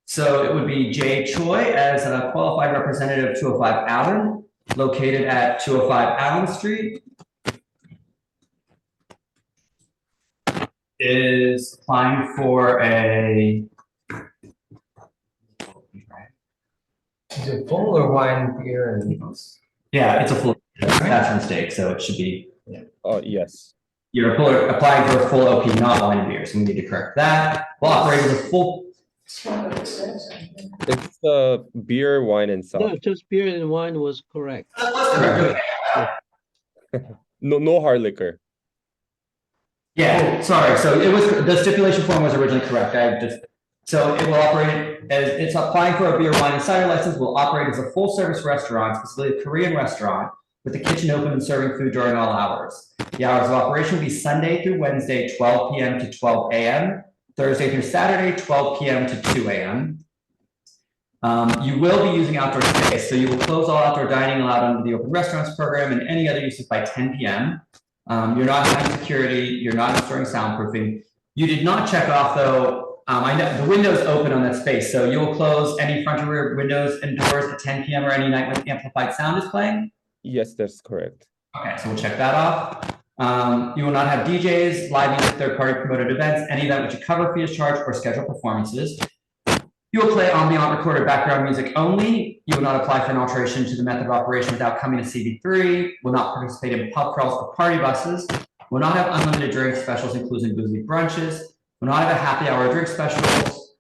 Speaker 1: So it would be Jay Choi as a qualified representative of 205 Allen, located at 205 Allen Street. is applying for a.
Speaker 15: Is it full or wine, beer, and?
Speaker 1: Yeah, it's a full, that's a mistake, so it should be.
Speaker 23: Oh, yes.
Speaker 1: You're applying for a full OP, not wine and beer, so we need to correct that. We'll operate as a full.
Speaker 23: It's beer, wine, and soft.
Speaker 13: No, just beer and wine was correct.
Speaker 23: No hard liquor.
Speaker 1: Yeah, sorry, so it was, the stipulation form was originally correct, so it will operate as, it's applying for a beer, wine, and cider license, will operate as a full-service restaurant, specifically a Korean restaurant, with the kitchen open and serving food during all hours. The hours of operation will be Sunday through Wednesday, 12 p.m. to 12 a.m., Thursday through Saturday, 12 p.m. to 2 a.m. You will be using outdoor space, so you will close all outdoor dining allowed under the open restaurants program and any other uses by 10 p.m. You're not having security, you're not installing soundproofing. You did not check off though, I know the windows open on that space, so you'll close any front or rear windows and doors at 10 p.m. or any night when amplified sound is playing?
Speaker 23: Yes, that's correct.
Speaker 1: Okay, so we'll check that off. You will not have DJs, live music, third-party promoted events, any event which a cover fee is charged or scheduled performances. You will play ambient recorded background music only. You will not apply for an alteration to the method of operation without coming to CB3. Will not participate in pub crawls or party buses. Will not have unlimited drink specials, including boozy brunches. Will not have a happy hour drink specials.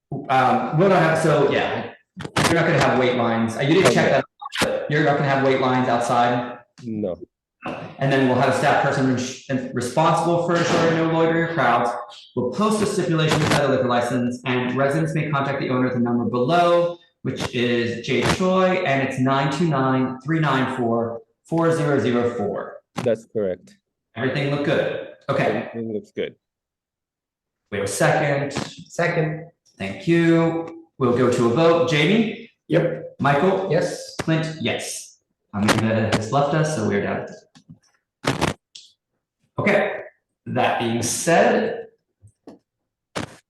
Speaker 1: Will not have, so yeah, you're not going to have wait lines. You didn't check that, but you're not going to have wait lines outside.
Speaker 23: No.
Speaker 1: And then we'll have a staff person responsible for ensuring no loitering crowds. We'll post a stipulation inside the liquor license, and residents may contact the owner at the number below, which is Jay Choi, and it's 929-394-4004.
Speaker 23: That's correct.
Speaker 1: Everything look good? Okay.
Speaker 23: Everything looks good.
Speaker 1: We have a second.
Speaker 15: Second.
Speaker 1: Thank you. We'll go to a vote. Jamie?
Speaker 15: Yep.
Speaker 1: Michael?
Speaker 15: Yes.
Speaker 1: Clint? Yes. Amanda has left us, so we're down. Okay, that being said,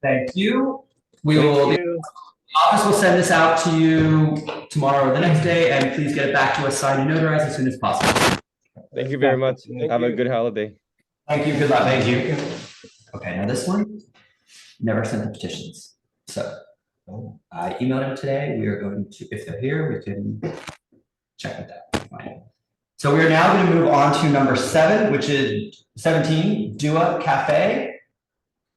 Speaker 1: thank you. The office will send this out to you tomorrow or the next day, and please get it back to us signed and notarized as soon as possible.
Speaker 23: Thank you very much. Have a good holiday.
Speaker 1: Thank you. Good luck. Thank you. Okay, now this one, never sent the petitions. So I emailed him today. We are going to, if they're here, we can check with that. Fine. So we are now going to move on to number 7, which is 17, Dua Cafe,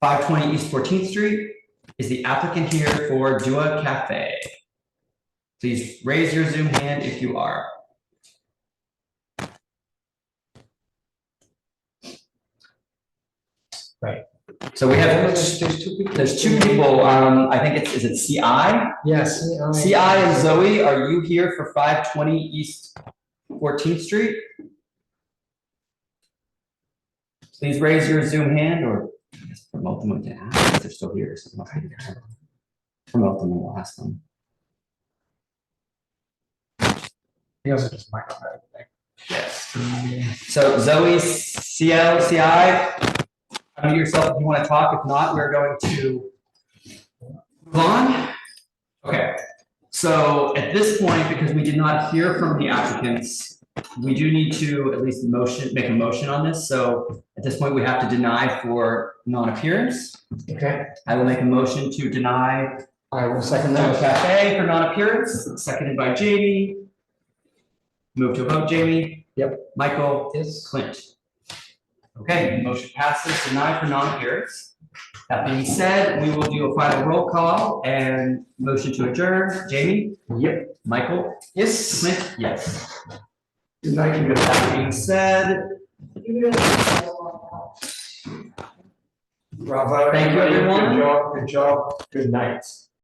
Speaker 1: 520 East 14th Street. Is the applicant here for Dua Cafe? Please raise your Zoom hand if you are. Right. So we have, there's two people. I think it's, is it CI?
Speaker 15: Yes.
Speaker 1: CI and Zoe, are you here for 520 East 14th Street? Please raise your Zoom hand, or just promote them to ask if they're still here. So promote them and we'll ask them.
Speaker 15: He also just microphone.
Speaker 1: Yes. So Zoe, CI, unmute yourself if you want to talk. If not, we're going to move on. Okay. So at this point, because we did not hear from the applicants, we do need to at least make a motion on this. So at this point, we have to deny for non-appearance.
Speaker 15: Okay.
Speaker 1: I will make a motion to deny.
Speaker 15: I will second that.
Speaker 1: Cafe for non-appearance, seconded by Jamie. Move to a vote, Jamie.
Speaker 15: Yep.
Speaker 1: Michael.
Speaker 15: Yes.
Speaker 1: Clint. Okay, motion passes, denied for non-appearance. That being said, we will do a final roll call and motion to adjourn. Jamie?
Speaker 15: Yep.
Speaker 1: Michael?
Speaker 15: Yes.
Speaker 1: Clint? Yes.
Speaker 15: Good night.
Speaker 1: That being said,
Speaker 15: Bravo.
Speaker 1: Thank you, everyone.
Speaker 15: Good job. Good job. Good night.